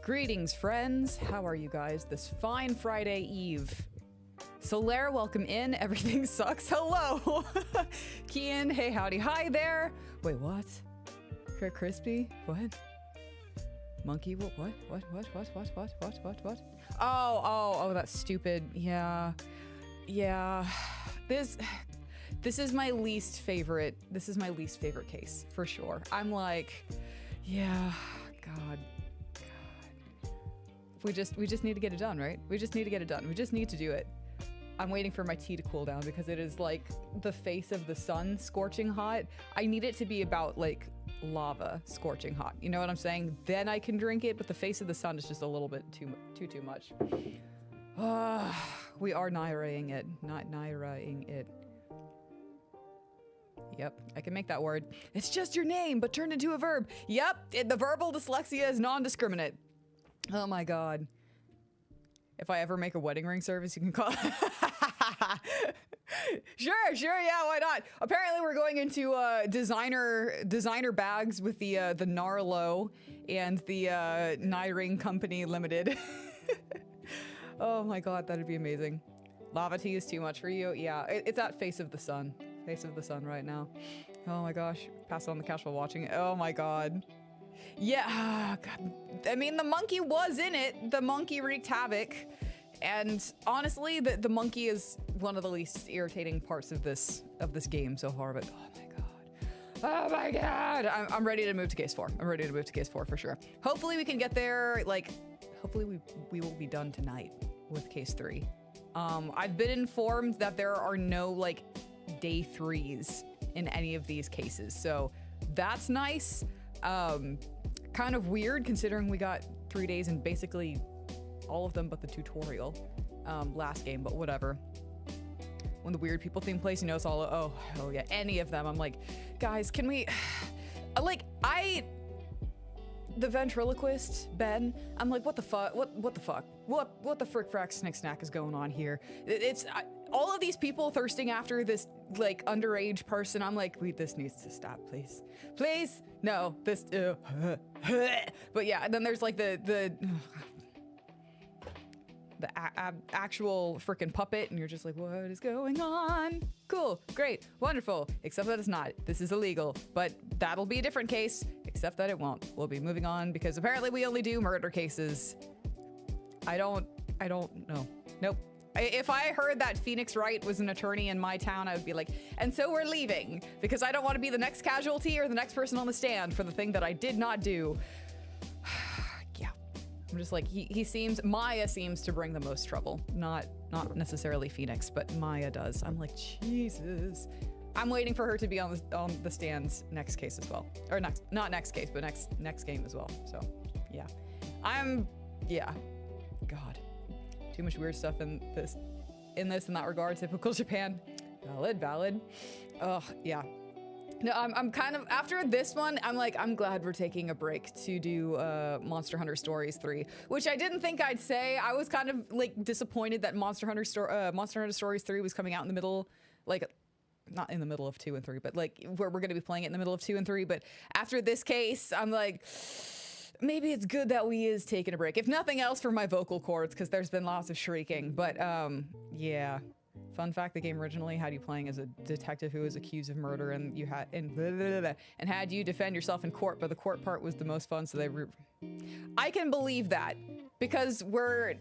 Greetings, friends. How are you guys this fine Friday Eve? Solaire, welcome in. Everything sucks. Hello. Kian, hey, howdy. Hi there. Wait, what? Crispy? What? Monkey? What? Oh, that's stupid. Yeah. This is my least favorite. This is my least favorite case, for sure. I'm like, yeah, God. We just need to get it done, right? We just need to get it done. We just need to do it. I'm waiting for my tea to cool down because it is like the face of the sun scorching hot. I need it to be about like lava scorching hot. You know what I'm saying? Then I can drink it, but the face of the sun is just a little bit too much. We are Nayra-ing it, not Nayra-ing it. Yep, I can make that word. It's just your name, but turned into a verb. Yep, the verbal dyslexia is non-discriminate. Oh my God. If I ever make a wedding ring service, you can call Sure, yeah, why not? Apparently we're going into designer bags with the Narlo and the Nyring Company Limited. Oh my God, that'd be amazing. Lava tea is too much for you. Yeah, it's at face of the sun right now. Oh my gosh, pass on the cash while watching it. Oh my God. Yeah, God. I mean, the monkey was in it. The monkey wreaked havoc. And honestly, the monkey is one of the least irritating parts of this game so far, but oh my God. I'm ready to move to case 4. I'm ready to move to case 4 for sure. Hopefully we can get there, like, hopefully we will be done tonight with case 3. I've been informed that there are no, like, day 3s in any of these cases, so that's nice. Kind of weird considering we got 3 days and basically all of them but the tutorial last game, but whatever. When the weird people theme plays, you know, it's all, oh hell yeah, any of them. I'm like, guys, can we, like, the ventriloquist, Ben, I'm like, what the fuck, what the fuck? What the frick frack snick snack is going on here? It's, all of these people thirsting after this, like, underage person, I'm like, wait, this needs to stop, please. Please? No, this, but yeah, and then there's like the actual frickin' puppet, and you're just like, what is going on? Cool, great, wonderful, except that it's not. This is illegal, but that'll be a different case, except that it won't. We'll be moving on because apparently we only do murder cases. I don't know. Nope. If I heard that Phoenix Wright was an attorney in my town, I would be like, and so we're leaving because I don't want to be the next casualty or the next person on the stand for the thing that I did not do. Yeah. I'm just like, Maya seems to bring the most trouble. Not necessarily Phoenix, but Maya does. I'm like, Jesus. I'm waiting for her to be on the stands next case as well. Or not next case, but next game as well. So, yeah. Yeah. God. Too much weird stuff in that regard. Typical Japan. Valid. Ugh, yeah. No, I'm kind of, after this one, I'm like, I'm glad we're taking a break to do Monster Hunter Stories 3, which I didn't think I'd say. I was kind of like disappointed that Monster Hunter Stories 3 was coming out in the middle, like, not in the middle of 2 and 3, but like where we're going to be playing it in the middle of 2 and 3. But after this case, I'm like, maybe it's good that we is taking a break. If nothing else for my vocal cords, because there's been lots of shrieking. But yeah. Fun fact: the game originally had you playing as a detective who was accused of murder, and you had and had you defend yourself in court. But the court part was the most fun, so I can believe that because we're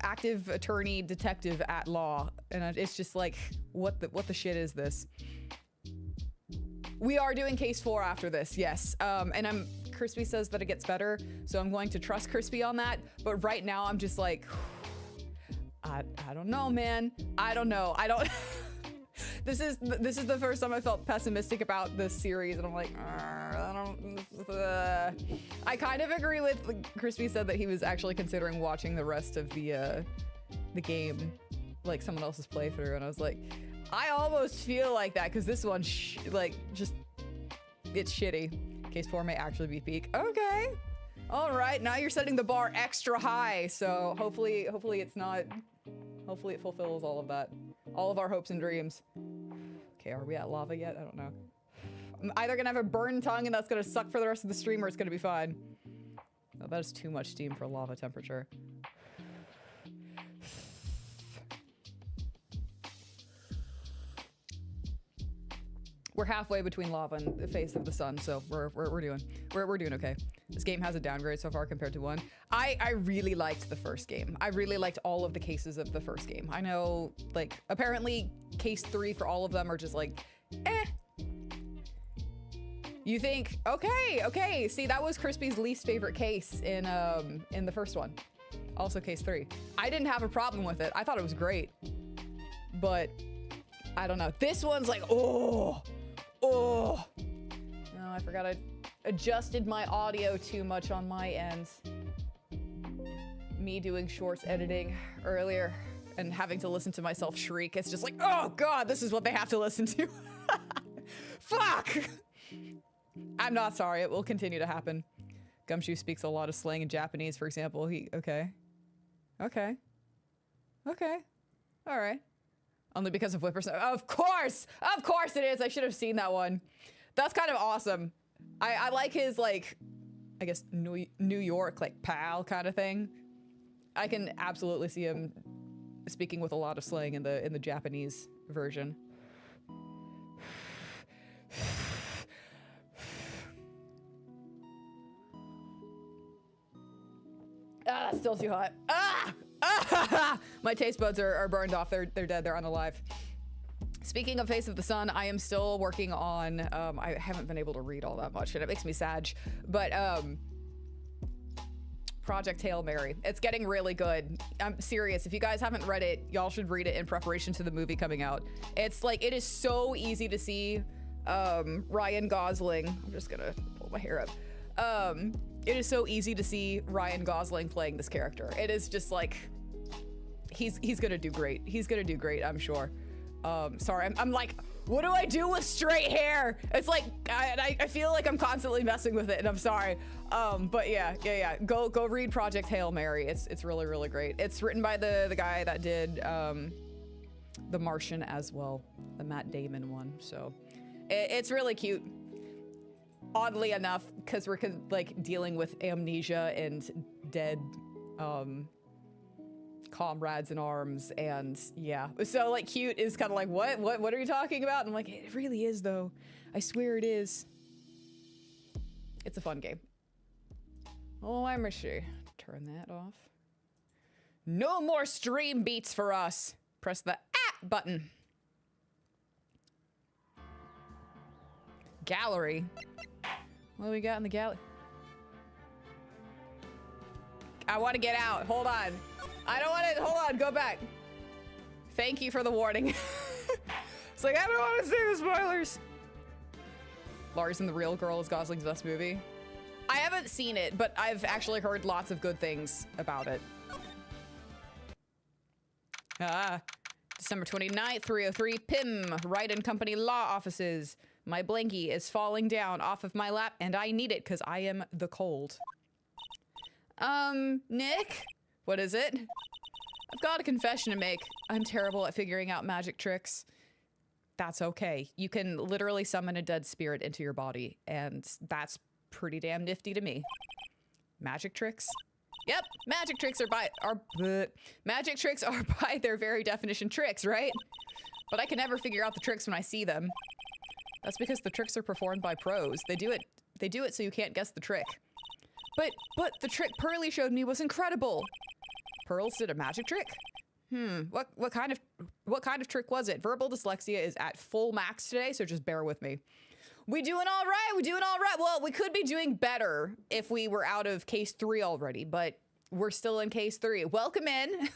active attorney detective at law, and it's just like, what the shit is this? We are doing case 4 after this, yes. And Crispy says that it gets better, so I'm going to trust Crispy on that. But right now, I'm just like, I don't know, man. I don't know. This is the first time I felt pessimistic about this series, and I'm like, I kind of agree with Crispy said that he was actually considering watching the rest of the game, like someone else's playthrough, and I was like, I almost feel like that because this one, it's shitty. Case 4 may actually be peak. Okay. All right, now you're setting the bar extra high, so hopefully it's not. Hopefully it fulfills all of that. All of our hopes and dreams. Okay, are we at lava yet? I don't know. I'm either gonna have a burned tongue and that's gonna suck for the rest of the stream, or it's gonna be fine. No, that is too much steam for lava temperature. We're halfway between lava and the face of the sun, so we're doing okay. This game has a downgrade so far compared to 1. I really liked the first game. I really liked all of the cases of the first game. I know, like, apparently case 3 for all of them are just like, eh. You think, okay. See, that was Crispy's least favorite case in the first one. Also case 3. I didn't have a problem with it. I thought it was great. But I don't know. This one's like, oh. No, I forgot I adjusted my audio too much on my end. Me doing shorts editing earlier and having to listen to myself shriek. It's just like, oh God, this is what they have to listen to. Fuck! I'm not sorry. It will continue to happen. Gumshoe speaks a lot of slang in Japanese, for example. Okay. All right. Only because of Whippersnapper. Of course it is. I should have seen that one. That's kind of awesome. I like his, like, I guess New York, like, pal kind of thing. I can absolutely see him speaking with a lot of slang in the Japanese version. That's still too hot. My taste buds are burned off. They're dead. They're unalive. Speaking of Face of the Sun, I am still working on, I haven't been able to read all that much and it makes me sad, but Project Hail Mary. It's getting really good. I'm serious. If you guys haven't read it, y'all should read it in preparation to the movie coming out. It's like, it is so easy to see Ryan Gosling. I'm just gonna pull my hair up. It is so easy to see Ryan Gosling playing this character. It is just like, he's gonna do great. He's gonna do great, I'm sure. Sorry, I'm like, what do I do with straight hair? It's like, I feel like I'm constantly messing with it, and I'm sorry. But yeah. Go read Project Hail Mary. It's really, really great. It's written by the guy that did The Martian as well, the Matt Damon one. So it's really cute. Oddly enough, because we're like dealing with amnesia and dead comrades in arms, and yeah, so like cute is kind of like, what are you talking about? And I'm like, it really is though. I swear it is. It's a fun game. Oh, let me see. Turn that off. No more stream beats for us. Press the button. Gallery. What do we got in the gallery? I want to get out. Hold on. I don't want to. Hold on. Go back. Thank you for the warning. It's like, I don't want to see the spoilers. Lars and the Real Girl is Gosling's best movie. I haven't seen it, but I've actually heard lots of good things about it. December 29th, 3:03 p.m. Wright and Company Law Offices. My blankie is falling down off of my lap, and I need it because I am the cold. Nick? What is it? I've got a confession to make. I'm terrible at figuring out magic tricks. That's okay. You can literally summon a dead spirit into your body, and that's pretty damn nifty to me. Magic tricks? Yep, magic tricks are by their very definition tricks, right? But I can never figure out the tricks when I see them. That's because the tricks are performed by pros. They do it so you can't guess the trick. But the trick Pearly showed me was incredible. Pearls did a magic trick? What kind of trick was it? Verbal dyslexia is at full max today, so just bear with me. We doing all right. We doing all right. Well, we could be doing better if we were out of case 3 already, but we're still in case 3. Welcome in.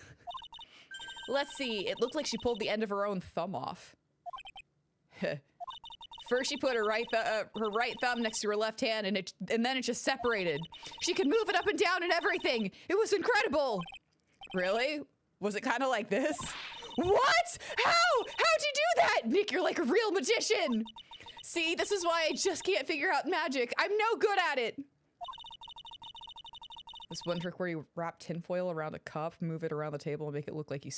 Let's see. It looked like she pulled the end of her own thumb off. First, she put her right thumb next to her left hand, and then it just separated. She could move it up and down and everything. It was incredible. Really? Was it kind of like this? What? How? How'd you do that? Nick, you're like a real magician. See, this is why I just can't figure out magic. I'm no good at it. This one trick where you wrap tinfoil around a cup, move it around the table, and make it look like you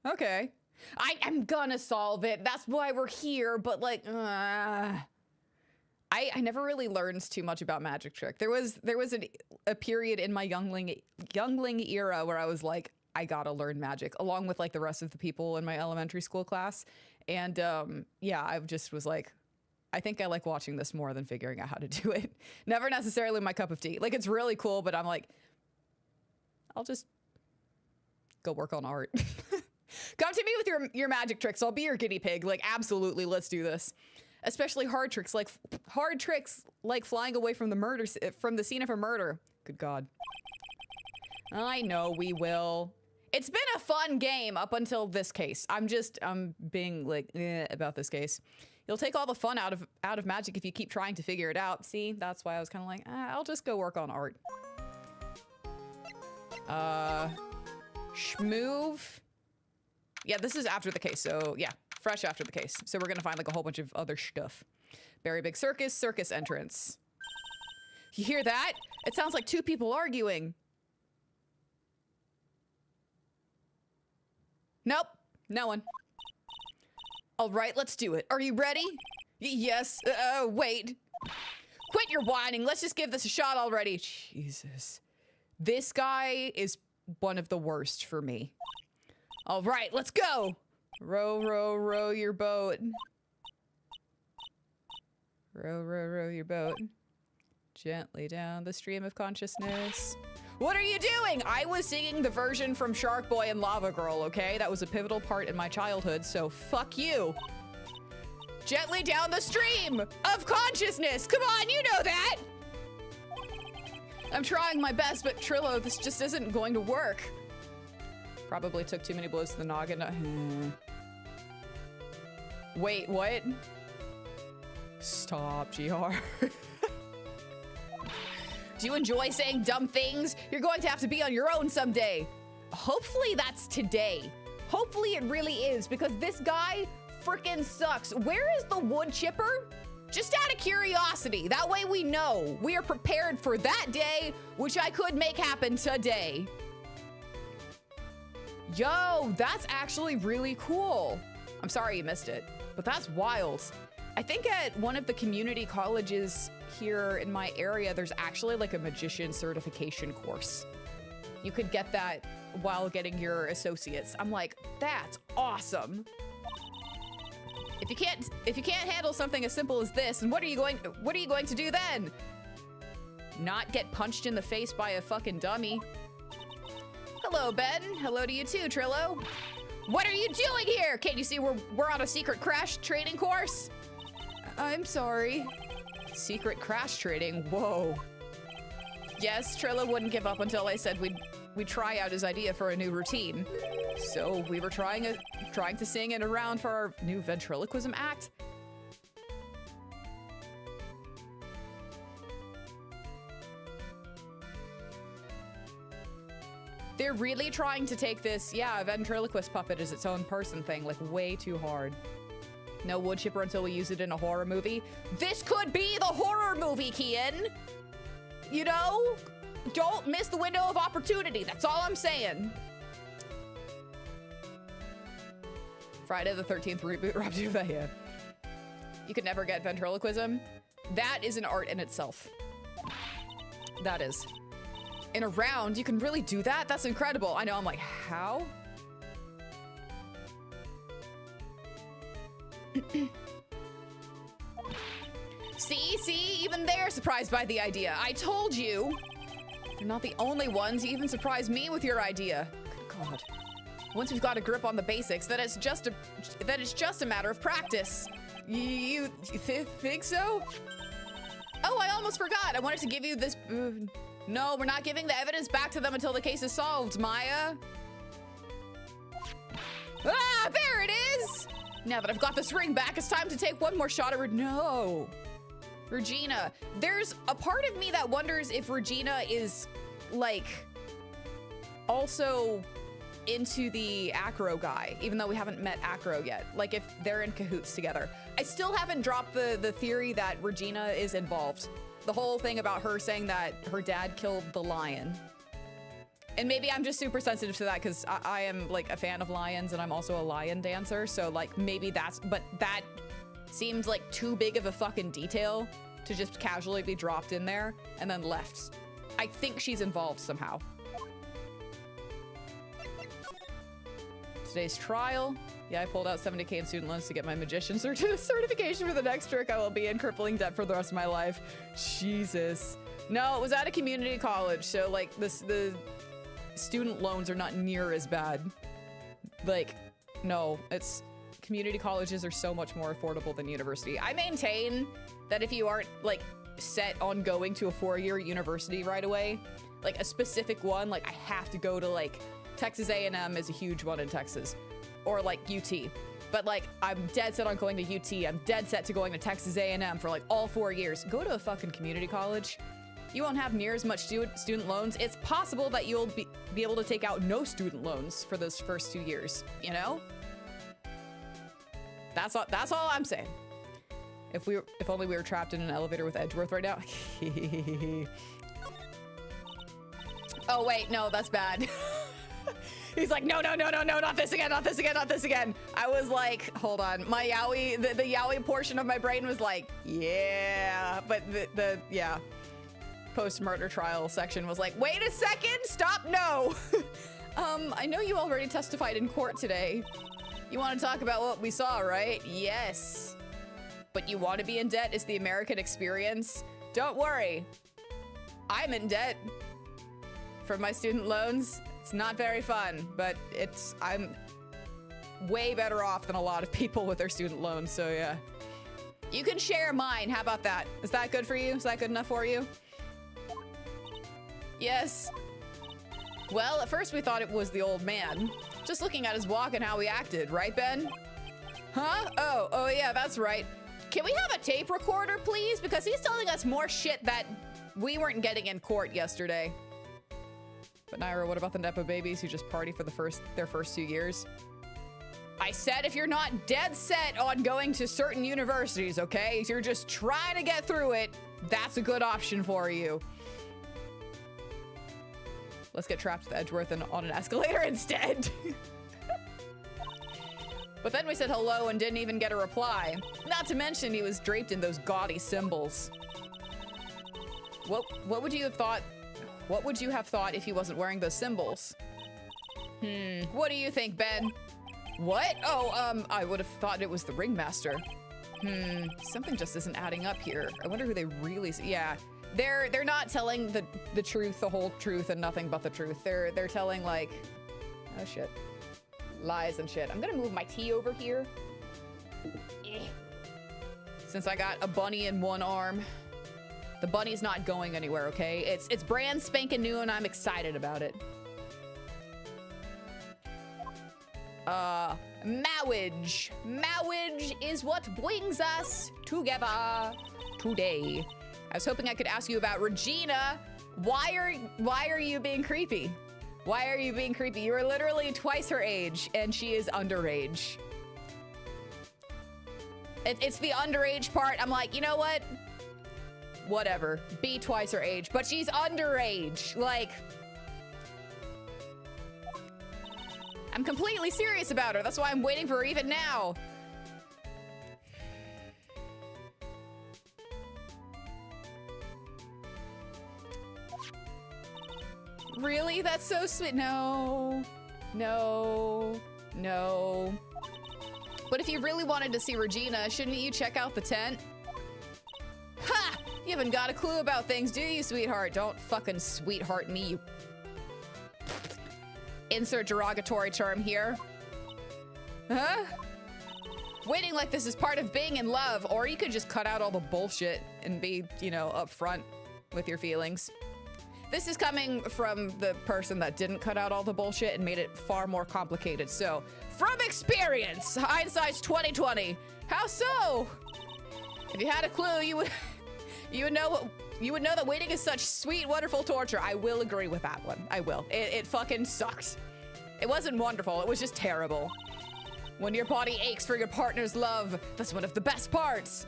Okay. I'm gonna solve it. That's why we're here, but like, I never really learned too much about magic trick. There was a period in my youngling era where I was like, I gotta learn magic, along with like the rest of the people in my elementary school class. And yeah, I just was like, I think I like watching this more than figuring out how to do it. Never necessarily my cup of tea. Like, it's really cool, but I'm like, I'll just go work on art. Come to me with your magic tricks. I'll be your guinea pig. Like, absolutely, let's do this. Especially hard tricks like flying away from the scene of a murder. Good God. I know we will. It's been a fun game up until this case. I'm being like about this case. You'll take all the fun out of magic if you keep trying to figure it out. See, that's why I was kind of like, I'll just go work on art. Schmoove. Yeah, this is after the case, so yeah, fresh after the case. So we're gonna find like a whole bunch of other stuff. Very big circus entrance. You hear that? It sounds like 2 people arguing. Nope, no one. All right, let's do it. Are you ready? Yes, wait. Quit your whining, let's just give this a shot already. Jesus. This guy is one of the worst for me. All right, let's go. Row, row, row your boat. Row, row, row your boat. Gently down the stream of consciousness. What are you doing? I was singing the version from Shark Boy and Lava Girl, okay? That was a pivotal part in my childhood, so fuck you. Gently down the stream of consciousness. Come on, you know that. I'm trying my best, but Trillo, this just isn't going to work. Probably took too many blows to the noggin. Wait, what? Stop, GR. Do you enjoy saying dumb things? You're going to have to be on your own someday. Hopefully that's today. Hopefully it really is, because this guy frickin' sucks. Where is the wood chipper? Just out of curiosity. That way we know. We are prepared for that day, which I could make happen today. Yo, that's actually really cool. I'm sorry you missed it, but that's wild. I think at one of the community colleges here in my area, there's actually like a magician certification course. You could get that while getting your associates. I'm like, that's awesome. If you can't handle something as simple as this, then what are you going to do then? Not get punched in the face by a fucking dummy. Hello, Ben. Hello to you too, Trillo. What are you doing here? Can't you see we're on a secret crash trading course? I'm sorry. Secret crash trading? Whoa. Yes, Trilla wouldn't give up until I said we'd try out his idea for a new routine. So we were trying to sing it around for our new ventriloquism act. They're really trying to take this, yeah, a ventriloquist puppet as its own person thing, like way too hard. No wood chipper until we use it in a horror movie. This could be the horror movie, Kian! You know? Don't miss the window of opportunity, that's all I'm saying. Friday the 13th reboot, Rob Duvaya. You could never get ventriloquism. That is an art in itself. That is. In a round, you can really do that? That's incredible. I know, I'm like, how? See, even they're surprised by the idea. I told you. You're not the only ones. You even surprised me with your idea. Good God. Once we've got a grip on the basics, then it's just a matter of practice. You think so? Oh, I almost forgot. I wanted to give you this. No, we're not giving the evidence back to them until the case is solved, Maya. Ah, there it is! Now that I've got this ring back, it's time to take one more shot at No. Regina. There's a part of me that wonders if Regina is, like, also into the Acro guy, even though we haven't met Acro yet. Like, if they're in cahoots together. I still haven't dropped the theory that Regina is involved. The whole thing about her saying that her dad killed the lion. And maybe I'm just super sensitive to that because I am like a fan of lions and I'm also a lion dancer. So like maybe but that seems like too big of a fucking detail to just casually be dropped in there and then left. I think she's involved somehow. Today's trial. Yeah, I pulled out 70K in student loans to get my magician certification for the next trick. I will be in crippling debt for the rest of my life. Jesus. No, it was at a community college, so like the student loans are not near as bad. Like, no, it's community colleges are so much more affordable than university. I maintain that if you aren't like set on going to a 4-year university right away, like a specific one, like I have to go to like Texas A&M is a huge one in Texas. Or like UT. But like, I'm dead set on going to UT. I'm dead set to going to Texas A&M for like all 4 years. Go to a fucking community college. You won't have near as much student loans. It's possible that you'll be able to take out no student loans for those first 2 years, you know? That's all I'm saying. If only we were trapped in an elevator with Edgeworth right now. Oh wait, no, that's bad. He's like, no, not this again, not this again, not this again. I was like, hold on. My yaoi, the yaoi portion of my brain was like, yeah. But the post-murder trial section was like, wait a second, stop, no. I know you already testified in court today. You want to talk about what we saw, right? Yes. But you want to be in debt is the American experience? Don't worry. I'm in debt for my student loans. It's not very fun, but I'm way better off than a lot of people with their student loans, so yeah. You can share mine, how about that? Is that good for you? Is that good enough for you? Yes. Well, at first we thought it was the old man. Just looking at his walk and how he acted, right, Ben? Huh? Oh yeah, that's right. Can we have a tape recorder, please? Because he's telling us more shit that we weren't getting in court yesterday. But Nayra, what about the Nepo babies who just party for their first 2 years? I said if you're not dead set on going to certain universities, okay? If you're just trying to get through it, that's a good option for you. Let's get trapped with Edgeworth on an escalator instead. But then we said hello and didn't even get a reply. Not to mention he was draped in those gaudy symbols. What would you have thought? What would you have thought if he wasn't wearing those symbols? What do you think, Ben? What? Oh, I would have thought it was the ringmaster. Something just isn't adding up here. I wonder who they really see. Yeah, they're not telling the truth, the whole truth, and nothing but the truth. They're telling like, oh shit, lies and shit. I'm gonna move my tea over here. Since I got a bunny in one arm. The bunny's not going anywhere, okay? It's brand spanking new and I'm excited about it. Marriage. Marriage is what brings us together today. I was hoping I could ask you about Regina. Why are you being creepy? Why are you being creepy? You are literally twice her age and she is underage. It's the underage part. I'm like, you know what? Whatever. Be twice her age, but she's underage. Like, I'm completely serious about her. That's why I'm waiting for her even now. Really? That's so sweet. No. No. No. But if you really wanted to see Regina, shouldn't you check out the tent? Ha! You haven't got a clue about things, do you, sweetheart? Don't fucking sweetheart me, you... Insert derogatory term here. Huh? Waiting like this is part of being in love, or you could just cut out all the bullshit and be, you know, upfront with your feelings. This is coming from the person that didn't cut out all the bullshit and made it far more complicated. So, from experience, hindsight's 2020. How so? If you had a clue, you would know that waiting is such sweet, wonderful torture. I will agree with that one. I will. It fucking sucks. It wasn't wonderful. It was just terrible. When your body aches for your partner's love, that's one of the best parts.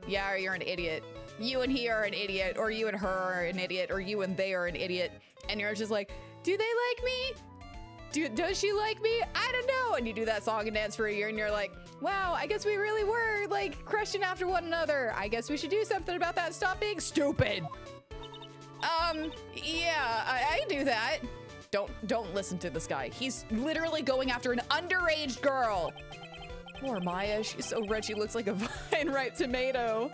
Yeah, or you're an idiot. You and he are an idiot, or you and her are an idiot, or you and they are an idiot. And you're just like, do they like me? Does she like me? I don't know. And you do that song and dance for a year and you're like, wow, I guess we really were like crushing after one another. I guess we should do something about that. Stop being stupid. Yeah, I do that. Don't listen to this guy. He's literally going after an underage girl. Poor Maya, she's so red she looks like a vine-ripe tomato.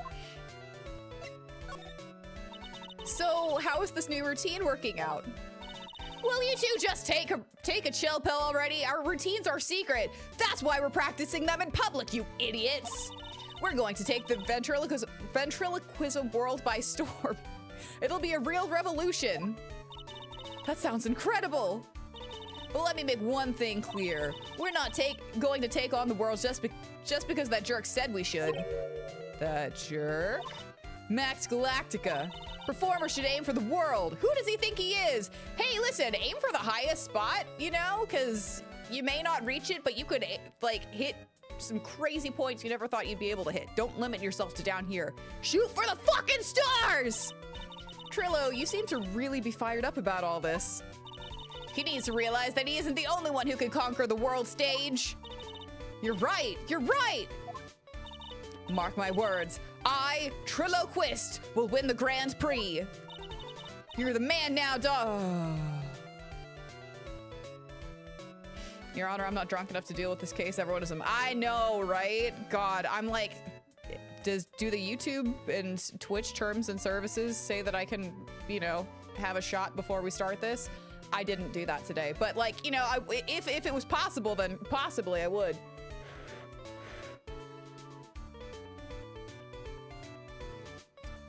So, how is this new routine working out? Will you two just take a chill pill already? Our routines are secret. That's why we're practicing them in public, you idiots. We're going to take the ventriloquism world by storm. It'll be a real revolution. That sounds incredible. But let me make one thing clear. We're not going to take on the world just because that jerk said we should. That jerk? Max Galactica. Performer should aim for the world. Who does he think he is? Hey, listen, aim for the highest spot, you know? Because you may not reach it, but you could, like, hit some crazy points you never thought you'd be able to hit. Don't limit yourself to down here. Shoot for the fucking stars! Trillo, you seem to really be fired up about all this. He needs to realize that he isn't the only one who can conquer the world stage. You're right, you're right! Mark my words. I, Trilloquist, will win the Grand Prix. You're the man now, dog. Your Honor, I'm not drunk enough to deal with this case. Everyone is... I know, right? God, I'm like... Do the YouTube and Twitch terms and services say that I can, you know, have a shot before we start this? I didn't do that today. But, like, you know, if it was possible, then possibly I would.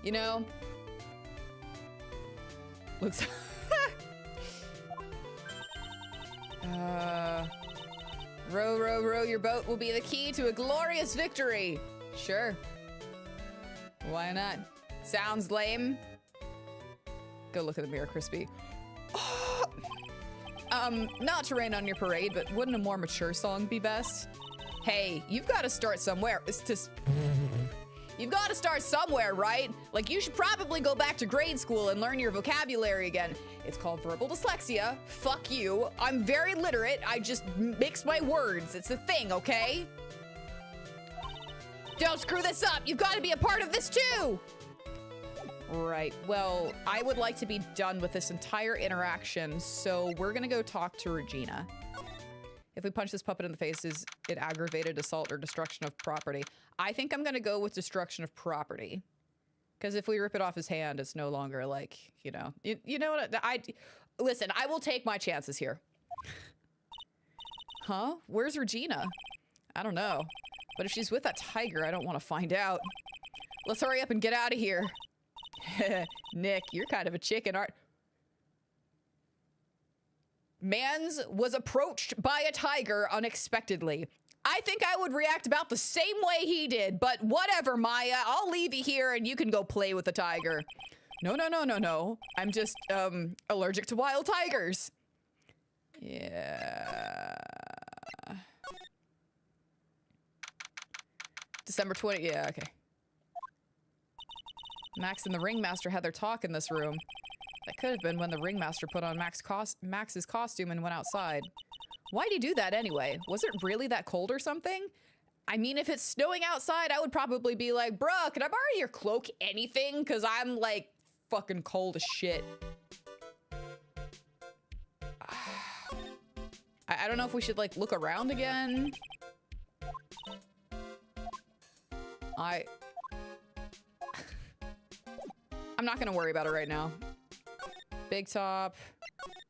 You know, looks. Row, row, row your boat will be the key to a glorious victory. Sure. Why not? Sounds lame. Go look in the mirror, Crispy. Not to rain on your parade, but wouldn't a more mature song be best? Hey, you've got to start somewhere. You've got to start somewhere, right? Like, you should probably go back to grade school and learn your vocabulary again. It's called verbal dyslexia. Fuck you. I'm very literate. I just mix my words. It's a thing, okay? Don't screw this up. You've got to be a part of this too. Right. Well, I would like to be done with this entire interaction, so we're gonna go talk to Regina. If we punch this puppet in the face, is it aggravated assault or destruction of property? I think I'm gonna go with destruction of property. Because if we rip it off his hand, it's no longer like, you know. You know what? Listen, I will take my chances here. Huh? Where's Regina? I don't know. But if she's with that tiger, I don't want to find out. Let's hurry up and get out of here. Nick, you're kind of a chicken, aren't... Mans was approached by a tiger unexpectedly. I think I would react about the same way he did, but whatever, Maya. I'll leave you here and you can go play with the tiger. No, no, no, no, no. I'm just, allergic to wild tigers. Yeah. December 20, yeah, okay. Max and the Ringmaster had their talk in this room. That could have been when the Ringmaster put on Max's costume and went outside. Why'd he do that anyway? Was it really that cold or something? I mean, if it's snowing outside, I would probably be like, bruh, can I borrow your cloak? Anything? Because I'm, like, fucking cold as shit. I don't know if we should, like, look around again. I'm not gonna worry about it right now. Big top,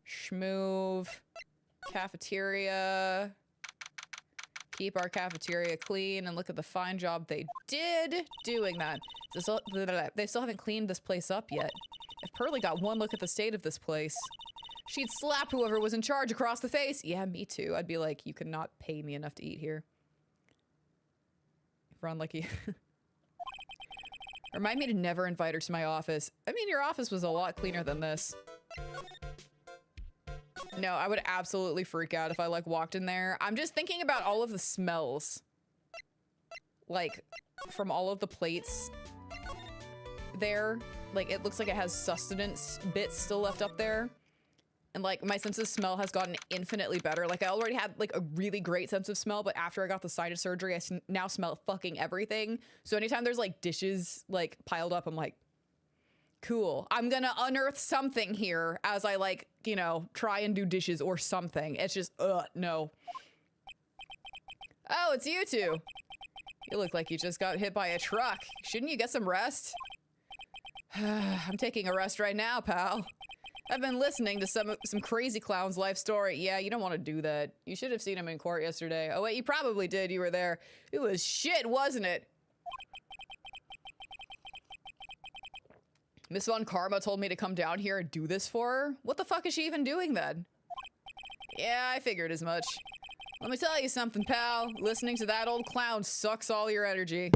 schmoove, cafeteria. Keep our cafeteria clean and look at the fine job they did doing that. They still haven't cleaned this place up yet. If Pearly got one look at the state of this place, she'd slap whoever was in charge across the face. Yeah, me too. I'd be like, you cannot pay me enough to eat here. Run like you. Remind me to never invite her to my office. I mean, your office was a lot cleaner than this. No, I would absolutely freak out if I, like, walked in there. I'm just thinking about all of the smells. Like, from all of the plates there. Like, it looks like it has sustenance bits still left up there. And, like, my sense of smell has gotten infinitely better. Like, I already had, like, a really great sense of smell, but after I got the sinus surgery, I now smell fucking everything. So anytime there's, like, dishes, like, piled up, I'm like, cool. I'm gonna unearth something here as I, like, you know, try and do dishes or something. It's just, no. Oh, it's you two. You look like you just got hit by a truck. Shouldn't you get some rest? I'm taking a rest right now, pal. I've been listening to some crazy clown's life story. Yeah, you don't want to do that. You should have seen him in court yesterday. Oh wait, you probably did. You were there. It was shit, wasn't it? Miss Von Karma told me to come down here and do this for her. What the fuck is she even doing then? Yeah, I figured as much. Let me tell you something, pal. Listening to that old clown sucks all your energy.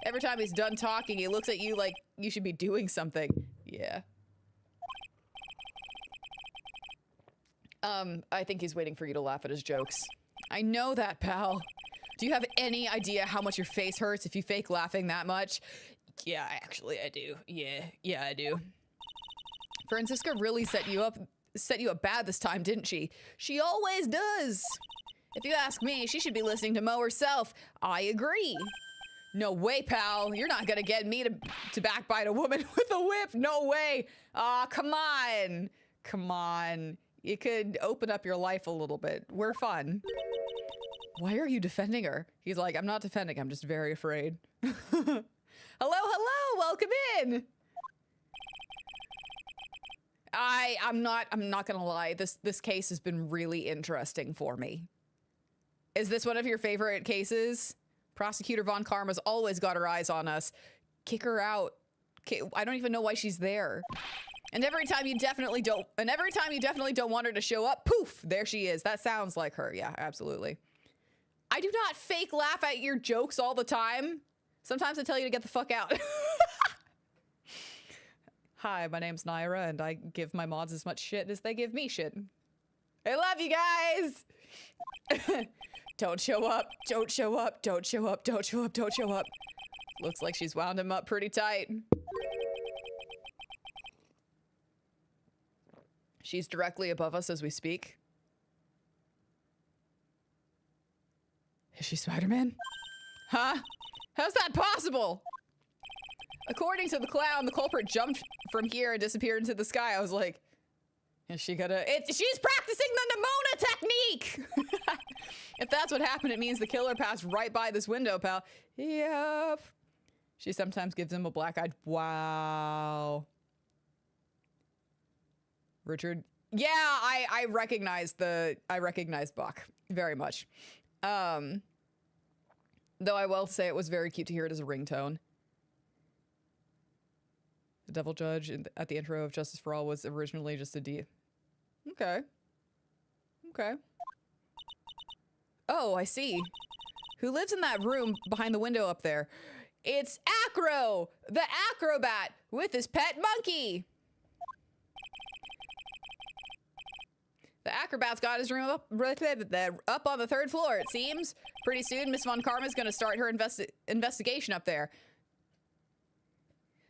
Every time he's done talking, he looks at you like you should be doing something. Yeah. I think he's waiting for you to laugh at his jokes. I know that, pal. Do you have any idea how much your face hurts if you fake laughing that much? Yeah, actually, I do. Yeah, I do. Francisca really set you up bad this time, didn't she? She always does. If you ask me, she should be listening to Mo herself. I agree. No way, pal. You're not gonna get me to backbite a woman with a whip. No way. Aw, come on. Come on. You could open up your life a little bit. We're fun. Why are you defending her? He's like, I'm not defending. I'm just very afraid. Hello, hello. Welcome in. I'm not gonna lie. This case has been really interesting for me. Is this one of your favorite cases? Prosecutor Von Karma's always got her eyes on us. Kick her out. I don't even know why she's there. And every time you definitely don't want her to show up, poof, there she is. That sounds like her. Yeah, absolutely. I do not fake laugh at your jokes all the time. Sometimes I tell you to get the fuck out. Hi, my name's Nayra, and I give my mods as much shit as they give me shit. I love you guys! Don't show up, don't show up, don't show up, don't show up, don't show up. Looks like she's wound him up pretty tight. She's directly above us as we speak. Is she Spider-Man? Huh? How's that possible? According to the clown, the culprit jumped from here and disappeared into the sky. I was like, is she gonna... She's practicing the Nimona technique! If that's what happened, it means the killer passed right by this window, pal. Yep. She sometimes gives him a black-eyed... Wow. Richard... Yeah, I recognize Buck very much. Though I will say it was very cute to hear it as a ringtone. The devil judge at the intro of Justice for All was originally just a D. Okay. Okay. Oh, I see. Who lives in that room behind the window up there? It's Acro, the acrobat, with his pet monkey. The acrobat's got his room up on the 3rd floor, it seems. Pretty soon, Miss Von Karma's gonna start her investigation up there.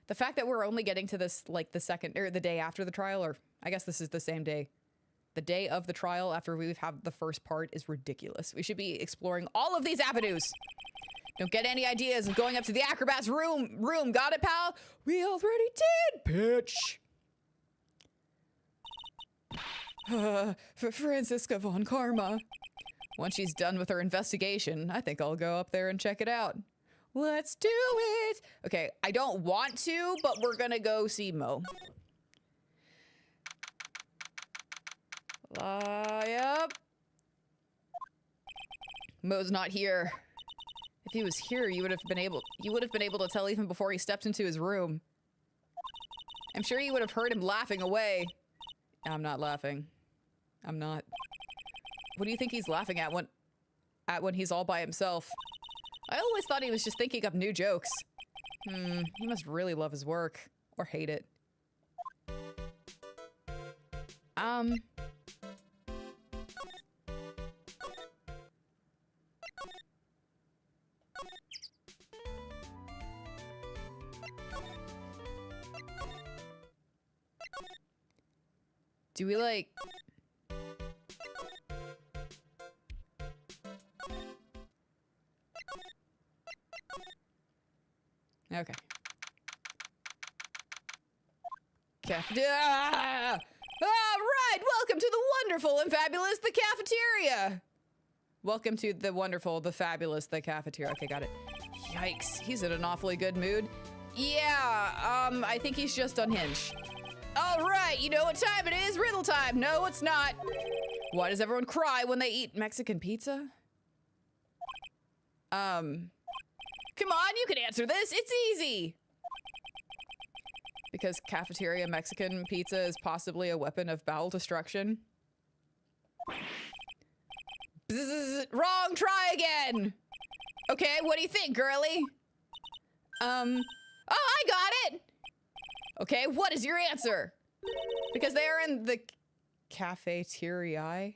The fact that we're only getting to this, like, the day after the trial, or I guess this is the same day. The day of the trial after we've had the first part is ridiculous. We should be exploring all of these avenues. Don't get any ideas of going up to the acrobat's room. Got it, pal? We already did, bitch. For Franziska Von Karma. Once she's done with her investigation, I think I'll go up there and check it out. Let's do it. Okay, I don't want to, but we're gonna go see Mo. Yep. Mo's not here. If he was here, you would have been able to tell even before he stepped into his room. I'm sure you would have heard him laughing away. I'm not laughing. I'm not. What do you think he's laughing at when he's all by himself? I always thought he was just thinking up new jokes. He must really love his work. Or hate it. Do we, like... Okay. All right, welcome to the wonderful and fabulous The Cafeteria. Welcome to the wonderful, the fabulous, The Cafeteria. Okay, got it. Yikes, he's in an awfully good mood. Yeah, I think he's just unhinged. All right, you know what time it is? Riddle time. No, it's not. Why does everyone cry when they eat Mexican pizza? Come on, you can answer this. It's easy. Because cafeteria Mexican pizza is possibly a weapon of bowel destruction. Bzzz, wrong, try again. Okay, what do you think, girly? Oh, I got it. Okay, what is your answer? Because they're in the cafeteria.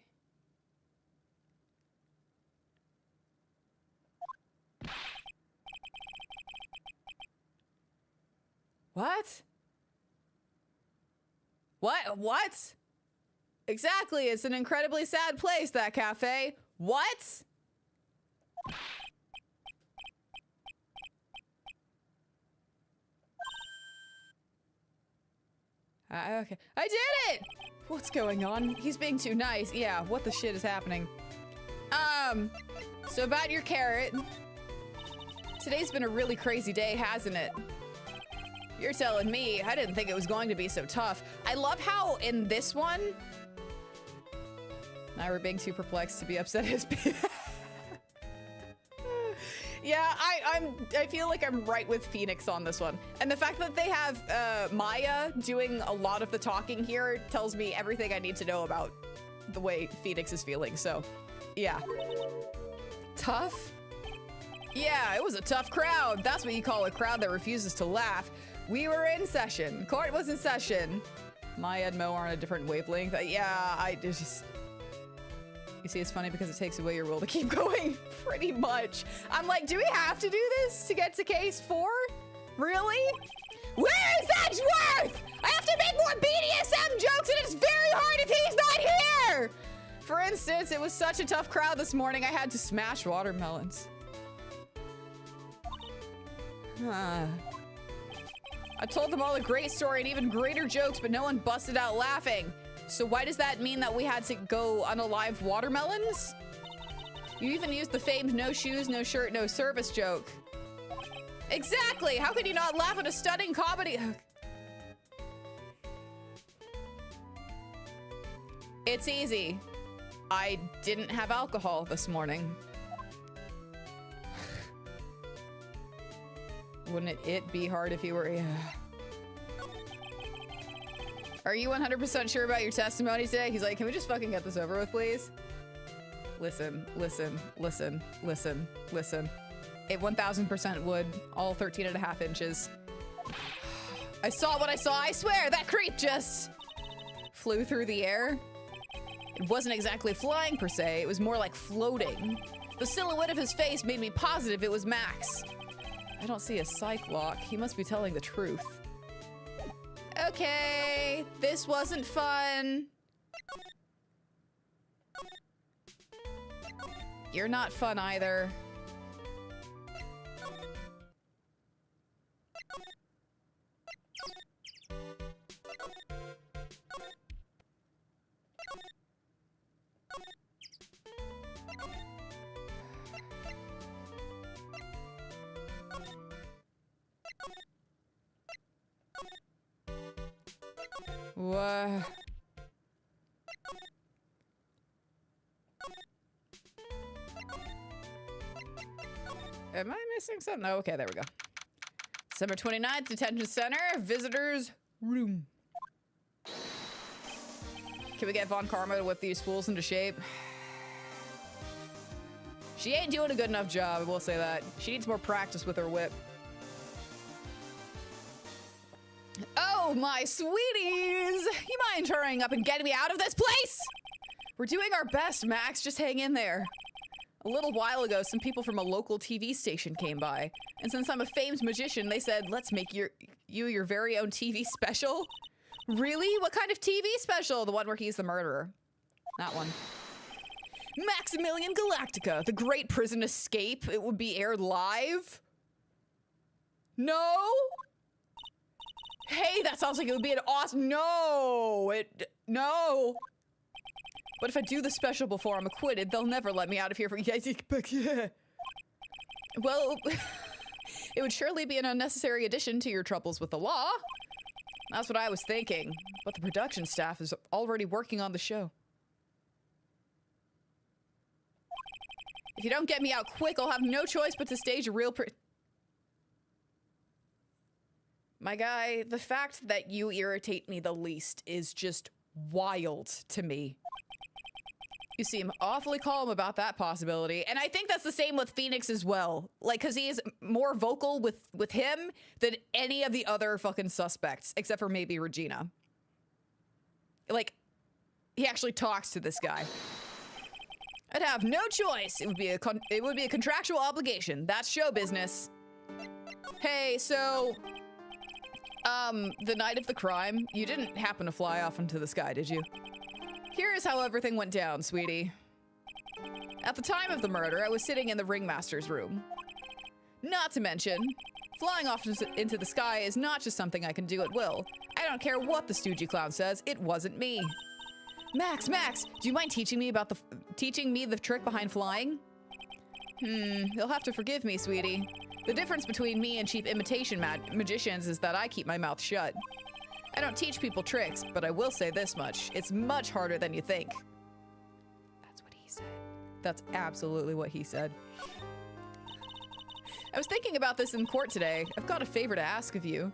What? What? Exactly, it's an incredibly sad place, that cafe. What? Okay. I did it! What's going on? He's being too nice. Yeah, what the shit is happening? So about your carrot. Today's been a really crazy day, hasn't it? You're telling me. I didn't think it was going to be so tough. I love how in this one... Nayra being too perplexed to be upset is... Yeah, I feel like I'm right with Phoenix on this one. And the fact that they have Maya doing a lot of the talking here tells me everything I need to know about the way Phoenix is feeling, so yeah. Tough? Yeah, it was a tough crowd. That's what you call a crowd that refuses to laugh. We were in session. Court was in session. Maya and Mo are on a different wavelength. Yeah, I just... You see, it's funny because it takes away your will to keep going, pretty much. I'm like, do we have to do this to get to case 4? Really? Where is Edgeworth? I have to make more BDSM jokes and it's very hard if he's not here! For instance, it was such a tough crowd this morning, I had to smash watermelons. I told them all a great story and even greater jokes, but no one busted out laughing. So why does that mean that we had to go unalive watermelons? You even used the famed no shoes, no shirt, no service joke. Exactly! How could you not laugh at a stunning comedy? It's easy. I didn't have alcohol this morning. Wouldn't it be hard if you were... Yeah. Are you 100% sure about your testimony today? He's like, can we just fucking get this over with, please? Listen, listen, listen, listen, listen. It 1000% would. All 13.5 inches. I saw what I saw. I swear, that creep just flew through the air. It wasn't exactly flying per se. It was more like floating. The silhouette of his face made me positive it was Max. I don't see a psych lock. He must be telling the truth. Okay, this wasn't fun. You're not fun either. What? Am I missing something? Oh, okay, there we go. December 29th, detention center, visitors room. Can we get Von Karma to whip these fools into shape? She ain't doing a good enough job, I will say that. She needs more practice with her whip. Oh, my sweeties! You mind hurrying up and getting me out of this place? We're doing our best, Max. Just hang in there. A little while ago, some people from a local TV station came by. And since I'm a famed magician, they said, let's make you your very own TV special. Really? What kind of TV special? The one where he's the murderer. That one. Maximilian Galactica, the great prison escape. It would be aired live. No? Hey, that sounds like it would be an awesome... No! No! But if I do the special before I'm acquitted, they'll never let me out of here for... Well, it would surely be an unnecessary addition to your troubles with the law. That's what I was thinking. But the production staff is already working on the show. If you don't get me out quick, I'll have no choice but to stage a real My guy, the fact that you irritate me the least is just wild to me. You seem awfully calm about that possibility, and I think that's the same with Phoenix as well. Like, because he is more vocal with him than any of the other fucking suspects, except for maybe Regina. Like, he actually talks to this guy. I'd have no choice. It would be a contractual obligation. That's show business. Hey, so... the night of the crime, you didn't happen to fly off into the sky, did you? Here is how everything went down, sweetie. At the time of the murder, I was sitting in the ringmaster's room. Not to mention, flying off into the sky is not just something I can do at will. I don't care what the Stoogie Clown says, it wasn't me. Max, do you mind teaching me the trick behind flying? You'll have to forgive me, sweetie. The difference between me and cheap imitation magicians is that I keep my mouth shut. I don't teach people tricks, but I will say this much. It's much harder than you think. That's what he said. That's absolutely what he said. I was thinking about this in court today. I've got a favor to ask of you.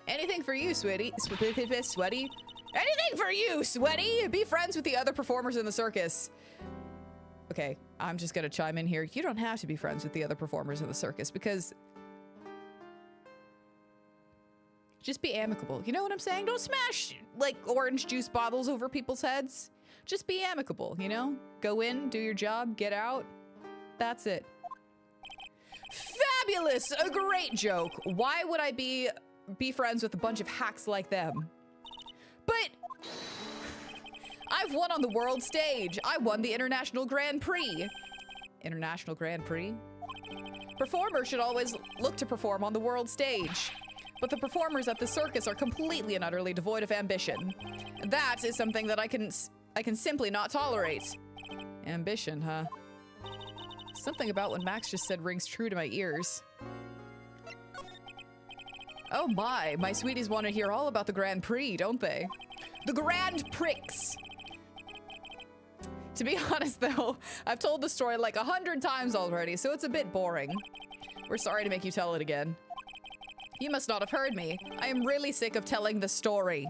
Anything for you, sweaty. Sweaty? Anything for you, sweaty! Be friends with the other performers in the circus. Okay, I'm just gonna chime in here. You don't have to be friends with the other performers in the circus because... Just be amicable. You know what I'm saying? Don't smash, like, orange juice bottles over people's heads. Just be amicable, you know? Go in, do your job, get out. That's it. Fabulous! A great joke. Why would I be friends with a bunch of hacks like them? But... I've won on the world stage. I won the International Grand Prix. International Grand Prix? Performers should always look to perform on the world stage. But the performers at the circus are completely and utterly devoid of ambition. That is something that I can simply not tolerate. Ambition, huh? Something about what Max just said rings true to my ears. Oh my sweeties want to hear all about the Grand Prix, don't they? The Grand Prix! To be honest though, I've told the story like 100 times already, so it's a bit boring. We're sorry to make you tell it again. You must not have heard me. I am really sick of telling the story.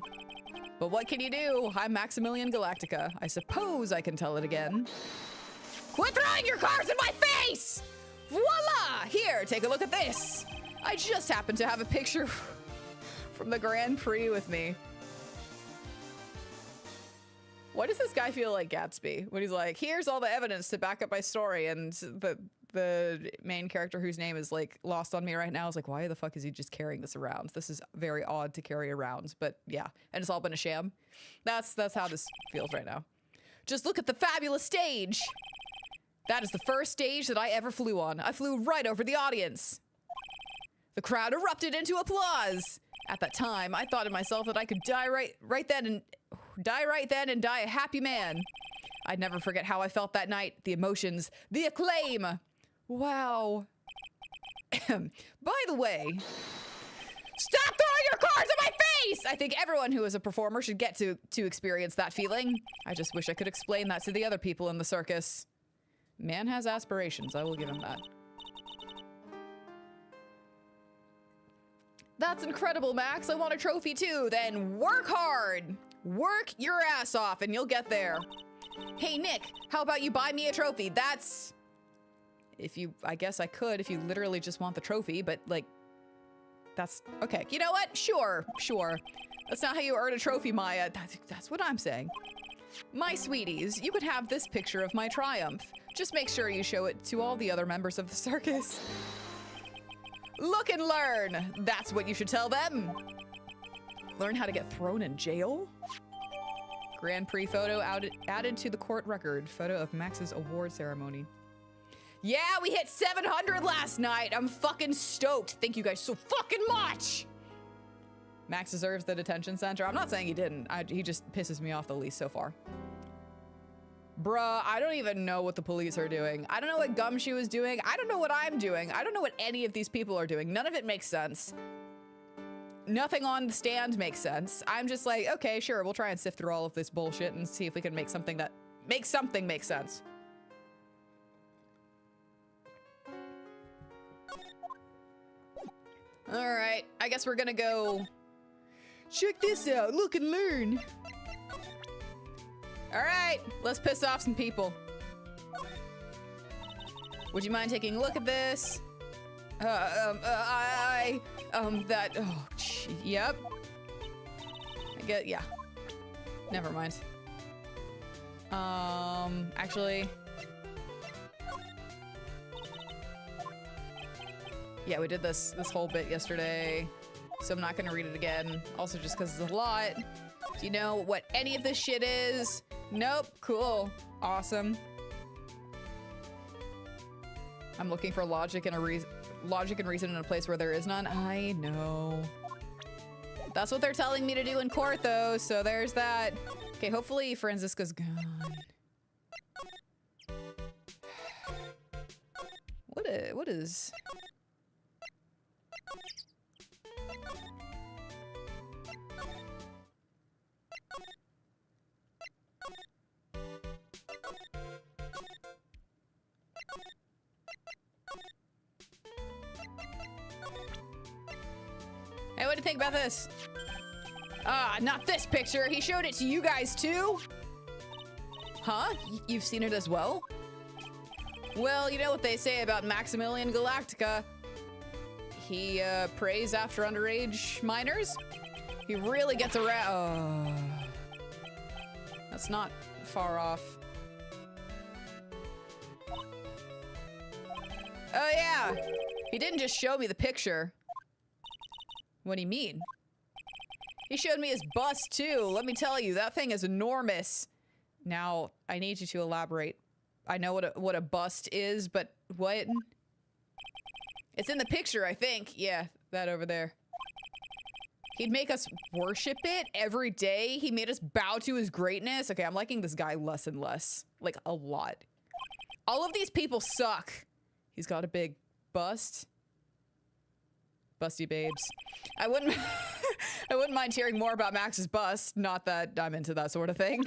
But what can you do? I'm Maximilian Galactica. I suppose I can tell it again. Quit throwing your cards in my face! Voila! Here, take a look at this. I just happen to have a picture from the Grand Prix with me. Why does this guy feel like Gatsby when he's like, here's all the evidence to back up my story, and the main character whose name is like lost on me right now is like, why the fuck is he just carrying this around? This is very odd to carry around, but yeah, and it's all been a sham. That's how this feels right now. Just look at the fabulous stage. That is the first stage that I ever flew on. I flew right over the audience. The crowd erupted into applause. At that time, I thought to myself that I could die right then and die a happy man. I'd never forget how I felt that night. The emotions, the acclaim. Wow. By the way, stop throwing your cards in my face! I think everyone who is a performer should get to experience that feeling. I just wish I could explain that to the other people in the circus. Man has aspirations, I will give him that. That's incredible, Max. I want a trophy too. Then work hard. Work your ass off and you'll get there. Hey, Nick, how about you buy me a trophy? That's... I guess I could if you literally just want the trophy, but like... That's... Okay, you know what? Sure. That's not how you earn a trophy, Maya. That's what I'm saying. My sweeties, you could have this picture of my triumph. Just make sure you show it to all the other members of the circus. Look and learn. That's what you should tell them. Learn how to get thrown in jail? Grand Prix photo added to the court record. Photo of Max's award ceremony. Yeah, we hit 700 last night. I'm fucking stoked. Thank you guys so fucking much. Max deserves the detention center. I'm not saying he didn't. He just pisses me off the least so far. Bruh, I don't even know what the police are doing. I don't know what Gumshoe is doing. I don't know what I'm doing. I don't know what any of these people are doing. None of it makes sense. Nothing on the stand makes sense. I'm just like, okay, sure, we'll try and sift through all of this bullshit and see if we can make something that makes something make sense. All right, I guess we're gonna go check this out, look and learn. All right, let's piss off some people. Would you mind taking a look at this? Yep. Yeah. Never mind. Actually. Yeah, we did this whole bit yesterday, so I'm not gonna read it again. Also just because it's a lot. Do you know what any of this shit is? Nope. Cool. Awesome. I'm looking for logic and reason in a place where there is none. I know. That's what they're telling me to do in court, though, so there's that. Okay, hopefully Franziska's gone. What is... Hey, what do you think about this? Ah, not this picture. He showed it to you guys too? Huh? You've seen it as well? Well, you know what they say about Maximilian Galactica. He, prays after underage minors? He really gets around. That's not far off. Oh yeah! He didn't just show me the picture. What do you mean? He showed me his bust too. Let me tell you, that thing is enormous. Now, I need you to elaborate. I know what a bust is, but what? It's in the picture, I think. Yeah, that over there. He'd make us worship it every day. He made us bow to his greatness. Okay, I'm liking this guy less and less. Like, a lot. All of these people suck. He's got a big bust. Busty babes. I wouldn't I wouldn't mind hearing more about Max's bust. Not that I'm into that sort of thing.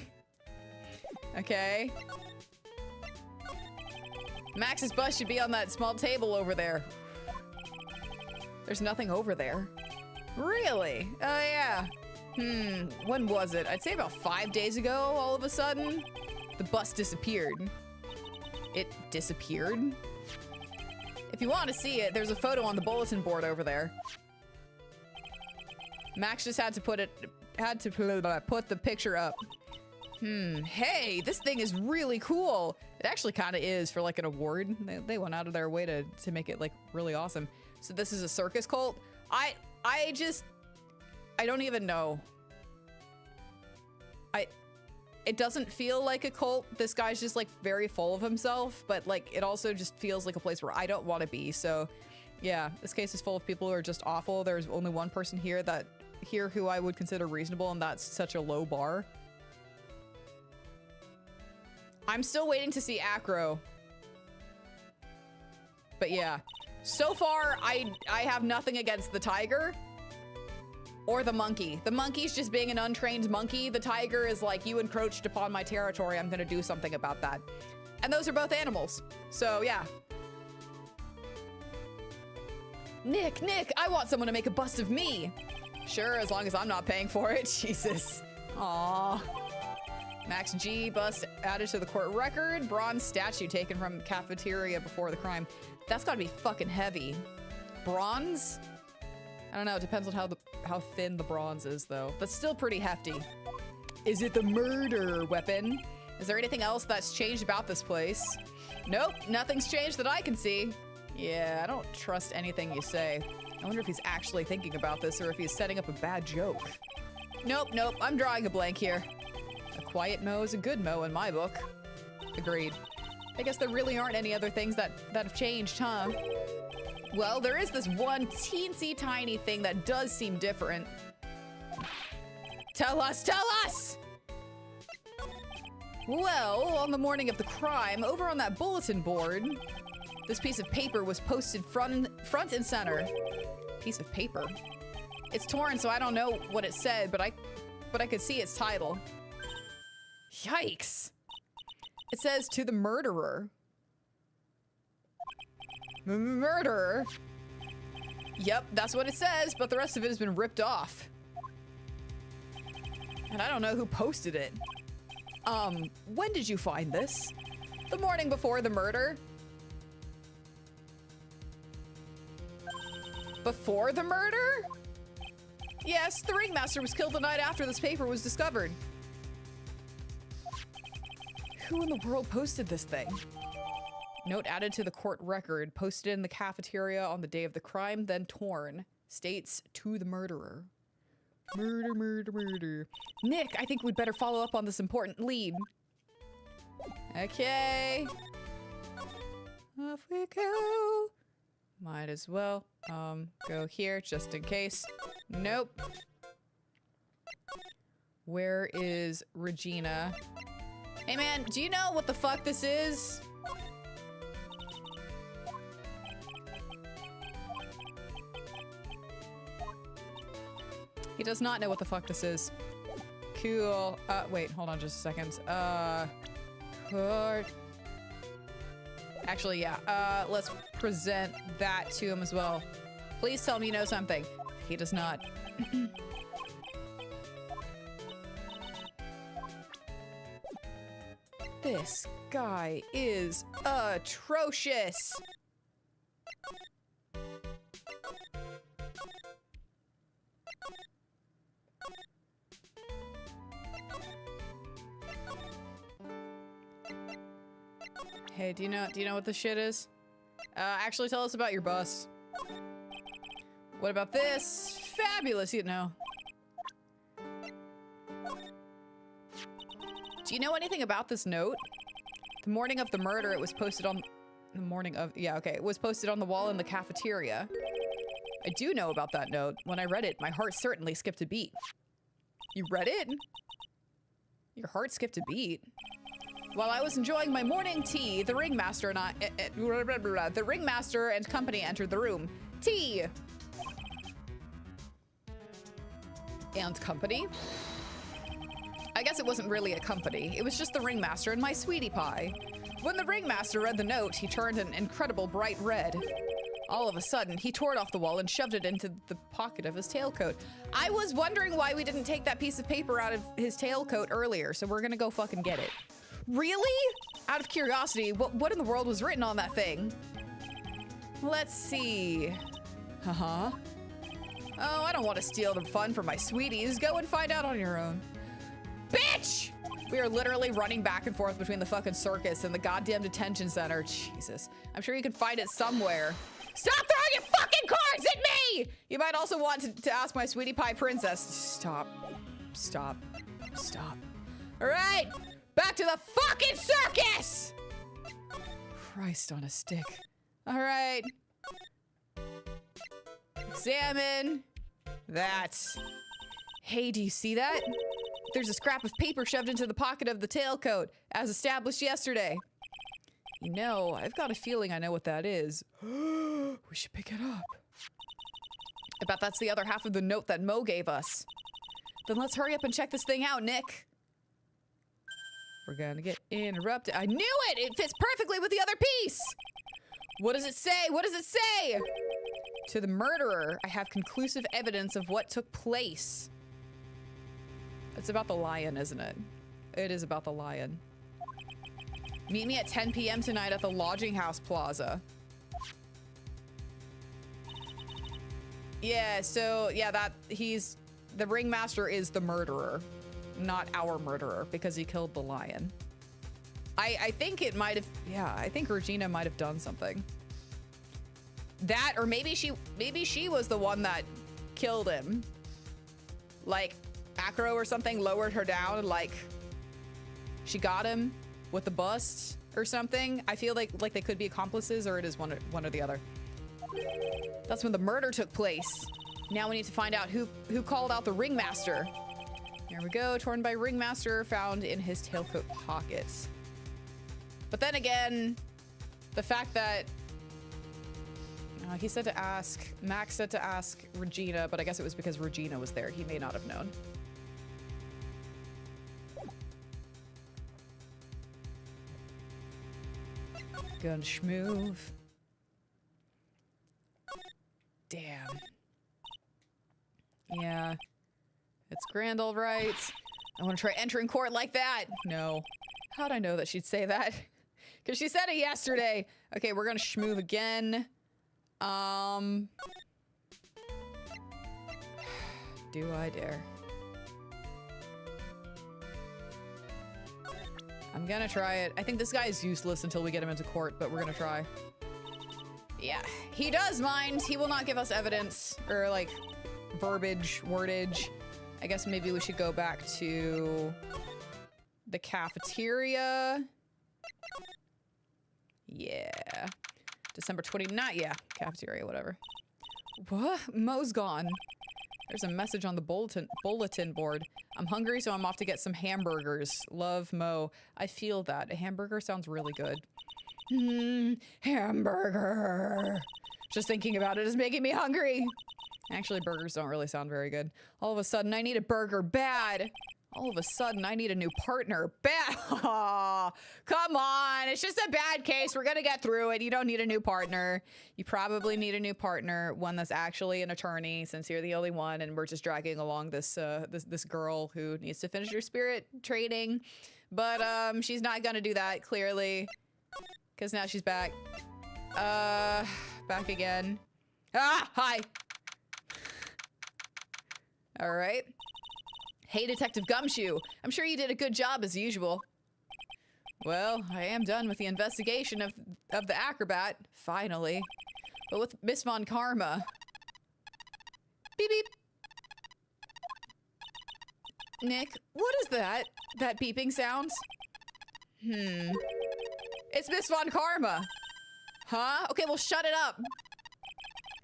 Okay. Max's bust should be on that small table over there. There's nothing over there. Really? Oh yeah. When was it? I'd say about 5 days ago, all of a sudden. The bus disappeared. It disappeared? If you want to see it, there's a photo on the bulletin board over there. Max just had to put the picture up. Hey, this thing is really cool. It actually kind of is for like an award. They went out of their way to make it like really awesome. So this is a circus cult. I don't even know. It doesn't feel like a cult. This guy's just like very full of himself, but like it also just feels like a place where I don't want to be. So yeah, this case is full of people who are just awful. There's only one person here who I would consider reasonable, and that's such a low bar. I'm still waiting to see Acro. But yeah, so far I have nothing against the tiger. Or the monkey. The monkey's just being an untrained monkey. The tiger is like, you encroached upon my territory. I'm gonna do something about that. And those are both animals. So yeah. Nick, I want someone to make a bust of me. Sure, as long as I'm not paying for it. Jesus. Aww. Max G bust added to the court record. Bronze statue taken from cafeteria before the crime. That's gotta be fucking heavy. Bronze? I don't know, it depends on how thin the bronze is, though. That's still pretty hefty. Is it the murder weapon? Is there anything else that's changed about this place? Nope, nothing's changed that I can see. Yeah, I don't trust anything you say. I wonder if he's actually thinking about this or if he's setting up a bad joke. Nope, I'm drawing a blank here. A quiet mo is a good mo in my book. Agreed. I guess there really aren't any other things that have changed, huh? Well, there is this one teensy tiny thing that does seem different. Tell us! Well, on the morning of the crime, over on that bulletin board, this piece of paper was posted front and center. Piece of paper? It's torn, so I don't know what it said, but I could see its title. Yikes! It says, "To the murderer." Murderer? Yep, that's what it says, but the rest of it has been ripped off. And I don't know who posted it. When did you find this? The morning before the murder? Before the murder? Yes, the ringmaster was killed the night after this paper was discovered. Who in the world posted this thing? Note added to the court record, posted in the cafeteria on the day of the crime, then torn. States, "To the murderer." Murder. Nick, I think we'd better follow up on this important lead. Okay. Off we go. Might as well, go here just in case. Nope. Where is Regina? Hey man, do you know what the fuck this is? He does not know what the fuck this is. Cool. Wait, hold on just a second. Court. Actually, yeah. Let's present that to him as well. Please tell me you know something. He does not. This guy is atrocious. Hey, do you know what this shit is? Actually tell us about your bus. What about this? Fabulous, you know. Do you know anything about this note? The morning of the murder, it was posted on the morning of, yeah, okay. It was posted on the wall in the cafeteria. I do know about that note. When I read it, my heart certainly skipped a beat. You read it? Your heart skipped a beat? While I was enjoying my morning tea, the ringmaster and company entered the room. Tea! And company? I guess it wasn't really a company. It was just the ringmaster and my sweetie pie. When the ringmaster read the note, he turned an incredible bright red. All of a sudden, he tore it off the wall and shoved it into the pocket of his tailcoat. I was wondering why we didn't take that piece of paper out of his tailcoat earlier, so we're gonna go fucking get it. Really? Out of curiosity, what in the world was written on that thing? Let's see. Uh-huh. Oh, I don't want to steal the fun from my sweeties. Go and find out on your own. Bitch! We are literally running back and forth between the fucking circus and the goddamn detention center. Jesus. I'm sure you can find it somewhere. Stop throwing your fucking cards at me! You might also want to ask my sweetie pie princess. Stop. Stop. Stop. All right. Back to the fucking circus! Christ on a stick. All right. Examine that. Hey, do you see that? There's a scrap of paper shoved into the pocket of the tailcoat, as established yesterday. You know, I've got a feeling I know what that is. We should pick it up. I bet that's the other half of the note that Mo gave us. Then let's hurry up and check this thing out, Nick. We're gonna get interrupted. I knew it! It fits perfectly with the other piece! What does it say? What does it say? To the murderer, I have conclusive evidence of what took place. It's about the lion, isn't it? It is about the lion. Meet me at 10 p.m. tonight at the Lodging House Plaza. Yeah, so, yeah, the ringmaster is the murderer, not our murderer, because he killed the lion. I think it might have, yeah, I think Regina might have done something. That, or maybe she was the one that killed him. Like, Acro or something lowered her down and, like, she got him with the bust or something. I feel like they could be accomplices, or it is one or the other. That's when the murder took place. Now we need to find out who called out the ringmaster. Here we go, torn by ringmaster, found in his tailcoat pockets. But then again, the fact that he said to ask, Max said to ask Regina, but I guess it was because Regina was there. He may not have known. Gun schmoove. Damn. Yeah. It's grand, all right. I want to try entering court like that. No. How'd I know that she'd say that? Because she said it yesterday. Okay, we're gonna schmoove again. Do I dare? I'm gonna try it. I think this guy is useless until we get him into court, but we're gonna try. Yeah, he does mind. He will not give us evidence or like verbiage, wordage. I guess maybe we should go back to the cafeteria. Yeah. December 29th. Yeah, cafeteria, whatever. What? Mo's gone. There's a message on the bulletin board. I'm hungry, so I'm off to get some hamburgers. Love, Mo. I feel that. A hamburger sounds really good. Hamburger. Just thinking about it is making me hungry. Actually, burgers don't really sound very good. All of a sudden, I need a burger bad. All of a sudden, I need a new partner. Bad. Oh, come on. It's just a bad case. We're going to get through it. You don't need a new partner. You probably need a new partner, one that's actually an attorney, since you're the only one, and we're just dragging along this this girl who needs to finish her spirit training. But she's not going to do that, clearly, because now she's back. Back again. Ah, hi. All right. Hey, Detective Gumshoe. I'm sure you did a good job as usual. Well, I am done with the investigation of the acrobat, finally. But with Miss Von Karma. Beep beep. Nick, what is that? That beeping sound? It's Miss Von Karma. Huh? Okay, well shut it up.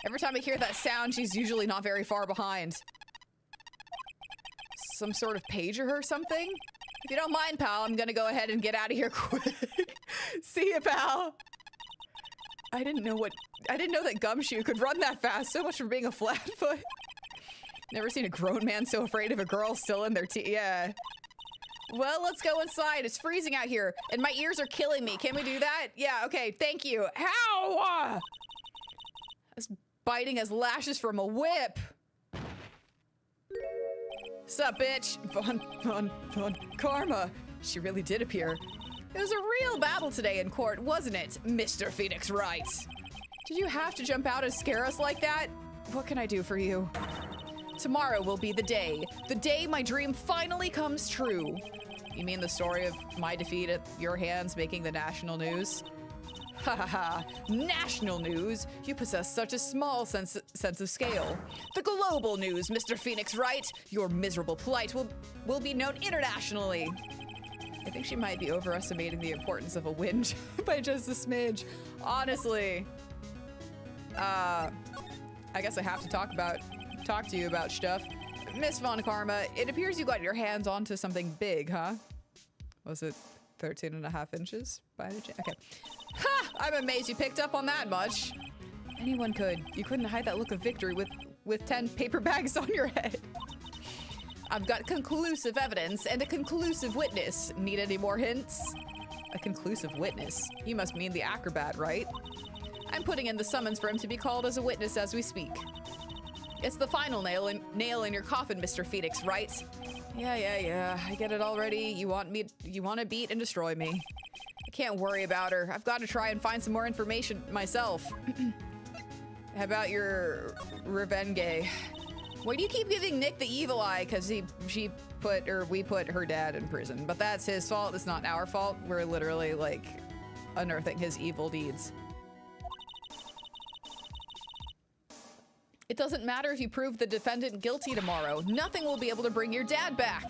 Every time I hear that sound, she's usually not very far behind. Some sort of pager or something? If you don't mind, pal, I'm gonna go ahead and get out of here quick. See ya, pal. I didn't know that Gumshoe could run that fast. So much for being a flatfoot. Never seen a grown man so afraid of a girl still in their yeah. Well, let's go inside. It's freezing out here, and my ears are killing me. Can we do that? Yeah, okay, thank you. How? biting as lashes from a whip. Sup, bitch? Von Karma. She really did appear. It was a real battle today in court, wasn't it, Mr. Phoenix Wright? Did you have to jump out and scare us like that? What can I do for you? Tomorrow will be the day my dream finally comes true. You mean the story of my defeat at your hands making the national news? Ha ha ha, national news? You possess such a small sense of scale. The global news, Mr. Phoenix Wright. Your miserable plight will be known internationally. I think she might be overestimating the importance of a win by just a smidge. Honestly. I guess I have to talk to you about stuff. Miss Von Karma, it appears you got your hands onto something big, huh? Was it 13.5 inches by any chance? Okay. Ha! I'm amazed you picked up on that much. Anyone could. You couldn't hide that look of victory with 10 paper bags on your head. I've got conclusive evidence and a conclusive witness. Need any more hints? A conclusive witness? You must mean the acrobat, right? I'm putting in the summons for him to be called as a witness as we speak. It's the final nail in your coffin, Mr. Phoenix, right? Yeah. I get it already. You want to beat and destroy me. I can't worry about her. I've got to try and find some more information myself. How about your revenge? Why do you keep giving Nick the evil eye? Because we put her dad in prison. But that's his fault. It's not our fault. We're literally like unearthing his evil deeds. It doesn't matter if you prove the defendant guilty tomorrow. Nothing will be able to bring your dad back.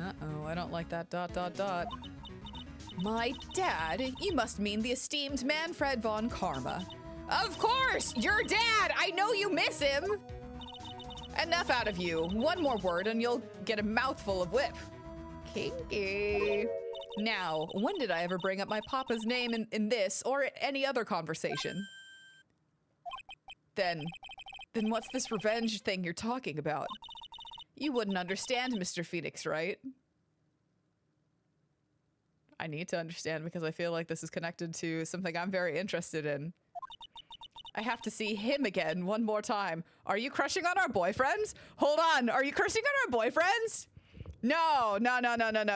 Uh-oh, I don't like that ... My dad? You must mean the esteemed Manfred von Karma. Of course! Your dad! I know you miss him! Enough out of you. One more word and you'll get a mouthful of whip. Kinky. Now, when did I ever bring up my papa's name in this or any other conversation? Then what's this revenge thing you're talking about? You wouldn't understand, Mr. Phoenix, right? I need to understand because I feel like this is connected to something I'm very interested in. I have to see him again one more time. Are you crushing on our boyfriends? Hold on, are you crushing on our boyfriends? No,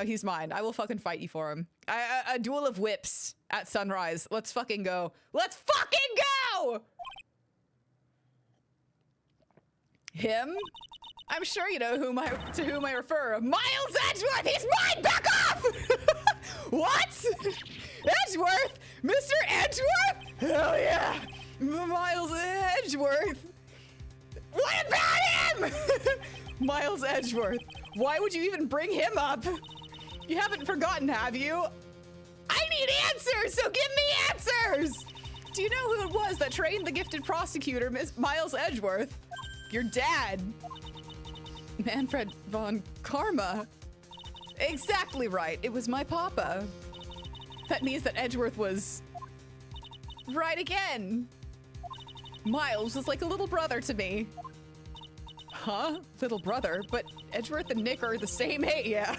he's mine. I will fucking fight you for him. A duel of whips at sunrise. Let's fucking go. Let's fucking go! Him? I'm sure you know to whom I refer. Miles Edgeworth! He's mine! Back off! What? Edgeworth? Mr. Edgeworth? Hell yeah! Miles Edgeworth. What about him? Miles Edgeworth. Why would you even bring him up? You haven't forgotten, have you? I need answers, so give me answers! Do you know who it was that trained the gifted prosecutor, Miles Edgeworth? Your dad. Manfred von Karma. Exactly right. It was my papa. That means that Edgeworth was right again. Miles was like a little brother to me. Huh? Little brother? But Edgeworth and Nick are the same age. Yeah.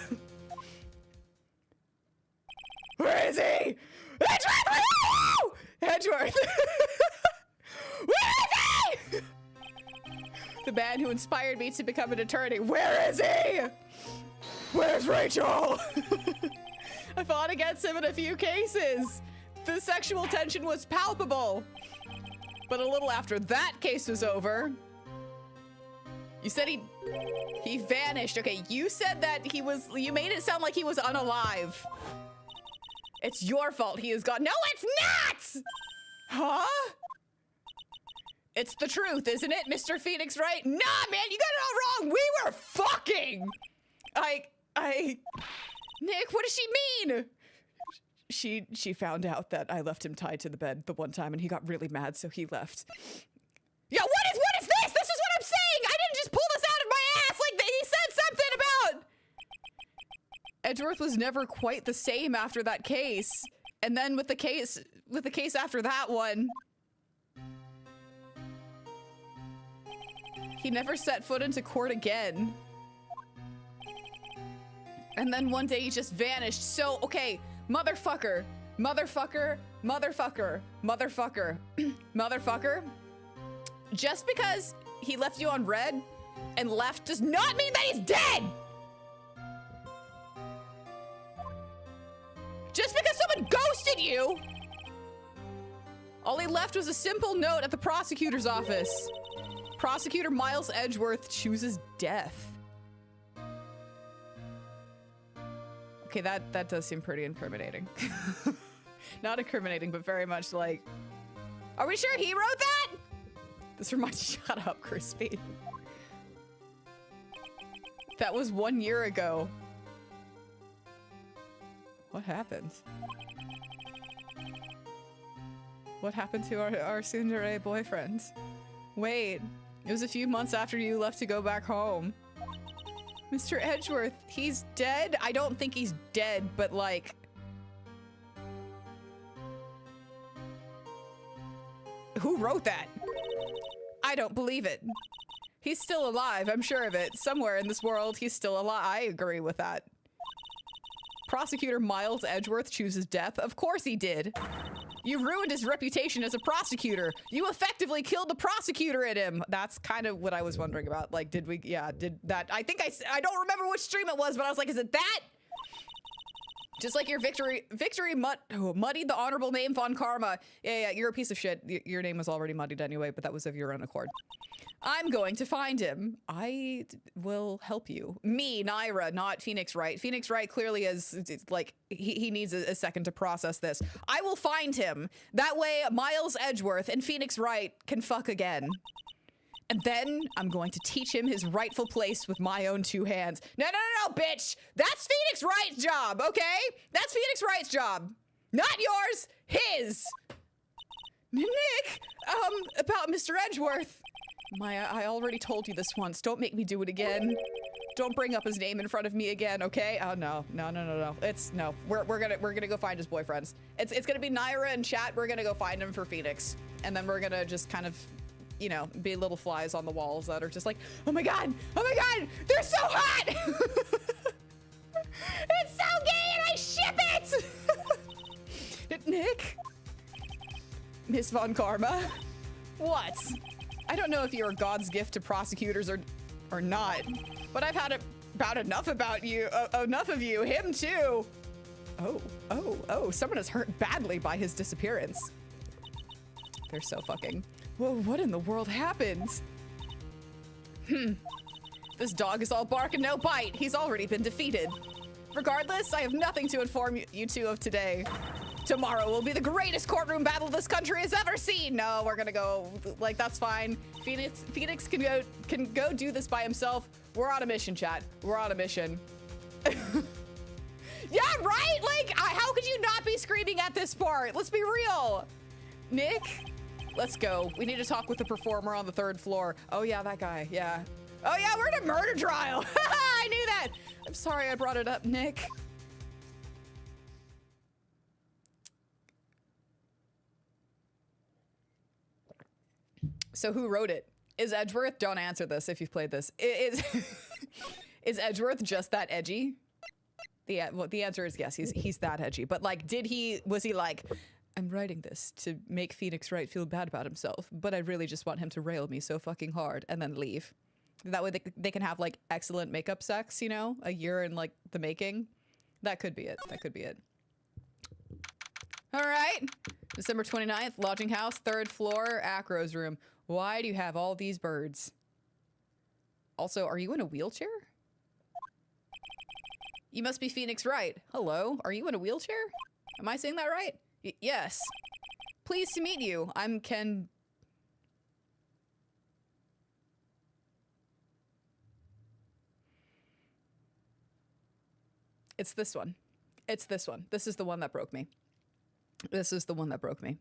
Where is he? Edgeworth! Where are you? Edgeworth! Where is he? The man who inspired me to become an attorney. Where is he? Where's Rachel? I fought against him in a few cases. The sexual tension was palpable. But a little after that case was over, you said he vanished. Okay, you said that you made it sound like he was unalive. It's your fault he is gone. No, it's not! Huh? It's the truth, isn't it, Mr. Phoenix Wright? Nah, man, you got it all wrong. We were fucking. Nick, what does she mean? She found out that I left him tied to the bed the one time and he got really mad, so he left. Yeah, what is this? This is what I'm saying. I didn't just pull this out of my ass like he said something about. Edgeworth was never quite the same after that case. And then with the case after that one, he never set foot into court again. And then one day he just vanished. So, okay, motherfucker, Motherfucker. Motherfucker. Motherfucker. Just because he left you on red and left does not mean that he's dead! Just because someone ghosted you! All he left was a simple note at the prosecutor's office. Prosecutor Miles Edgeworth chooses death. Okay, that does seem pretty incriminating. Not incriminating, but very much like... Are we sure he wrote that? This reminds... Shut up, Crispy. That was 1 year ago. What happened? What happened to our tsundere boyfriend? Wait, it was a few months after you left to go back home. Mr. Edgeworth, he's dead? I don't think he's dead, but like... Who wrote that? I don't believe it. He's still alive, I'm sure of it. Somewhere in this world, he's still alive. I agree with that. Prosecutor Miles Edgeworth chooses death? Of course he did. You ruined his reputation as a prosecutor. You effectively killed the prosecutor in him. That's kind of what I was wondering about. Like, did we, yeah, did that, I think I don't remember which stream it was, but I was like, is it that? Just like your muddied the honorable name Von Karma. Yeah, you're a piece of shit. Your name was already muddied anyway, but that was of your own accord. I'm going to find him. I will help you. Me, Nayra, not Phoenix Wright. Phoenix Wright clearly is, like, he needs a second to process this. I will find him. That way, Miles Edgeworth and Phoenix Wright can fuck again. And then I'm going to teach him his rightful place with my own two hands. No, bitch! That's Phoenix Wright's job, okay? That's Phoenix Wright's job. Not yours, his! Nick, about Mr. Edgeworth. I already told you this once. Don't make me do it again. Don't bring up his name in front of me again, okay? Oh, no. No. We're gonna go find his boyfriends. It's gonna be Nayra in chat. We're gonna go find him for Phoenix. And then we're gonna just kind of, you know, be little flies on the walls that are just like, oh my god, they're so hot! It's so gay and I ship it! Nick? Miss Von Karma? What? I don't know if you're God's gift to prosecutors or not, but I've had about enough about you, enough of you, him too. Oh, someone is hurt badly by his disappearance. They're so fucking... Whoa, what in the world happened? This dog is all bark and no bite. He's already been defeated. Regardless, I have nothing to inform you two of today. Tomorrow will be the greatest courtroom battle this country has ever seen. No, we're gonna go, like, that's fine. Phoenix can go do this by himself. We're on a mission, chat. We're on a mission. Yeah, right? Like, how could you not be screaming at this part? Let's be real. Nick, let's go. We need to talk with the performer on the 3rd floor. Oh yeah, that guy, yeah. Oh yeah, we're in a murder trial. I knew that. I'm sorry I brought it up, Nick. So who wrote it? Is Edgeworth? Don't answer this if you've played this. Is Edgeworth just that edgy? The answer is yes, he's that edgy. But like, was he like, I'm writing this to make Phoenix Wright feel bad about himself, but I really just want him to rail me so fucking hard and then leave. That way they can have like excellent makeup sex, you know, a year in like the making. That could be it. That could be it. All right. December 29th, lodging house, 3rd floor, Acro's room. Why do you have all these birds? Also, are you in a wheelchair? You must be Phoenix Wright. Hello, are you in a wheelchair? Am I saying that right? Yes. Pleased to meet you. I'm Ken. It's this one. It's this one. This is the one that broke me. This is the one that broke me.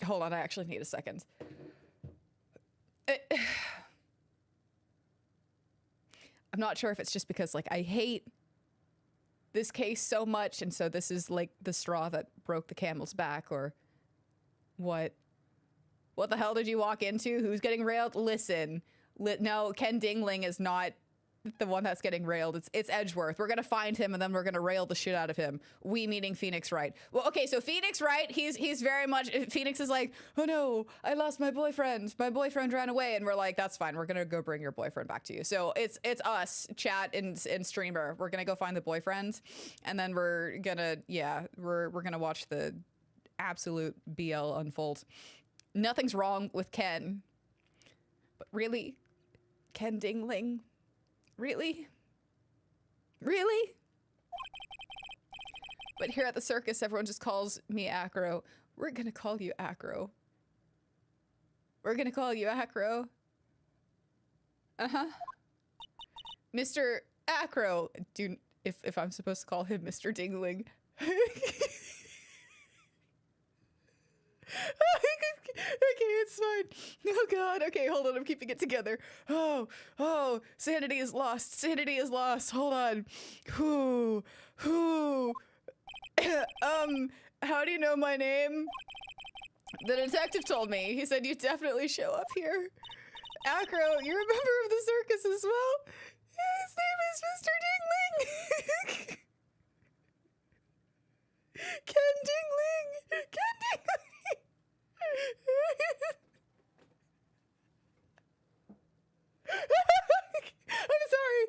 Hold on, I actually need a second. I'm not sure if it's just because, like, I hate this case so much, and so this is, like, the straw that broke the camel's back, or what? What the hell did you walk into? Who's getting railed? Listen, no, Ken Dingling is not the one that's getting railed. It's Edgeworth. We're gonna find him and then we're gonna rail the shit out of him. We meaning Phoenix Wright. Well, okay, so Phoenix Wright, he's very much, Phoenix is like, oh no, I lost my boyfriend. My boyfriend ran away, and we're like, that's fine. We're gonna go bring your boyfriend back to you. So it's us, chat and streamer. We're gonna go find the boyfriend, and then we're gonna we're gonna watch the absolute BL unfold. Nothing's wrong with Ken, but really, Ken Dingling. Really? Really? But here at the circus, everyone just calls me Acro. We're gonna call you Acro. We're gonna call you Acro. Uh-huh. Mr. Acro. Dude, if I'm supposed to call him Mr. Dingling. Okay, it's fine. Oh god, okay, hold on, I'm keeping it together. Oh, sanity is lost. Sanity is lost. Hold on. Whoo. How do you know my name? The detective told me. He said you definitely show up here. Acro, you're a member of the circus as well? His name is Mr. Dingling. Ken Dingling. Ken Dingling. I'm sorry.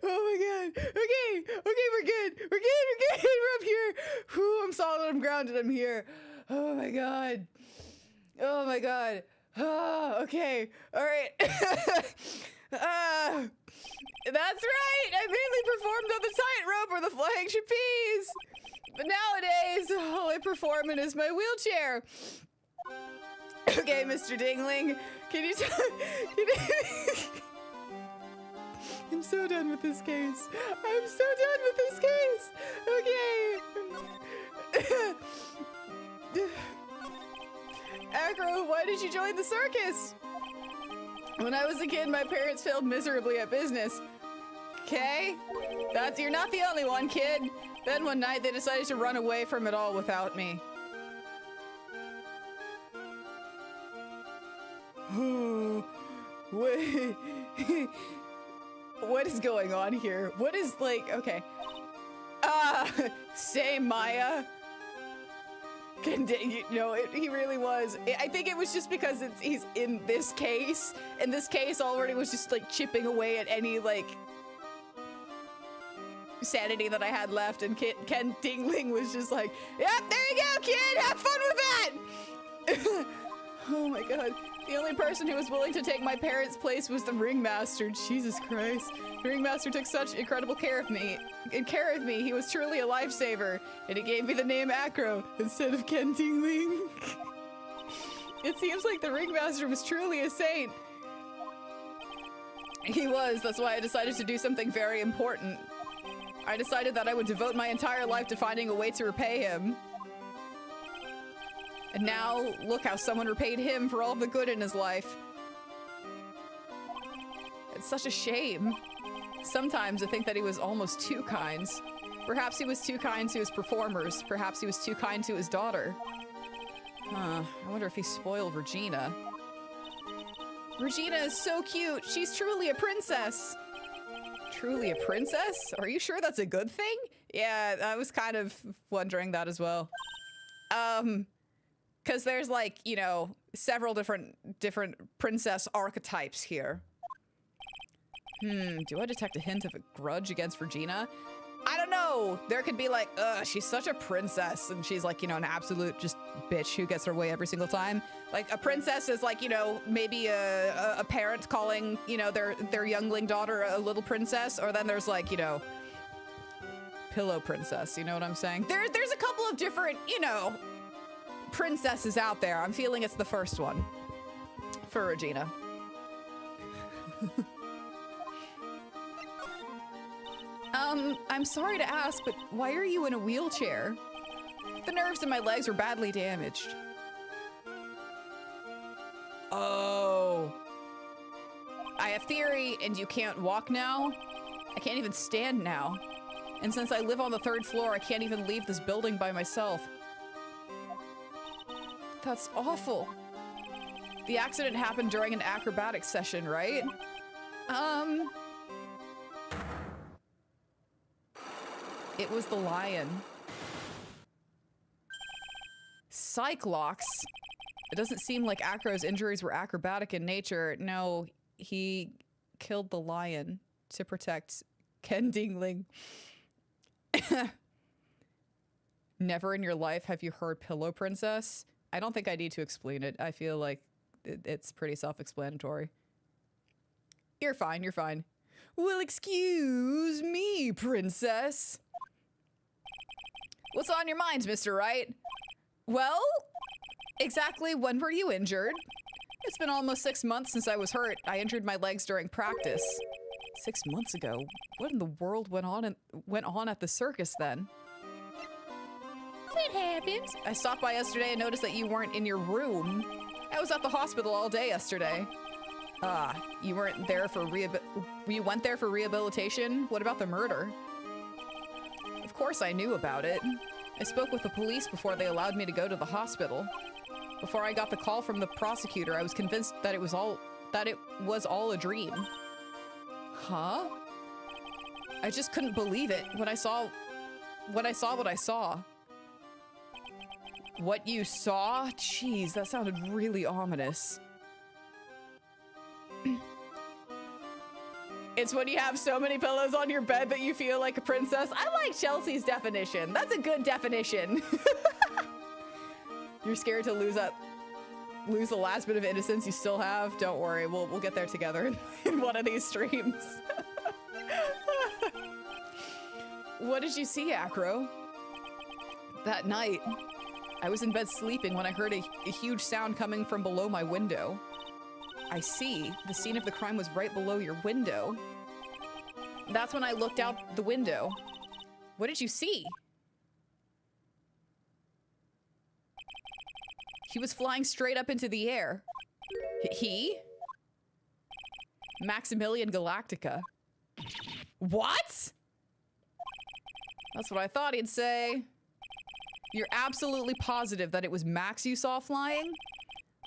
Oh my god. Okay, we're good. We're up here. Whew, I'm solid. I'm grounded. I'm here. Oh my god. Okay. All right. That's right. I mainly performed on the tightrope or the flying trapeze. But nowadays, all I perform in is my wheelchair. Okay, Mr. Dingling, can you I'm so done with this case. Okay. Acro, why did you join the circus? When I was a kid, my parents failed miserably at business. Okay? You're not the only one, kid. Then one night, they decided to run away from it all without me. Wait. What is going on here? What is, like, okay. Say Maya. No, he really was. I think it was just because he's in this case, and this case already was just, like, chipping away at any, like, sanity that I had left, and Ken Dingling was just like, yep, there you go, kid, have fun with that. Oh my god, the only person who was willing to take my parents' place was the ringmaster. Jesus Christ, the ringmaster took such incredible care of me. He was truly a lifesaver, and he gave me the name Acro instead of Ken Dingling. It seems like the ringmaster was truly a saint. He was. That's why I decided to do something very important. I decided that I would devote my entire life to finding a way to repay him. And now, look how someone repaid him for all the good in his life. It's such a shame. Sometimes I think that he was almost too kind. Perhaps he was too kind to his performers. Perhaps he was too kind to his daughter. I wonder if he spoiled Regina. Regina is so cute. She's truly a princess. Truly a princess? Are you sure that's a good thing? Yeah, I was kind of wondering that as well. Because there's, like, you know, several different princess archetypes here. Do I detect a hint of a grudge against Regina? I don't know. There could be like, she's such a princess, and she's like, you know, an absolute just bitch who gets her way every single time. Like, a princess is like, you know, maybe a parent calling, you know, their youngling daughter a little princess, or then there's like, you know, pillow princess, you know what I'm saying? There's a couple of different, you know, princesses out there. I'm feeling it's the first one for Regina. I'm sorry to ask, but why are you in a wheelchair? The nerves in my legs are badly damaged. Oh. I have theory, and you can't walk now? I can't even stand now. And since I live on the 3rd floor, I can't even leave this building by myself. That's awful. The accident happened during an acrobatics session, right? It was the lion. Cyclox? It doesn't seem like Acro's injuries were acrobatic in nature. No, he killed the lion to protect Ken Dingling. Never in your life have you heard Pillow Princess? I don't think I need to explain it. I feel like it's pretty self-explanatory. You're fine, you're fine. Well, excuse me, princess. What's on your mind, Mr. Wright? Well, exactly when were you injured? It's been almost 6 months since I was hurt. I injured my legs during practice. 6 months ago? What in the world went on at the circus then? What happened? I stopped by yesterday and noticed that you weren't in your room. I was at the hospital all day yesterday. You weren't there for you went there for rehabilitation? What about the murder? Of course I knew about it. I spoke with the police before they allowed me to go to the hospital. Before I got the call from the prosecutor, I was convinced that it was all a dream. Huh? I just couldn't believe it when I saw what I saw. What you saw? Jeez, that sounded really ominous. It's when you have so many pillows on your bed that you feel like a princess. I like Chelsea's definition. That's a good definition. You're scared to lose the last bit of innocence you still have? Don't worry, we'll get there together in one of these streams. What did you see, Acro? That night, I was in bed sleeping when I heard a huge sound coming from below my window. I see. The scene of the crime was right below your window. That's when I looked out the window. What did you see? He was flying straight up into the air. He? Maximilian Galactica. What? That's what I thought he'd say. You're absolutely positive that it was Max you saw flying?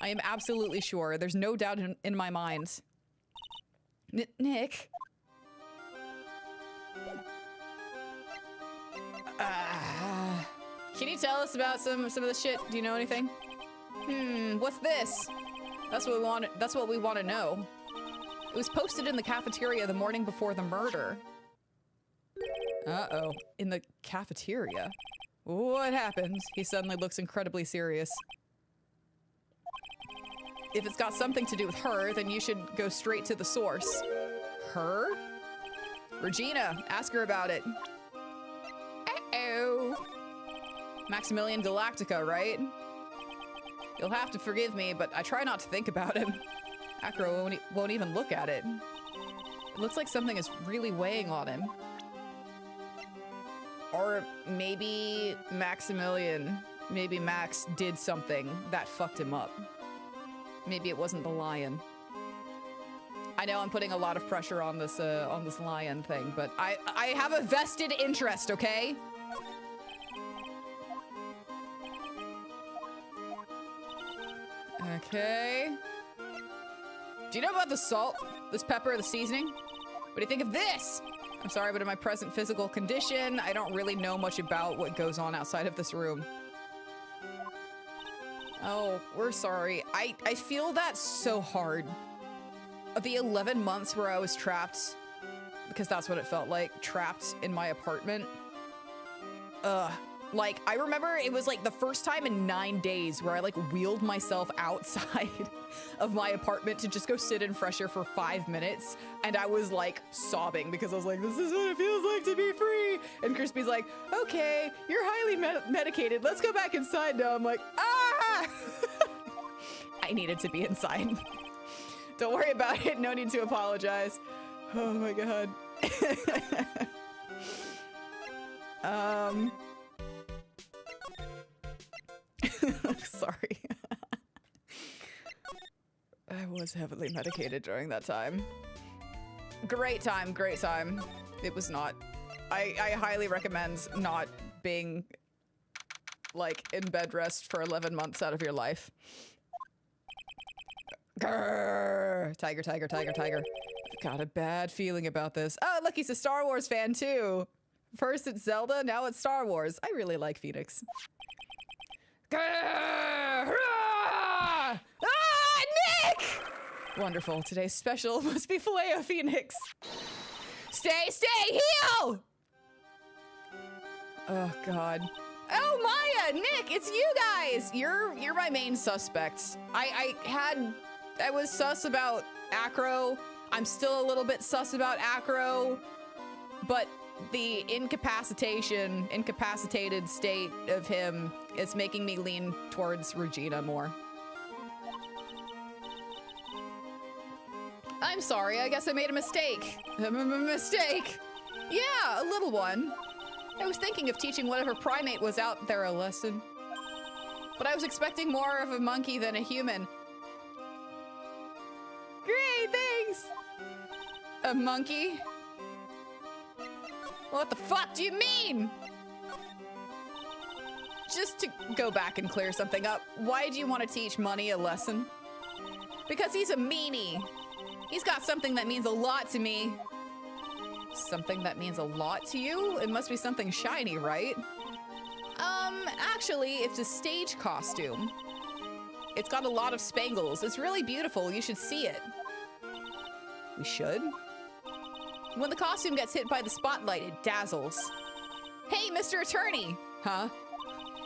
I am absolutely sure. There's no doubt in my mind. Nick? Can you tell us about some of this shit? Do you know anything? What's this? That's what we want to know. It was posted in the cafeteria the morning before the murder. Uh-oh. In the cafeteria? What happened? He suddenly looks incredibly serious. If it's got something to do with her, then you should go straight to the source. Her? Regina, ask her about it. Uh-oh. Maximilian Galactica, right? You'll have to forgive me, but I try not to think about him. Acro won't even look at it. It looks like something is really weighing on him. Or maybe maybe Max did something that fucked him up. Maybe it wasn't the lion. I know I'm putting a lot of pressure on this lion thing, but I have a vested interest, okay? Okay. Do you know about the salt, this pepper, the seasoning? What do you think of this? I'm sorry, but in my present physical condition, I don't really know much about what goes on outside of this room. Oh, we're sorry. I feel that so hard. The 11 months where I was trapped, because that's what it felt like, trapped in my apartment. Like, I remember it was like the first time in 9 days where I like wheeled myself outside of my apartment to just go sit in fresh air for 5 minutes. And I was like sobbing because I was like, this is what it feels like to be free. And Crispy's like, okay, you're highly medicated. Let's go back inside now. I'm like, ah! I needed to be inside. Don't worry about it. No need to apologize. Oh my God. Sorry. I was heavily medicated during that time. Great time, great time. It was not. I highly recommend not being, like, in bed rest for 11 months out of your life. Grrr. Tiger, tiger, tiger, tiger. Got a bad feeling about this. Oh, look, he's a Star Wars fan too. First it's Zelda, now it's Star Wars. I really like Phoenix. Grrr. Ah, Nick! Wonderful. Today's special must be filet of Phoenix. Stay, heal! Oh, God. Oh, Maya, Nick, it's you guys. You're my main suspects. I was sus about Acro. I'm still a little bit sus about Acro, but the incapacitated state of him is making me lean towards Regina more. I'm sorry, I guess I made a mistake. Mistake? Yeah, a little one. I was thinking of teaching whatever primate was out there a lesson. But I was expecting more of a monkey than a human. Great, thanks! A monkey? What the fuck do you mean? Just to go back and clear something up, why do you want to teach Money a lesson? Because he's a meanie. He's got something that means a lot to me. Something that means a lot to you? It must be something shiny, right? Actually, it's a stage costume. It's got a lot of spangles. It's really beautiful. You should see it. We should? When the costume gets hit by the spotlight, it dazzles. Hey, Mr. Attorney! Huh?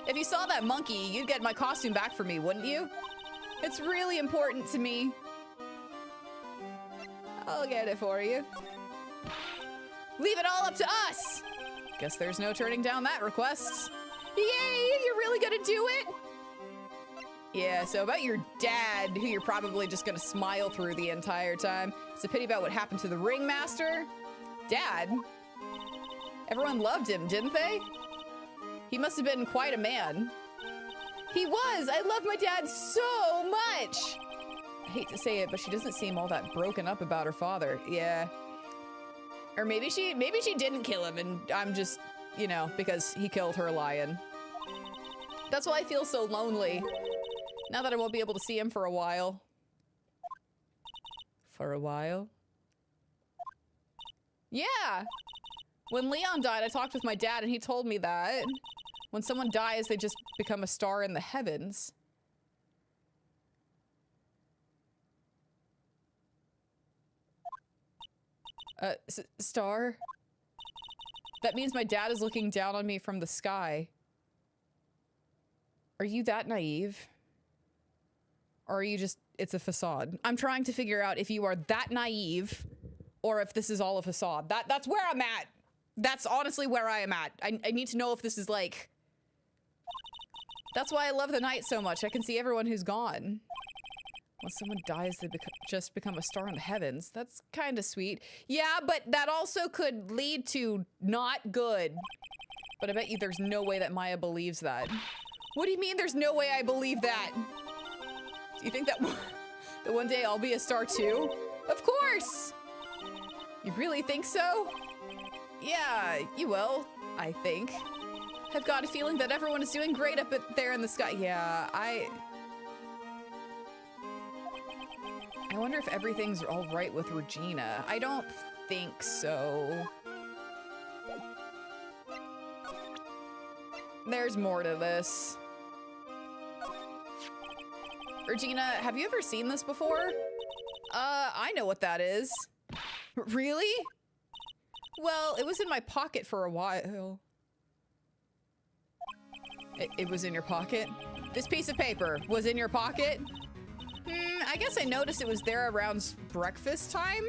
If you saw that monkey, you'd get my costume back for me, wouldn't you? It's really important to me. I'll get it for you. Leave it all up to us! Guess there's no turning down that request. Yay, you're really gonna do it? Yeah, so about your dad, who you're probably just gonna smile through the entire time. It's a pity about what happened to the ringmaster. Dad? Everyone loved him, didn't they? He must have been quite a man. He was! I love my dad so much! I hate to say it, but she doesn't seem all that broken up about her father. Yeah. Or maybe she didn't kill him and I'm just, you know, because he killed her lion. That's why I feel so lonely. Now that I won't be able to see him for a while. For a while? Yeah! When Leon died, I talked with my dad and he told me that when someone dies, they just become a star in the heavens. Star? That means my dad is looking down on me from the sky. Are you that naive? Or are you just, it's a facade? I'm trying to figure out if you are that naive or if this is all a facade. That's where I'm at. That's honestly where I am at. I need to know if this is like... That's why I love the night so much. I can see everyone who's gone. When someone dies, they just become a star in the heavens. That's kind of sweet. Yeah, but that also could lead to not good. But I bet you there's no way that Maya believes that. What do you mean there's no way I believe that? Do you think that one day I'll be a star too? Of course! You really think so? Yeah, you will, I think. I've got a feeling that everyone is doing great up there in the sky. Yeah, I wonder if everything's all right with Regina. I don't think so. There's more to this. Regina, have you ever seen this before? I know what that is. Really? Well, it was in my pocket for a while. It was in your pocket? This piece of paper was in your pocket? I guess I noticed it was there around breakfast time?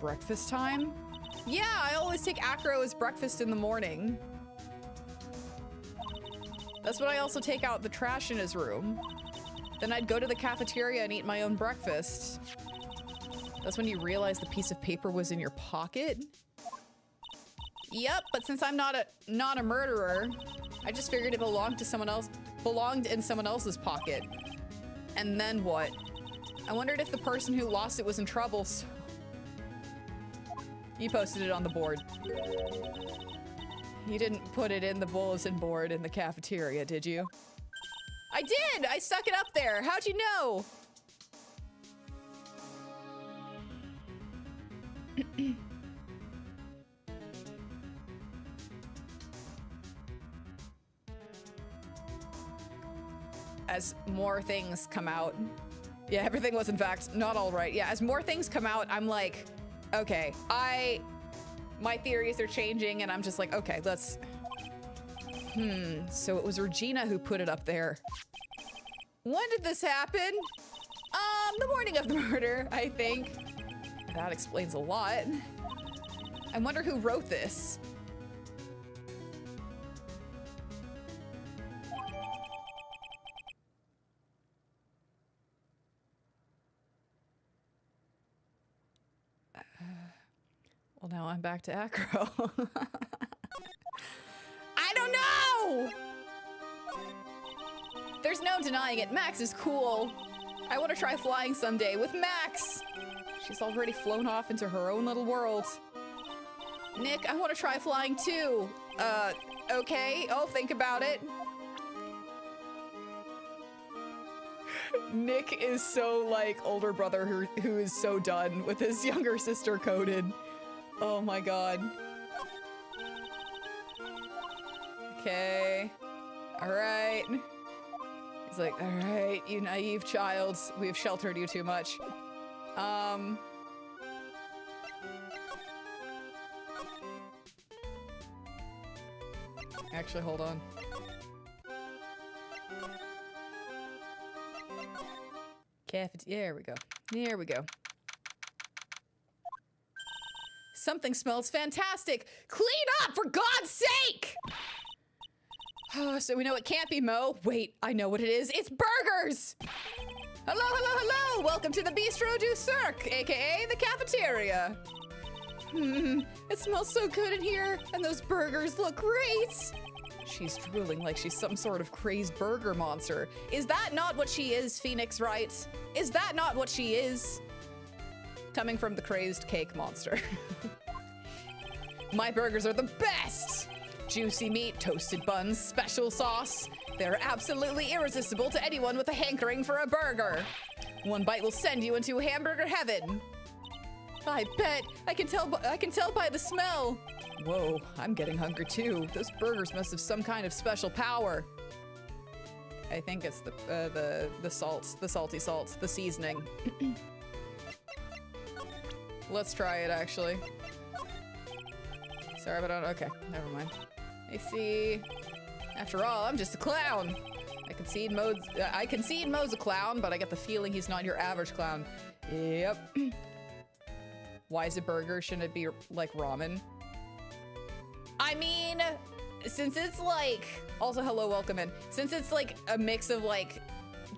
Breakfast time? Yeah, I always take Acro as breakfast in the morning. That's when I also take out the trash in his room. Then I'd go to the cafeteria and eat my own breakfast. That's when you realize the piece of paper was in your pocket? Yep, but since I'm not a murderer, I just figured it belonged in someone else's pocket. And then what? I wondered if the person who lost it was in trouble, so... You posted it on the board. You didn't put it in the bulletin board in the cafeteria, did you? I did! I stuck it up there. How'd you know? As more things come out. Yeah, everything was in fact not all right. Yeah, as more things come out, I'm like, okay, my theories are changing and I'm just like, okay, let's, so it was Regina who put it up there. When did this happen? The morning of the murder, I think. That explains a lot. I wonder who wrote this. Well, now I'm back to acro. I don't know! There's no denying it. Max is cool. I want to try flying someday with Max. She's already flown off into her own little world. Nick, I want to try flying too. Okay, I'll think about it. Nick is so like older brother who is so done with his younger sister coded. Oh my god. Okay. Alright. He's like, alright, you naive child. We have sheltered you too much. Actually, hold on. There we go. There we go. Something smells fantastic. Clean up, for God's sake! Oh, so we know it can't be Mo. Wait, I know what it is. It's burgers! Hello, hello, hello! Welcome to the Bistro du Cirque, aka the cafeteria. It smells so good in here, and those burgers look great! She's drooling like she's some sort of crazed burger monster. Is that not what she is, Phoenix Wright? Is that not what she is? Coming from the crazed cake monster. My burgers are the best! Juicy meat, toasted buns, special sauce. They're absolutely irresistible to anyone with a hankering for a burger. One bite will send you into hamburger heaven. I bet. I can tell by the smell. Whoa, I'm getting hungry too. Those burgers must have some kind of special power. I think it's the salts, the salty salts, the seasoning. Let's try it actually. Sorry, but okay, never mind. I see. After all, I'm just a clown. I concede Mo's a clown, but I get the feeling he's not your average clown. Yep. Why is it burger? Shouldn't it be like ramen? I mean, since it's like, also hello, welcome in. Since it's like a mix of like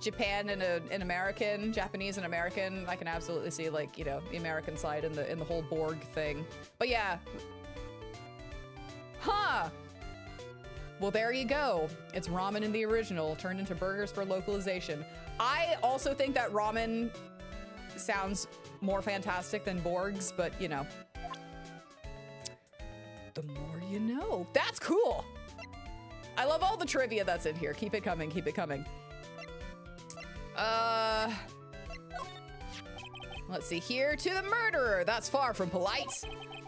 Japan and an American, Japanese and American, I can absolutely see like, you know, the American side in the whole Borg thing. But yeah. Huh. Well, there you go. It's ramen in the original, turned into burgers for localization. I also think that ramen sounds more fantastic than Borg's, but you know. The more you know. That's cool. I love all the trivia that's in here. Keep it coming, keep it coming. Let's see here. To the murderer. That's far from polite.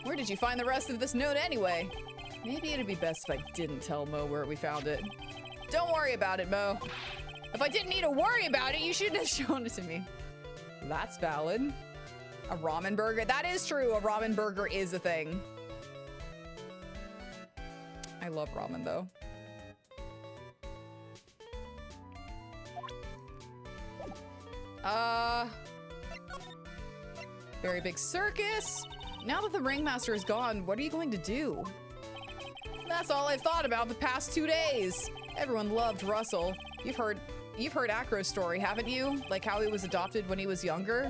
Where did you find the rest of this note anyway? Maybe it'd be best if I didn't tell Mo where we found it. Don't worry about it, Mo. If I didn't need to worry about it, you shouldn't have shown it to me. That's valid. A ramen burger. That is true. A ramen burger is a thing. I love ramen, though. Very big circus. Now that the ringmaster is gone, what are you going to do? That's all I've thought about the past 2 days. Everyone loved Russell. You've heard Acro's story, haven't you? Like how he was adopted when he was younger?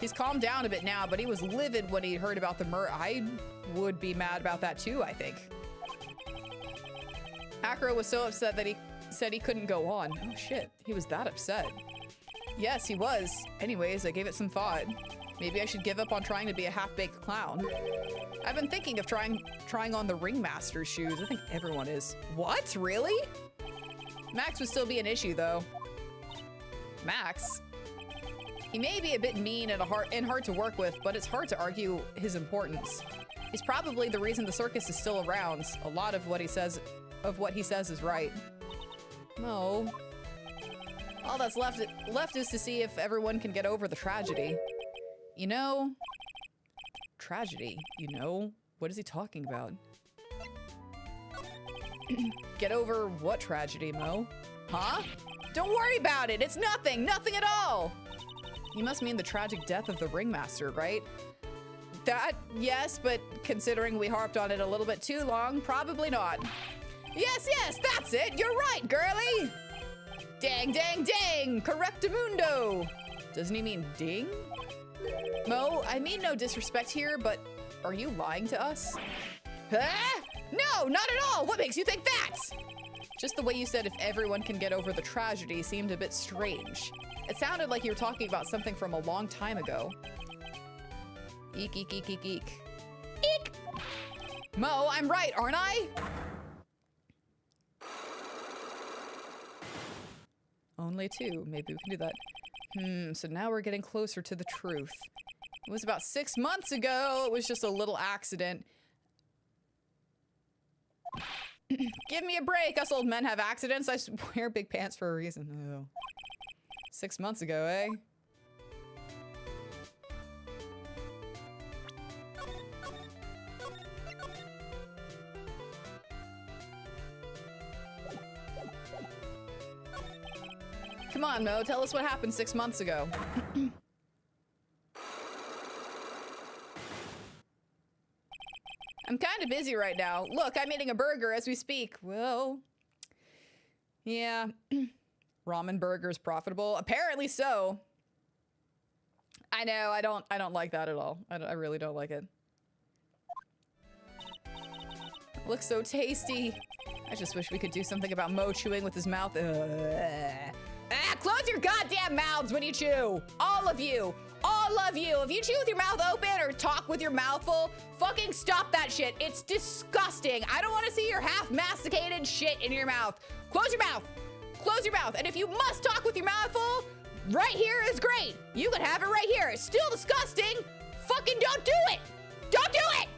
He's calmed down a bit now, but he was livid when he heard about the murder. I would be mad about that too, I think. Acro was so upset that he said he couldn't go on. Oh shit, he was that upset. Yes, he was. Anyways, I gave it some thought. Maybe I should give up on trying to be a half-baked clown. I've been thinking of trying on the ringmaster's shoes. I think everyone is. What? Really? Max would still be an issue, though. Max? He may be a bit mean and hard to work with, but it's hard to argue his importance. He's probably the reason the circus is still around. A lot of what he says is right. No. All that's left is to see if everyone can get over the tragedy. You know? Tragedy, you know? What is he talking about? Get over what tragedy, Mo? Huh? Don't worry about it! It's nothing! Nothing at all! You must mean the tragic death of the ringmaster, right? That, yes, but considering we harped on it a little bit too long, probably not. Yes, that's it! You're right, girlie! Dang, dang, dang! Correctamundo! Doesn't he mean ding? Mo, I mean no disrespect here, but are you lying to us? Huh? No, not at all! What makes you think that? Just the way you said if everyone can get over the tragedy seemed a bit strange. It sounded like you were talking about something from a long time ago. Eek, eek, eek, eek, eek. Eek! Mo, I'm right, aren't I? Only two. Maybe we can do that. So now we're getting closer to the truth. It was about 6 months ago. It was just a little accident. Give me a break. Us old men have accidents. I wear big pants for a reason. Oh. 6 months ago, eh? Come on, Mo, tell us what happened 6 months ago. I'm kind of busy right now. Look, I'm eating a burger as we speak. Well, yeah. Ramen burgers profitable? Apparently so. I know, I don't like that at all. I really don't like it. Looks so tasty. I just wish we could do something about Mo chewing with his mouth. Close your goddamn mouths when you chew. All of you. All of you. If you chew with your mouth open or talk with your mouth full, fucking stop that shit. It's disgusting. I don't want to see your half masticated shit in your mouth. Close your mouth. Close your mouth. And if you must talk with your mouth full, right here is great. You can have it right here. It's still disgusting. Fucking don't do it. Don't do it.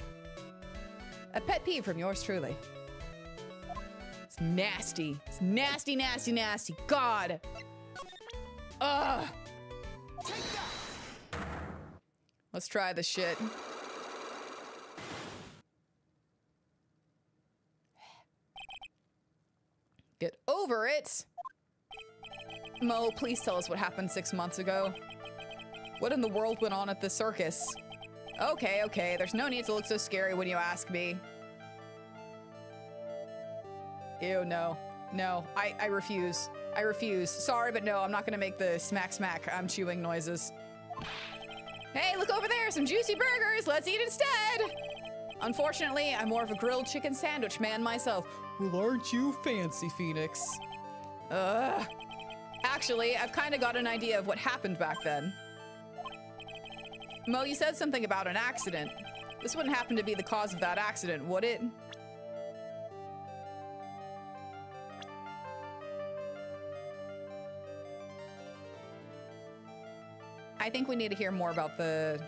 A pet peeve from yours truly. It's nasty. It's nasty, nasty, nasty. God. Ugh. Let's try this shit. Get over it. Mo, please tell us what happened 6 months ago. What in the world went on at the circus? Okay, okay, there's no need to look so scary when you ask me. Ew, no. No, I refuse. I refuse. Sorry, but no, I'm not gonna make the smack smack I'm chewing noises. Hey, look over there, some juicy burgers. Let's eat instead. Unfortunately, I'm more of a grilled chicken sandwich man myself. Well, aren't you fancy, Phoenix? Actually, I've kind of got an idea of what happened back then. Mo, you said something about an accident. This wouldn't happen to be the cause of that accident, would it? I think we need to hear more about the...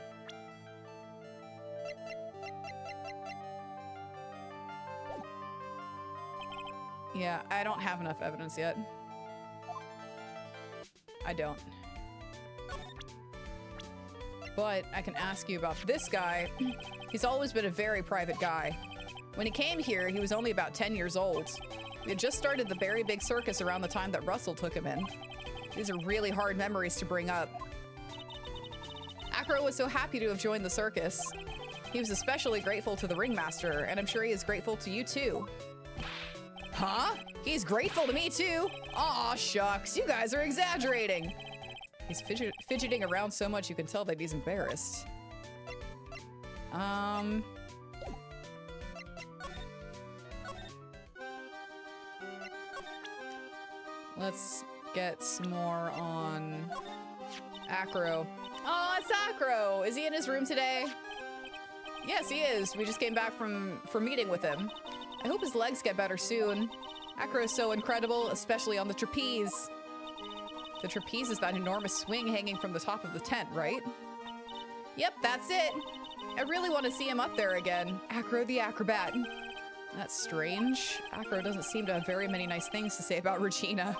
Yeah, I don't have enough evidence yet. I don't. But I can ask you about this guy. He's always been a very private guy. When he came here, he was only about 10 years old. We had just started the Berry Big Circus around the time that Russell took him in. These are really hard memories to bring up. Acro was so happy to have joined the circus. He was especially grateful to the ringmaster, and I'm sure he is grateful to you too. Huh? He's grateful to me too? Aw, shucks, you guys are exaggerating. He's fidgeting around so much you can tell that he's embarrassed. Let's get some more on Acro. Oh, it's Acro! Is he in his room today? Yes, he is. We just came back from meeting with him. I hope his legs get better soon. Acro is so incredible, especially on the trapeze. The trapeze is that enormous swing hanging from the top of the tent, right? Yep, that's it. I really want to see him up there again. Acro the acrobat. That's strange. Acro doesn't seem to have very many nice things to say about Regina.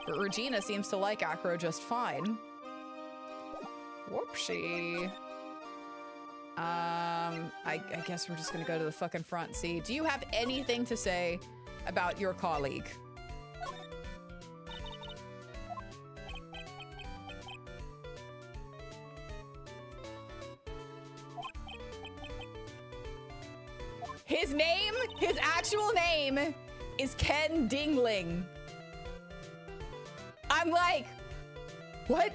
But Regina seems to like Acro just fine. Whoopsie. I guess we're just gonna go to the fucking front and see. Do you have anything to say about your colleague? His name, his actual name is Ken Dingling. I'm like, what?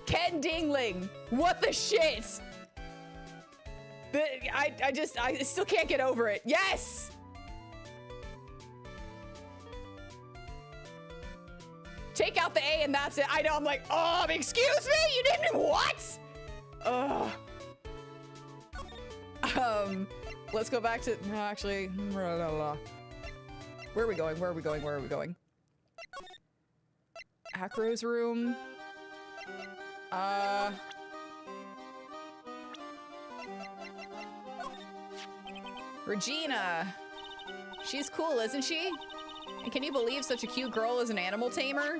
Ken Dingling, what the shit? I still can't get over it. Yes! Take out the A and that's it. I know, I'm like, oh, excuse me? You didn't, what? Ugh. Let's go back to, no, actually, blah, blah, blah. Where are we going? Where are we going? Where are we going? Acro's room. Regina. She's cool, isn't she? And can you believe such a cute girl is an animal tamer?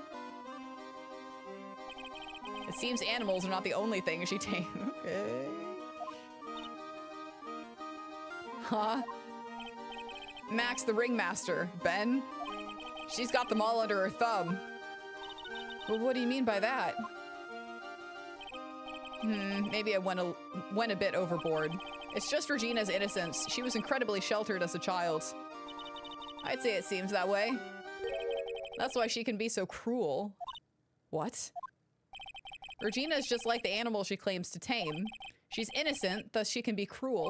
It seems animals are not the only thing she tames. Okay. Huh? Max the ringmaster. Ben? She's got them all under her thumb. Well, what do you mean by that? Maybe I went a bit overboard. It's just Regina's innocence. She was incredibly sheltered as a child. I'd say it seems that way. That's why she can be so cruel. What? Regina is just like the animal she claims to tame. She's innocent, thus she can be cruel.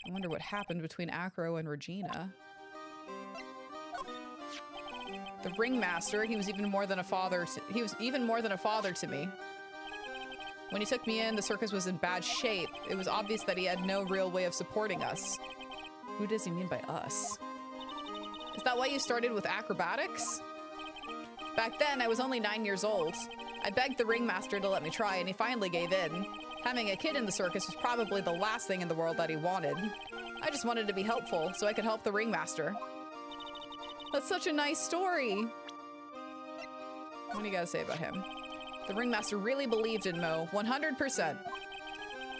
I wonder what happened between Acro and Regina. The ringmaster, he was even more than a father to me. When he took me in, the circus was in bad shape. It was obvious that he had no real way of supporting us. Who does he mean by us? Is that why you started with acrobatics? Back then, I was only 9 years old. I begged the ringmaster to let me try, and he finally gave in. Having a kid in the circus was probably the last thing in the world that he wanted. I just wanted to be helpful, so I could help the ringmaster. That's such a nice story. What do you gotta say about him? The ringmaster really believed in Mo, 100%.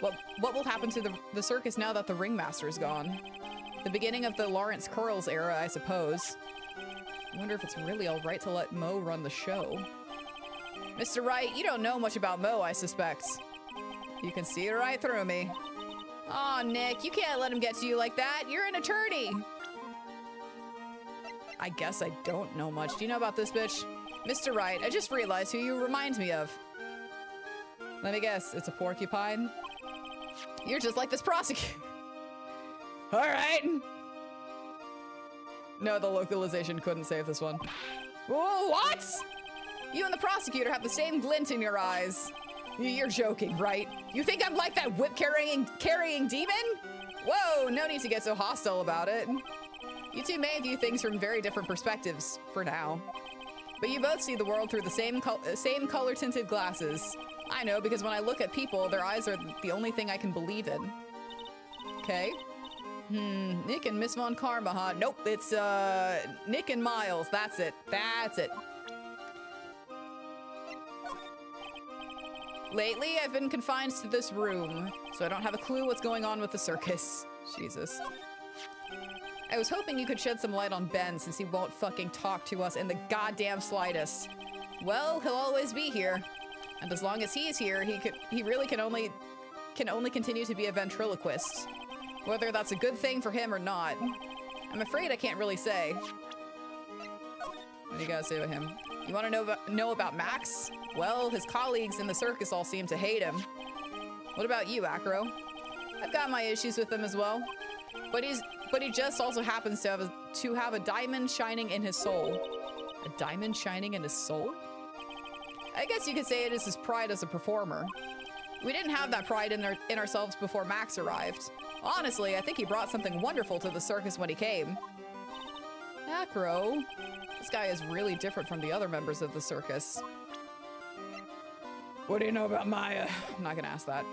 What will happen to the circus now that the ringmaster's gone? The beginning of the Lawrence Curls era, I suppose. I wonder if it's really alright to let Mo run the show. Mr. Wright, you don't know much about Mo, I suspect. You can see it right through me. Aw, Nick, you can't let him get to you like that. You're an attorney. I guess I don't know much. Do you know about this bitch? Mr. Wright, I just realized who you remind me of. Let me guess, it's a porcupine? You're just like this prosecutor. All right. No, the localization couldn't save this one. Whoa, what? You and the prosecutor have the same glint in your eyes. You're joking, right? You think I'm like that whip-carrying demon? Whoa, no need to get so hostile about it. You two may view things from very different perspectives, for now. But you both see the world through the same color-tinted glasses. I know, because when I look at people, their eyes are the only thing I can believe in. Okay. Nick and Miss Von Karma, huh? Nope, it's, Nick and Miles. That's it. That's it. Lately, I've been confined to this room, so I don't have a clue what's going on with the circus. Jesus. I was hoping you could shed some light on Ben, since he won't fucking talk to us in the goddamn slightest. Well, he'll always be here. And as long as he's here, he really can only continue to be a ventriloquist. Whether that's a good thing for him or not. I'm afraid I can't really say. What do you gotta say about him? You wanna know about Max? Well, his colleagues in the circus all seem to hate him. What about you, Acro? I've got my issues with him as well. But he just also happens to have a diamond shining in his soul. A diamond shining in his soul? I guess you could say it is his pride as a performer. We didn't have that pride in ourselves before Max arrived. Honestly, I think he brought something wonderful to the circus when he came. Acro? This guy is really different from the other members of the circus. What do you know about Maya? I'm not gonna ask that.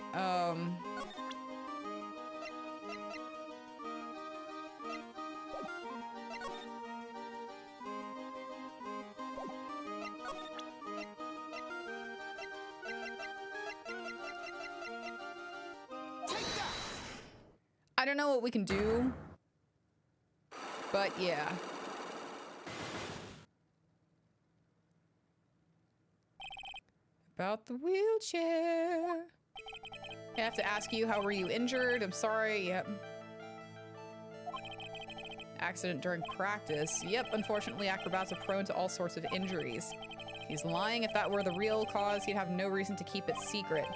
I don't know what we can do, but yeah. About the wheelchair. I have to ask you, how were you injured? I'm sorry. Yep. Accident during practice. Yep, unfortunately, acrobats are prone to all sorts of injuries. He's lying. If that were the real cause, he'd have no reason to keep it secret.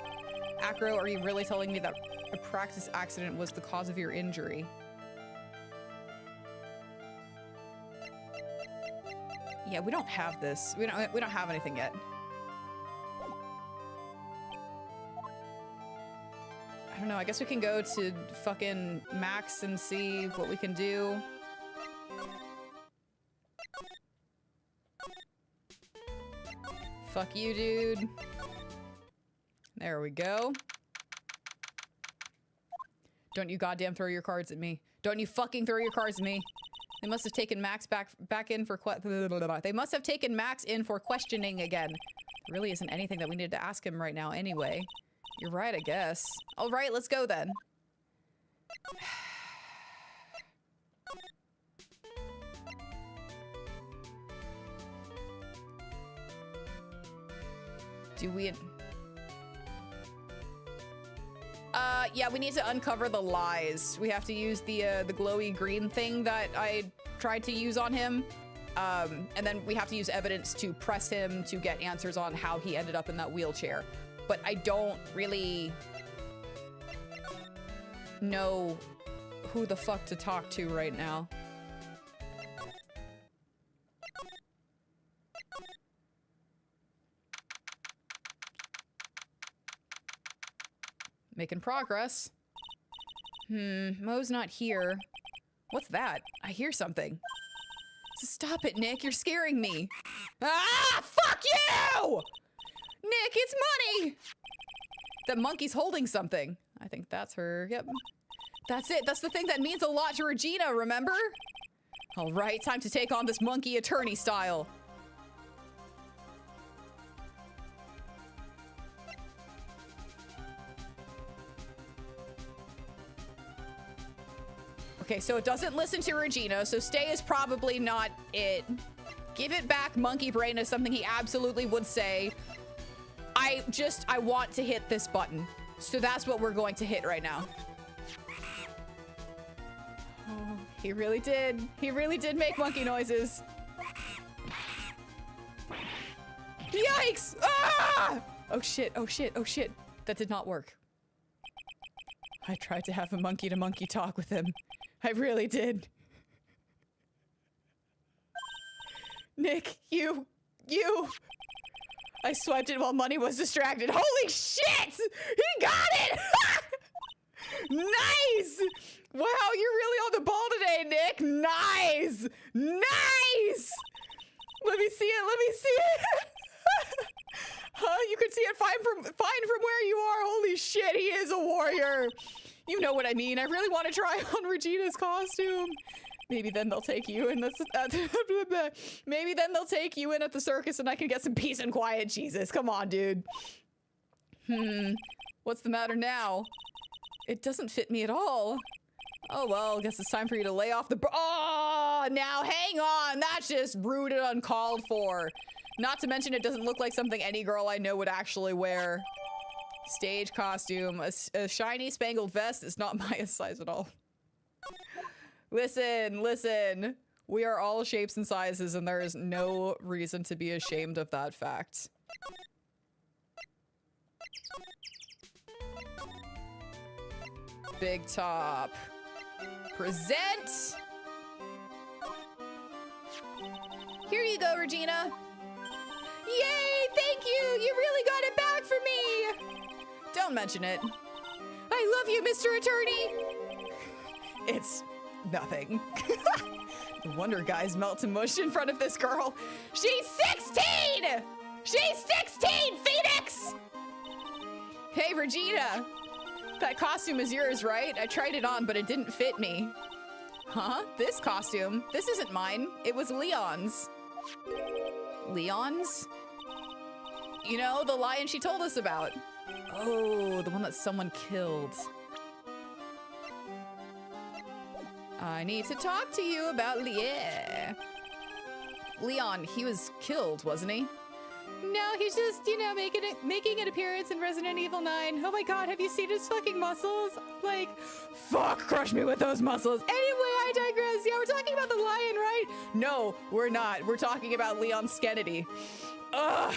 Acro, are you really telling me that a practice accident was the cause of your injury? Yeah, we don't have this. We don't have anything yet. I don't know, I guess we can go to fucking Max and see what we can do. Fuck you, dude. There we go. Don't you goddamn throw your cards at me. Don't you fucking throw your cards at me. They must have taken Max back in for they must have taken Max in for questioning again. There really isn't anything that we need to ask him right now anyway. You're right, I guess. All right, let's go then. Do we... yeah, we need to uncover the lies. We have to use the glowy green thing that I tried to use on him. And then we have to use evidence to press him to get answers on how he ended up in that wheelchair. But I don't really know who the fuck to talk to right now. Making progress. Mo's not here. What's that? I hear something. Stop it, Nick. You're scaring me. Ah! Fuck you! Nick, it's money! That monkey's holding something. I think that's her. Yep. That's it. That's the thing that means a lot to Regina, remember? All right, time to take on this monkey attorney style. Okay, so it doesn't listen to Regina, so stay is probably not it. Give it back, monkey brain, is something he absolutely would say. I want to hit this button. So that's what we're going to hit right now. Oh, he really did. He really did make monkey noises. Yikes! Ah! Oh shit, oh shit, oh shit. That did not work. I tried to have a monkey-to-monkey talk with him. I really did. Nick, you. I swiped it while Money was distracted. Holy shit! He got it! Nice! Wow, you're really on the ball today, Nick. Nice! Nice! Let me see it, let me see it. You can see it fine from where you are. Holy shit, he is a warrior. You know what I mean. I really want to try on Regina's costume. Maybe then they'll take you in. Maybe then they'll take you in at the circus and I can get some peace and quiet. Jesus, come on, dude. What's the matter now? It doesn't fit me at all. Oh, well, I guess it's time for you to lay off the oh, now hang on. That's just rude and uncalled for. Not to mention it doesn't look like something any girl I know would actually wear. Stage costume. A shiny spangled vest is not my size at all. Listen, listen. We are all shapes and sizes and there is no reason to be ashamed of that fact. Big top. Present! Here you go, Regina. Yay! Thank you! You really got it back for me! Don't mention it. I love you, Mr. Attorney! It's nothing. No wonder guys melt to mush in front of this girl. She's 16! She's 16, Phoenix! Hey, Regina. That costume is yours, right? I tried it on, but it didn't fit me. Huh? This costume? This isn't mine. It was Leon's. Leon's? You know, the lion she told us about. Oh, the one that someone killed. I need to talk to you about Leon, he was killed, wasn't he? No, he's just, you know, making an appearance in Resident Evil 9. Oh my god, have you seen his fucking muscles? Like, fuck, crush me with those muscles. Anyway, I digress. Yeah, we're talking about the lion, right? No, we're not. We're talking about Leon Skennedy. Ugh.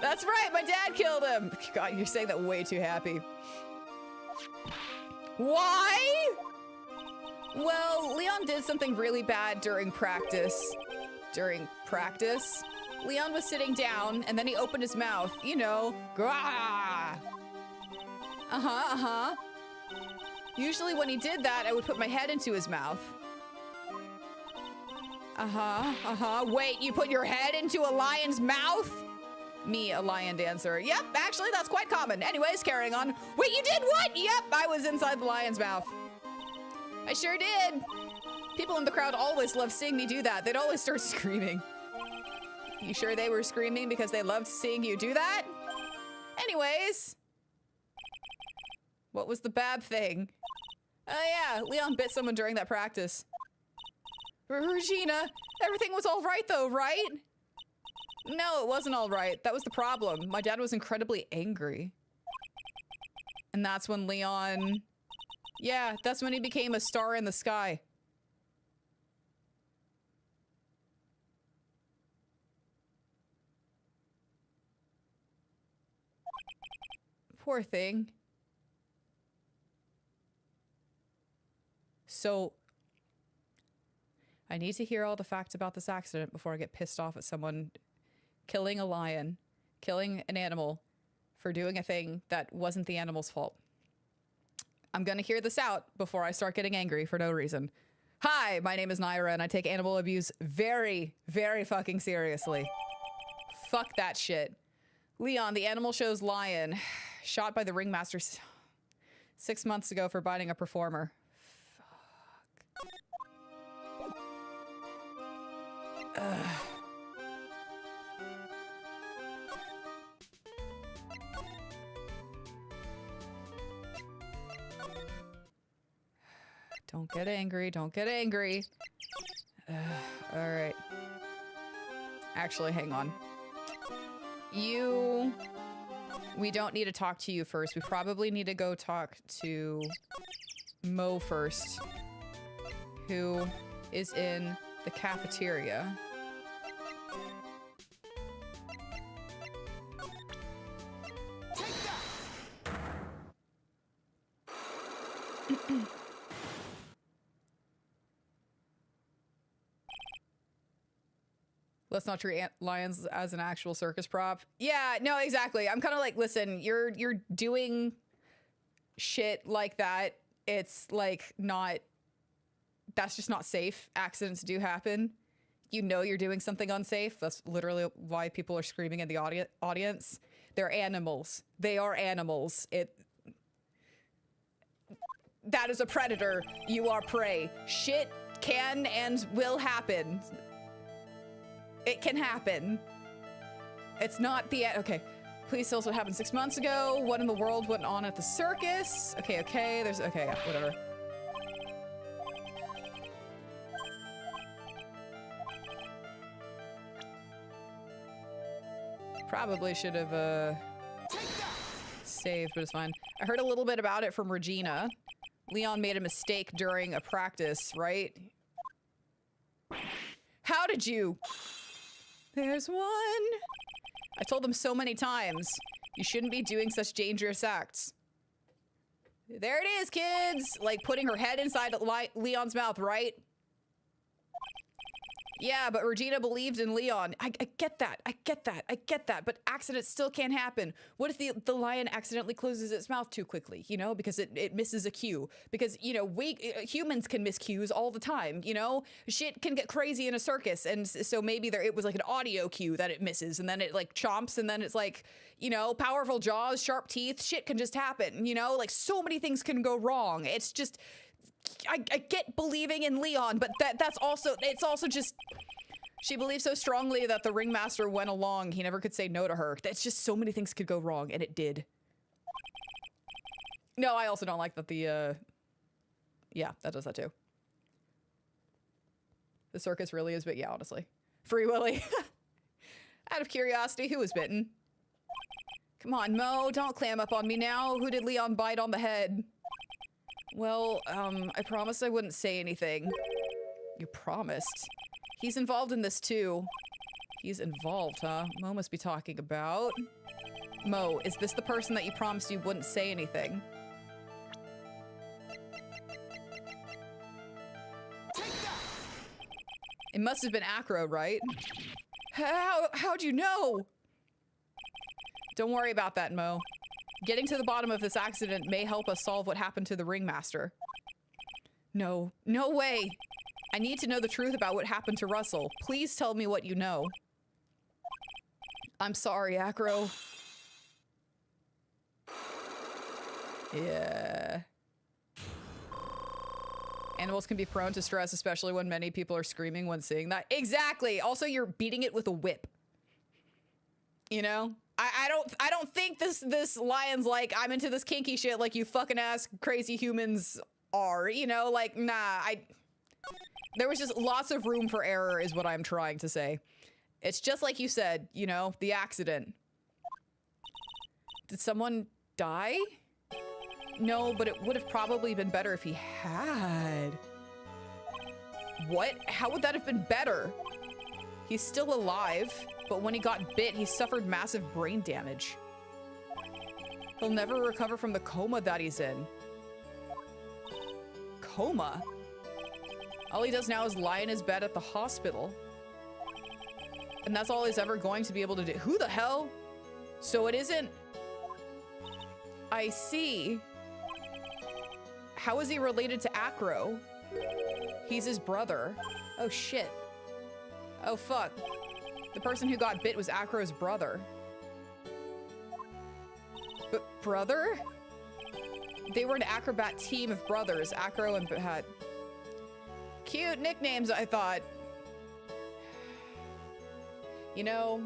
That's right, my dad killed him. God, you're saying that way too happy. Why? Well, Leon did something really bad during practice. Leon was sitting down, and then he opened his mouth, you know. Usually when he did that, I would put my head into his mouth. Wait, you put your head into a lion's mouth? Me, a lion dancer. Yep, actually, that's quite common. Anyways, carrying on. Wait, you did what? Yep, I was inside the lion's mouth. I sure did. People in the crowd always loved seeing me do that. They'd always start screaming. You sure they were screaming because they loved seeing you do that? Anyways. What was the bad thing? Oh yeah, Leon bit someone during that practice. Regina, everything was all right though, right? No, it wasn't all right. That was the problem. My dad was incredibly angry. And that's when Leon... Yeah, that's when he became a star in the sky. Poor thing. So, I need to hear all the facts about this accident before I get pissed off at someone killing a lion, killing an animal for doing a thing that wasn't the animal's fault. I'm gonna hear this out before I start getting angry for no reason. Hi, my name is Nayra, and I take animal abuse very, very fucking seriously. Fuck that shit. Leon, the animal show's lion, shot by the ringmaster 6 months ago for biting a performer. Fuck. Ugh. Don't get angry. Don't get angry. All right. Actually, hang on. We don't need to talk to you first. We probably need to go talk to Mo first, who is in the cafeteria. Let's not treat lions as an actual circus prop. Yeah, no, exactly. I'm kind of like, listen, you're doing shit like that. It's like not, that's just not safe. Accidents do happen. You know you're doing something unsafe. That's literally why people are screaming in the audience. They're animals. They are animals. That is a predator. You are prey. Shit can and will happen. It can happen. It's not the okay. Please tell us what happened 6 months ago. What in the world went on at the circus? Okay, there's okay, yeah, whatever. Probably should have saved, but it's fine. I heard a little bit about it from Regina. Leon made a mistake during a practice, right? How did you? There's one. I told them so many times. You shouldn't be doing such dangerous acts. There it is, kids! Like putting her head inside Leon's mouth, right? Yeah, but Regina believed in Leon. I get that. I get that. I get that. But accidents still can't happen. What if the lion accidentally closes its mouth too quickly, you know, because it misses a cue? Because, you know, humans can miss cues all the time, you know? Shit can get crazy in a circus. And so maybe it was like an audio cue that it misses, and then it like chomps, and then it's like, you know, powerful jaws, sharp teeth, shit can just happen, you know? Like so many things can go wrong. It's just... I get believing in Leon, but it's also just, she believes so strongly that the ringmaster went along. He never could say no to her. That's just so many things could go wrong, and it did. No, I also don't like that yeah, that does that too. The circus really is big. Yeah, honestly. Free Willy. Out of curiosity, who was bitten? Come on, Mo, don't clam up on me now. Who did Leon bite on the head? Well, I promised I wouldn't say anything. You promised? He's involved in this too. He's involved, huh? Mo must be talking about... Mo, is this the person that you promised you wouldn't say anything? It must have been Acro, right? How'd you know? Don't worry about that, Mo. Getting to the bottom of this accident may help us solve what happened to the ringmaster. No, no way. I need to know the truth about what happened to Russell. Please tell me what you know. I'm sorry, Acro. Yeah. Animals can be prone to stress, especially when many people are screaming when seeing that. Exactly. Also, you're beating it with a whip. You know? I don't think this lion's like, I'm into this kinky shit like you fucking ass crazy humans are, you know? Like, nah, there was just lots of room for error is what I'm trying to say. It's just like you said, you know, the accident. Did someone die? No, but it would have probably been better if he had. What? How would that have been better? He's still alive, but when he got bit, he suffered massive brain damage. He'll never recover from the coma that he's in. Coma? All he does now is lie in his bed at the hospital. And that's all he's ever going to be able to do. Who the hell? So it isn't... I see. How is he related to Acro? He's his brother. Oh shit. Oh fuck. The person who got bit was Acro's brother. But brother? They were an acrobat team of brothers, Acro and Bat. Cute nicknames, I thought. You know,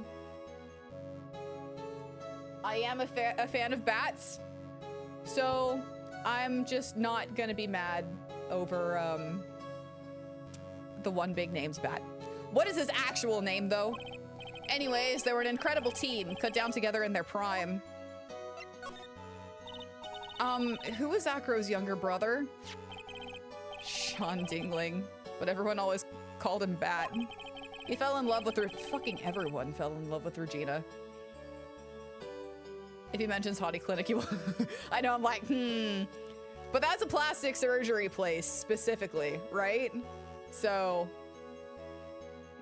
I am a fan of bats, so I'm just not gonna be mad over the one big name's bat. What is his actual name, though? Anyways, they were an incredible team, cut down together in their prime. Who was Acro's younger brother? Sean Dingling, but everyone always called him Bat. He fell in love with her. Fucking everyone fell in love with Regina. If he mentions Hottie Clinic, he will. I know, I'm like, But that's a plastic surgery place, specifically, right? So...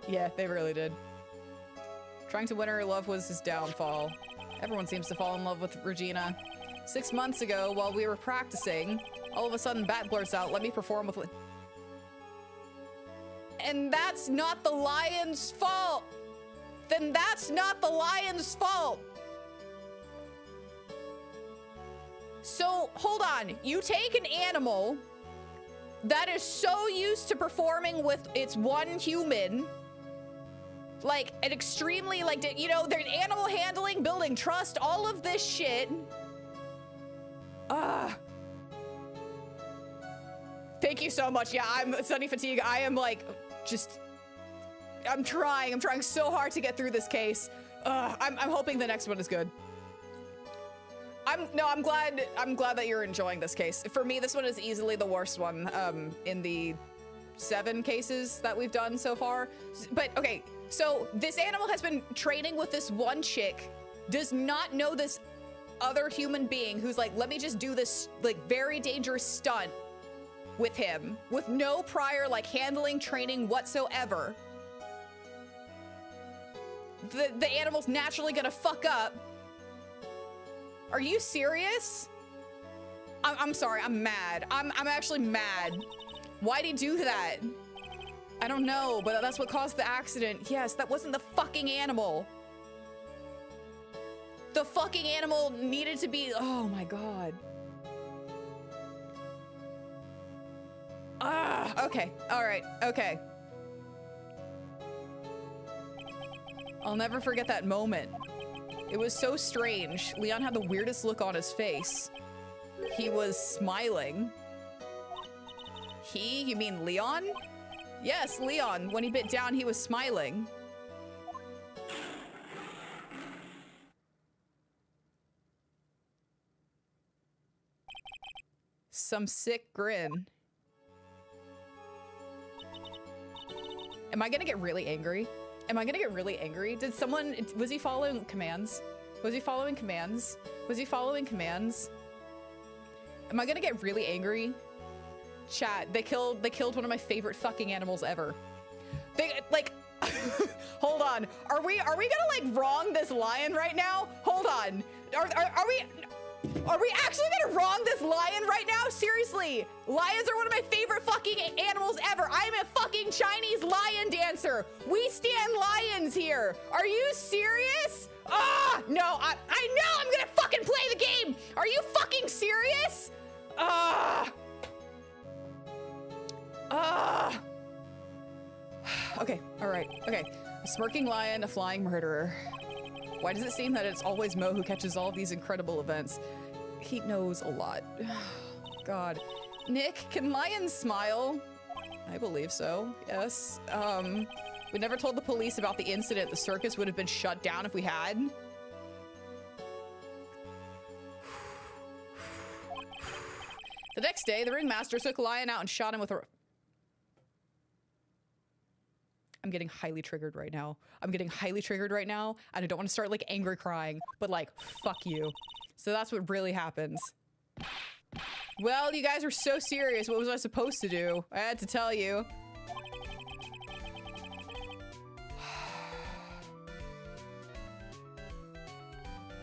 yeah, they really did. Trying to win her love was his downfall. Everyone seems to fall in love with Regina. 6 months ago, while we were practicing, all of a sudden Bat blurts out, "Let me perform with..." And that's not the lion's fault! Then that's not the lion's fault! So, hold on. You take an animal that is so used to performing with its one human, like an extremely, like, you know, their animal handling, building trust, all of this shit. Thank you so much. Yeah, I'm Sunny Fatigue. I am like, just, I'm trying so hard to get through this case. I'm hoping the next one is good. I'm glad that you're enjoying this case. For me, this one is easily the worst one in the 7 cases that we've done so far. But okay, so this animal has been training with this one chick, does not know this other human being who's like, let me just do this like very dangerous stunt with him with no prior like handling training whatsoever. the animal's naturally gonna fuck up. Are you serious? I'm sorry, I'm mad. I'm actually mad. Why'd he do that? I don't know, but that's what caused the accident. Yes, that wasn't the fucking animal. The fucking animal needed to be, oh my God. Ah, okay, all right, okay. I'll never forget that moment. It was so strange. Leon had the weirdest look on his face. He was smiling. You mean Leon? Yes, Leon. When he bit down, he was smiling. Some sick grin. Am I gonna get really angry? Am I gonna get really angry? Did someone, was he following commands? Was he following commands? Was he following commands? Am I gonna get really angry? Chat, they killed one of my favorite fucking animals ever. They, like, hold on. Are we gonna, like, wrong this lion right now? Hold on. Are we actually gonna wrong this lion right now? Seriously, lions are one of my favorite fucking animals ever. I am a fucking Chinese lion dancer. We stand lions here. Are you serious? Ah, no, I know I'm gonna fucking play the game. Are you fucking serious? Okay, all right, okay. A smirking lion, a flying murderer. Why does it seem that it's always Mo who catches all of these incredible events? He knows a lot. God. Nick, can lions smile? I believe so, yes. We never told the police about the incident. The circus would have been shut down if we had. The next day, the ringmaster took Lion out and shot him with a... I'm getting highly triggered right now. I'm getting highly triggered right now, and I don't want to start, like, angry crying, but, like, fuck you. So that's what really happens. Well, you guys were so serious. What was I supposed to do? I had to tell you.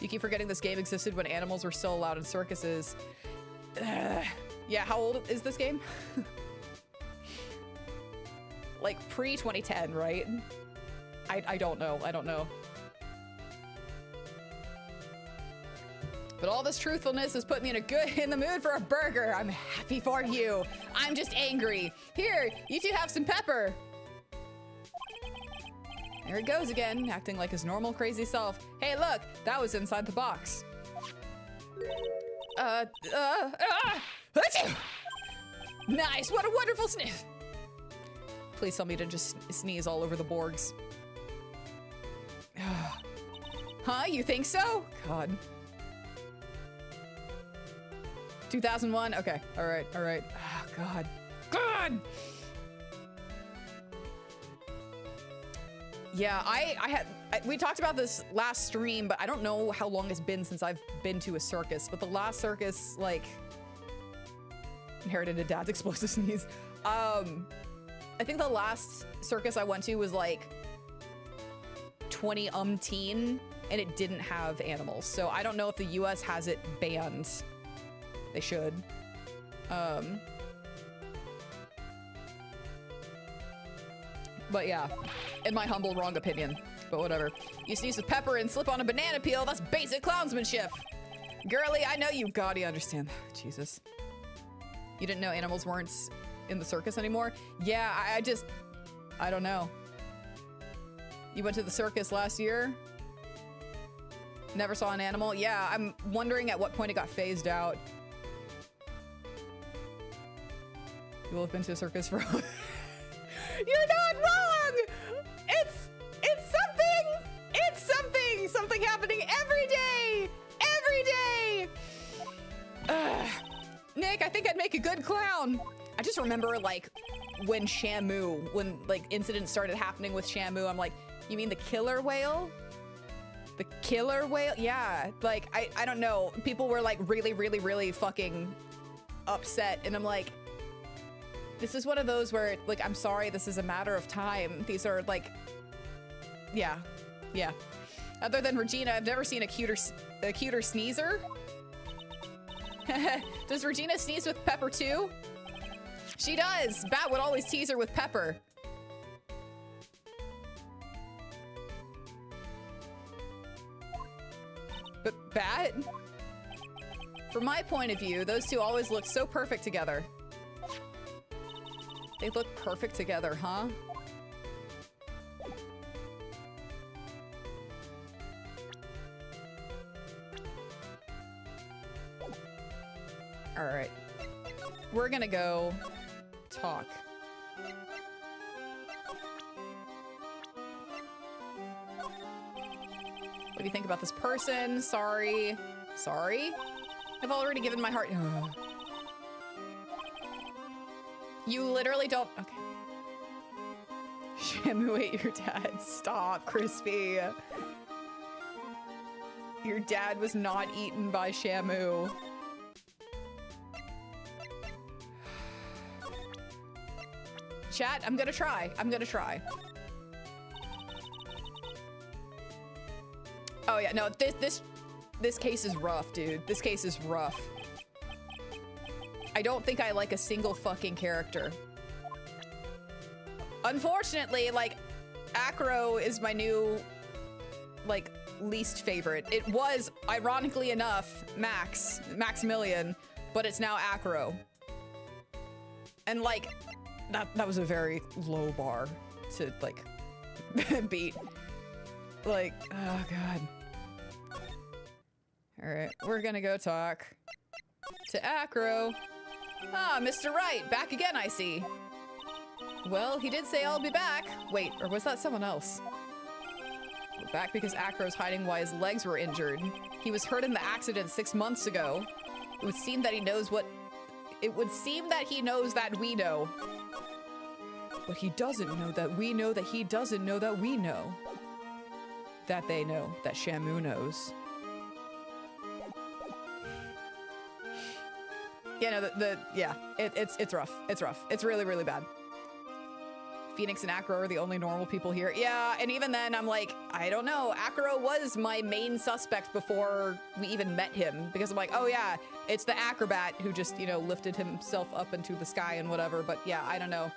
You keep forgetting this game existed when animals were still allowed in circuses. Yeah, how old is this game? Like pre-2010, right? I don't know. I don't know. But all this truthfulness has put me in the mood for a burger. I'm happy for you. I'm just angry. Here, you two have some pepper. There he goes again, acting like his normal crazy self. Hey, look, that was inside the box. Nice, what a wonderful sniff. Please tell me to just sneeze all over the Borgs. Huh, you think so? God. 2001, okay, all right. Oh, God. God! Yeah, we talked about this last stream, but I don't know how long it's been since I've been to a circus, but the last circus, like, inherited a dad's explosive sneeze. I think the last circus I went to was like 20-umpteen, and it didn't have animals. So I don't know if the US has it banned. They should. But yeah, in my humble wrong opinion, but whatever. You sneeze with pepper and slip on a banana peel, that's basic clownsmanship. Girly, I know you. God, you understand. Jesus. You didn't know animals weren't in the circus anymore? Yeah, I don't know. You went to the circus last year? Never saw an animal? Yeah, I'm wondering at what point it got phased out. You will have been to a circus for... You're not wrong! It's something! It's something! Something happening every day! Every day! Nick, I think I'd make a good clown. I just remember, like, when like, incidents started happening with Shamu, I'm like, you mean the killer whale? The killer whale? Yeah, like, I don't know. People were, like, really fucking upset, and I'm like, this is one of those where, like, I'm sorry, this is a matter of time. These are, like, yeah. Yeah. Other than Regina, I've never seen a cuter sneezer. Does Regina sneeze with Pepper too? She does. Bat would always tease her with Pepper. But Bat? From my point of view, those two always look so perfect together. They look perfect together, huh? All right. We're gonna go talk. What do you think about this person? Sorry. Sorry? I've already given my heart. Ugh. You literally don't. Okay. Shamu ate your dad. Stop, Crispy. Your dad was not eaten by Shamu. Chat, I'm gonna try. I'm gonna try. Oh yeah, no, this case is rough, dude. This case is rough. I don't think I like a single fucking character. Unfortunately, like, Acro is my new, like, least favorite. It was, ironically enough, Maximilian, but it's now Acro. And, like, that was a very low bar to, like, beat. Like, oh god. Alright, we're gonna go talk to Acro. Ah, Mr. Wright, back again, I see. Well, he did say I'll be back. Wait, or was that someone else? We're back because Acro's hiding why his legs were injured. He was hurt in the accident 6 months ago. It would seem that he knows what... It would seem that he knows that we know. But he doesn't know that we know that he doesn't know that we know. That they know. That Shamu knows. Yeah, no, yeah, it's rough. It's rough. It's really, really bad. Phoenix and Acro are the only normal people here. Yeah, and even then, I'm like, I don't know. Acro was my main suspect before we even met him. Because I'm like, oh yeah, it's the acrobat who just, you know, lifted himself up into the sky and whatever. But yeah, I don't know.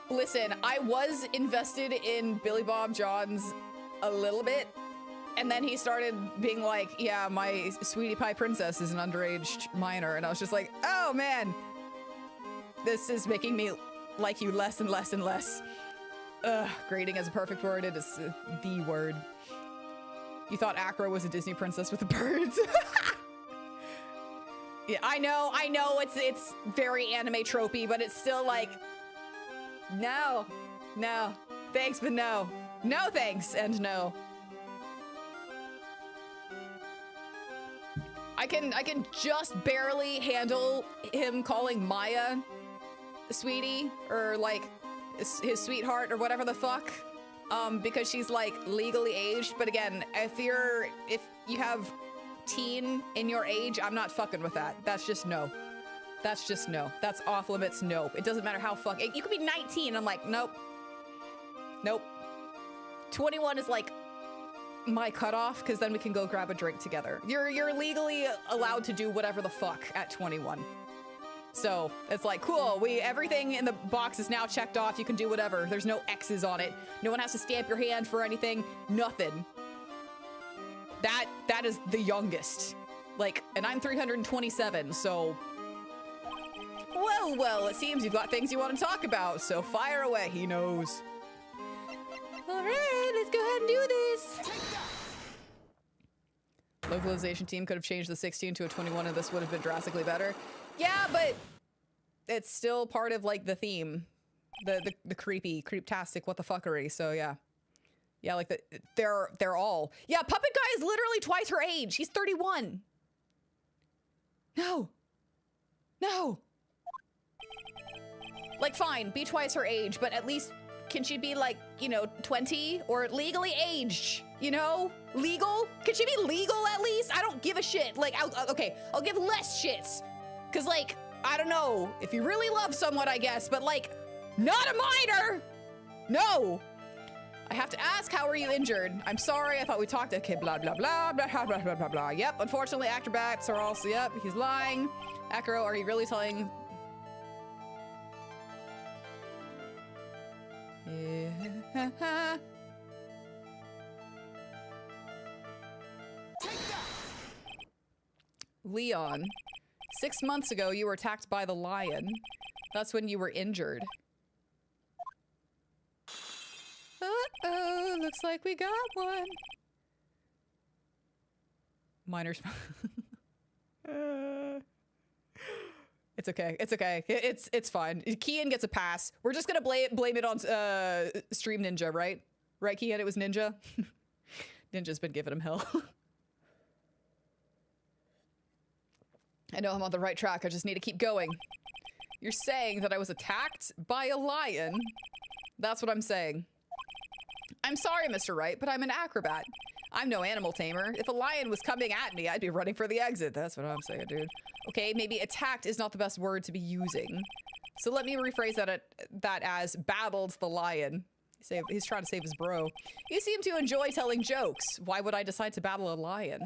Listen, I was invested in Billy Bob Johns a little bit. And then he started being like, yeah, my sweetie pie princess is an underage minor. And I was just like, oh man, this is making me like you less and less and less. Ugh, grading as a perfect word, it is the word. You thought Acro was a Disney princess with the birds. Yeah, I know, it's very anime tropey, but it's still like, no, thanks, but no. No thanks, and no. I can just barely handle him calling Maya sweetie, or like his sweetheart, or whatever the fuck, because she's like legally aged. But again, if you have teen in your age, I'm not fucking with that. That's just no. That's just no. That's off limits. Nope. It doesn't matter how you could be 19. I'm like, nope. 21 is like my cutoff, because then we can go grab a drink together. You're legally allowed to do whatever the fuck at 21. So it's like, cool, everything in the box is now checked off. You can do whatever. There's no X's on it. No one has to stamp your hand for anything. Nothing. That is the youngest. Like, and I'm 327, so... Well, it seems you've got things you want to talk about, so fire away. He knows. All right, let's go ahead and do this. Localization team could have changed the 16 to a 21 and this would have been drastically better. Yeah, but it's still part of like the theme. The creeptastic, what the fuckery, so yeah. Yeah, like they're all. Yeah, Puppet Guy is literally twice her age. He's 31. No. Like, fine, be twice her age, but at least can she be like, you know, 20 or legally aged, you know? Legal? Can she be legal at least? I don't give a shit. Like, okay, I'll give less shits. Cause like, I don't know, if you really love someone, I guess, but like, not a minor! No! I have to ask, how are you injured? I'm sorry, I thought we talked. Okay, blah, blah, blah, blah, blah, blah, blah, blah, blah. Yep, unfortunately, acrobats are also, yep, he's lying. Acro, are you really telling? Yeah. Leon, 6 months ago, you were attacked by the lion. That's when you were injured. Uh-oh, looks like we got one. Miners. It's okay. It's okay. It's fine. Kian gets a pass. We're just gonna blame it on Stream Ninja, right? Right, Kian? It was Ninja. Ninja's been giving him hell. I know I'm on the right track. I just need to keep going. You're saying that I was attacked by a lion? That's what I'm saying. I'm sorry, Mr. Wright, but I'm an acrobat. I'm no animal tamer. If a lion was coming at me, I'd be running for the exit. That's what I'm saying, dude. Okay, maybe attacked is not the best word to be using. So let me rephrase that as battled the lion. He's trying to save his bro. You seem to enjoy telling jokes. Why would I decide to battle a lion?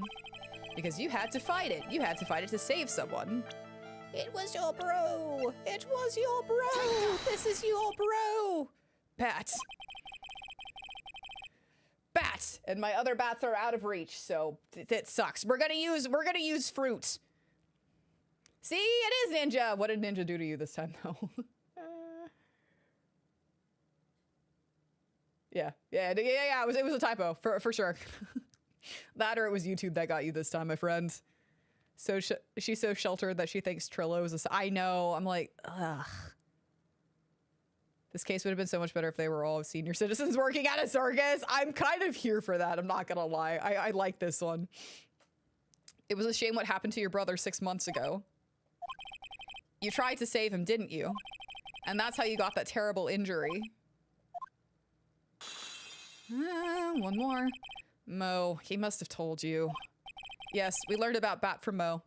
Because you had to fight it. You had to fight it to save someone. It was your bro. It was your bro. This is your bro. Bat. Bats, and my other bats are out of reach, so it sucks. We're gonna use fruit. See, it is Ninja. What did Ninja do to you this time, though? Yeah. It was a typo for sure. That or it was YouTube that got you this time, my friend. So she's so sheltered that she thinks Trillo is I know. I'm like, ugh. This case would have been so much better if they were all senior citizens working at a circus. I'm kind of here for that. I'm not gonna lie. I like this one. It was a shame what happened to your brother 6 months ago. You tried to save him, didn't you? And that's how you got that terrible injury. One more. Mo, he must have told you. Yes, we learned about Bat from Mo.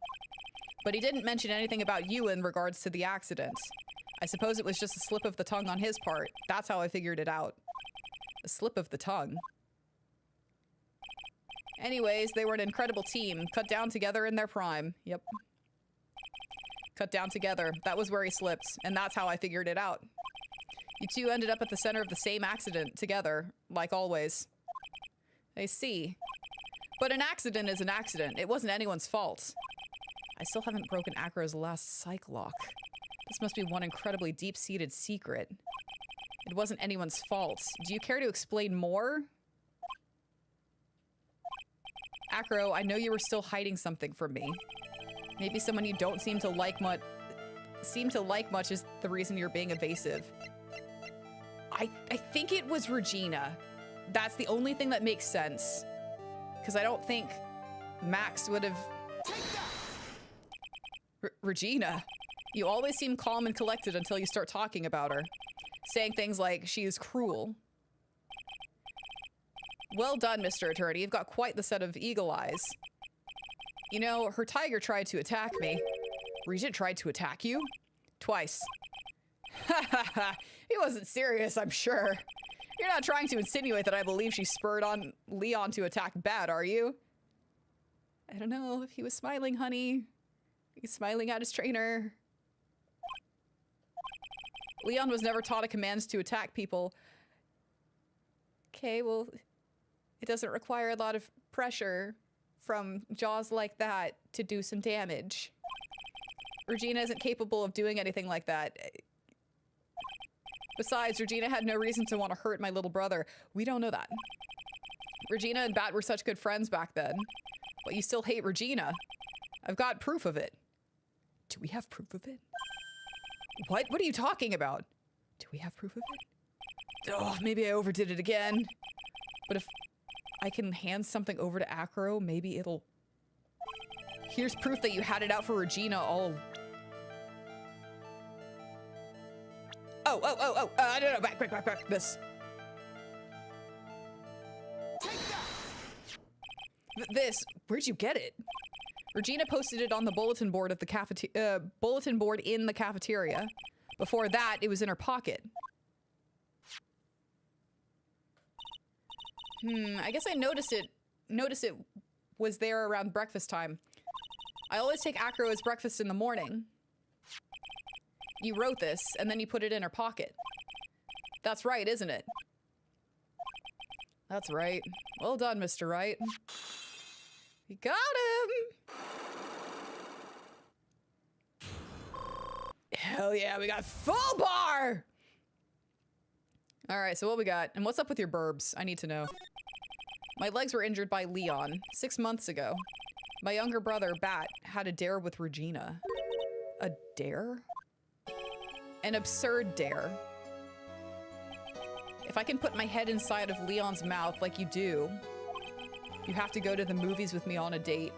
But he didn't mention anything about you in regards to the accident. I suppose it was just a slip of the tongue on his part. That's how I figured it out. A slip of the tongue. Anyways, they were an incredible team. Cut down together in their prime. Yep. Cut down together. That was where he slipped. And that's how I figured it out. You two ended up at the center of the same accident together, like always. I see. But an accident is an accident. It wasn't anyone's fault. I still haven't broken Acro's last psych lock. This must be one incredibly deep-seated secret. It wasn't anyone's fault. Do you care to explain more? Acro, I know you were still hiding something from me. Maybe someone you don't seem to like much is the reason you're being evasive. I think it was Regina. That's the only thing that makes sense. Because I don't think Max would have... Regina? You always seem calm and collected until you start talking about her. Saying things like, she is cruel. Well done, Mr. Attorney. You've got quite the set of eagle eyes. You know, her tiger tried to attack me. Regent tried to attack you? Twice. Ha ha ha. He wasn't serious, I'm sure. You're not trying to insinuate that I believe she spurred on Leon to attack Bat, are you? I don't know if he was smiling, honey. He's smiling at his trainer. Leon was never taught a command to attack people. Okay, well, it doesn't require a lot of pressure from jaws like that to do some damage. Regina isn't capable of doing anything like that. Besides, Regina had no reason to want to hurt my little brother. We don't know that. Regina and Bat were such good friends back then. But you still hate Regina. I've got proof of it. Do we have proof of it? What? What are you talking about? Do we have proof of it? Oh, maybe I overdid it again. But if I can hand something over to Acro, maybe it'll... Here's proof that you had it out for Regina all... Oh, no, back, this. This, where'd you get it? Regina posted it on the bulletin board of the bulletin board in the cafeteria. Before that, it was in her pocket. I guess I noticed it was there around breakfast time. I always take Acro as breakfast in the morning. You wrote this, and then you put it in her pocket. That's right, isn't it? That's right. Well done, Mr. Wright. You got him! Hell yeah, we got full bar! Alright, so what we got? And what's up with your burbs? I need to know. My legs were injured by Leon 6 months ago. My younger brother, Bat, had a dare with Regina. A dare? An absurd dare. If I can put my head inside of Leon's mouth like you do, you have to go to the movies with me on a date.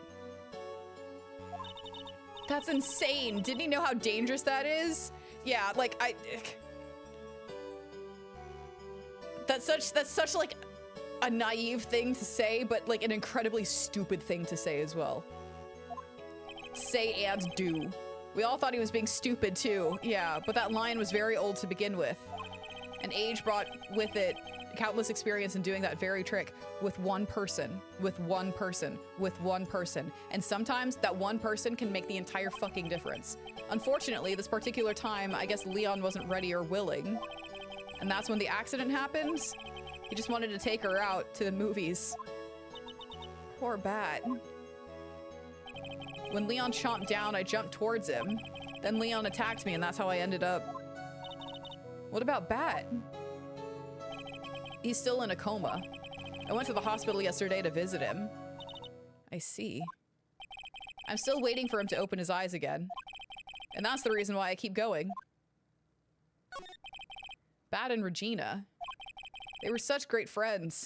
That's insane. Didn't he know how dangerous that is? Yeah, like, that's such like a naive thing to say, but like an incredibly stupid thing to say as well. Say and do. We all thought he was being stupid too. Yeah, but that line was very old to begin with. And age brought with it countless experience in doing that very trick with one person, with one person, with one person. And sometimes that one person can make the entire fucking difference. Unfortunately, this particular time, I guess Leon wasn't ready or willing. And that's when the accident happens. He just wanted to take her out to the movies. Poor Bat. When Leon chomped down, I jumped towards him. Then Leon attacked me, and that's how I ended up. What about Bat? He's still in a coma. I went to the hospital yesterday to visit him. I see. I'm still waiting for him to open his eyes again. And that's the reason why I keep going. Bat and Regina. They were such great friends.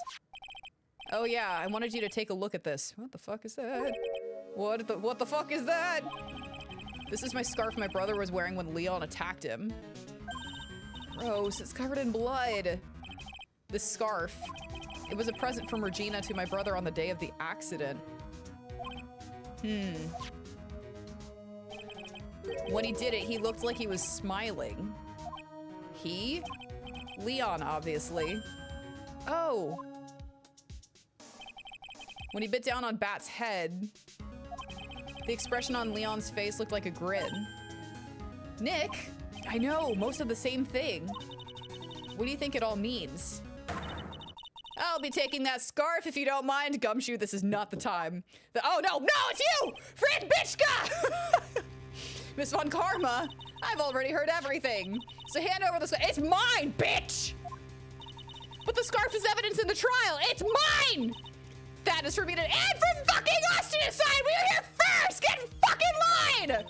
Oh yeah, I wanted you to take a look at this. What the fuck is that? What the fuck is that? This is my scarf my brother was wearing when Leon attacked him. Gross, it's covered in blood. This scarf. It was a present from Regina to my brother on the day of the accident. When he did it, he looked like he was smiling. He? Leon, obviously. Oh. When he bit down on Bat's head, the expression on Leon's face looked like a grin. Nick? I know, most of the same thing. What do you think it all means? I'll be taking that scarf if you don't mind. Gumshoe, this is not the time. Oh no, it's you! Fred Bitchka! Miss Von Karma, I've already heard everything. So hand over the scarf. It's mine, bitch! But the scarf is evidence in the trial. It's mine! That is for me to- and for fucking us to decide! We are here first! Get in fucking line!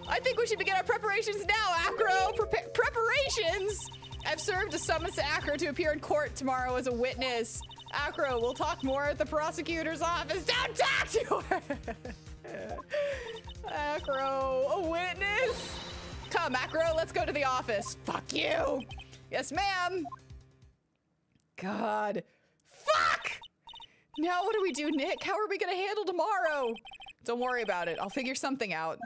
I think we should begin our preparations now, Acro. Preparations? I've served a summons to Acro to appear in court tomorrow as a witness. Acro, we'll talk more at the prosecutor's office. Don't talk to her! Acro, a witness? Come, Acro, let's go to the office. Fuck you! Yes, ma'am. God. Fuck! Now what do we do, Nick? How are we gonna handle tomorrow? Don't worry about it. I'll figure something out.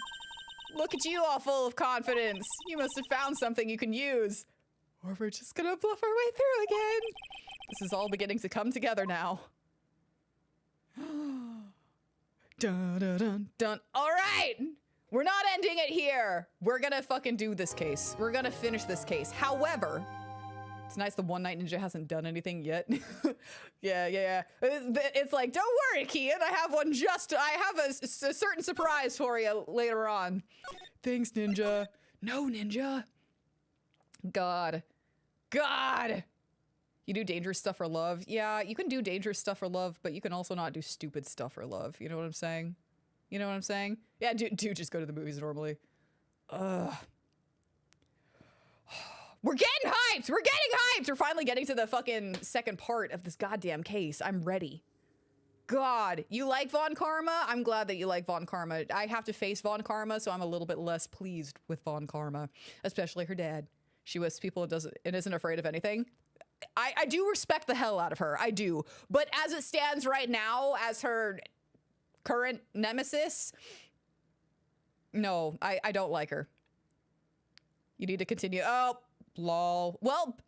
Look at you all full of confidence. You must have found something you can use. Or we're just gonna bluff our way through again. This is all beginning to come together now. Dun, dun, dun, dun. All right! We're not ending it here. We're gonna fucking do this case. We're gonna finish this case. However, it's nice the One Night Ninja hasn't done anything yet. Yeah. It's like, don't worry, Kian. I have a certain surprise for you later on. Thanks, Ninja. No, Ninja. God. You do dangerous stuff for love. Yeah, you can do dangerous stuff for love, but you can also not do stupid stuff for love. You know what I'm saying? You know what I'm saying? Yeah, do just go to the movies normally. Ugh. We're getting hyped! We're getting hyped! We're finally getting to the fucking second part of this goddamn case. I'm ready. God, you like Von Karma? I'm glad that you like Von Karma. I have to face Von Karma, so I'm a little bit less pleased with Von Karma, especially her dad. She whisks people and isn't afraid of anything. I do respect the hell out of her. I do. But as it stands right now, as her current nemesis, no, I don't like her. You need to continue. Oh, lol. Well,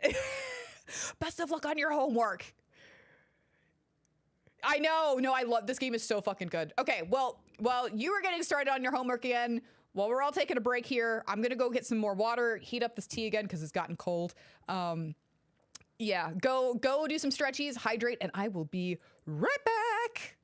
best of luck on your homework. I know. No, I love this game. Is so fucking good. Okay, well, while you were getting started on your homework again, while we're all taking a break here, I'm gonna go get some more water, heat up this tea again because it's gotten cold. Yeah, go do some stretchies, hydrate, and I will be right back.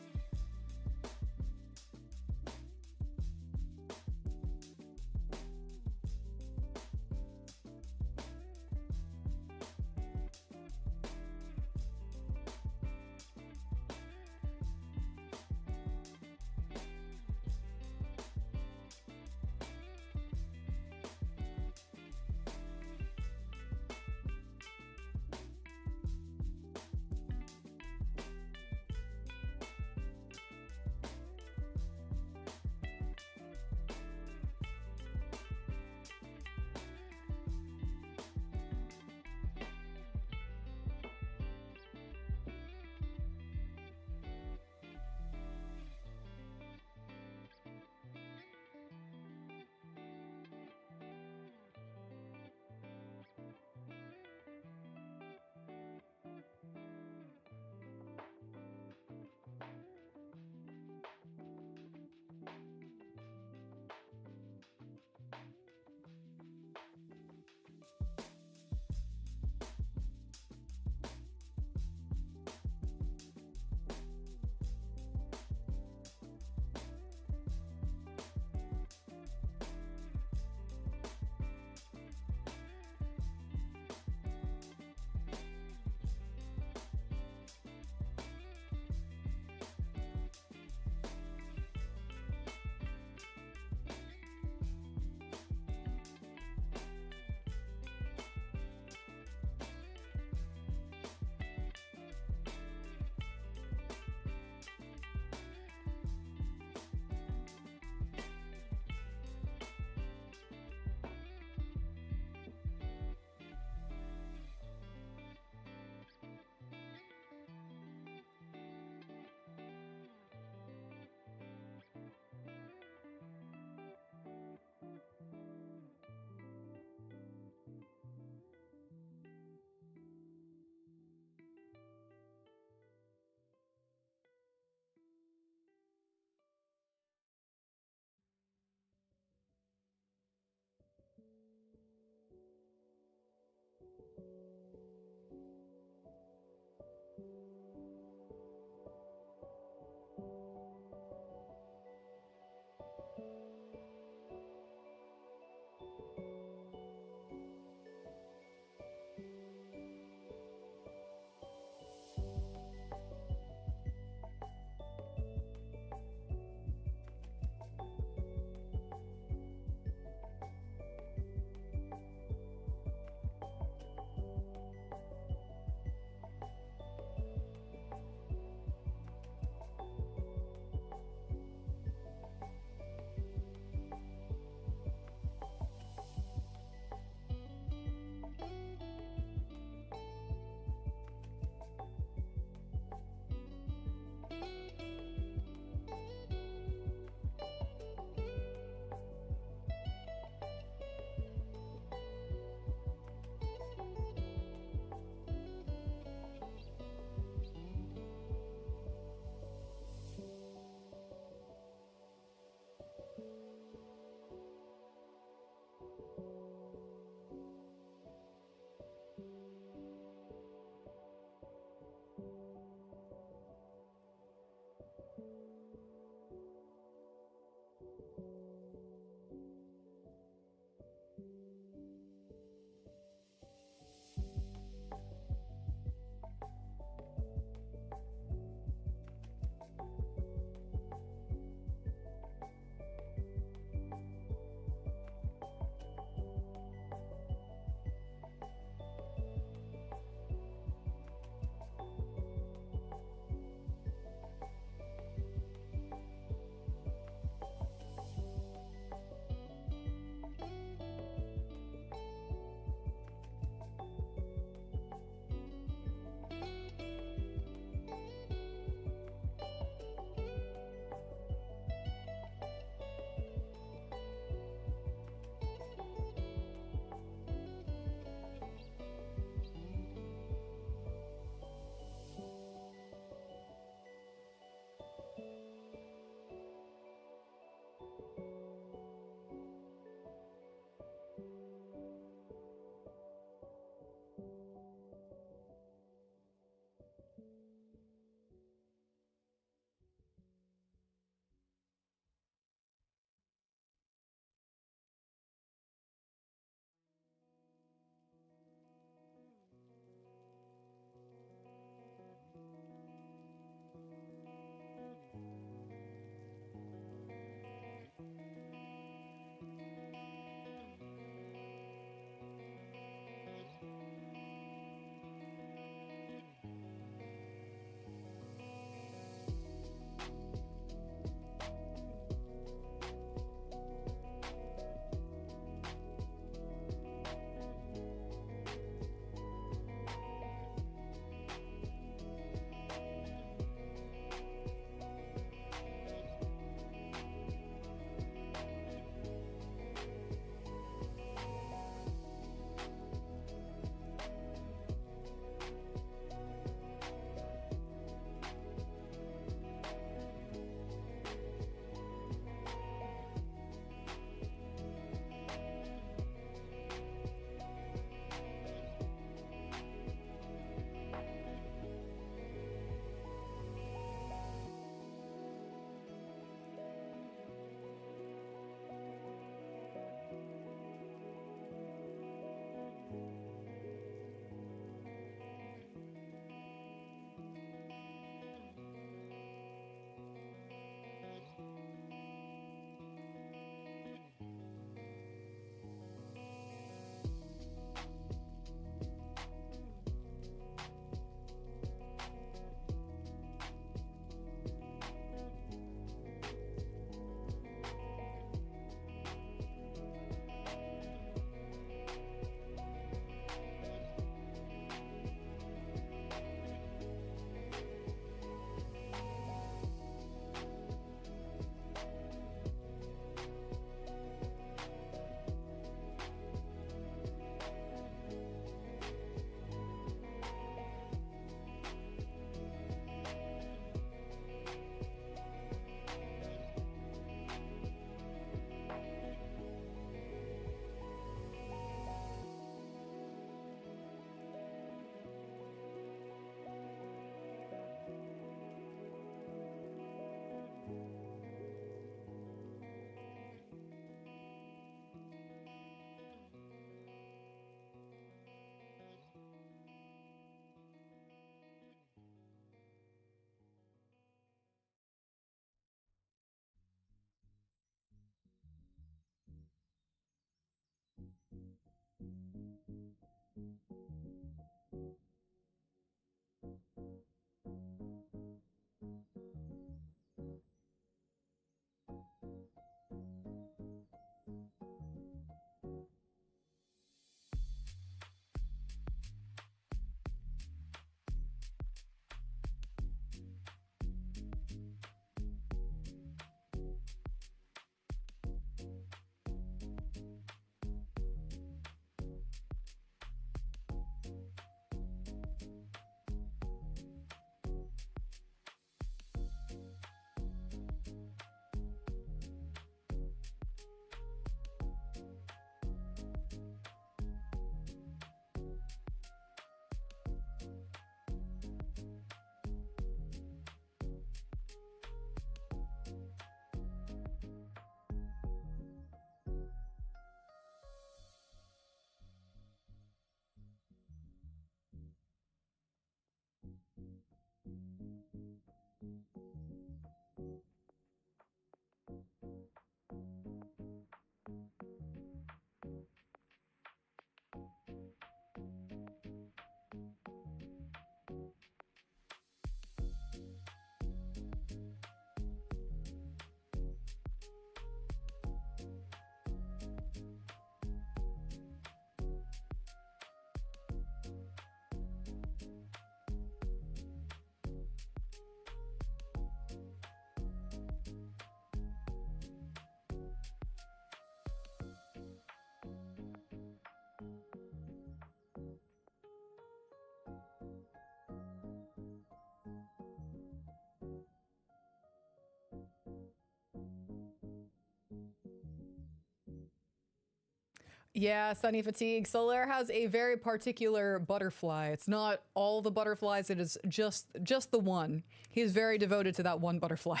Yeah, Sunny Fatigue. Solaire has a very particular butterfly. It's not all the butterflies, it is just the one. He is very devoted to that one butterfly.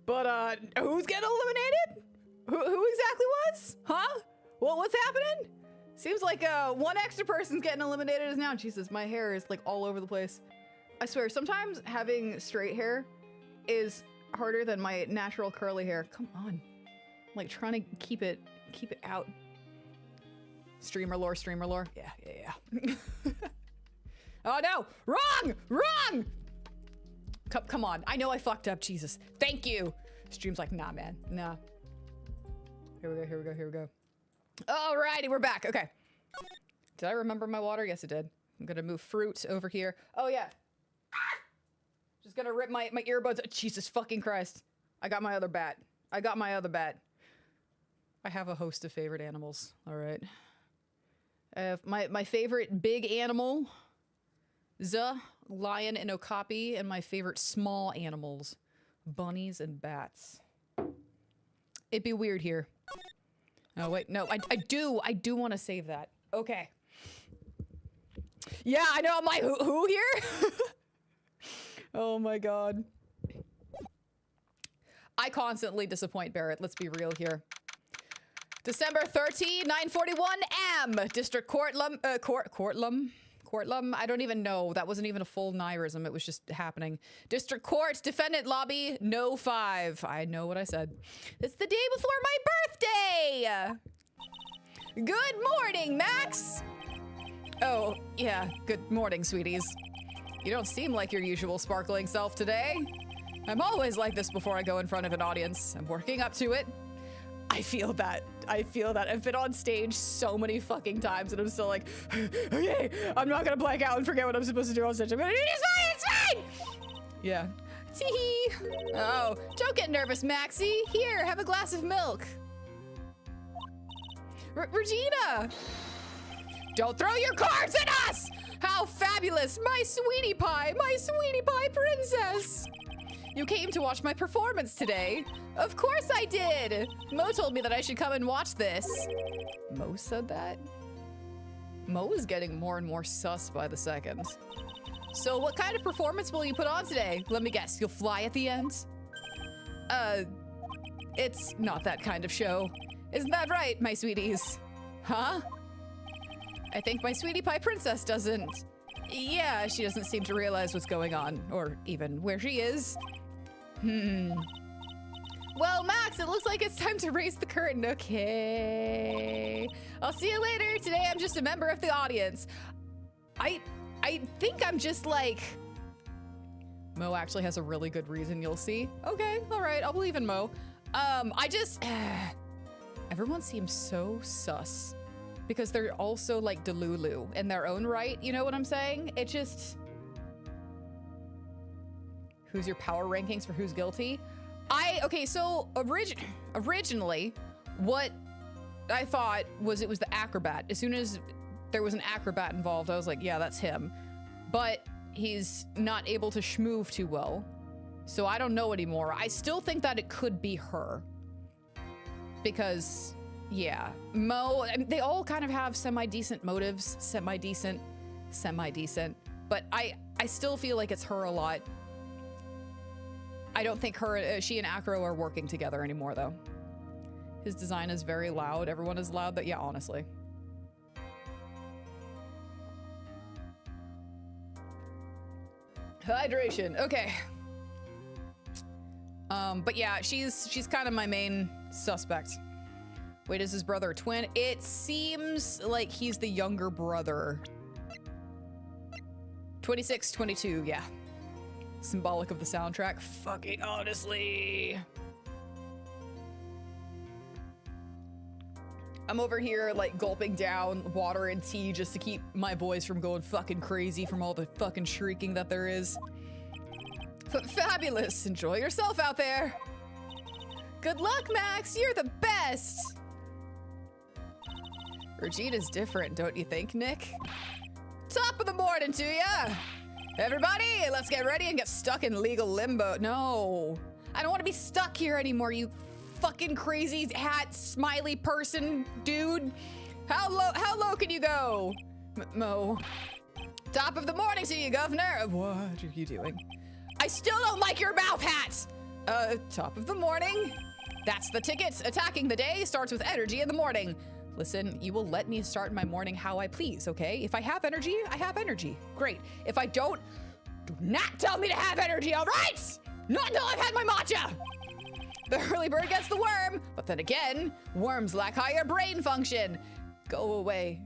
But who's getting eliminated? Who exactly was? Huh? Well, what's happening? Seems like one extra person's getting eliminated as now. Jesus, my hair is like all over the place. I swear, sometimes having straight hair is harder than my natural curly hair. Come on. I'm like trying to keep it out. Streamer lore. Yeah. Oh no, wrong! Come on, I know I fucked up, Jesus. Thank you. Stream's like, nah, man, nah. Here we go. Alrighty, we're back, okay. Did I remember my water? Yes, I did. I'm gonna move fruit over here. Oh yeah. Just gonna rip my earbuds. Jesus fucking Christ. I got my other bat. I have a host of favorite animals. All right. I have my favorite big animal, lion and okapi, and my favorite small animals, bunnies and bats. It'd be weird here. Oh wait, no, I do want to save that. Okay. Yeah, I know. I'm like, who here? Oh my god. I constantly disappoint Barrett. Let's be real here. December 13, 9:41 am. District Courtlum. I don't even know. That wasn't even a full Nayrism. It was just happening. District Court, defendant lobby, no 5. I know what I said. It's the day before my birthday. Good morning, Max. Oh, yeah. Good morning, sweeties. You don't seem like your usual sparkling self today. I'm always like this before I go in front of an audience. I'm working up to it. I feel that. I've been on stage so many fucking times and I'm still like, okay, I'm not gonna blank out and forget what I'm supposed to do on stage. I'm gonna do it's fine! Yeah. Tee-hee. Oh, don't get nervous, Maxie. Here, have a glass of milk. Regina! Don't throw your cards at us! How fabulous! My sweetie pie princess! You came to watch my performance today. Of course I did. Mo told me that I should come and watch this. Mo said that? Mo is getting more and more sus by the second. So what kind of performance will you put on today? Let me guess, you'll fly at the end? It's not that kind of show. Isn't that right, my sweeties? Huh? I think my sweetie pie princess doesn't. Yeah, she doesn't seem to realize what's going on, or even where she is. Well, Max, it looks like it's time to raise the curtain. Okay. I'll see you later. Today I'm just a member of the audience. I think I'm just like... Mo actually has a really good reason, you'll see. Okay, all right, I'll believe in Mo. Everyone seems so sus. Because they're also like Delulu in their own right, you know what I'm saying? It just... Who's your power rankings for who's guilty? Okay, so originally, what I thought was it was the acrobat. As soon as there was an acrobat involved, I was like, yeah, that's him. But he's not able to schmoove too well. So I don't know anymore. I still think that it could be her. Because... yeah, Mo, I mean, they all kind of have semi-decent motives, semi-decent, but I still feel like it's her a lot. I don't think she and Acro are working together anymore though. His design is very loud, everyone is loud, but yeah, honestly. Hydration. Okay. But yeah, she's kind of my main suspect. Wait, is his brother a twin? It seems like he's the younger brother. 26, 22, yeah. Symbolic of the soundtrack. Fucking honestly. I'm over here like gulping down water and tea just to keep my voice from going fucking crazy from all the fucking shrieking that there is. Fabulous. Enjoy yourself out there. Good luck, Max. You're the best. Regina's different, don't you think, Nick? Top of the morning to ya. Everybody, let's get ready and get stuck in legal limbo. No, I don't want to be stuck here anymore, you fucking crazy hat smiley person dude. How low can you go? Mo. Top of the morning to you, Governor. What are you doing? I still don't like your mouth hats. Top of the morning. That's the ticket. Attacking the day starts with energy in the morning. Listen, you will let me start my morning how I please, okay? If I have energy, I have energy. Great. If I don't, do not tell me to have energy, all right? Not until I've had my matcha. The early bird gets the worm, but then again, worms lack higher brain function. Go away.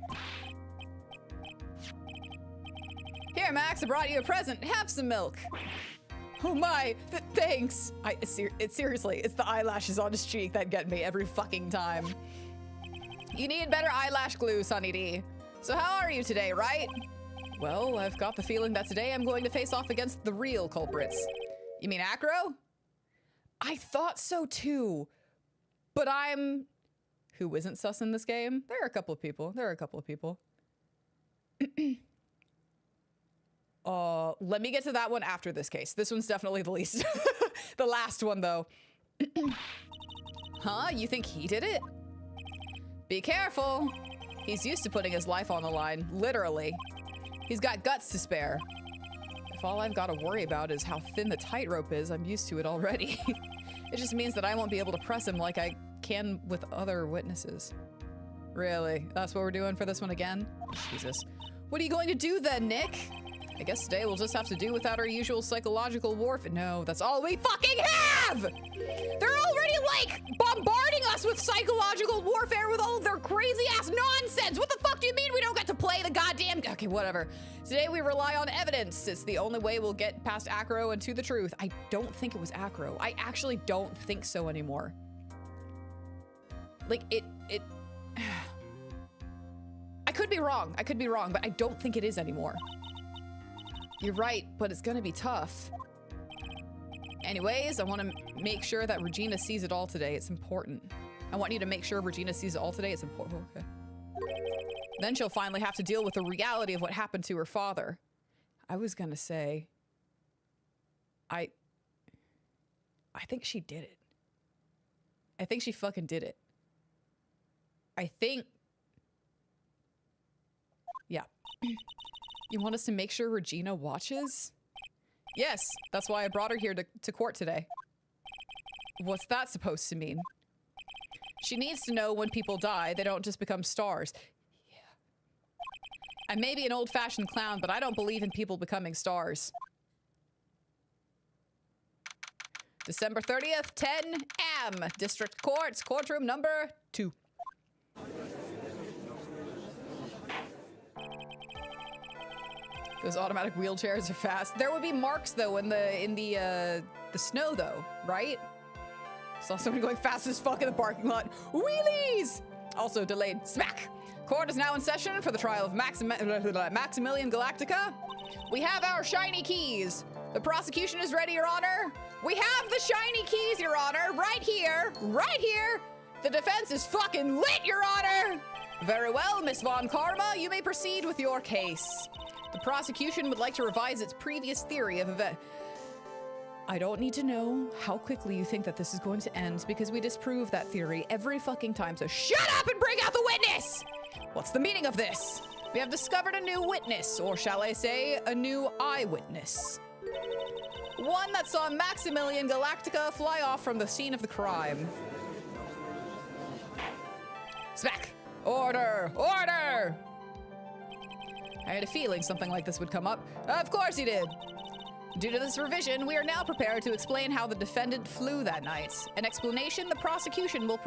Here, Max, I brought you a present. Have some milk. Oh my, thanks. Seriously, it's the eyelashes on his cheek that get me every fucking time. You need better eyelash glue, Sunny D. So how are you today, right? Well, I've got the feeling that today I'm going to face off against the real culprits. You mean Acro? I thought so too, but who isn't sus in this game? There are a couple of people. Let me get to that one after this case. This one's definitely the least. The last one, though. Huh? You think he did it? Be careful. He's used to putting his life on the line, literally. He's got guts to spare. If all I've got to worry about is how thin the tightrope is, I'm used to it already. It just means that I won't be able to press him like I can with other witnesses. Really? That's what we're doing for this one again? Jesus. What are you going to do then, Nick? I guess today we'll just have to do without our usual psychological warfare. No, that's all we fucking have! They're already, like, bombarding us with psychological warfare with all of their crazy-ass nonsense! What the fuck do you mean we don't get to play the goddamn— Okay, whatever. Today we rely on evidence. It's the only way we'll get past Acro and to the truth. I don't think it was Acro. I actually don't think so anymore. Like, I could be wrong, but I don't think it is anymore. You're right, but it's gonna be tough. Anyways, I want to make sure that Regina sees it all today. It's important. I want you to make sure Regina sees it all today. It's important. Okay. Then she'll finally have to deal with the reality of what happened to her father. I was gonna say, I think she did it. I think she fucking did it. Yeah. You want us to make sure Regina watches? Yes, that's why I brought her here to court today. What's that supposed to mean? She needs to know when people die, they don't just become stars. Yeah. I may be an old-fashioned clown, but I don't believe in people becoming stars. December 30th, 10 a.m. District Courts, courtroom number 2. Those automatic wheelchairs are fast. There would be marks though in the snow though, right? Saw someone going fast as fuck in the parking lot. Wheelies! Also delayed. Smack! Court is now in session for the trial of Maximilian Galactica. We have our shiny keys. The prosecution is ready, Your Honor. We have the shiny keys, Your Honor. Right here. Right here. The defense is fucking lit, Your Honor. Very well, Miss Von Karma. You may proceed with your case. The prosecution would like to revise its previous theory of event. I don't need to know how quickly you think that this is going to end because we disprove that theory every fucking time, so shut up and bring out the witness! What's the meaning of this? We have discovered a new witness, or shall I say, a new eyewitness. One that saw Maximilian Galactica fly off from the scene of the crime. Smack! Order! Order! I had a feeling something like this would come up. Of course you did. Due to this revision, we are now prepared to explain how the defendant flew that night. An explanation the prosecution will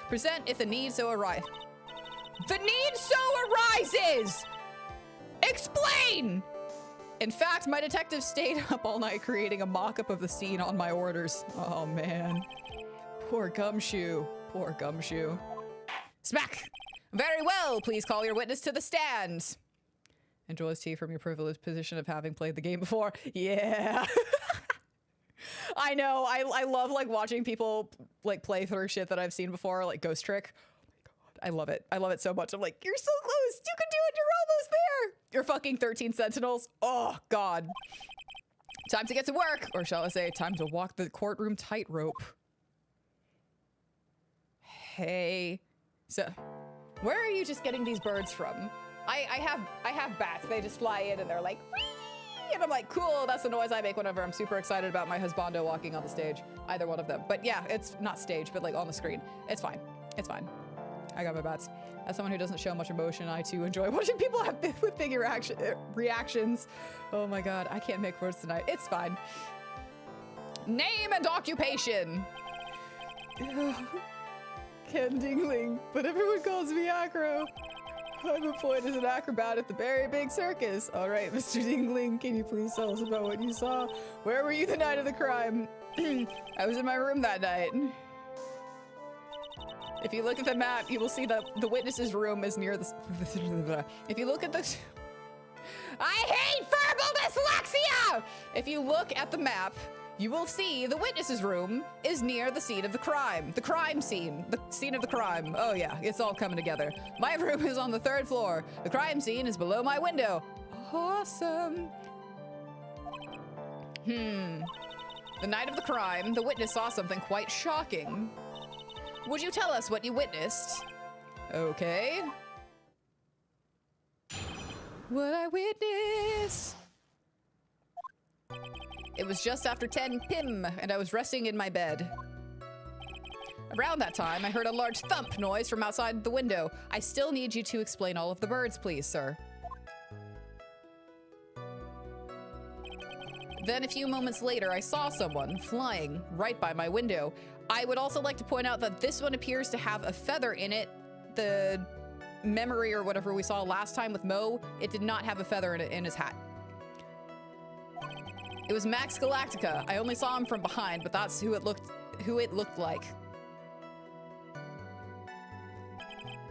present if the need so arises. The need so arises! Explain! In fact, my detective stayed up all night creating a mock-up of the scene on my orders. Oh, man. Poor Gumshoe. Poor Gumshoe. Smack! Very well, please call your witness to the stand. Enjoys tea from your privileged position of having played the game before. Yeah. I know. I love like watching people like play through shit that I've seen before, like Ghost Trick. Oh my god. I love it. I love it so much. I'm like, you're so close. You can do it. You're almost there. You're fucking 13 Sentinels. Oh god. Time to get to work. Or shall I say, time to walk the courtroom tightrope. Hey. So, where are you just getting these birds from? I have bats. They just fly in and they're like, whee! And I'm like, cool, that's the noise I make whenever I'm super excited about my husbando walking on the stage. Either one of them. But yeah, it's not stage, but like on the screen. It's fine. It's fine. I got my bats. As someone who doesn't show much emotion, I too enjoy watching people have with big reactions. Oh my god, I can't make words tonight. It's fine. Name and occupation. Ken Dingling, but everyone calls me Acro. I'm employed as an acrobat at the Very Big Circus. All right, Mr. Dingling, can you please tell us about what you saw? Where were you the night of the crime? I was in my room that night. If you look at the map, you will see that the witness's room is near the... If you look at the... I hate verbal dyslexia! If you look at the map, you will see the witness's room is near the scene of the crime. The crime scene. The scene of the crime. Oh yeah, it's all coming together. My room is on the 3rd floor. The crime scene is below my window. Awesome. The night of the crime, the witness saw something quite shocking. Would you tell us what you witnessed? Okay. What I witnessed? It was just after 10 p.m. and I was resting in my bed. Around that time, I heard a large thump noise from outside the window. I still need you to explain all of the birds, please, sir. Then a few moments later, I saw someone flying right by my window. I would also like to point out that this one appears to have a feather in it. The memory or whatever we saw last time with Mo, it did not have a feather in his hat. It was Max Galactica. I only saw him from behind, but that's who it looked like.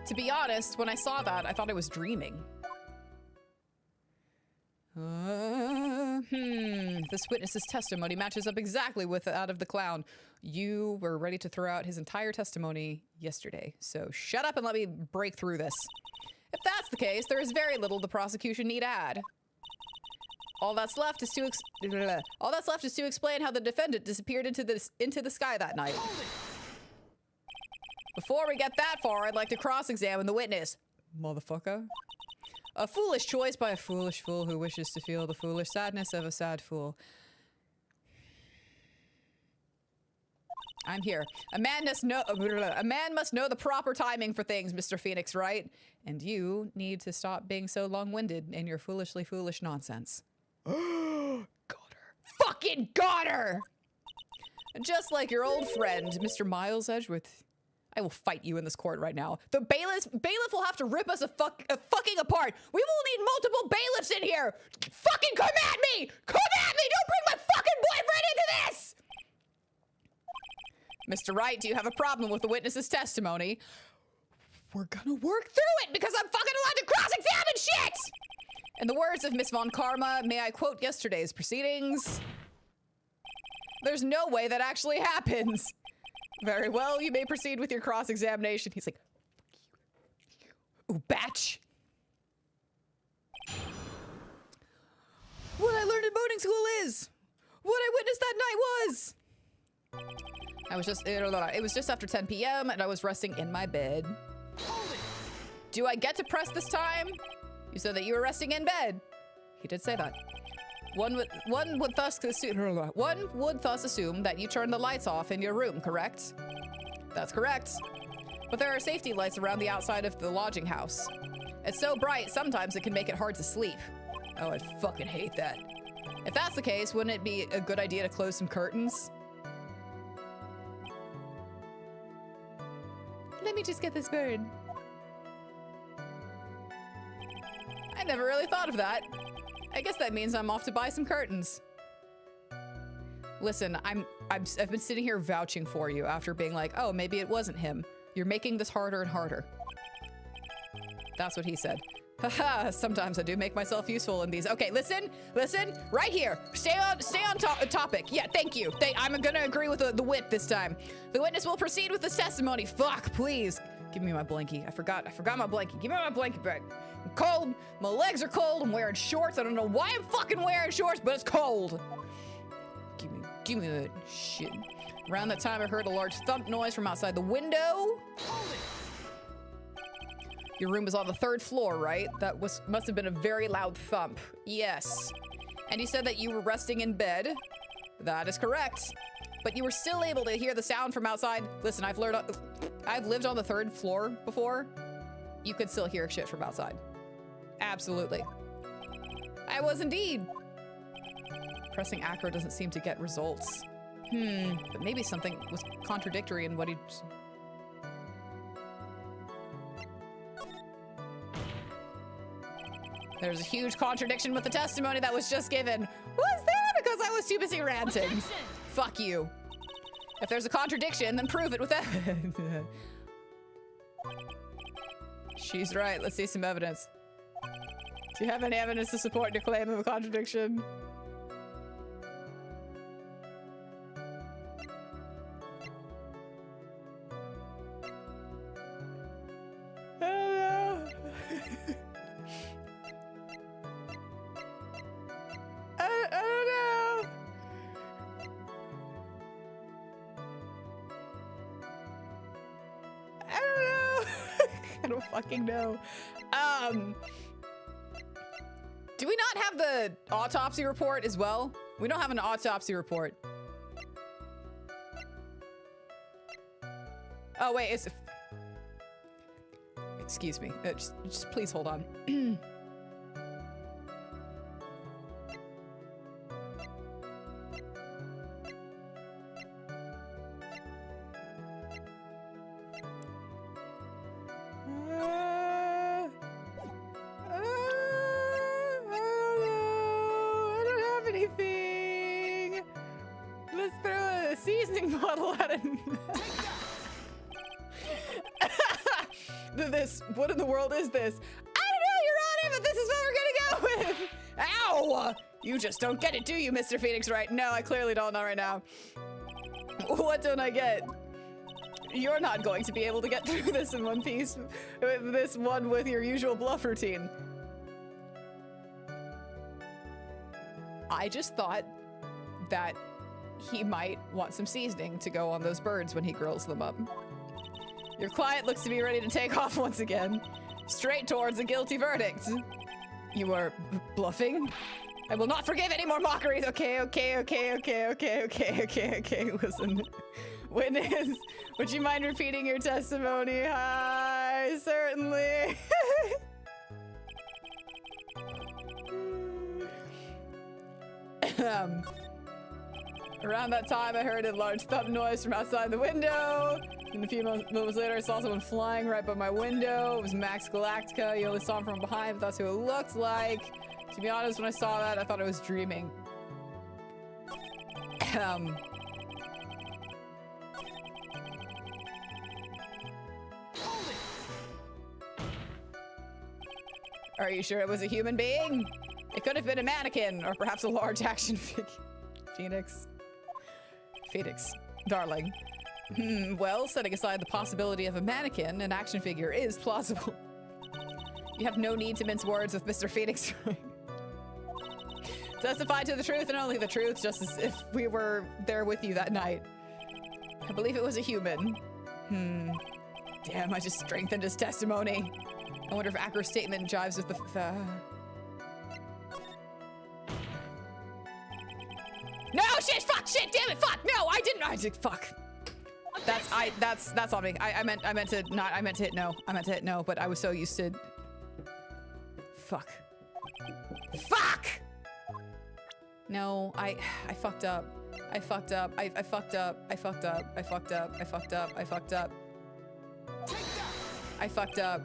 To be honest, when I saw that, I thought I was dreaming. This witness's testimony matches up exactly with that of the clown. You were ready to throw out his entire testimony yesterday, so shut up and let me break through this. If that's the case, there is very little the prosecution need add. All that's left is to explain how the defendant disappeared into the sky that night. Before we get that far, I'd like to cross-examine the witness. Motherfucker. A foolish choice by a foolish fool who wishes to feel the foolish sadness of a sad fool. I'm here. A man must know the proper timing for things, Mr. Phoenix Wright. And you need to stop being so long-winded in your foolishly foolish nonsense. Got her. Fucking got her! Just like your old friend, Mr. Miles Edgeworth. I will fight you in this court right now. The bailiff will have to rip us a fucking apart. We will need multiple bailiffs in here. Fucking come at me! Come at me! Don't bring my fucking boyfriend into this! Mr. Wright, do you have a problem with the witness's testimony? We're gonna work through it because I'm fucking allowed to cross-examine shit! In the words of Miss Von Karma, may I quote yesterday's proceedings? There's no way that actually happens. Very well, you may proceed with your cross-examination. He's like, ooh, batch. What I learned in boating school is what I witnessed that night was. It was just after 10 p.m. and I was resting in my bed. Do I get to press this time? You said that you were resting in bed. He did say that. One would thus assume that you turned the lights off in your room, correct? That's correct. But there are safety lights around the outside of the lodging house. It's so bright, sometimes it can make it hard to sleep. Oh, I fucking hate that. If that's the case, wouldn't it be a good idea to close some curtains? Let me just get this bird. I never really thought of that. I guess that means I'm off to buy some curtains. Listen, I've been sitting here vouching for you after being like, oh, maybe it wasn't him. You're making this harder and harder. That's what he said. Haha, sometimes I do make myself useful in these. Okay, listen, right here. Stay on topic. Yeah, thank you. I'm gonna agree with the wit this time. The witness will proceed with this testimony. Fuck, please. Give me my blankie. I forgot my blankie. Give me my blankie back. I'm cold. My legs are cold. I'm wearing shorts. I don't know why I'm fucking wearing shorts, but it's cold. Give me that shit. Around that time, I heard a large thump noise from outside the window. Your room was on the 3rd floor, right? That must have been a very loud thump. Yes. And you said that you were resting in bed. That is correct. But you were still able to hear the sound from outside. Listen, I've lived on the 3rd floor before. You could still hear shit from outside. Absolutely. I was indeed. Pressing acro doesn't seem to get results. But maybe something was contradictory in what he... There's a huge contradiction with the testimony that was just given. Was there? Because I was too busy ranting. Fuck you. If there's a contradiction, then prove it with evidence. She's right. Let's see some evidence. Do you have any evidence to support your claim of a contradiction? No. Do we not have the autopsy report as well? We don't have an autopsy report. Oh wait, it's... Excuse me. Just please hold on. What in the world is this? I don't know, Your Honor, but this is what we're gonna go with. Ow! You just don't get it, do you, Mr. Phoenix Wright? No, I clearly don't, not right now. What don't I get? You're not going to be able to get through this in one piece. This one with your usual bluff routine. I just thought that he might want some seasoning to go on those birds when he grills them up. Your client looks to be ready to take off once again, straight towards a guilty verdict. You are bluffing? I will not forgive any more mockeries. Okay. Listen, witness, would you mind repeating your testimony? Hi, certainly. Around that time, I heard a large thump noise from outside the window. And a few moments later, I saw someone flying right by my window. It was Max Galactica. You only saw him from behind, but that's who it looked like. To be honest, when I saw that, I thought I was dreaming. Are you sure it was a human being? It could have been a mannequin, or perhaps a large action figure. Phoenix, darling. Well, setting aside the possibility of a mannequin, an action figure is plausible. You have no need to mince words with Mr. Phoenix. Testify to the truth and only the truth, just as if we were there with you that night. I believe it was a human. Damn, I just strengthened his testimony. I wonder if Acro's statement jives with the No, shit, fuck, shit, damn it, fuck, no, I did, fuck. That's on me. I meant to hit no, but I was so used to... Fuck. No, I fucked up. I fucked up. I fucked up. I fucked up. I fucked up. I fucked up. I fucked up. I fucked up.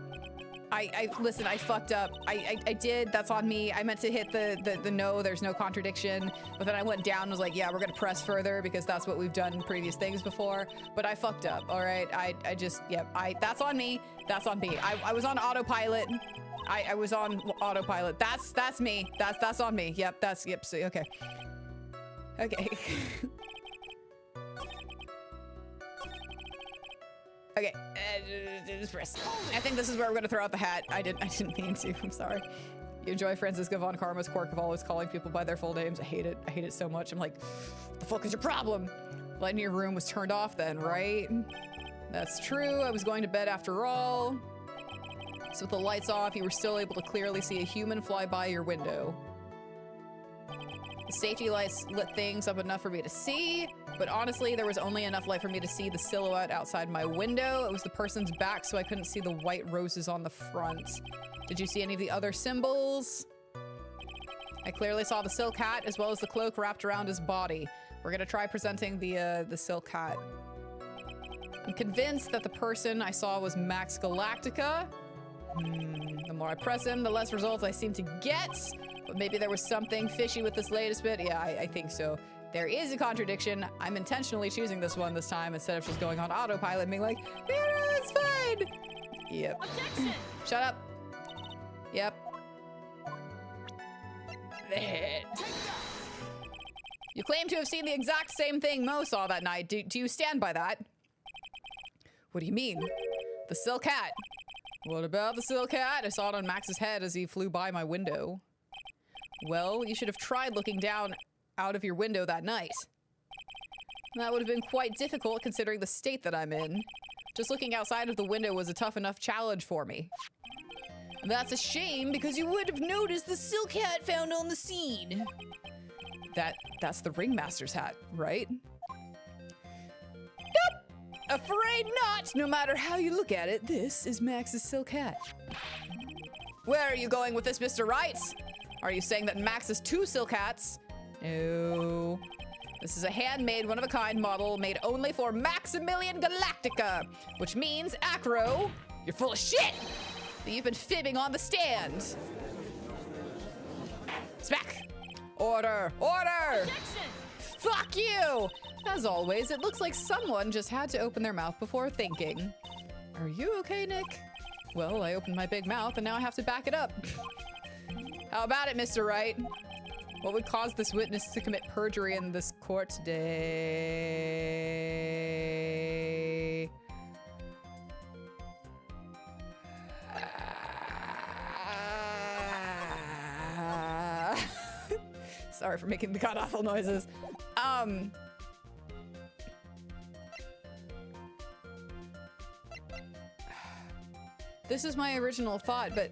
Listen, I fucked up. I did. That's on me. I meant to hit the no, there's no contradiction. But then I went down and was like, yeah, we're gonna press further because that's what we've done in previous things before. But I fucked up, all right? I just, yeah, that's on me. That's on me. I was on autopilot. I was on autopilot. That's me. That's on me. Yep, so, okay. Okay. Okay, just press. I think this is where we're gonna throw out the hat. I didn't mean to, I'm sorry. You enjoy Francisco von Karma's quirk of always calling people by their full names. I hate it so much. I'm like, what the fuck is your problem? Light in your room was turned off then, right? That's true, I was going to bed after all. So with the lights off, you were still able to clearly see a human fly by your window. The safety lights lit things up enough for me to see, but honestly, there was only enough light for me to see the silhouette outside my window. It was the person's back, so I couldn't see the white roses on the front. Did you see any of the other symbols? I clearly saw the silk hat as well as the cloak wrapped around his body. We're gonna try presenting the silk hat. I'm convinced that the person I saw was Max Galactica. The more I press him, the less results I seem to get. But maybe there was something fishy with this latest bit. Yeah, I think so. There is a contradiction. I'm intentionally choosing this one this time instead of just going on autopilot and being like, no, it's fine. Yep. Objection! Shut up. Yep. You claim to have seen the exact same thing Mo saw that night. Do you stand by that? What do you mean? The silk hat. What about the silk hat? I saw it on Max's head as he flew by my window. Well, you should have tried looking down out of your window that night. That would have been quite difficult considering the state that I'm in. Just looking outside of the window was a tough enough challenge for me. That's a shame because you would have noticed the silk hat found on the scene. That's the ringmaster's hat, right? Nope! Afraid not! No matter how you look at it, this is Max's silk hat. Where are you going with this, Mr. Wright? Are you saying that Max has two silk hats? No. This is a handmade, one-of-a-kind model made only for Maximilian Galactica, which means, Acro, you're full of shit! That you've been fibbing on the stand. Smack! Order! Order! Objection! Fuck you! As always, it looks like someone just had to open their mouth before thinking. Are you okay, Nick? Well, I opened my big mouth and now I have to back it up. How about it, Mr. Wright? What would cause this witness to commit perjury in this court today? Sorry for making the god-awful noises. This is my original thought, but...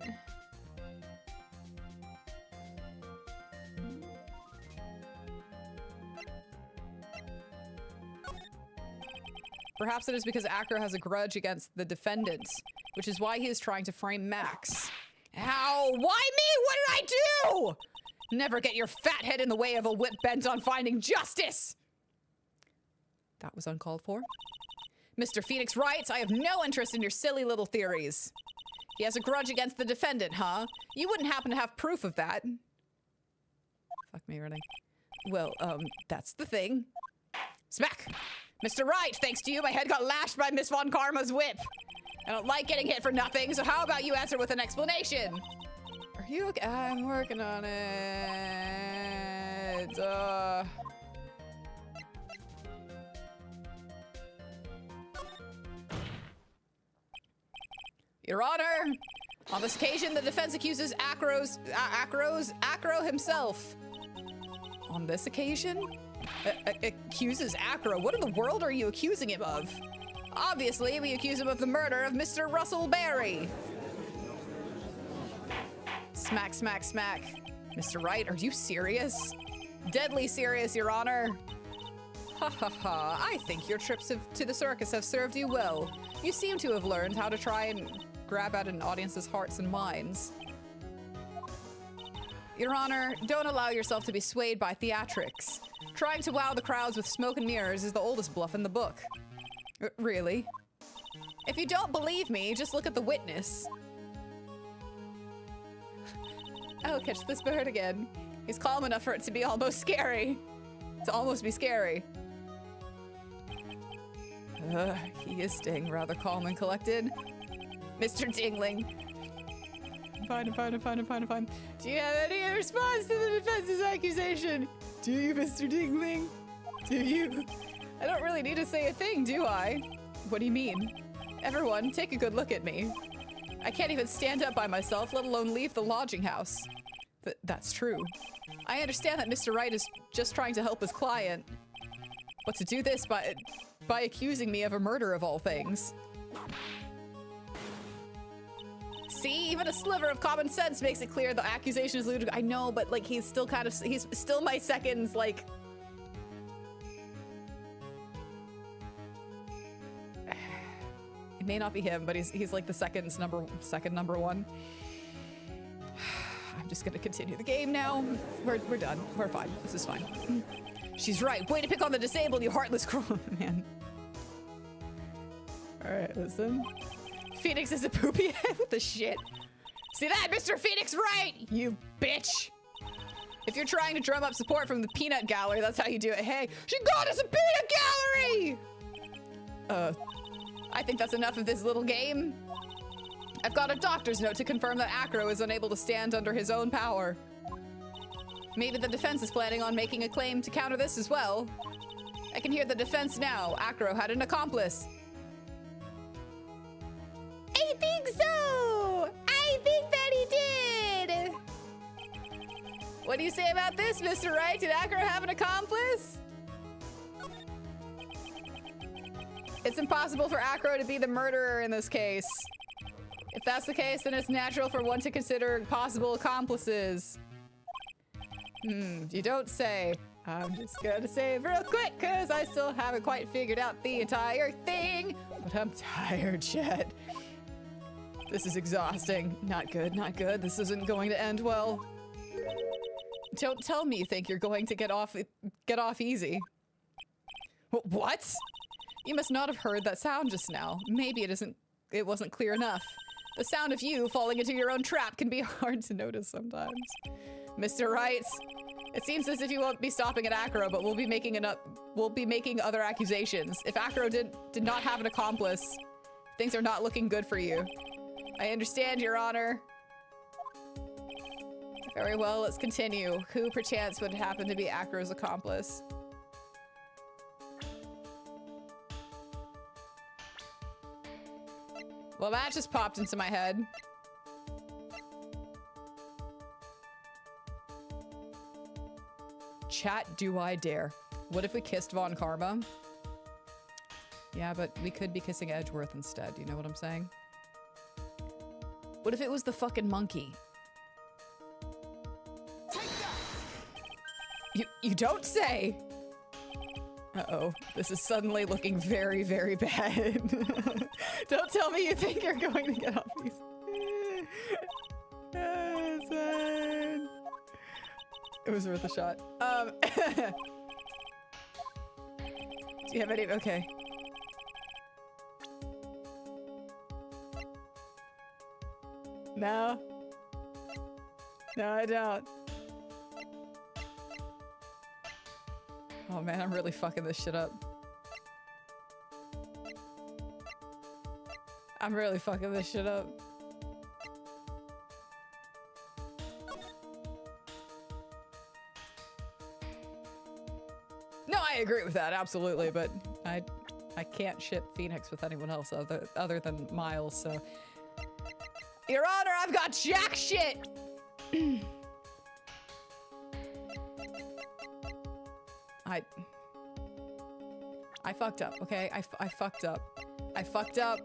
Perhaps it is because Acro has a grudge against the defendant, which is why he is trying to frame Max. Ow! Why me? What did I do? Never get your fat head in the way of a whip bent on finding justice! That was uncalled for. Mr. Phoenix Wright, I have no interest in your silly little theories. He has a grudge against the defendant, huh? You wouldn't happen to have proof of that. Fuck me, really. Well, that's the thing. Smack! Mr. Wright, thanks to you, my head got lashed by Miss Von Karma's whip. I don't like getting hit for nothing, so how about you answer with an explanation? Are you okay? I'm working on it. Your Honor, on this occasion, the defense accuses Acro himself. On this occasion? Accuses Acro? What in the world are you accusing him of? Obviously, we accuse him of the murder of Mr. Russell Berry. Smack, smack, smack. Mr. Wright, are you serious? Deadly serious, Your Honor. Ha ha ha, I think your trips to the circus have served you well. You seem to have learned how to try and grab at an audience's hearts and minds. Your Honor, don't allow yourself to be swayed by theatrics. Trying to wow the crowds with smoke and mirrors is the oldest bluff in the book. Really? If you don't believe me, just look at the witness. Oh, catch this bird again. He's calm enough for it to be almost scary. To almost be scary. He is staying rather calm and collected. Mr. Dingling. Fine. Do you have any response to the defense's accusation? Do you, Mr. Dingling? Do you? I don't really need to say a thing, do I? What do you mean? Everyone, take a good look at me. I can't even stand up by myself, let alone leave the lodging house. That's true. I understand that Mr. Wright is just trying to help his client. But to do this by accusing me of a murder of all things. See, even a sliver of common sense makes it clear the accusation is ludicrous. I know, but like he's still my seconds, like. It may not be him, but he's like the second number one. I'm just gonna continue the game now. We're done. We're fine. This is fine. She's right. Way to pick on the disabled, you heartless cruel man. All right, listen. Phoenix is a poopy head with the shit. See that, Mr. Phoenix Wright, you bitch. If you're trying to drum up support from the peanut gallery, that's how you do it. Hey, she got us a peanut gallery! I think that's enough of this little game. I've got a doctor's note to confirm that Acro is unable to stand under his own power. Maybe the defense is planning on making a claim to counter this as well. I can hear the defense now. Acro had an accomplice. I think so! I think that he did! What do you say about this, Mr. Wright? Did Acro have an accomplice? It's impossible for Acro to be the murderer in this case. If that's the case, then it's natural for one to consider possible accomplices. You don't say. I'm just gonna say it real quick, because I still haven't quite figured out the entire thing. But I'm tired, Chet. This is exhausting. Not good, not good. This isn't going to end well. Don't tell me you think you're going to get off easy. What? You must not have heard that sound just now. Maybe it wasn't clear enough. The sound of you falling into your own trap can be hard to notice sometimes. Mr. Wright, it seems as if you won't be stopping at Acro, but we'll be making other accusations. If Acro did not have an accomplice, things are not looking good for you. I understand, Your Honor. Very well, let's continue. Who perchance would happen to be Acro's accomplice? Well, that just popped into my head. Chat, do I dare? What if we kissed Von Karma? Yeah, but we could be kissing Edgeworth instead. You know what I'm saying? What if it was the fucking monkey? You don't say! Uh-oh, this is suddenly looking very, very bad. Don't tell me you think you're going to get off these. It's fine. It was worth a shot. Do you have any? Okay. No. No, I don't. Oh man, I'm really fucking this shit up. I'm really fucking this shit up. No, I agree with that, absolutely, but I can't ship Phoenix with anyone else other than Miles, so. Your Honor, I've got jack shit! I fucked up, okay? I fucked up. I fucked up.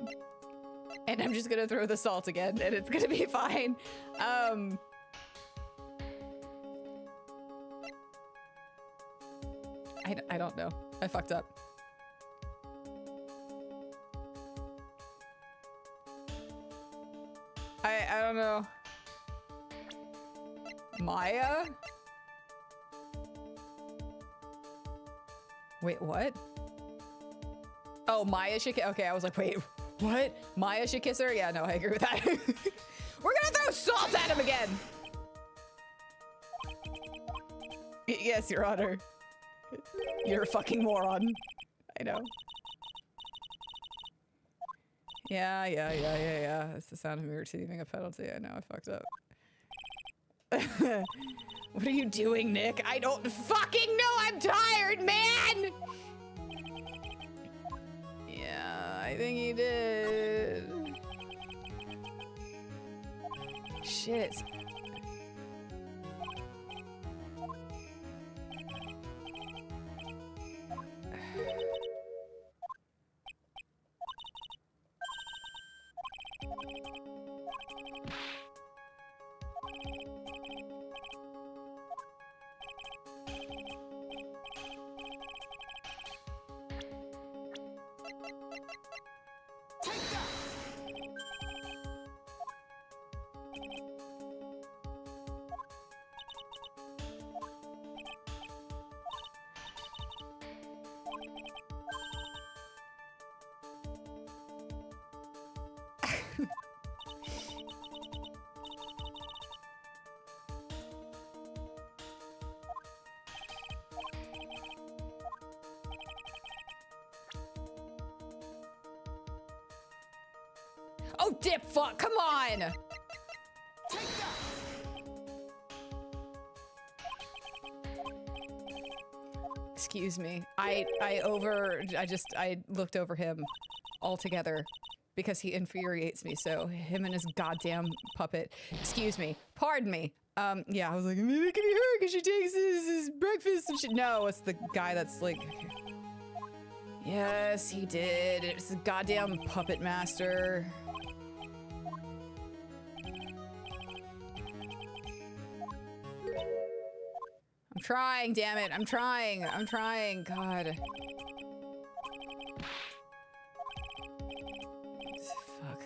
And I'm just gonna throw the salt again, and it's gonna be fine. I don't know. I fucked up. I don't know. Maya? Wait, what? Oh, Maya should kiss. Okay, I was like, wait, what? Maya should kiss her? Yeah, no, I agree with that. We're gonna throw salt at him again. Yes, Your Honor. You're a fucking moron. I know. Yeah. That's the sound of me receiving a penalty. I know, I fucked up. What are you doing, Nick? I don't fucking know! I'm tired, man! Yeah, I think he did. Shit. Oh, dip fuck, come on! Excuse me. I looked over him altogether because he infuriates me, so him and his goddamn puppet. Excuse me. Pardon me. Yeah, I was like, maybe it could be her because she takes his breakfast and shit. No, it's the guy that's like... Yes, he did. It's the goddamn puppet master. I'm trying, damn it. I'm trying. God. Fuck.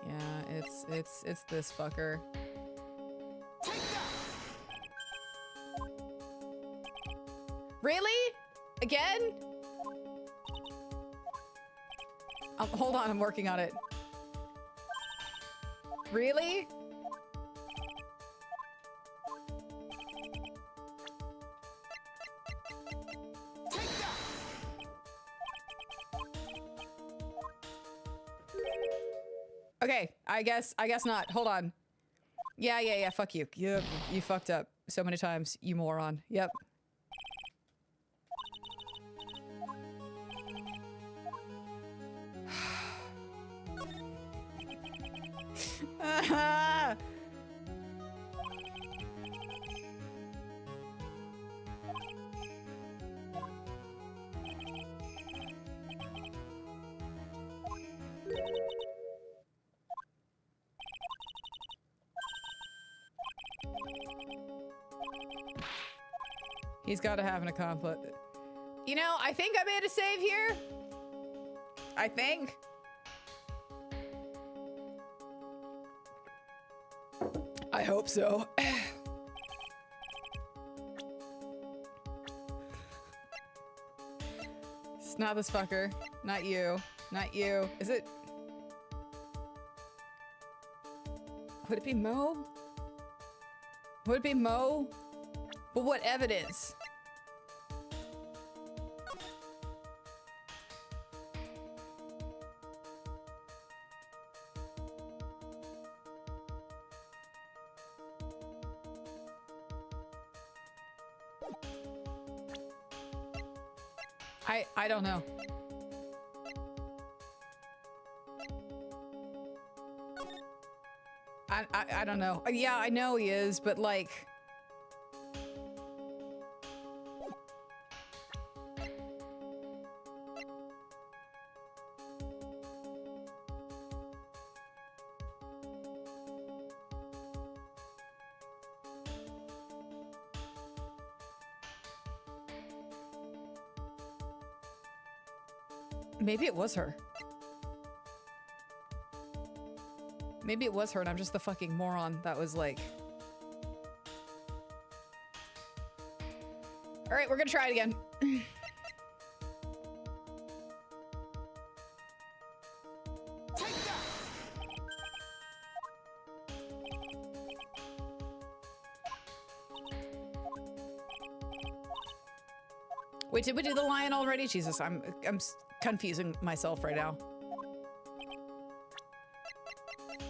Yeah, it's this fucker. Really? Again? Hold on, I'm working on it. Really? Okay, I guess not. Hold on. Yeah, fuck you. You fucked up so many times, you moron. Yep. He's got to have an accomplice. You know, I think I made a save here. I think. I hope so. It's not this fucker. Not you. Not you. Is it? Would it be Mo? Would it be Mo? But what evidence? I don't know. I don't know. Yeah, I know he is, but like... Maybe it was her. Maybe it was her and I'm just the fucking moron that was like... Alright, we're gonna try it again. Wait, did we do the lion already? Jesus, I'm confusing myself right now.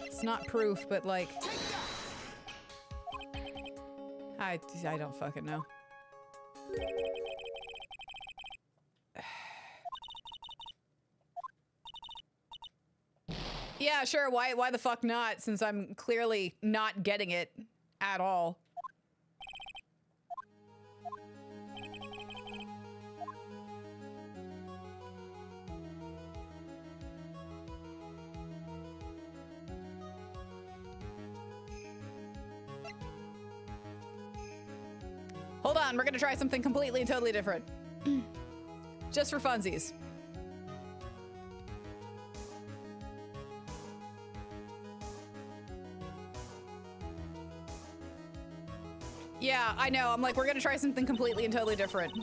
It's not proof, but like... I don't fucking know. Yeah, sure, why the fuck not, since I'm clearly not getting it at all. Hold on, we're gonna try something completely and totally different. Just for funsies. Yeah, I know. I'm like, we're gonna try something completely and totally different.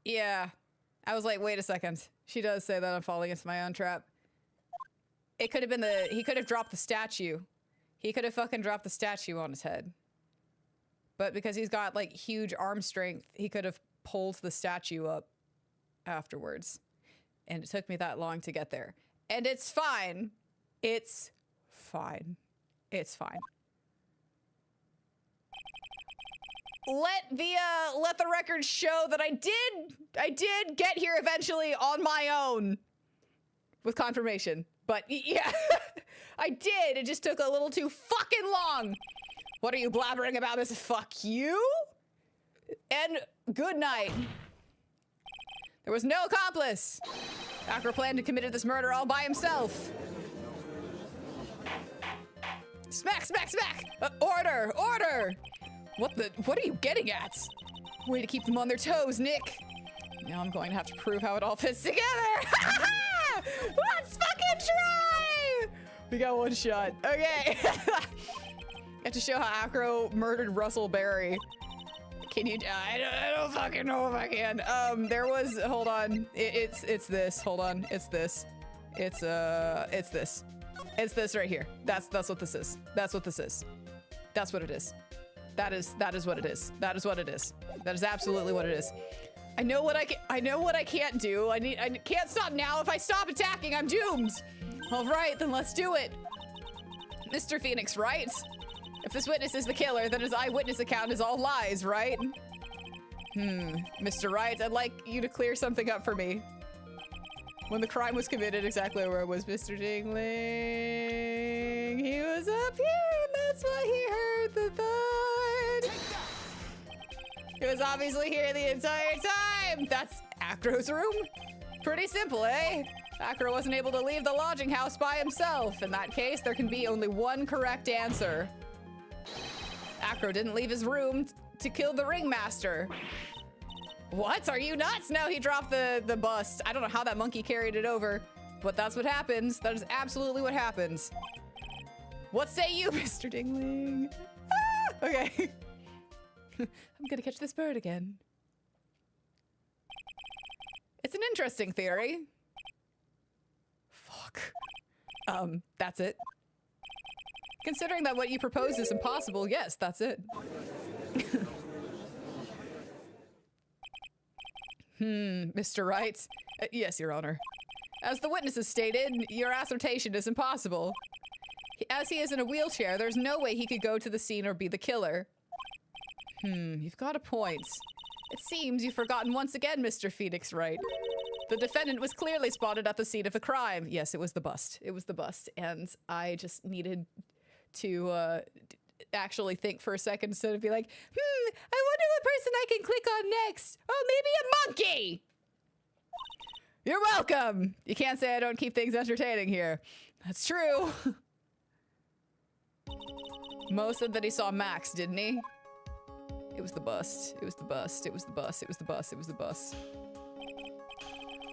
Yeah. I was like, wait a second. She does say that I'm falling into my own trap. It could have been he could have dropped the statue. He could have fucking dropped the statue on his head. But because he's got like huge arm strength, he could have pulled the statue up afterwards. And it took me that long to get there. And it's fine. It's fine. It's fine. Let the record show that I did get here eventually on my own with confirmation. But yeah, I did. It just took a little too fucking long. What are you blabbering about this? Fuck you. And good night. There was no accomplice. Acro planned and committed this murder all by himself. Smack, smack, smack! Order, order! What are you getting at? Way to keep them on their toes, Nick. Now I'm going to have to prove how it all fits together. Let's fucking try! We got one shot. Okay. Have to show how Acro murdered Russell Berry. Can you? I don't fucking know if I can. There was. Hold on. It's this. Hold on. It's this. It's this. It's this right here. That's what this is. That's what this is. That's what it is. That is what it is. That is what it is. That is absolutely what it is. I know what I can't do. I can't stop now. If I stop attacking, I'm doomed. All right, then let's do it. Mr. Phoenix Wright. If this witness is the killer, then his eyewitness account is all lies, right? Mr. Wright, I'd like you to clear something up for me. When the crime was committed, exactly where was Mr. Dingling? He was up here, and that's why he heard the thud. He was obviously here the entire time. That's Acro's room? Pretty simple, eh? Acro wasn't able to leave the lodging house by himself. In that case, there can be only one correct answer. Acro didn't leave his room to kill the ringmaster. What? Are you nuts? No, he dropped the bust. I don't know how that monkey carried it over, but that's what happens. That is absolutely what happens. What say you, Mr. Dingling? Ah! Okay. I'm gonna catch this bird again. It's an interesting theory. Fuck. That's it. Considering that what you propose is impossible, yes, that's it. Mr. Wright? Yes, Your Honor. As the witnesses stated, your assertion is impossible. As he is in a wheelchair, there's no way he could go to the scene or be the killer. You've got a point. It seems you've forgotten once again, Mr. Phoenix Wright. The defendant was clearly spotted at the scene of the crime. Yes, it was the bust. It was the bust. And I just needed to actually think for a second instead of be like, I wonder what person I can click on next. Oh, maybe a monkey. You're welcome. You can't say I don't keep things entertaining here. That's true. Mo said that he saw Max, didn't he? It was the bust. It was the bust. It was the bust. It was the bust. It was the bust.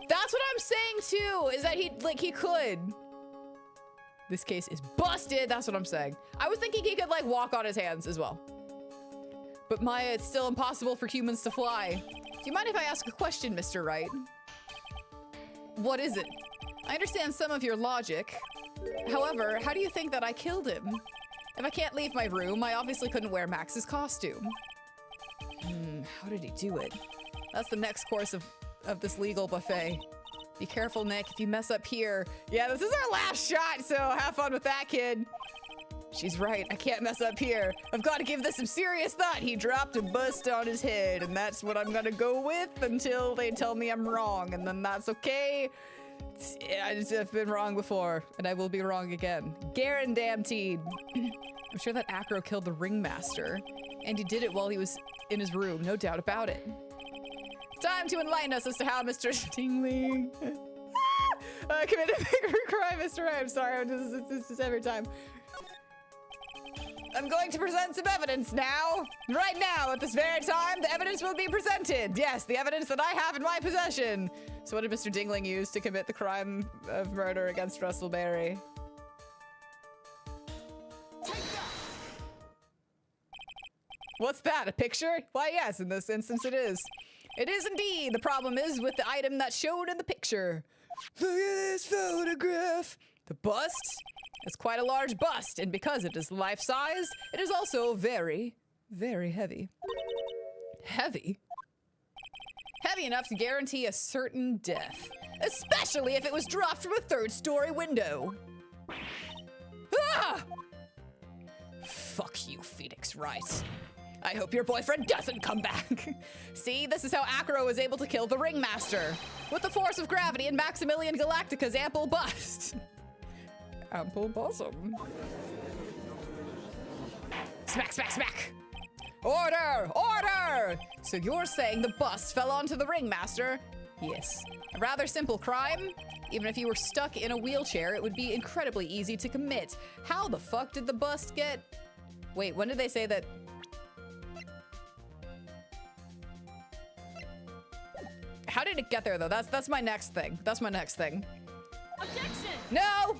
That's what I'm saying too, is that he could. This case is busted, that's what I'm saying. I was thinking he could like walk on his hands as well. But Maya, it's still impossible for humans to fly. Do you mind if I ask a question, Mr. Wright? What is it? I understand some of your logic. However, how do you think that I killed him? If I can't leave my room, I obviously couldn't wear Max's costume. How did he do it? That's the next course of this legal buffet. Be careful, Nick, if you mess up here. Yeah, this is our last shot, so have fun with that, kid. She's right, I can't mess up here. I've got to give this some serious thought. He dropped a bust on his head, and that's what I'm gonna go with until they tell me I'm wrong, and then that's okay. I've been wrong before, and I will be wrong again. Guaranteed. I'm sure that Acro killed the ringmaster, and he did it while he was in his room, no doubt about it. Time to enlighten us as to how Mr. Stingling committed a bigger crime, Mr. Wright. I'm sorry, this is every time. I'm going to present some evidence now. Right now, at this very time, the evidence will be presented. Yes, the evidence that I have in my possession. So what did Mr. Dingling use to commit the crime of murder against Russell Berry? What's that, a picture? Why, yes, in this instance it is. It is indeed. The problem is with the item that's shown in the picture. Look at this photograph. The bust? It's quite a large bust, and because it is life-size, it is also very, very heavy. Heavy? Heavy enough to guarantee a certain death, especially if it was dropped from a third-story window. Ah! Fuck you, Phoenix Wright. I hope your boyfriend doesn't come back. See, this is how Acro was able to kill the ringmaster. With the force of gravity and Maximilian Galactica's ample bust. Ample bosom. Smack, smack, smack. Order, order! So you're saying the bust fell onto the ringmaster? Yes. A rather simple crime. Even if you were stuck in a wheelchair, it would be incredibly easy to commit. How the fuck did the bust get... Wait, when did they say that... How did it get there, though? That's my next thing. That's my next thing. Objection! No!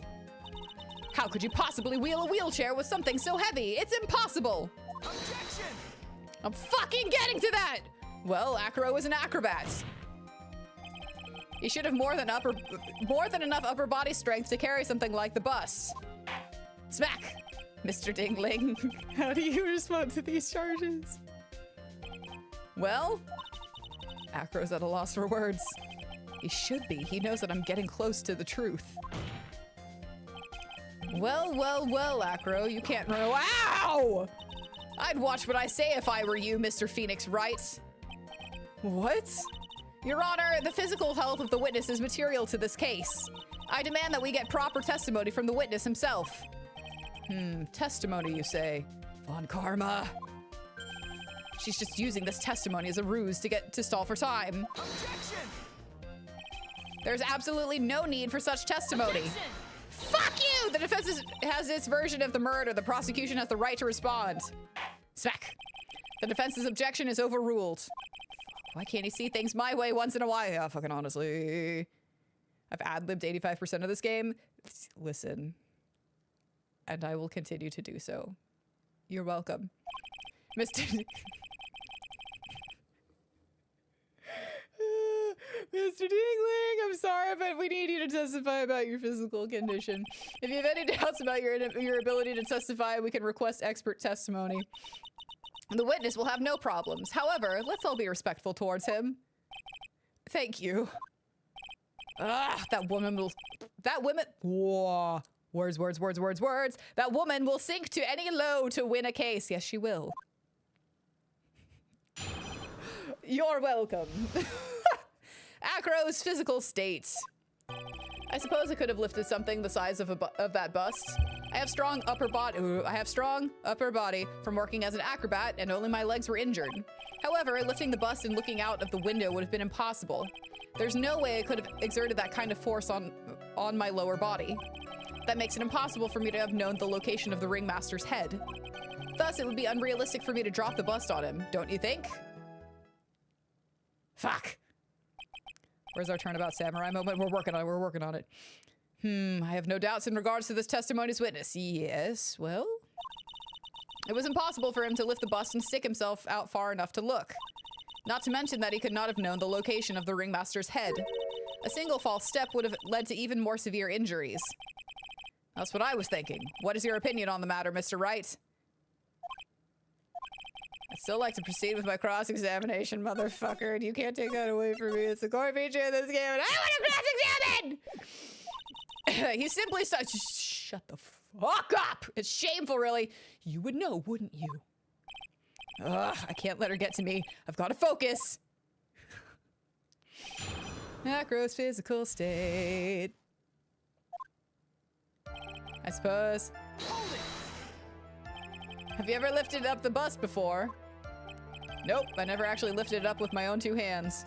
How could you possibly wheel a wheelchair with something so heavy? It's impossible! Objection! I'm fucking getting to that! Well, Acro is an acrobat. He should have more than enough upper body strength to carry something like the bus. Smack! Mr. Dingling. How do you respond to these charges? Well... Acro's at a loss for words. He should be. He knows that I'm getting close to the truth. Well, well, well, Acro, you can't run. Wow! I'd watch what I say if I were you, Mr. Phoenix Wright. What? Your Honor, the physical health of the witness is material to this case. I demand that we get proper testimony from the witness himself. Testimony, you say? Von Karma. She's just using this testimony as a ruse to stall for time. Objection! There's absolutely no need for such testimony. Objection! Fuck you! The defense has its version of the murder. The prosecution has the right to respond. Smack. The defense's objection is overruled. Why can't he see things my way once in a while? Yeah, fucking honestly. I've ad-libbed 85% of this game. Listen. And I will continue to do so. You're welcome. Mr. Mr. Dingling, I'm sorry, but we need you to testify about your physical condition. If you have any doubts about your ability to testify, we can request expert testimony. The witness will have no problems. However, let's all be respectful towards him. Thank you. That woman will... Whoa. Words, words, words, words, words. That woman will sink to any low to win a case. Yes, she will. You're welcome. Acro's physical state. I suppose I could have lifted something the size of that bust. I have strong upper body from working as an acrobat, and only my legs were injured. However, lifting the bust and looking out of the window would have been impossible. There's no way I could have exerted that kind of force on my lower body. That makes it impossible for me to have known the location of the ringmaster's head. Thus, it would be unrealistic for me to drop the bust on him, don't you think? Fuck. Where's our turnabout samurai moment? We're working on it. We're working on it. I have no doubts in regards to this testimony's witness. Yes, well, it was impossible for him to lift the bust and stick himself out far enough to look. Not to mention that he could not have known the location of the ringmaster's head. A single false step would have led to even more severe injuries. That's what I was thinking. What is your opinion on the matter, Mr. Wright? I'd still like to proceed with my cross-examination, motherfucker, and you can't take that away from me. It's a core feature of this game, and I want to cross-examine! He simply started. Shut the fuck up! It's shameful, really. You would know, wouldn't you? Ugh, I can't let her get to me. I've got to focus. Macro's physical state. I suppose. Have you ever lifted up the bust before? Nope, I never actually lifted it up with my own 2 hands.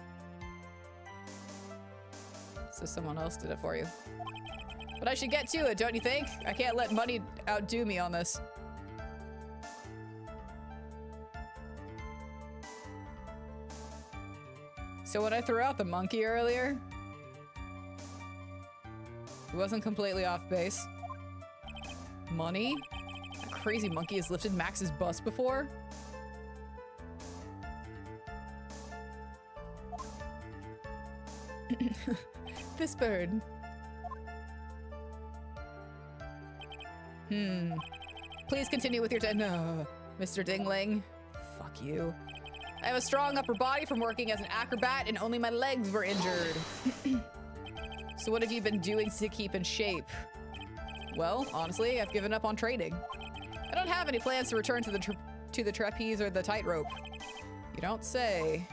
So someone else did it for you. But I should get to it, don't you think? I can't let money outdo me on this. So when I threw out the monkey earlier, it wasn't completely off base. Money? That crazy monkey has lifted Max's bust before? This bird. Please continue with your no, Mr. Dingling. Fuck you. I have a strong upper body from working as an acrobat and only my legs were injured. So what have you been doing to keep in shape? Well, honestly, I've given up on training. I don't have any plans to return to the trapeze or the tightrope. You don't say.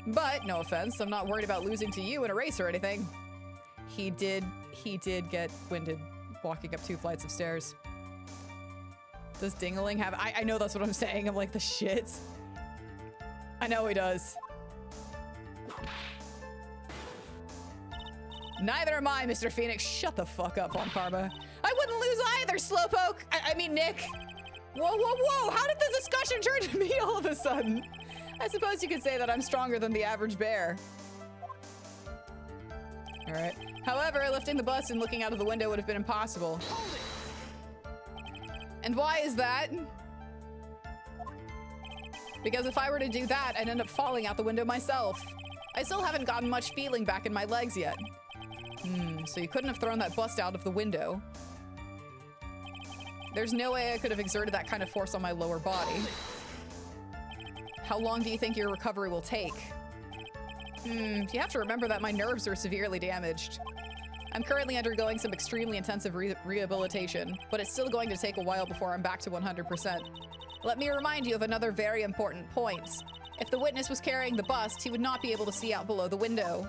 But, no offense, I'm not worried about losing to you in a race or anything. He did get winded walking up 2 flights of stairs. Does Dingaling have— I know that's what I'm saying. I'm like, the shit. I know he does. Neither am I, Mr. Phoenix. Shut the fuck up, on Karma. I wouldn't lose either, Slowpoke. I mean, Nick. Whoa, whoa, whoa. How did the discussion turn to me all of a sudden? I suppose you could say that I'm stronger than the average bear. All right. However, lifting the bust and looking out of the window would have been impossible. And why is that? Because if I were to do that, I'd end up falling out the window myself. I still haven't gotten much feeling back in my legs yet. So you couldn't have thrown that bust out of the window. There's no way I could have exerted that kind of force on my lower body. How long do you think your recovery will take? You have to remember that my nerves are severely damaged. I'm currently undergoing some extremely intensive rehabilitation, but it's still going to take a while before I'm back to 100%. Let me remind you of another very important point. If the witness was carrying the bust, he would not be able to see out below the window.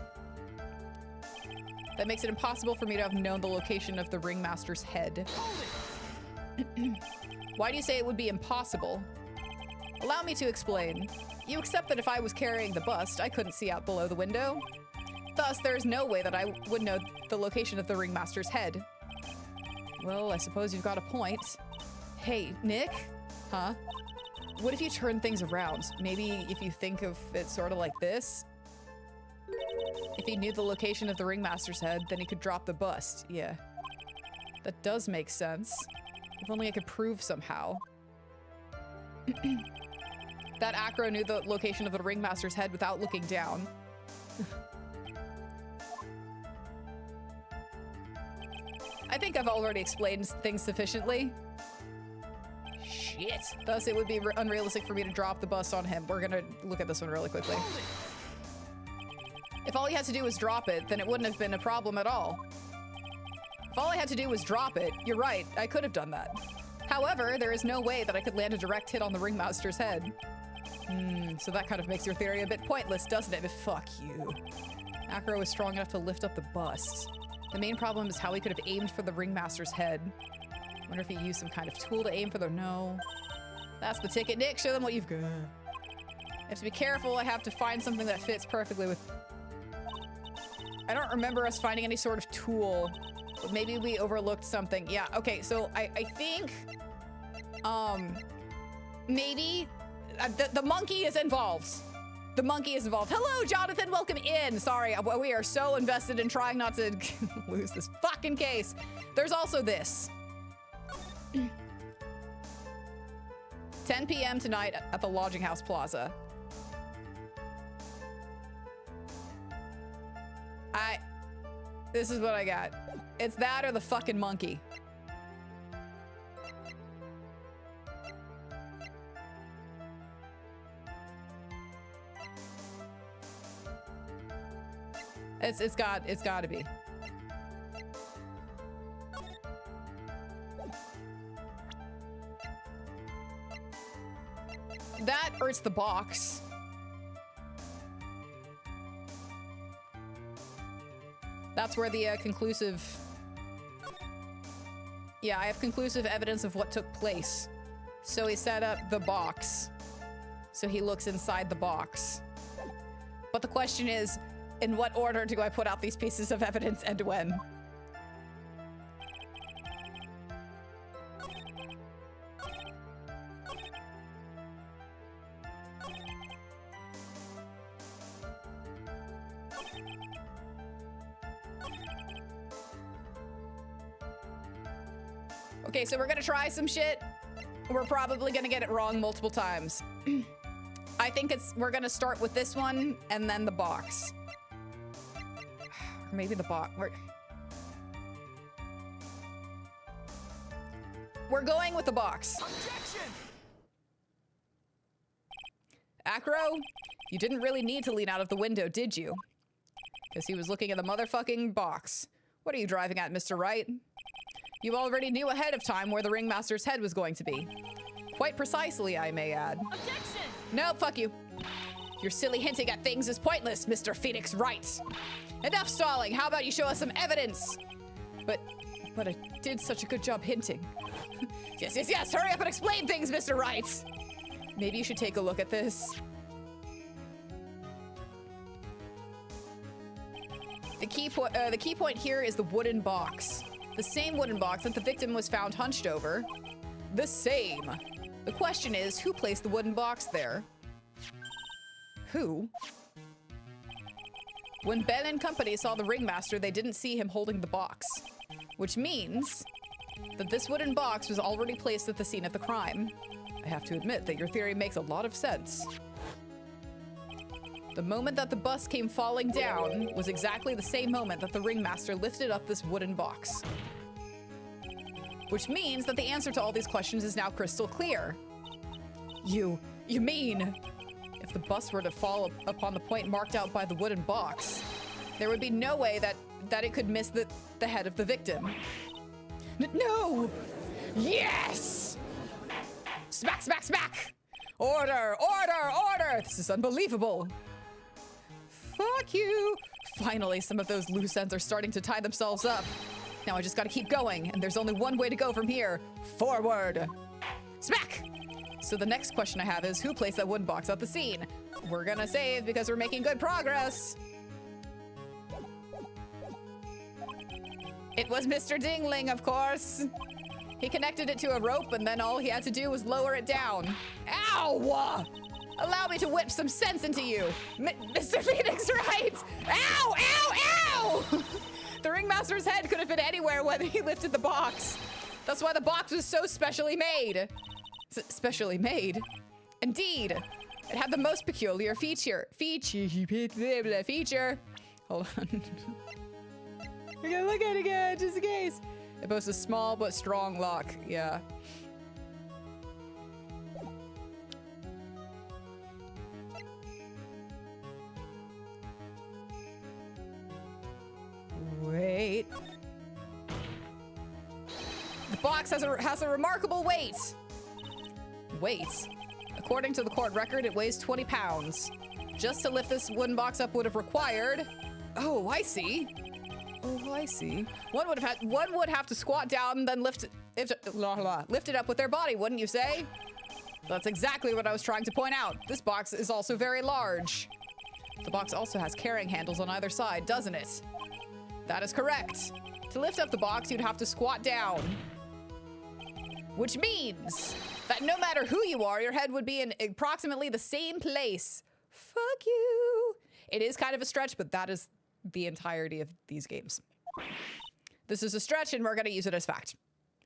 That makes it impossible for me to have known the location of the ringmaster's head. Why do you say it would be impossible? Allow me to explain. You accept that if I was carrying the bust, I couldn't see out below the window. Thus, there is no way that I would know the location of the ringmaster's head. Well, I suppose you've got a point. Hey, Nick? Huh? What if you turn things around? Maybe if you think of it sort of like this? If he knew the location of the ringmaster's head, then he could drop the bust. Yeah. That does make sense. If only I could prove somehow. That acro knew the location of the ringmaster's head without looking down. I think I've already explained things sufficiently. Shit. Thus, it would be unrealistic for me to drop the bust on him. We're gonna look at this one really quickly. If all he had to do was drop it, then it wouldn't have been a problem at all. If all I had to do was drop it, you're right, I could have done that. However, there is no way that I could land a direct hit on the ringmaster's head. So that kind of makes your theory a bit pointless, doesn't it? But fuck you. Acro is strong enough to lift up the bust. The main problem is how he could have aimed for the ringmaster's head. Wonder if he used some kind of tool to aim for the— No. That's the ticket, Nick. Show them what you've got. I have to be careful. I have to find something that fits perfectly with— I don't remember us finding any sort of tool. But maybe we overlooked something. Yeah, okay, so I think... maybe... the monkey is involved. The monkey is involved. Hello, Jonathan. Welcome in. Sorry, we are so invested in trying not to lose this fucking case. There's also this. 10 p.m. tonight at the Lodging House Plaza. This is what I got. It's that or the fucking monkey. It's got to be. That or it's the box. That's where the conclusive... Yeah, I have conclusive evidence of what took place. So he set up the box. So he looks inside the box. But the question is, in what order do I put out these pieces of evidence and when? Okay, so we're gonna try some shit. We're probably gonna get it wrong multiple times. I think we're gonna start with this one and then the box. Or maybe the box. We're going with the box. Objection! Acro, you didn't really need to lean out of the window, did you? Because he was looking at the motherfucking box. What are you driving at, Mr. Wright? You already knew ahead of time where the ringmaster's head was going to be. Quite precisely, I may add. Objection! Nope, fuck you. Your silly hinting at things is pointless, Mr. Phoenix Wright. Enough stalling. How about you show us some evidence? But I did such a good job hinting. Yes. Hurry up and explain things, Mr. Wright. Maybe you should take a look at this. The key point here is the wooden box. The same wooden box that the victim was found hunched over. The same. The question is, who placed the wooden box there? Who? When Ben and company saw the ringmaster, they didn't see him holding the box. Which means that this wooden box was already placed at the scene of the crime. I have to admit that your theory makes a lot of sense. The moment that the bus came falling down was exactly the same moment that the ringmaster lifted up this wooden box. Which means that the answer to all these questions is now crystal clear. You mean, if the bus were to fall upon the point marked out by the wooden box, there would be no way that it could miss the head of the victim. No! Yes! Smack, smack, smack! Order, order, order! This is unbelievable. Fuck you! Finally, some of those loose ends are starting to tie themselves up. Now I just gotta keep going, and there's only one way to go from here. Forward! Smack! So the next question I have is, who placed that wooden box at the scene? We're gonna save because we're making good progress. It was Mr. Dingling, of course. He connected it to a rope, and then all he had to do was lower it down. Ow! Allow me to whip some sense into you. Mr. Phoenix Wright! Ow! Ow! Ow! The ringmaster's head could have been anywhere when he lifted the box. That's why the box was so specially made. Specially made? Indeed. It had the most peculiar feature. Feature. Hold on. We're gonna look at it again, just in case. It boasts a small but strong lock. Yeah. Wait. The box has a remarkable weight. Weight? According to the court record, it weighs 20 pounds. Just to lift this wooden box up would have required... Oh, I see. Oh, I see. One would have to squat down and then lift it up with their body, wouldn't you say? That's exactly what I was trying to point out. This box is also very large. The box also has carrying handles on either side, doesn't it? That is correct. To lift up the box, you'd have to squat down. Which means that no matter who you are, your head would be in approximately the same place. Fuck you. It is kind of a stretch, but that is the entirety of these games. This is a stretch, and we're gonna use it as fact.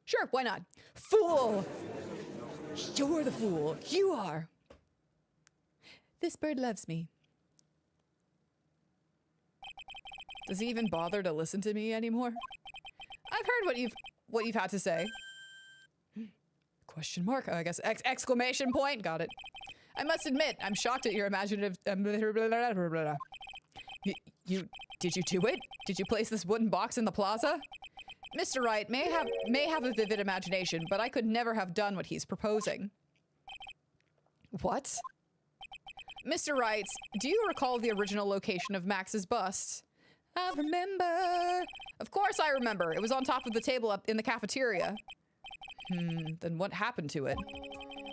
Sure, why not? Fool! You're the fool. You are. This bird loves me. Does he even bother to listen to me anymore? I've heard what you've had to say. Question mark, I guess. Exclamation point. Got it. I must admit, I'm shocked at your imaginative. Did you do it? Did you place this wooden box in the plaza? Mr. Wright may have a vivid imagination, but I could never have done what he's proposing. What? Mr. Wright, do you recall the original location of Max's bust? I remember. Of course I remember. It was on top of the table up in the cafeteria. Then what happened to it?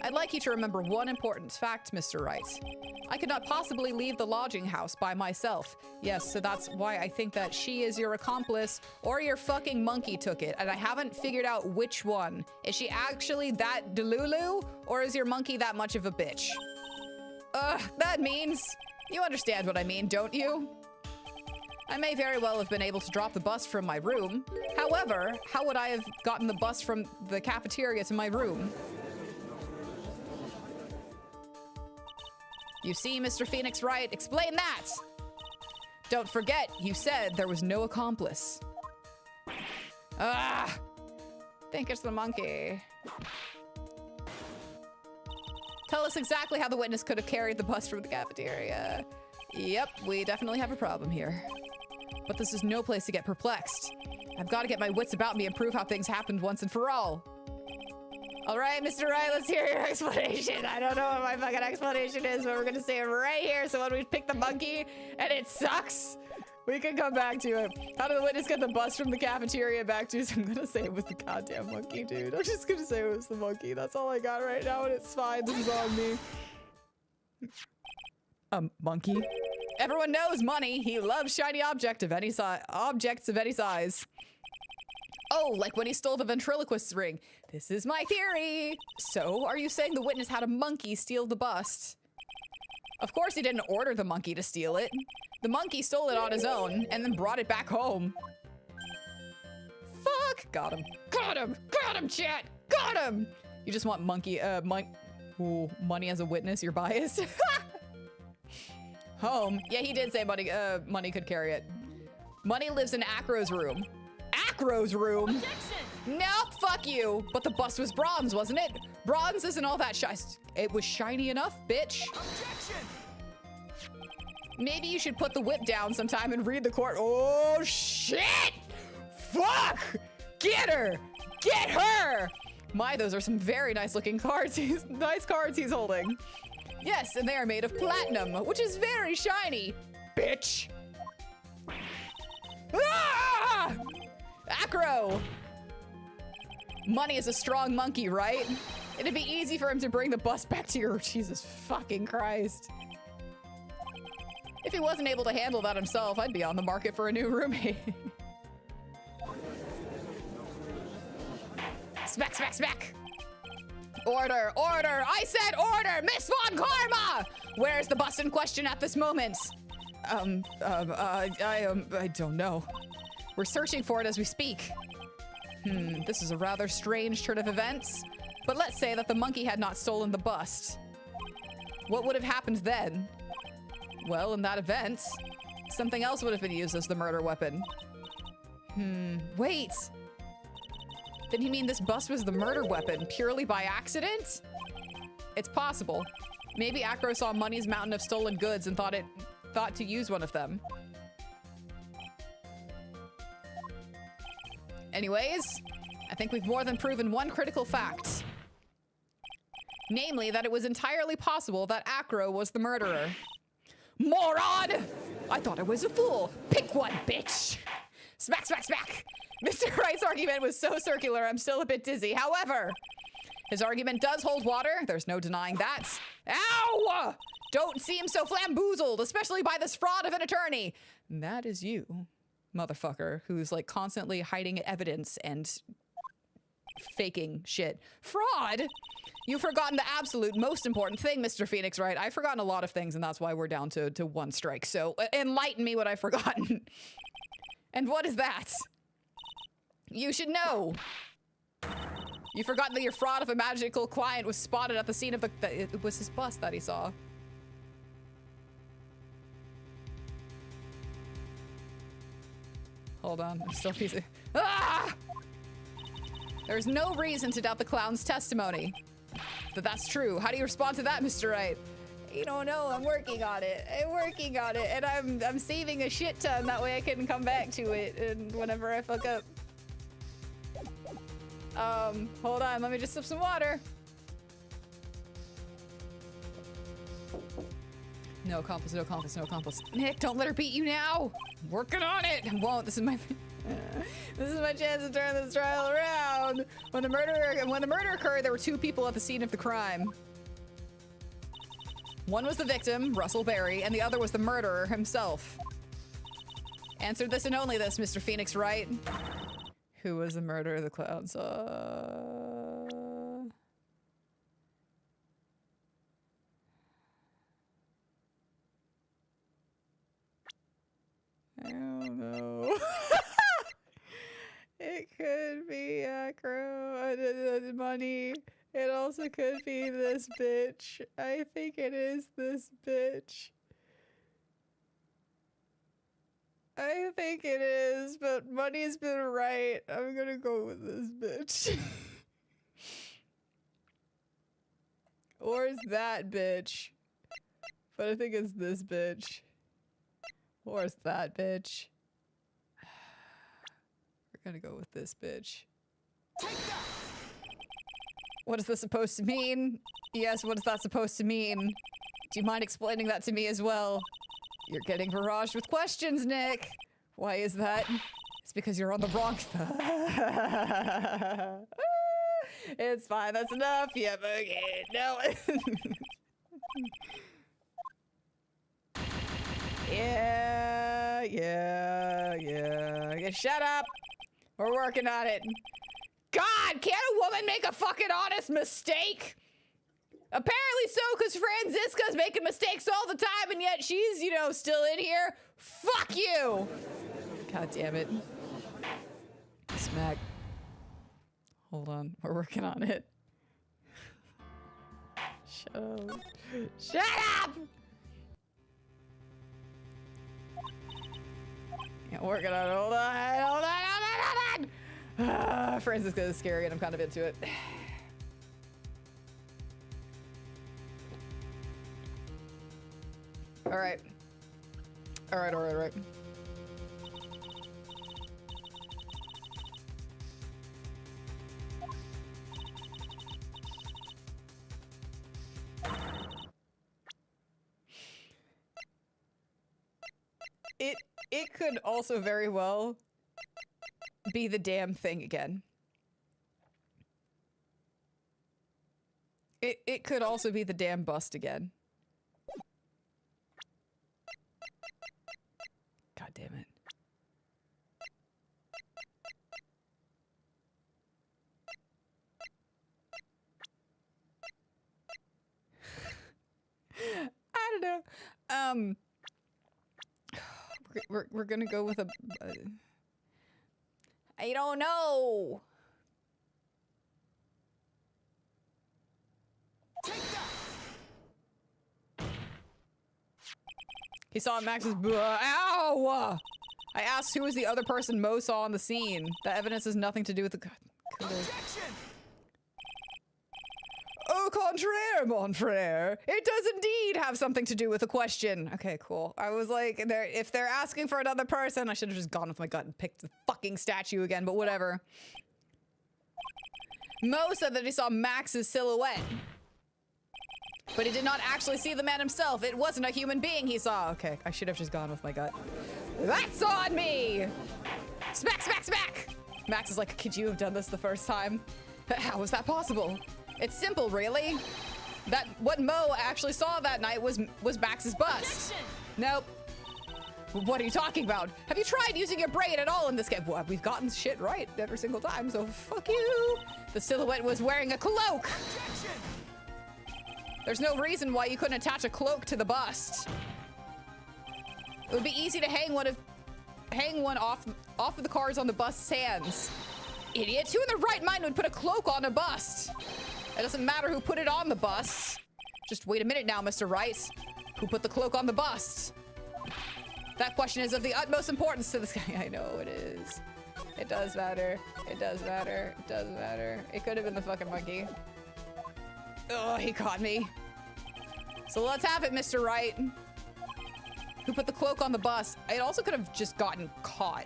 I'd like you to remember one important fact, Mr. Wright. I could not possibly leave the lodging house by myself. Yes, so that's why I think that she is your accomplice, or your fucking monkey took it, and I haven't figured out which one. Is she actually that delulu, or is your monkey that much of a bitch? That means... You understand what I mean, don't you? I may very well have been able to drop the bus from my room. However, how would I have gotten the bus from the cafeteria to my room? You see, Mr. Phoenix Wright, explain that! Don't forget, you said there was no accomplice. Think it's the monkey. Tell us exactly how the witness could have carried the bus from the cafeteria. Yep, we definitely have a problem here. But this is no place to get perplexed. I've got to get my wits about me and prove how things happened once and for all. All right, Mr. Wright, let's hear your explanation. I don't know what my fucking explanation is, but we're gonna say it right here. So when we pick the monkey and it sucks, we can come back to it. How did the witness get the bus from the cafeteria back to? So I'm gonna say it was the goddamn monkey, dude. I'm just gonna say it was the monkey. That's all I got right now, and it's fine. This is on me. Monkey? Everyone knows money. He loves shiny objects of any size. Oh, like when he stole the ventriloquist's ring. This is my theory. So, are you saying the witness had a monkey steal the bust? Of course he didn't order the monkey to steal it. The monkey stole it on his own and then brought it back home. Fuck! Got him. Got him! Got him, chat! Got him! You just want money as a witness, you're biased. Home. Yeah, he did say money could carry it. Money lives in Acro's room. Acro's room? Objection! Nope, fuck you. But the bust was bronze, wasn't it? Bronze isn't all that shiny. It was shiny enough, bitch. Objection! Maybe you should put the whip down sometime and read the court. Oh, shit! Fuck! Get her! Get her! My, those are some very nice looking cards. Nice cards he's holding. Yes, and they are made of platinum, which is very shiny, bitch. Ah! Acro! Money is a strong monkey, right? It'd be easy for him to bring the bus back to your... Jesus fucking Christ. If he wasn't able to handle that himself, I'd be on the market for a new roommate. Smack, smack, smack. Order, order, I said order, Miss Von Karma! Where's the bus in question at this moment? I don't know. We're searching for it as we speak. This is a rather strange turn of events, but let's say that the monkey had not stolen the bust. What would have happened then? Well, in that event, something else would have been used as the murder weapon. Wait. Then you mean this bust was the murder weapon purely by accident? It's possible. Maybe Acro saw Money's mountain of stolen goods and thought to use one of them. Anyways, I think we've more than proven one critical fact. Namely, that it was entirely possible that Acro was the murderer. Moron! I thought I was a fool. Pick one, bitch! Smack, smack, smack! Mr. Wright's argument was so circular, I'm still a bit dizzy. However, his argument does hold water. There's no denying that. Ow! Don't seem so flamboozled, especially by this fraud of an attorney. And that is you, motherfucker, who's like constantly hiding evidence and faking shit. Fraud? You've forgotten the absolute most important thing, Mr. Phoenix Wright. I've forgotten a lot of things, and that's why we're down to 1 strike. So enlighten me what I've forgotten. And what is that? You should know. You forgot that your fraud of a magical client was spotted at the scene of the... It was his bus that he saw. Hold on, I'm still piecing... Ah! There's no reason to doubt the clown's testimony. But that's true. How do you respond to that, Mr. Wright? You don't know, I'm working on it. I'm working on it, and I'm saving a shit ton. That way I can come back to it and whenever I fuck up. Hold on, let me just sip some water. No accomplice, no accomplice, no accomplice. Nick, don't let her beat you now. I'm working on it. I won't. This is my chance to turn this trial around. When the murder occurred, there were 2 people at the scene of the crime. One was the victim, Russell Berry, and the other was the murderer himself. Answer this and only this, Mr. Phoenix Wright. Who was the murderer the clown saw? I don't know. It could be Acro, money. It also could be this bitch. I think it is this bitch. I think it is, but money's been right. I'm gonna go with this bitch. Or is that bitch? But I think it's this bitch. Or is that bitch? We're gonna go with this bitch. What is this supposed to mean? Yes, what is that supposed to mean? Do you mind explaining that to me as well? You're getting barraged with questions, Nick. Why is that? It's because you're on the wrong It's fine, that's enough. Yeah, okay. No. Yeah. Shut up. We're working on it. God, can't a woman make a fucking honest mistake? Apparently so, because Franziska's making mistakes all the time, and yet she's, you know, still in here. Fuck you! God damn it. Smack. Hold on, we're working on it. Shut up. Shut up! Yeah, working on it. Hold on. Franziska is scary, and I'm kind of into it. All right. It could also very well be the damn thing again. It could also be the damn bust again. God damn it. I don't know. We're gonna go with a I don't know. He saw Max's ow! I asked who was the other person Mo saw on the scene. That evidence has nothing to do with the... Objection! Au contraire, mon frere. It does indeed have something to do with the question. Okay, cool. I was like, if they're asking for another person, I should have just gone with my gut and picked the fucking statue again, but whatever. Mo said that he saw Max's silhouette. But he did not actually see the man himself. It wasn't a human being he saw. Okay, I should have just gone with my gut. That's on me! Smack, smack, smack! Max is like, could you have done this the first time? How was that possible? It's simple, really. What Mo actually saw that night was Max's bust. Objection! Nope. What are you talking about? Have you tried using your brain at all in this game? Well, we've gotten shit right every single time, so fuck you. The silhouette was wearing a cloak. Objection! There's no reason why you couldn't attach a cloak to the bust. It would be easy to hang one off of the cars on the bust's hands. Idiots, who in their right mind would put a cloak on a bust? It doesn't matter who put it on the bust. Just wait a minute now, Mr. Wright. Who put the cloak on the bust? That question is of the utmost importance to this guy. I know it is. It does matter. It does matter. It does matter. It could have been the fucking monkey. Oh, he caught me. So let's have it, Mr. Wright. Who put the cloak on the bus? It also could have just gotten caught.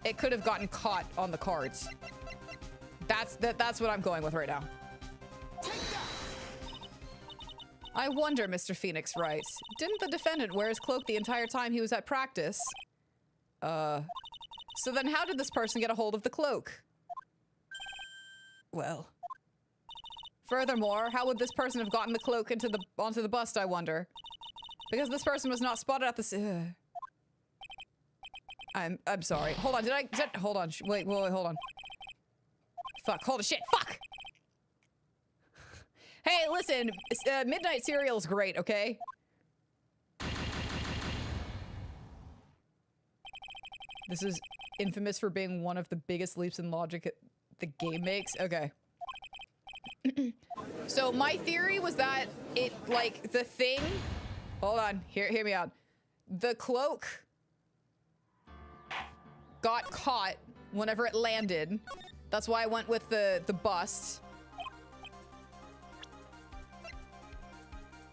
It could have gotten caught on the cards. That's what I'm going with right now. I wonder, Mr. Phoenix Wright, didn't the defendant wear his cloak the entire time he was at practice? So then how did this person get a hold of the cloak? Well. Furthermore, how would this person have gotten the cloak onto the bust, I wonder? Because this person was not spotted at the I'm sorry. Hold on, hold on. Wait, hold on. Fuck, hold on, shit, fuck! Hey, listen, Midnight Cereal's great, okay? This is infamous for being one of the biggest leaps in logic the game makes. Okay. So my theory was that it, like, the thing... Hold on, hear me out. The cloak got caught whenever it landed. That's why I went with the bust.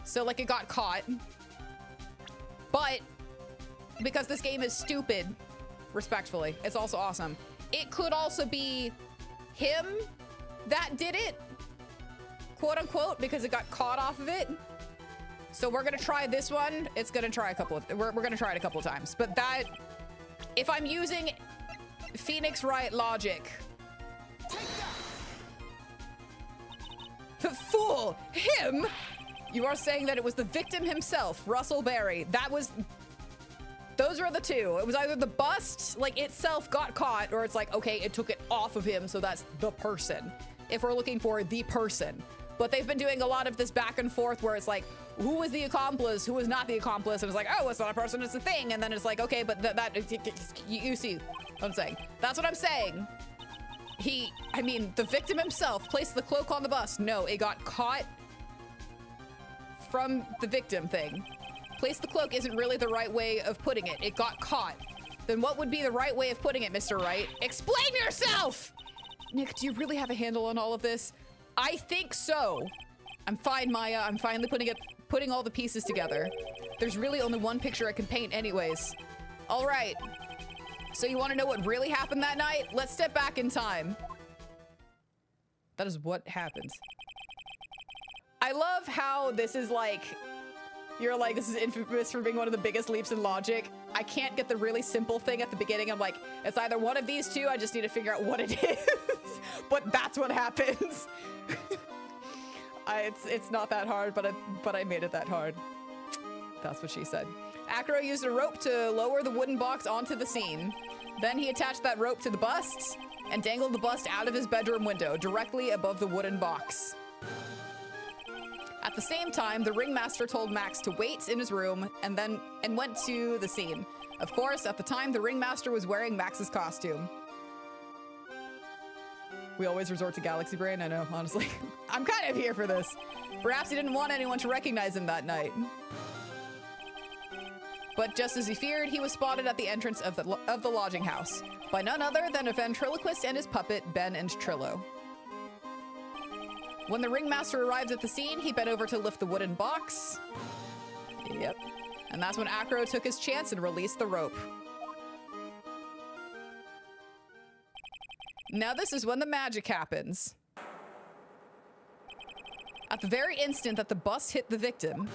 So, like, it got caught. But, because this game is stupid, respectfully, it's also awesome. It could also be him that did it, quote unquote, because it got caught off of it. So we're gonna try this one. It's gonna try we're gonna try it a couple of times. But that, if I'm using Phoenix Wright logic, fool, him. You are saying that it was the victim himself, Russell Berry. Those were the two. It was either the bust, like, itself got caught, or it's like, okay, it took it off of him, so that's the person. If we're looking for the person. But they've been doing a lot of this back and forth where it's like, who was the accomplice, who was not the accomplice? And it's like, oh, it's not a person, it's a thing. And then it's like, okay, but you see what I'm saying. That's what I'm saying. The victim himself placed the cloak on the bus. No, it got caught from the victim thing. Place the cloak isn't really the right way of putting it. It got caught. Then what would be the right way of putting it, Mr. Wright? Explain yourself! Nick, do you really have a handle on all of this? I think so. I'm fine, Maya. I'm finally putting all the pieces together. There's really only one picture I can paint anyways. All right. So you want to know what really happened that night? Let's step back in time. That is what happened. I love how this is like, you're like, this is infamous for being one of the biggest leaps in logic. I can't get the really simple thing at the beginning. I'm like, it's either one of these two. I just need to figure out what it is. But that's what happens. It's not that hard, but I made it that hard. That's what she said. Acro used a rope to lower the wooden box onto the scene. Then he attached that rope to the bust and dangled the bust out of his bedroom window, directly above the wooden box. At the same time, the ringmaster told Max to wait in his room and went to the scene. Of course, at the time, the ringmaster was wearing Max's costume. We always resort to Galaxy Brain, I know, honestly. I'm kind of here for this. Perhaps he didn't want anyone to recognize him that night. But just as he feared, he was spotted at the entrance of the lodging house by none other than a ventriloquist and his puppet, Ben and Trillo. When the ringmaster arrived at the scene, he bent over to lift the wooden box. Yep. And that's when Acro took his chance and released the rope. Now this is when the magic happens. At the very instant that the bus hit the victim.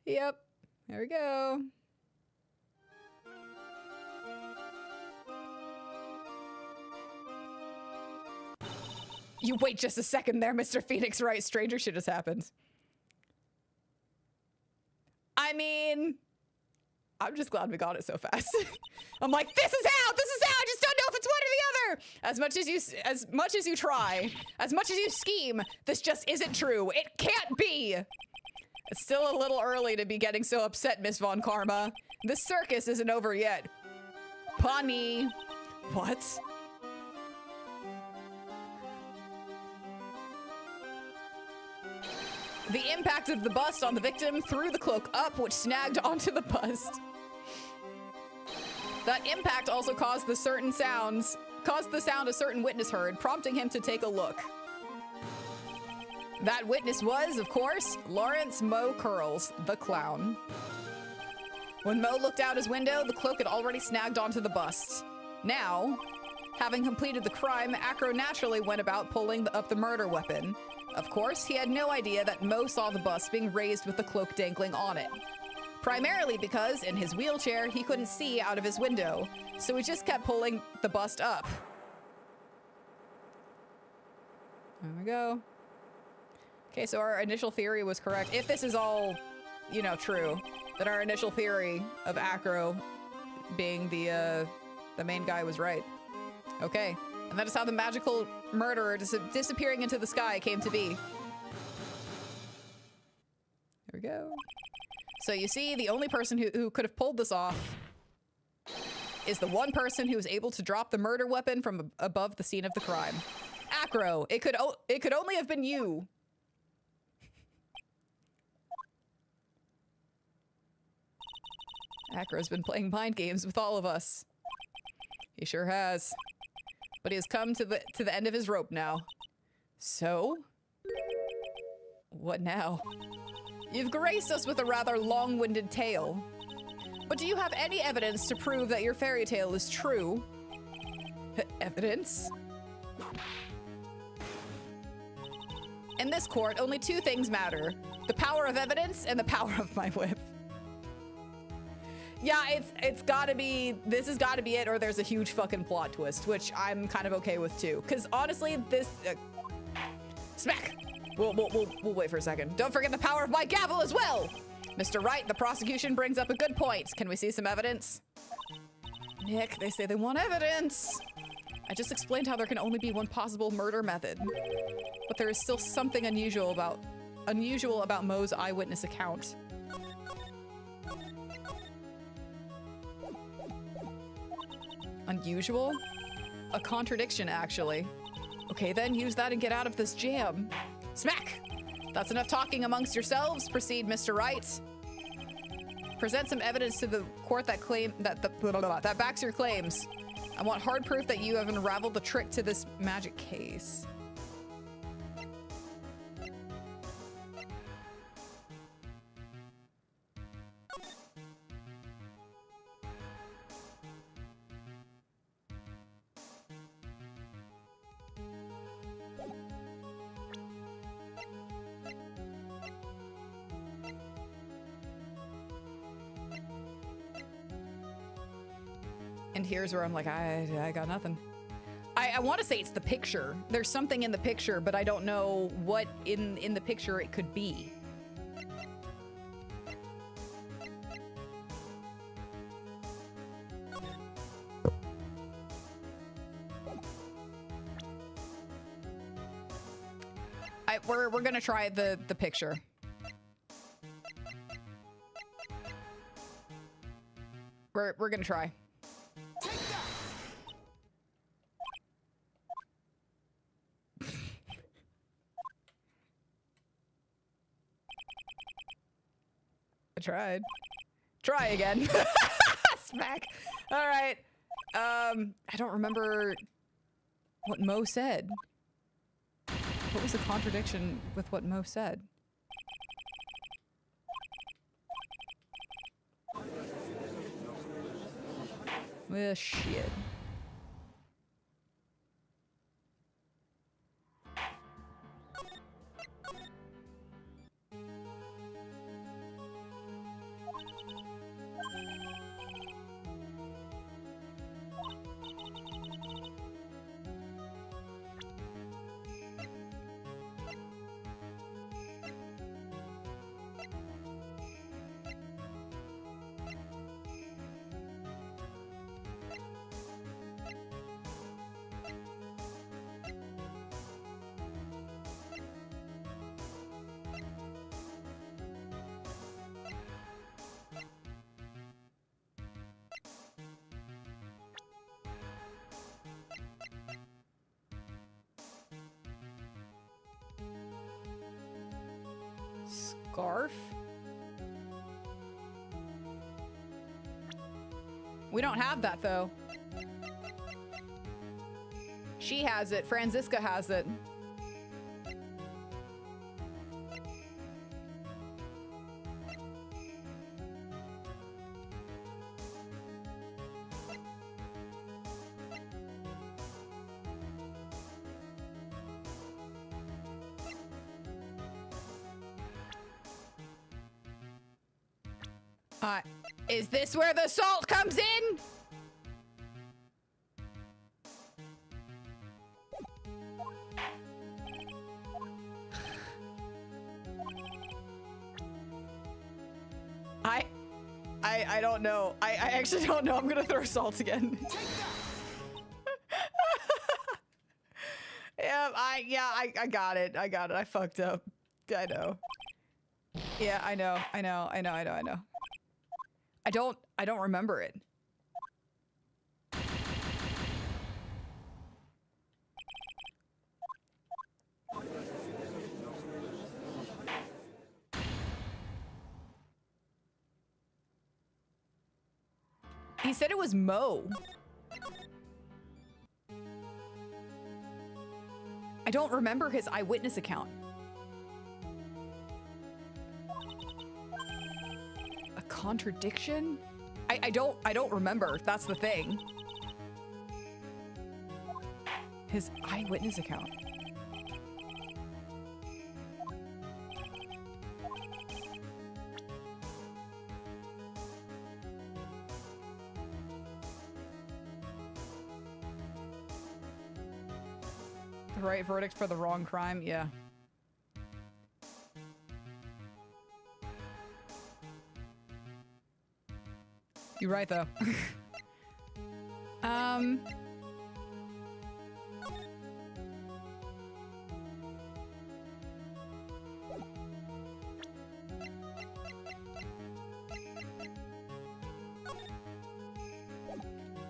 Yep. There we go. You wait just a second there, Mr. Phoenix Wright. Stranger shit has happened. I mean, I'm just glad we got it so fast. I'm like, this is how, I just don't know if it's one or the other. As much as you try, as much as you scheme, this just isn't true. It can't be. It's still a little early to be getting so upset, Miss Von Karma. This circus isn't over yet. Pawnee. What? The impact of the bust on the victim threw the cloak up, which snagged onto the bust. That impact also caused the sound a certain witness heard, prompting him to take a look. That witness was, of course, Lawrence Mo Curls, the clown. When Mo looked out his window, the cloak had already snagged onto the bust. Now, having completed the crime, Acro naturally went about pulling up the murder weapon. Of course, he had no idea that Mo saw the bust being raised with the cloak dangling on it. Primarily because, in his wheelchair, he couldn't see out of his window, so he just kept pulling the bust up. There we go. Okay, so our initial theory was correct. If this is all, you know, true, then our initial theory of Acro being the main guy was right. Okay, and that is how the magical murderer disappearing into the sky came to be. There we go. So you see, the only person who could have pulled this off is the one person who was able to drop the murder weapon from above the scene of the crime. Acro, it could only have been you. Acro's been playing mind games with all of us. He sure has. But he has come to the end of his rope now. So, what now? You've graced us with a rather long-winded tale. But do you have any evidence to prove that your fairy tale is true? Evidence? In this court, only two things matter. The power of evidence and the power of my whip. Yeah, it's gotta be, this has gotta be it, or there's a huge fucking plot twist, which I'm kind of okay with too. Cause honestly, this, smack! We'll wait for a second. Don't forget the power of my gavel as well! Mr. Wright, the prosecution brings up a good point. Can we see some evidence? Nick, they say they want evidence. I just explained how there can only be one possible murder method. But there is still something unusual about Mo's eyewitness account. Unusual? A contradiction, actually. Okay, then use that and get out of this jam. Smack! That's enough talking amongst yourselves. Proceed, Mr. Wright. Present some evidence to the court that that backs your claims. I want hard proof that you have unraveled the trick to this magic case. And here's where I'm like, I got nothing. I want to say it's the picture. There's something in the picture, but I don't know what in the picture it could be. We're gonna try the picture. We're gonna try. I tried. Try again. Smack. All right. I don't remember what Mo said. What was the contradiction with what Mo said? Well, shit. scarf? We don't have that, though. She has it. Franziska has it. Is this where the salt comes in? I don't know. I actually don't know. I'm gonna throw salt again. I got it. I got it. I fucked up. I know. Yeah, I know. I don't remember it. He said it was Mo. I don't remember his eyewitness account. A contradiction? I don't remember. That's the thing. His eyewitness account. The right verdict for the wrong crime? Yeah. You're right, though.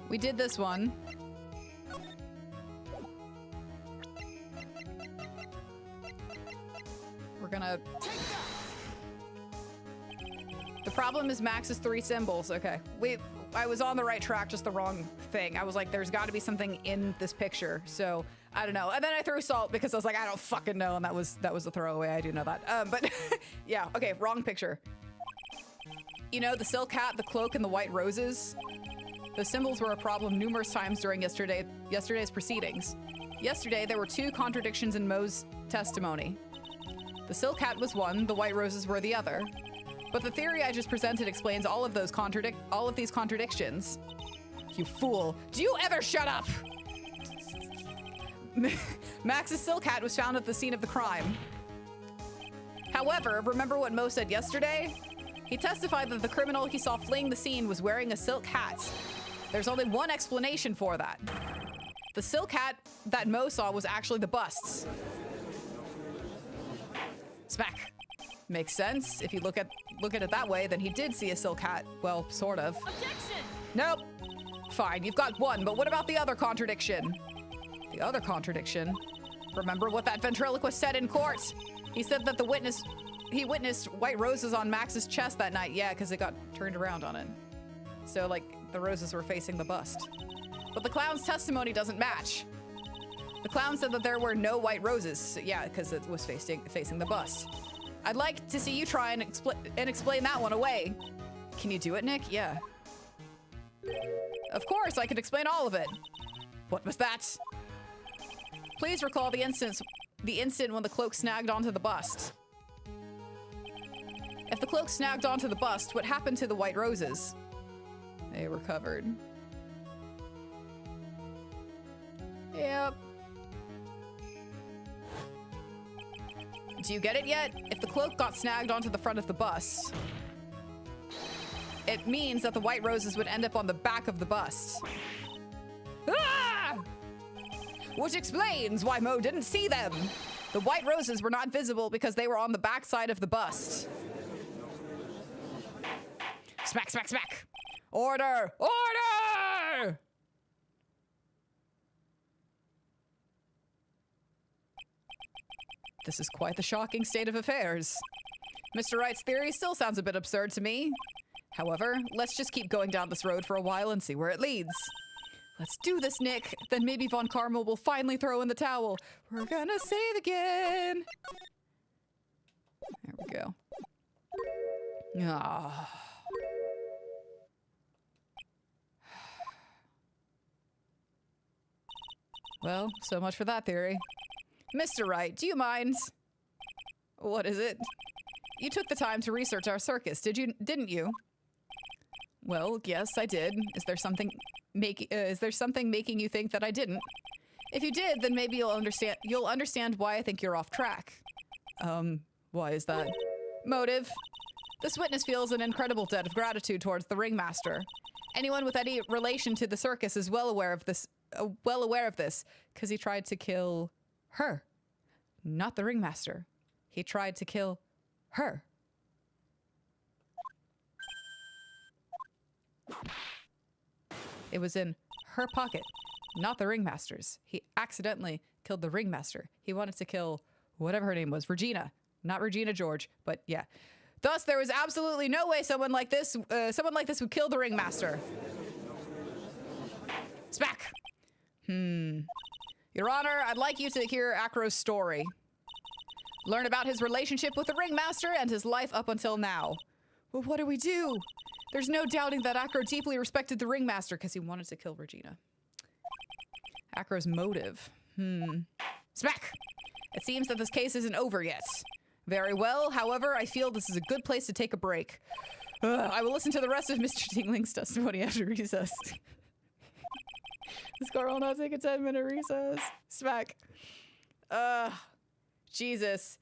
We did this one. We're gonna... The problem is Max's 3 symbols. Okay. I was on the right track, just the wrong thing. I was like, there's got to be something in this picture. So, I don't know. And then I threw salt because I was like, I don't fucking know. And that was a throwaway. I do know that. But yeah. Okay. Wrong picture. You know, the silk hat, the cloak, and the white roses? Those symbols were a problem numerous times during yesterday's proceedings. Yesterday, there were 2 contradictions in Mo's testimony. The silk hat was one, the white roses were the other. But the theory I just presented explains all of these contradictions. You fool. Do you ever shut up? Max's silk hat was found at the scene of the crime. However, remember what Mo said yesterday? He testified that the criminal he saw fleeing the scene was wearing a silk hat. There's only one explanation for that. The silk hat that Mo saw was actually the bust's. Smack. Makes sense. If you look at it that way, then he did see a silk hat. Well, sort of. Objection! Nope. Fine, you've got one, but what about the other contradiction? The other contradiction? Remember what that ventriloquist said in court? He said that he witnessed white roses on Max's chest that night. Yeah, because it got turned around on it. So, like, the roses were facing the bust. But the clown's testimony doesn't match. The clown said that there were no white roses. So, yeah, because it was facing the bust. I'd like to see you try and explain that one away. Can you do it, Nick? Yeah. Of course, I can explain all of it. What was that? Please recall the instant when the cloak snagged onto the bust. If the cloak snagged onto the bust, what happened to the white roses? They were covered. Yep. Do you get it yet? If the cloak got snagged onto the front of the bust, it means that the white roses would end up on the back of the bust. Ah! Which explains why Mo didn't see them. The white roses were not visible because they were on the back side of the bust. Smack, smack, smack. Order! Order! This is quite the shocking state of affairs. Mr. Wright's theory still sounds a bit absurd to me. However, let's just keep going down this road for a while and see where it leads. Let's do this, Nick. Then maybe Von Carmel will finally throw in the towel. We're gonna save again. There we go. Ah. Well, so much for that theory. Mr. Wright, do you mind? What is it? You took the time to research our circus, didn't you? Well, yes, I did. Is there something making you think that I didn't? If you did, then maybe you'll understand why I think you're off track. Why is that? Motive. This witness feels an incredible debt of gratitude towards the ringmaster. Anyone with any relation to the circus is well aware of this, because he tried to kill her. Not the ringmaster. He tried to kill her. It was in her pocket, not the ringmaster's. He accidentally killed the ringmaster. He wanted to kill whatever her name was, Regina. Not Regina George, but yeah. Thus, there was absolutely no way someone like this would kill the ringmaster. Smack. Your Honor, I'd like you to hear Acro's story. Learn about his relationship with the ringmaster and his life up until now. Well, what do we do? There's no doubting that Acro deeply respected the ringmaster because he wanted to kill Regina. Acro's motive. Smack! It seems that this case isn't over yet. Very well, however, I feel this is a good place to take a break. I will listen to the rest of Mr. Tingling's testimony after recess. This girl will now take a 10-minute recess. Smack. Jesus.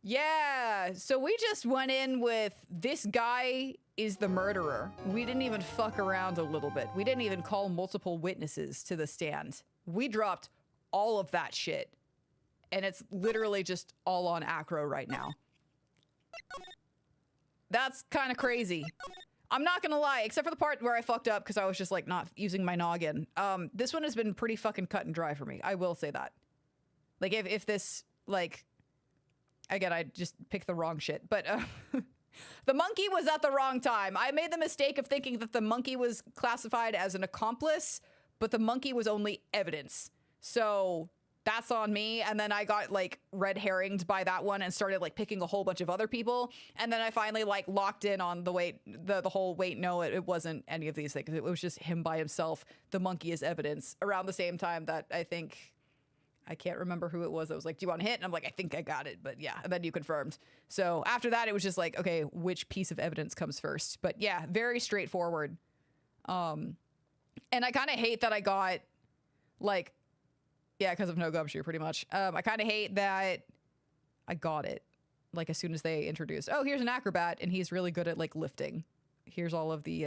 Yeah, so we just went in with this guy is the murderer. We didn't even fuck around a little bit. We didn't even call multiple witnesses to the stand. We dropped all of that shit. And it's literally just all on Acro right now. That's kind of crazy. I'm not gonna lie, except for the part where I fucked up because I was just like not using my noggin. This one has been pretty fucking cut and dry for me. I will say that. Like if this, like, again, I just picked the wrong shit, but the monkey was at the wrong time. I made the mistake of thinking that the monkey was classified as an accomplice, but the monkey was only evidence. So that's on me. And then I got like red herringed by that one and started like picking a whole bunch of other people. And then I finally like locked in on the whole wait, no, it wasn't any of these things. It was just him by himself. The monkey is evidence around the same time that I think, I can't remember who it was that was like, do you want to hit? And I'm like, I think I got it, but yeah. And then you confirmed. So after that, it was just like, okay, which piece of evidence comes first? But yeah, very straightforward. And I kind of hate that I got like, yeah, because of no gumshoe, pretty much. I kind of hate that I got it. Like as soon as they introduced, oh, here's an acrobat and he's really good at like lifting. Here's all of the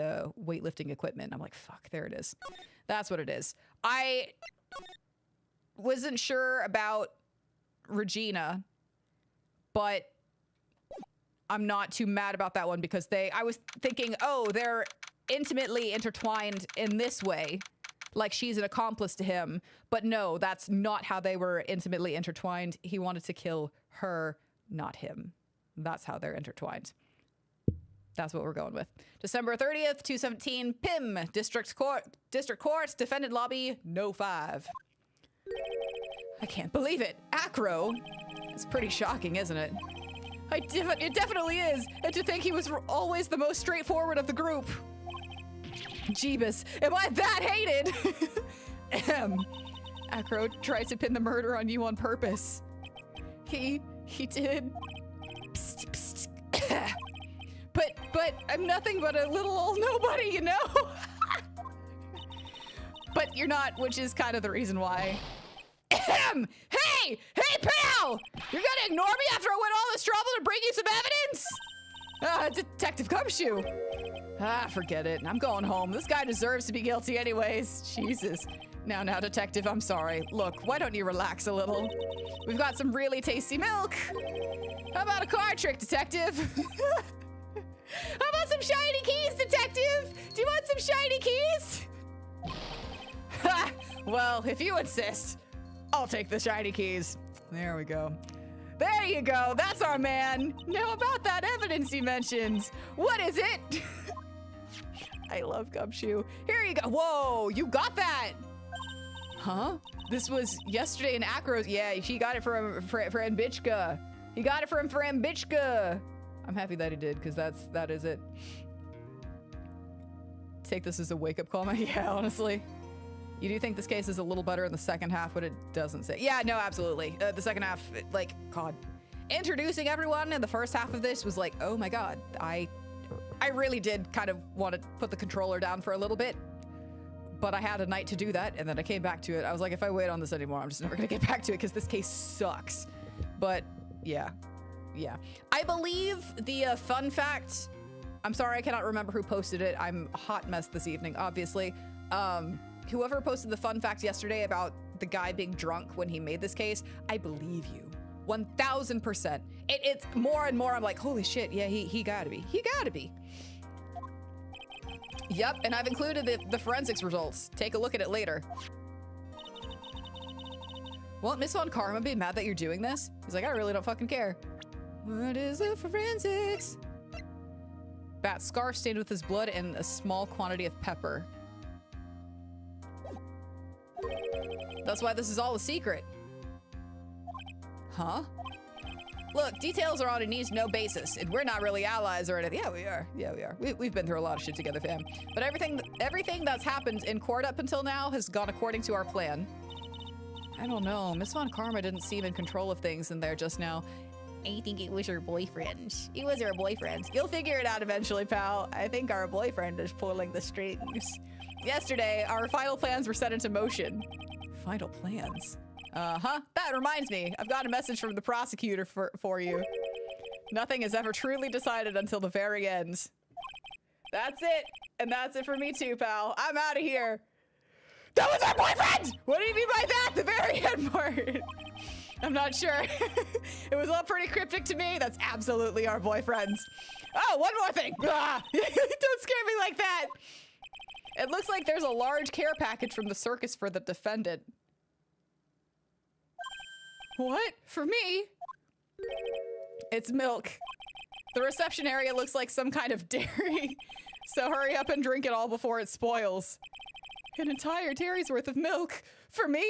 weightlifting equipment. I'm like, fuck, there it is. That's what it is. I wasn't sure about Regina, but I'm not too mad about that one because I was thinking, oh, they're intimately intertwined in this way. Like she's an accomplice to him, but no, that's not how they were intimately intertwined. He wanted to kill her, not him. That's how they're intertwined. That's what we're going with. December 30th, 217, PIM, District Court, Defendant Lobby, No 5. I can't believe it. Acro. It's pretty shocking, isn't it? It definitely is. And to think he was always the most straightforward of the group. Jeebus, am I that hated? Acro tried to pin the murder on you on purpose. He did. Psst, psst. But I'm nothing but a little old nobody, you know? But you're not, which is kind of the reason why. Hey, pal! You're gonna ignore me after I went all this trouble to bring you some evidence? Detective Gumshoe. Forget it. I'm going home. This guy deserves to be guilty anyways. Jesus. Now, detective, I'm sorry. Look, why don't you relax a little? We've got some really tasty milk. How about a card trick, detective? How about some shiny keys, detective? Do you want some shiny keys? Well, if you insist, I'll take the shiny keys. There we go. There you go. That's our man. Now about that evidence he mentions. What is it? I love Gumshoe. Here you go. Whoa, you got that. Huh? This was yesterday in Acro's. Yeah, he got it from Bitchka. He got it from Bitchka. I'm happy that he did, because that is it. Take this as a wake-up call, man. Yeah, honestly. You do think this case is a little better in the second half, but it doesn't say. Yeah, no, absolutely. The second half, like, God. Introducing everyone in the first half of this was like, oh my God. I really did kind of want to put the controller down for a little bit, but I had a night to do that, and then I came back to it. I was like, if I wait on this anymore, I'm just never gonna get back to it, because this case sucks. But, yeah. Yeah. I believe the fun fact, I'm sorry, I cannot remember who posted it. I'm a hot mess this evening, obviously. Whoever posted the fun fact yesterday about the guy being drunk when he made this case, I believe you. 1000%. It's more and more, I'm like, holy shit, yeah, he gotta be. He gotta be. Yep, and I've included the forensics results. Take a look at it later. Won't Miss Von Karma be mad that you're doing this? He's like, I really don't fucking care. What is the forensics? Bat scarf stained with his blood and a small quantity of pepper. That's why this is all a secret. Huh? Look, details are on a needs-no basis, and we're not really allies or anything. Yeah, we are. Yeah, we are. We've been through a lot of shit together, fam. But everything that's happened in court up until now has gone according to our plan. I don't know. Miss Von Karma didn't seem in control of things in there just now. I think it was her boyfriend. It was her boyfriend. You'll figure it out eventually, pal. I think our boyfriend is pulling the strings. Yesterday, our final plans were set into motion. Final plans? Uh-huh. That reminds me. I've got a message from the prosecutor for you. Nothing is ever truly decided until the very end. That's it. And that's it for me too, pal. I'm out of here. That was our boyfriend! What do you mean by that? The very end part. I'm not sure. It was all pretty cryptic to me. That's absolutely our boyfriends. Oh, one more thing. Ah, don't scare me like that. It looks like there's a large care package from the circus for the defendant. What? For me? It's milk. The reception area looks like some kind of dairy. So hurry up and drink it all before it spoils. An entire dairy's worth of milk. For me?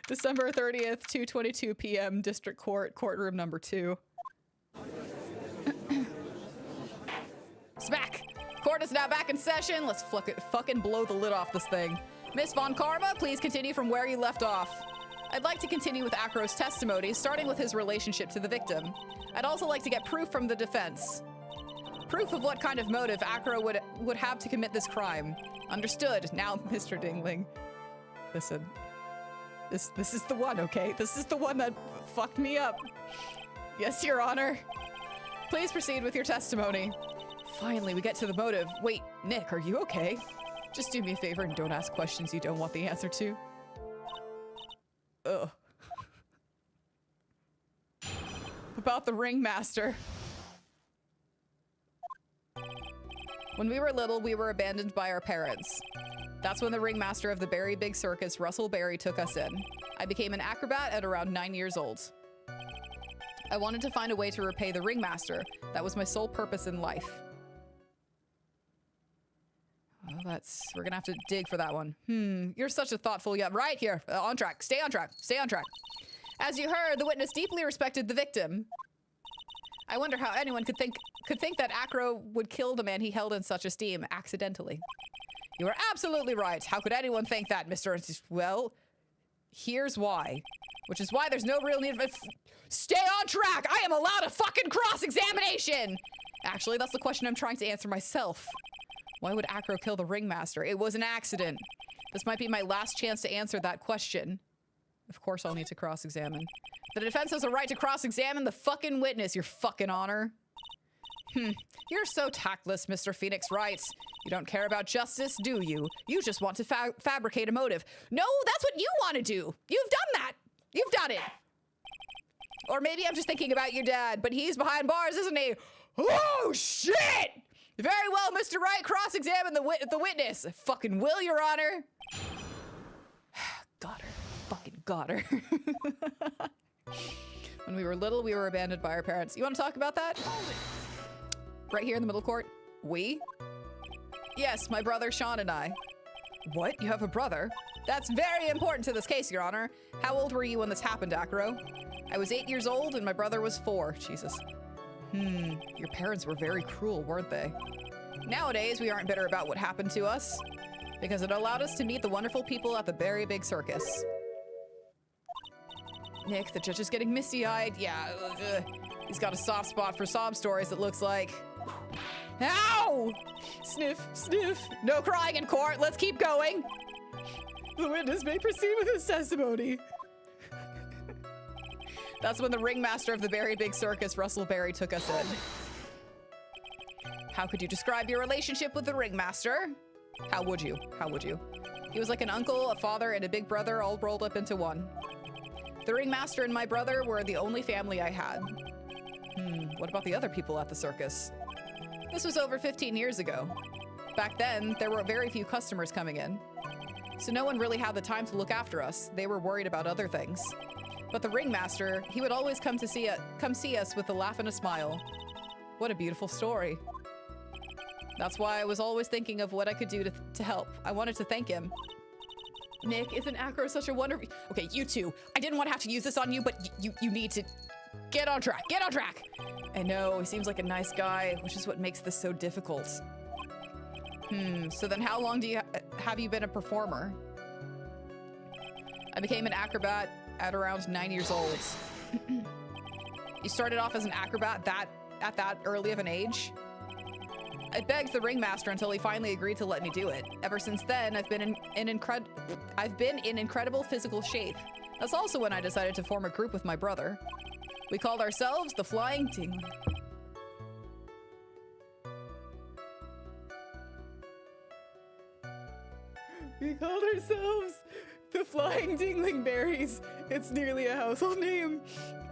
December 30th, 2:22 p.m. District Court, courtroom number 2. Smack! Court is now back in session. Let's fucking blow the lid off this thing. Miss Von Karma, please continue from where you left off. I'd like to continue with Acro's testimony, starting with his relationship to the victim. I'd also like to get proof from the defense. Proof of what kind of motive Acro would have to commit this crime. Understood. Now, Mr. Dingling. Listen. This is the one, okay? This is the one that fucked me up. Yes, Your Honor. Please proceed with your testimony. Finally, we get to the motive. Wait, Nick, are you okay? Just do me a favor and don't ask questions you don't want the answer to. Ugh. About the ringmaster. When we were little, we were abandoned by our parents. That's when the ringmaster of the Berry Big Circus, Russell Berry, took us in. I became an acrobat at around 9 years old. I wanted to find a way to repay the ringmaster. That was my sole purpose in life. Well, we're gonna have to dig for that one. You're such a thoughtful, yeah, right here, on track, stay on track, stay on track. As you heard, the witness deeply respected the victim. I wonder how anyone could think that Acro would kill the man he held in such esteem accidentally. You are absolutely right. How could anyone think that, Mr. Well, here's why. Which is why there's no real need of stay on track! I am allowed a fucking cross-examination! Actually, that's the question I'm trying to answer myself. Why would Acro kill the ringmaster? It was an accident. This might be my last chance to answer that question. Of course I'll need to cross-examine. The defense has a right to cross-examine the fucking witness, Your fucking honor. You're so tactless, Mr. Phoenix Wright. You don't care about justice, do you? You just want to fabricate a motive. No, that's what you want to do. You've done that. You've done it. Or maybe I'm just thinking about your dad, but he's behind bars, isn't he? Oh, shit! Very well, Mr. Wright, cross-examine the witness. I fucking will, Your Honor. Got her. Fucking got her. When we were little, we were abandoned by our parents. You want to talk about that? Right here in the middle court. We? Yes, my brother Sean and I. What? You have a brother? That's very important to this case, Your Honor. How old were you when this happened, Acro? I was 8 years old and my brother was 4. Jesus. Your parents were very cruel, weren't they? Nowadays, we aren't bitter about what happened to us because it allowed us to meet the wonderful people at the very big circus. Nick, the judge is getting misty-eyed. Yeah, he's got a soft spot for sob stories, it looks like. Ow! Sniff, sniff. No crying in court. Let's keep going. The witness may proceed with his testimony. That's when the ringmaster of the very big circus, Russell Berry, took us in. How could you describe your relationship with the ringmaster? How would you? How would you? He was like an uncle, a father, and a big brother all rolled up into one. The ringmaster and my brother were the only family I had. What about the other people at the circus? This was over 15 years ago. Back then, there were very few customers coming in. So no one really had the time to look after us. They were worried about other things. But the ringmaster, he would always come see us with a laugh and a smile. What a beautiful story. That's why I was always thinking of what I could do to help. I wanted to thank him. Nick, isn't Acro such a wonderful... Okay, you two. I didn't want to have to use this on you, but you need to get on track. Get on track. I know, he seems like a nice guy, which is what makes this so difficult. So then how long have you been a performer? I became an acrobat at around 9 years old. You started off as an acrobat at that early of an age? I begged the ringmaster until he finally agreed to let me do it. Ever since then, I've been in incredible physical shape. That's also when I decided to form a group with my brother. We called ourselves the Flying Tingling. We called ourselves the Flying Dinglingberries. It's nearly a household name.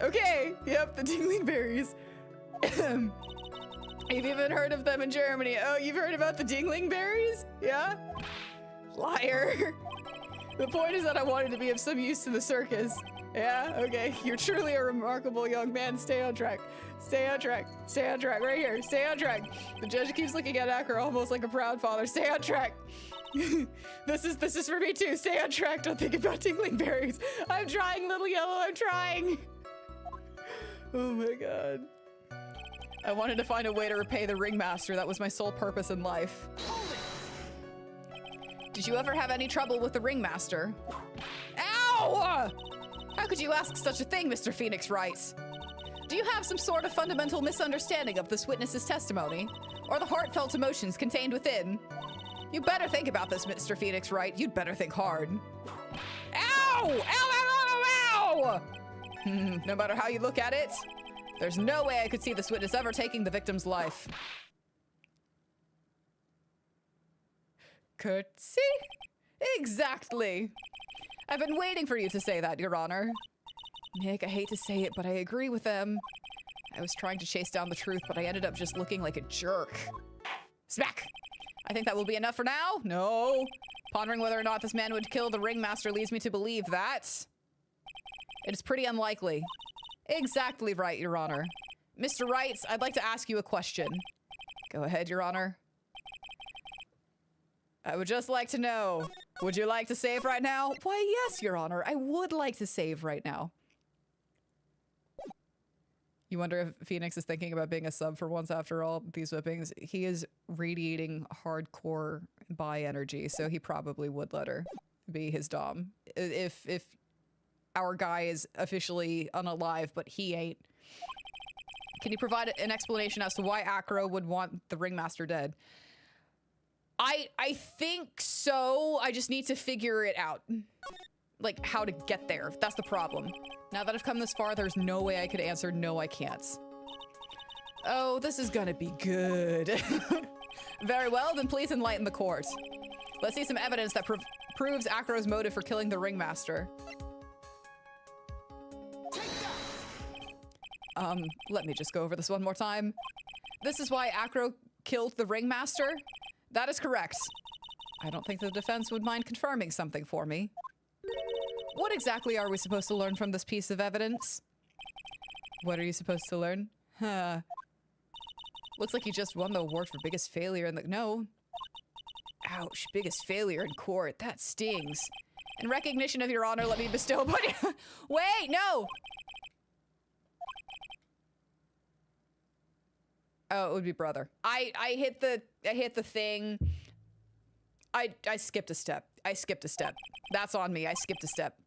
Okay, yep, the Dinglingberries. You've even heard of them in Germany. Oh, you've heard about the Dinglingberries? Yeah? Liar. The point is that I wanted to be of some use to the circus. Yeah? Okay. You're truly a remarkable young man. Stay on track. Stay on track. Stay on track. Right here. Stay on track. The judge keeps looking at Acker almost like a proud father. Stay on track. This is for me too. Stay on track. Don't think about Dinglingberries. I'm trying, Little Yellow. I'm trying. Oh my god. I wanted to find a way to repay the ringmaster. That was my sole purpose in life. Did you ever have any trouble with the ringmaster? Ow! How could you ask such a thing, Mr. Phoenix Wright? Do you have some sort of fundamental misunderstanding of this witness's testimony? Or the heartfelt emotions contained within? You better think about this, Mr. Phoenix Wright. You'd better think hard. Ow! Ow, ow, ow, ow! No matter how you look at it, there's no way I could see this witness ever taking the victim's life. Curtsy? Exactly. I've been waiting for you to say that, Your Honor. Nick, I hate to say it, but I agree with them. I was trying to chase down the truth, but I ended up just looking like a jerk. Smack! I think that will be enough for now. No. Pondering whether or not this man would kill the ringmaster leads me to believe that it is pretty unlikely. Exactly right, Your Honor. Mr. Wright, I'd like to ask you a question. Go ahead, Your Honor. I would just like to know, would you like to save right now? Why, yes, Your Honor. I would like to save right now. You wonder if Phoenix is thinking about being a sub for once after all these whippings. He is radiating hardcore bi energy, so he probably would let her be his dom. If our guy is officially unalive, but he ain't. Can you provide an explanation as to why Acro would want the ringmaster dead? I think so. I just need to figure it out. Like, how to get there. That's the problem. Now that I've come this far, there's no way I could answer no, I can't. Oh, this is gonna be good. Very well, then please enlighten the court. Let's see some evidence that proves Acro's motive for killing the ringmaster. Let me just go over this one more time. This is why Acro killed the ringmaster? That is correct. I don't think the defense would mind confirming something for me. What exactly are we supposed to learn from this piece of evidence? What are you supposed to learn? Huh. Looks like you just won the award for biggest failure in the- No. Ouch, biggest failure in court. That stings. In recognition of your honor, let me bestow upon you- Wait, no! Oh, it would be brother. I hit the thing. I skipped a step. I skipped a step. That's on me. I skipped a step.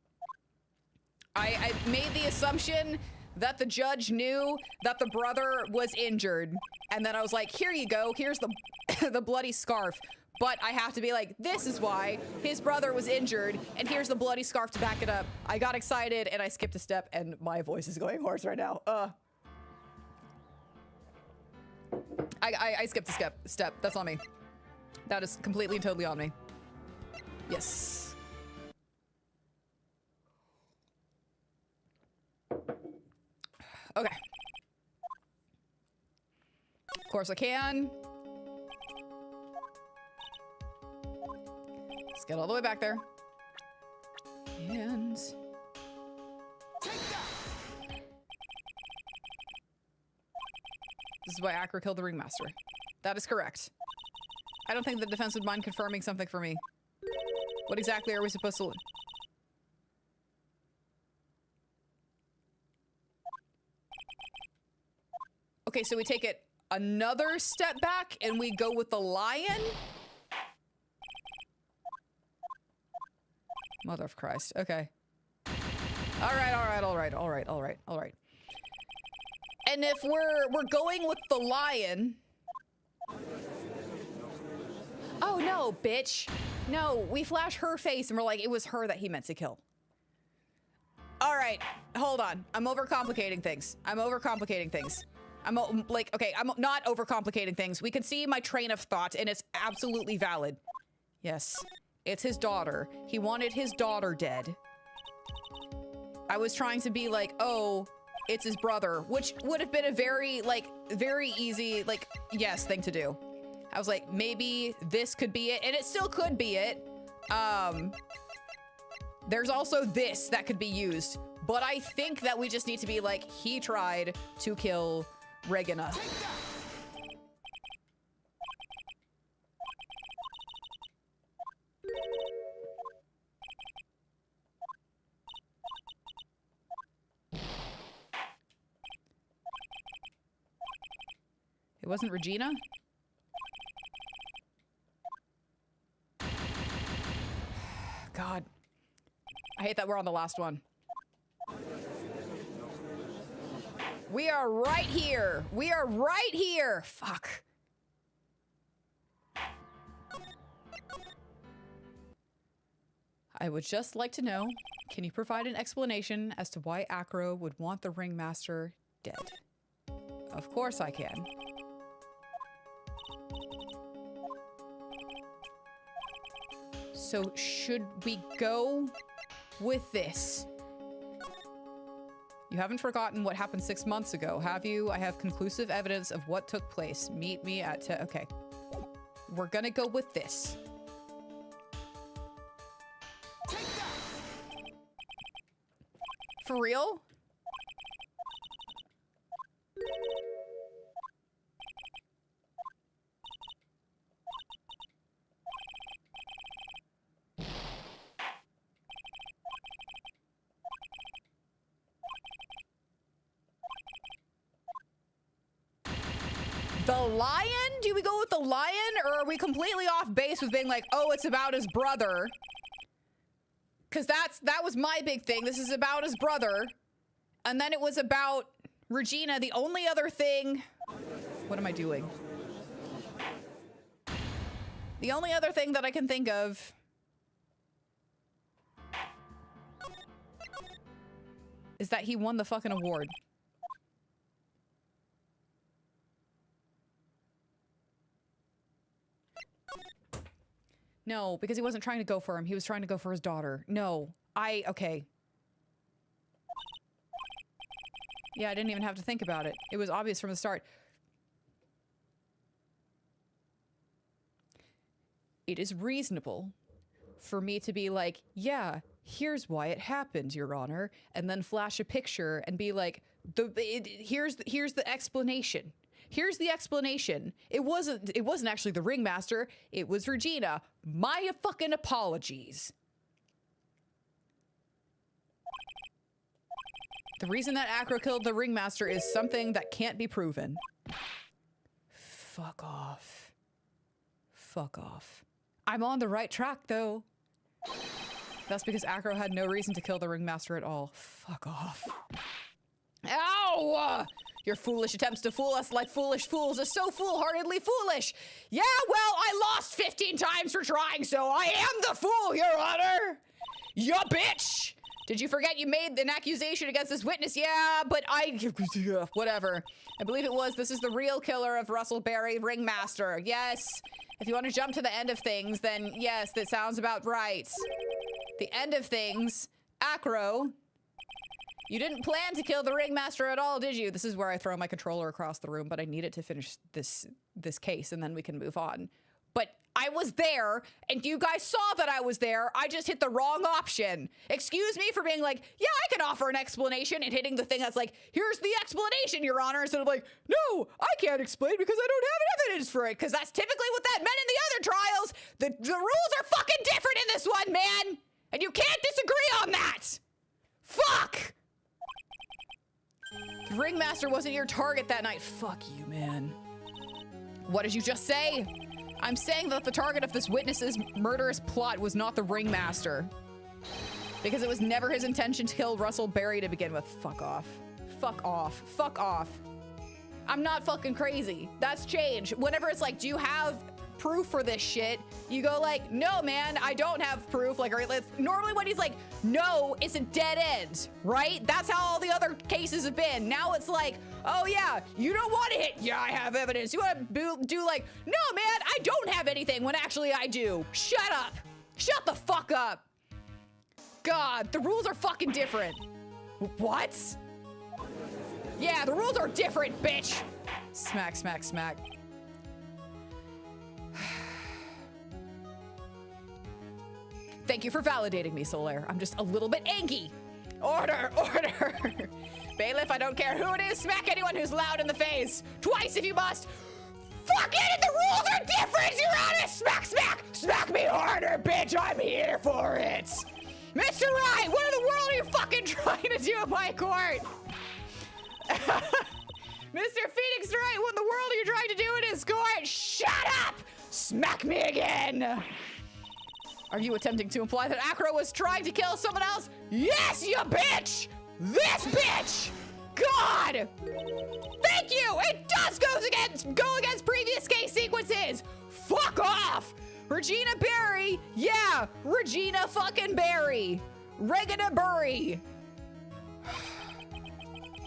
I made the assumption that the judge knew that the brother was injured. And then I was like, here you go. Here's the the bloody scarf. But I have to be like, this is why his brother was injured. And here's the bloody scarf to back it up. I got excited and I skipped a step and my voice is going hoarse right now. I skipped a step. That's on me. That is completely and totally on me. Yes. Okay. Of course I can. Let's get all the way back there. And... This is why Acro killed the ringmaster. That is correct. I don't think the defense would mind confirming something for me. What exactly are we supposed to... Okay, so we take it another step back and we go with the lion? Mother of Christ. Okay. All right. And if we're going with the lion... Oh no, bitch. No, we flash her face and we're like, it was her that he meant to kill. All right, hold on. I'm overcomplicating things. I'm not overcomplicating things. We can see my train of thought and it's absolutely valid. Yes, it's his daughter. He wanted his daughter dead. I was trying to be like, oh, it's his brother, which would have been a very easy, yes thing to do. I was like, maybe this could be it, and it still could be it. There's also this that could be used, but I think that we just need to be like, he tried to kill Regina. It wasn't Regina? God. I hate that we're on the last one. We are right here. We are right here. Fuck. I would just like to know, can you provide an explanation as to why Acro would want the ringmaster dead? Of course I can. So should we go with this? You haven't forgotten what happened 6 months ago, have you? I have conclusive evidence of what took place. Meet me at okay. We're gonna go with this. For real? The lion? Do we go with the lion? Or are we completely off base with being like, oh, it's about his brother? Because that was my big thing. This is about his brother. And then it was about Regina. The only other thing... What am I doing? The only other thing that I can think of... is that he won the fucking award. No, because he wasn't trying to go for him. He was trying to go for his daughter. No. Okay. Yeah, I didn't even have to think about it. It was obvious from the start. It is reasonable for me to be like, yeah, here's why it happened, Your Honor, and then flash a picture and be like, here's the explanation. Here's the explanation. It wasn't actually the ringmaster. It was Regina. My fucking apologies. The reason that Acro killed the ringmaster is something that can't be proven. Fuck off. Fuck off. I'm on the right track, though. That's because Acro had no reason to kill the ringmaster at all. Fuck off. Ow! Your foolish attempts to fool us like foolish fools are so foolhardily foolish. Yeah, well, I lost 15 times for trying, so I am the fool, Your Honor. Ya bitch! Did you forget you made an accusation against this witness? Yeah, but whatever. I believe it was, this is the real killer of Russell Berry, ringmaster. Yes. If you want to jump to the end of things, then yes, that sounds about right. The end of things, Acro, you didn't plan to kill the ringmaster at all, did you? This is where I throw my controller across the room, but I need it to finish this case, and then we can move on. But I was there, and you guys saw that I was there. I just hit the wrong option. Excuse me for being like, yeah, I can offer an explanation, and hitting the thing that's like, here's the explanation, Your Honor, instead of like, no, I can't explain because I don't have evidence for it, because that's typically what that meant in the other trials. The rules are fucking different in this one, man, and you can't disagree on that. Fuck! The ringmaster wasn't your target that night. Fuck you, man. What did you just say? I'm saying that the target of this witness's murderous plot was not the ringmaster. Because it was never his intention to kill Russell Berry to begin with. Fuck off. Fuck off. Fuck off. I'm not fucking crazy. That's change. Whenever it's like, do you have proof for this shit? You go like, no, man, I don't have proof. Like, normally when he's like, no, it's a dead end, right? That's how all the other cases have been. Now it's like, oh yeah, you don't want to hit, yeah, I have evidence. You want to do like, no, man, I don't have anything, when actually I do. Shut up. Shut the fuck up. God, the rules are fucking different. What? Yeah, the rules are different, bitch. Smack, smack, smack. Thank you for validating me, Solaire. I'm just a little bit angry. Order, order. Bailiff, I don't care who it is, smack anyone who's loud in the face. Twice if you must. Fuck it, the rules are different, Your Honor. Smack, smack, smack me harder, bitch. I'm here for it. Mr. Wright, what in the world are you fucking trying to do in my court? Mr. Phoenix Wright, what in the world are you trying to do in his court? Shut up! Smack me again! Are you attempting to imply that Acro was trying to kill someone else? Yes, you bitch! This bitch! God! Thank you! It does go against previous case sequences! Fuck off! Regina Berry! Yeah, Regina fucking Berry! Regina Burry!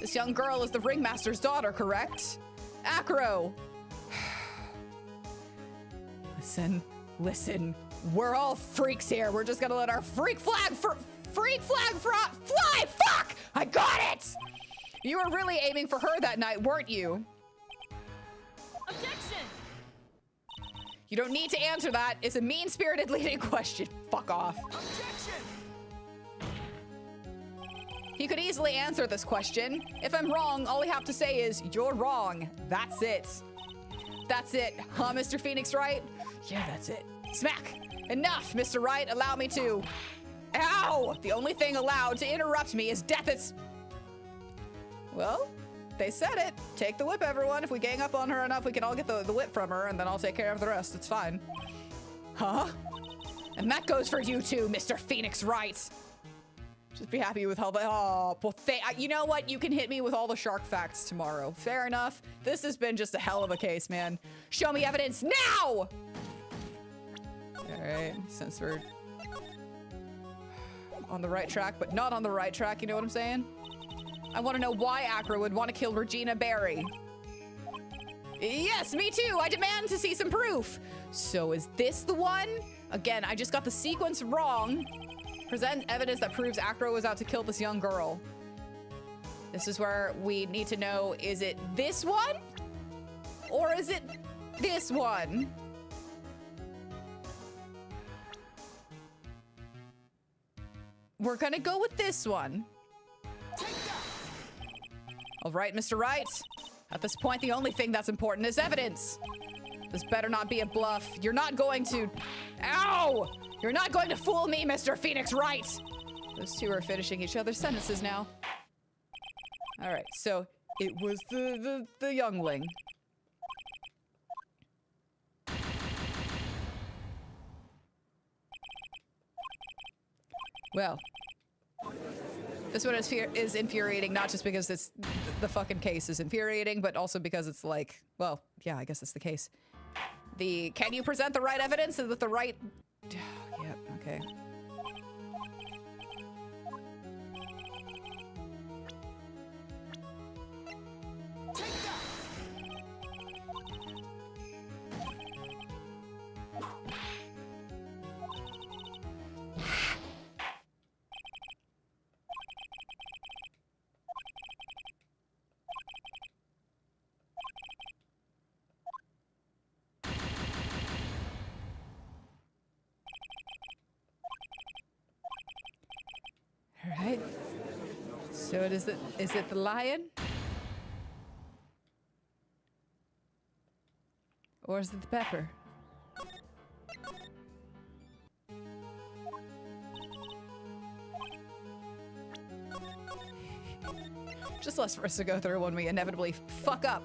This young girl is the ringmaster's daughter, correct? Acro! Listen. We're all freaks here. We're just gonna let our freak flag fly! Fuck! I got it! You were really aiming for her that night, weren't you? Objection! You don't need to answer that. It's a mean-spirited leading question. Fuck off. Objection! He could easily answer this question. If I'm wrong, all I have to say is, you're wrong. That's it. That's it. Huh, Mr. Phoenix Wright? Yeah, that's it. Smack! Enough, Mr. Wright. Allow me to... Ow! The only thing allowed to interrupt me is death. It's... Well, they said it. Take the whip, everyone. If we gang up on her enough, we can all get the whip from her, and then I'll take care of the rest. It's fine. Huh? And that goes for you too, Mr. Phoenix Wright. Just be happy with all the... Oh, well, you know what? You can hit me with all the shark facts tomorrow. Fair enough. This has been just a hell of a case, man. Show me evidence now! Alright, since we're on the right track, but not on the right track, you know what I'm saying? I want to know why Acro would want to kill Regina Berry. Yes, me too! I demand to see some proof! So is this the one? Again, I just got the sequence wrong. Present evidence that proves Acro was out to kill this young girl. This is where we need to know, is it this one? Or is it this one? We're gonna go with this one. All right, Mr. Wright. At this point, the only thing that's important is evidence. This better not be a bluff. You're not going to... Ow! You're not going to fool me, Mr. Phoenix Wright! Those two are finishing each other's sentences now. All right, so it was the youngling. Well, this one is infuriating, not just because it's the fucking case is infuriating, but also because it's like, well, yeah, I guess it's the case. Can you present the right evidence with the right... Yep, okay. All right. So is it the lion? Or is it the pepper? Just less for us to go through when we inevitably fuck up.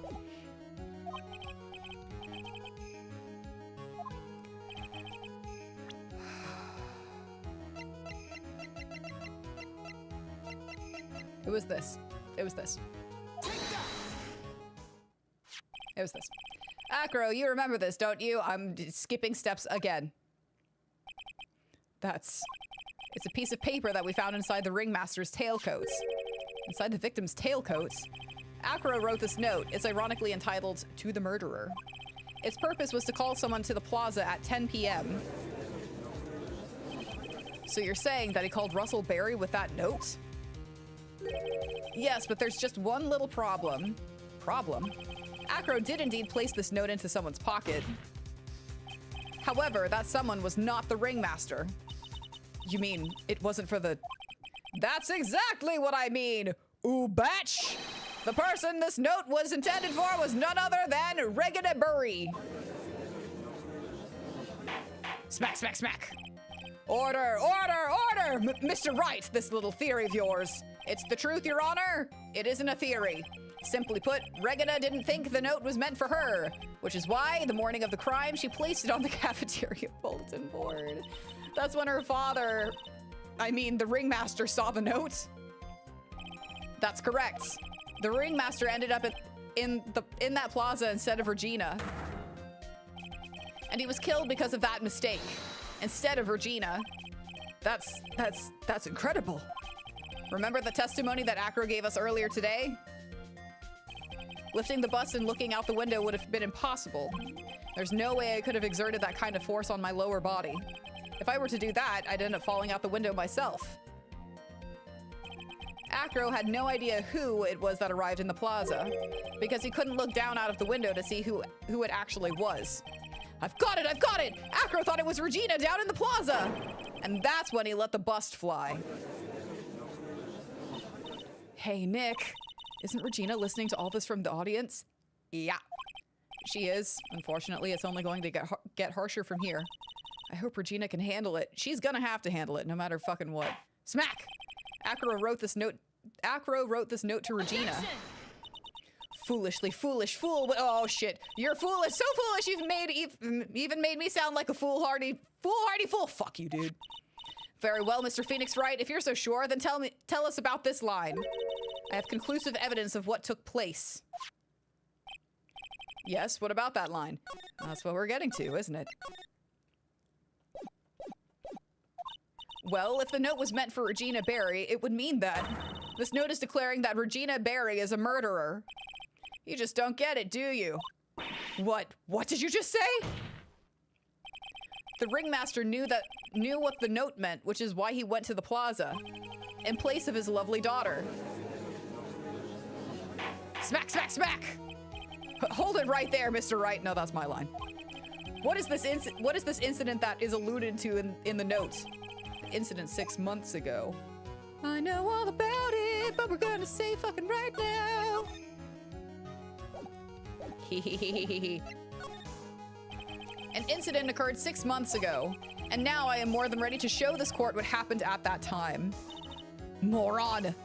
It was this. It was this. It was this. Acro, you remember this, don't you? I'm skipping steps again. It's a piece of paper that we found inside the ringmaster's tailcoats. Inside the victim's tailcoats, Acro wrote this note. It's ironically entitled, "To the Murderer." Its purpose was to call someone to the plaza at 10 p.m. So you're saying that he called Russell Berry with that note? Yes, but there's just one little problem. Acro did indeed place this note into someone's pocket. However, that someone was not the ringmaster. You mean it wasn't for the... That's exactly what I mean! Ooh, batch! The person this note was intended for was none other than Regina Burry. Smack, smack, smack. Order, order, order! Mr. Wright, this little theory of yours. It's the truth, Your Honor. It isn't a theory. Simply put, Regina didn't think the note was meant for her, which is why, the morning of the crime, she placed it on the cafeteria bulletin board. That's when her father, I mean, the ringmaster, saw the note. That's correct. The ringmaster ended up in that plaza instead of Regina. And he was killed because of that mistake, instead of Regina. That's incredible. Remember the testimony that Acro gave us earlier today? Lifting the bus and looking out the window would have been impossible. There's no way I could have exerted that kind of force on my lower body. If I were to do that, I'd end up falling out the window myself. Acro had no idea who it was that arrived in the plaza, because he couldn't look down out of the window to see who it actually was. I've got it! I've got it! Acro thought it was Regina down in the plaza! And that's when he let the bust fly. Hey, Nick. Isn't Regina listening to all this from the audience? Yeah. She is. Unfortunately, it's only going to get harsher from here. I hope Regina can handle it. She's gonna have to handle it, no matter fucking what. Smack! Acro wrote this note to Regina. Objection! Foolishly foolish fool. Oh shit! You're foolish, so foolish. You've even made me sound like a foolhardy fool. Fuck you, dude. Very well, Mr. Phoenix Wright. If you're so sure, then tell us about this line. I have conclusive evidence of what took place. Yes, what about that line? That's what we're getting to, isn't it? Well, if the note was meant for Regina Berry, it would mean that. This note is declaring that Regina Berry is a murderer. You just don't get it, do you? What? What did you just say? The ringmaster knew what the note meant, which is why he went to the plaza, in place of his lovely daughter. Smack, smack, smack! Hold it right there, Mr. Wright. No, that's my line. What is this incident that is alluded to in the note? incident 6 months ago. I know all about it, but we're gonna say fucking right now. An incident occurred 6 months ago, and now I am more than ready to show this court what happened at that time. Moron.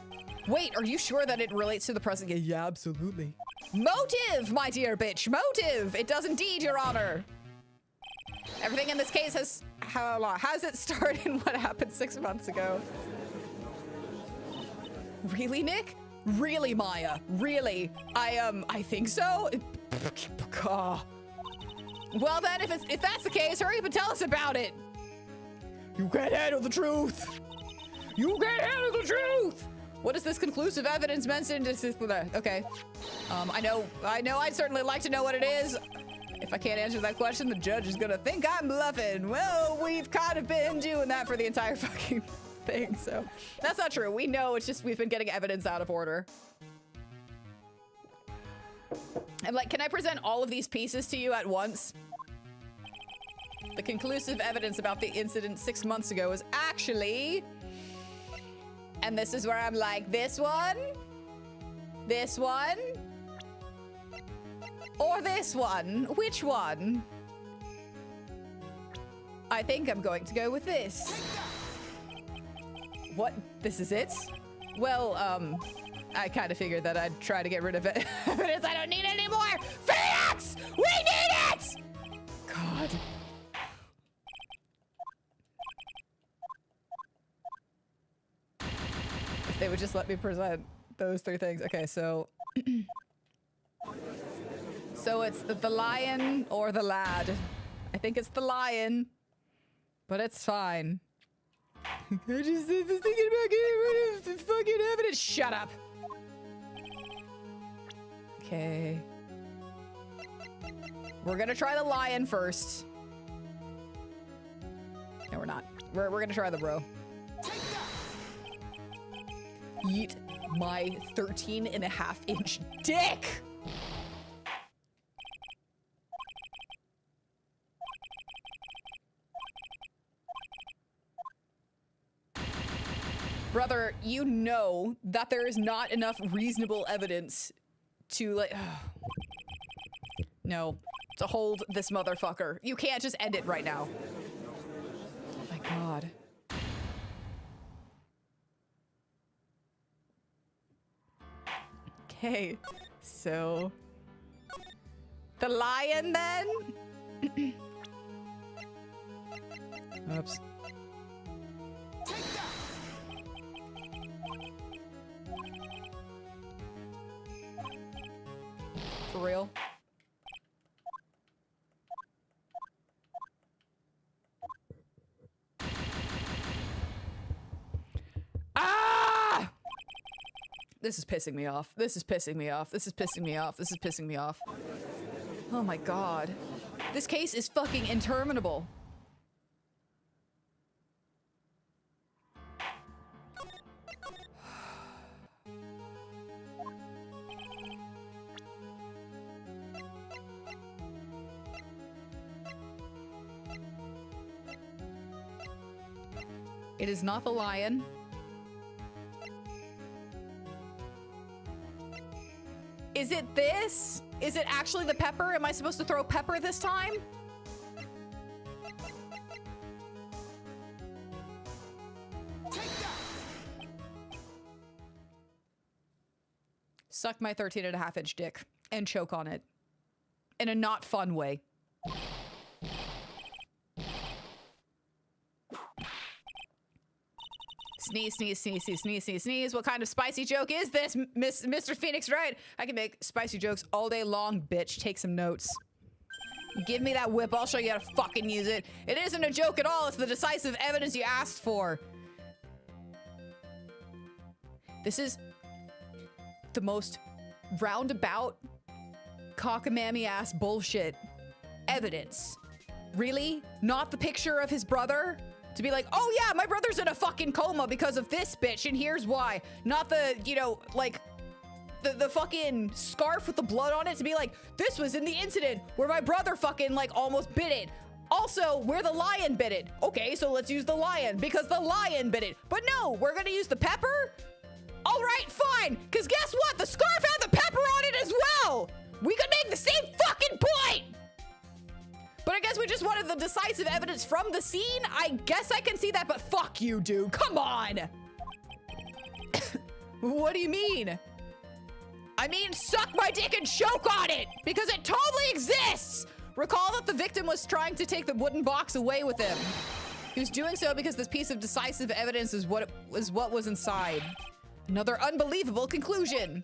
Wait, are you sure that it relates to the present? Yeah, absolutely. Motive, my dear bitch, motive. It does indeed, Your Honor. Everything in this case has it started in what happened 6 months ago. Really, Nick? Really, Maya? Really? I think so. Well then, if that's the case, hurry up and tell us about it. You can't handle the truth. You can't handle the truth. What is this conclusive evidence mentioned? Okay. I know I'd certainly like to know what it is. If I can't answer that question, the judge is gonna think I'm bluffing. Well, we've kind of been doing that for the entire fucking thing, so. That's not true. We know, it's just we've been getting evidence out of order. I'm like, can I present all of these pieces to you at once? The conclusive evidence about the incident 6 months ago is actually... And this is where I'm like, this one, or this one. Which one? I think I'm going to go with this. What? This is it? Well, I kind of figured that I'd try to get rid of it. Evidence I don't need anymore! Phoenix! We need it! God. If they would just let me present those 3 things. Okay, so... So it's the lion or the lad. I think it's the lion, but it's fine. I just was thinking about getting rid of the fucking evidence. Shut up. Okay. We're gonna try the lion first. No, we're not. We're gonna try the bro. Eat my 13.5-inch dick! Brother, you know that there is not enough reasonable evidence to, like... No. To hold this motherfucker. You can't just end it right now. Oh my god. Okay. So... The lion, then? Oops. For real? Ah! This is pissing me off. This is pissing me off. This is pissing me off. This is pissing me off. Oh my god. This case is fucking interminable. It is not the lion. Is it this? Is it actually the pepper? Am I supposed to throw pepper this time? Suck my 13.5-inch dick and choke on it. In a not fun way. Sneeze, sneeze, sneeze, sneeze, sneeze, sneeze, sneeze. What kind of spicy joke is this, Mr. Phoenix Wright? I can make spicy jokes all day long, bitch. Take some notes. Give me that whip. I'll show you how to fucking use it. It isn't a joke at all. It's the decisive evidence you asked for. This is the most roundabout, cockamamie-ass bullshit evidence. Really? Not the picture of his brother? To be like, oh yeah, my brother's in a fucking coma because of this bitch, and here's why. Not the, you know, like, the fucking scarf with the blood on it to be like, this was in the incident where my brother fucking, like, almost bit it. Also, where the lion bit it. Okay, so let's use the lion because the lion bit it. But no, we're gonna use the pepper? All right, fine. Because guess what? The scarf had the pepper on it as well. We could make the same fucking point. But I guess we just wanted the decisive evidence from the scene. I guess I can see that, but fuck you, dude. Come on. What do you mean? I mean, suck my dick and choke on it because it totally exists. Recall that the victim was trying to take the wooden box away with him. He was doing so because this piece of decisive evidence is what was inside. Another unbelievable conclusion.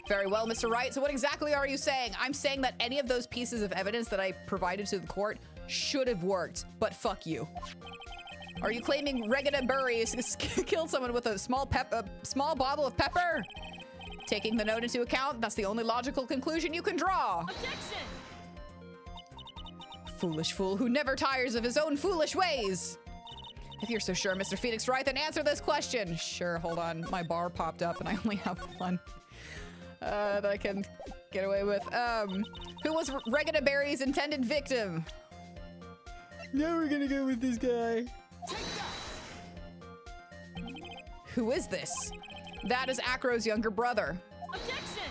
Very well, Mr. Wright. So what exactly are you saying? I'm saying that any of those pieces of evidence that I provided to the court should have worked, but fuck you. Are you claiming Regina Burries killed someone with a small bottle of pepper? Taking the note into account, that's the only logical conclusion you can draw. Objection! Foolish fool who never tires of his own foolish ways. If you're so sure, Mr. Phoenix Wright, then answer this question. Sure, hold on. My bar popped up and I only have one that I can get away with. Who was Regina Berry's intended victim? Now we're gonna go with this guy. Who is this? That is Acro's younger brother. Objection!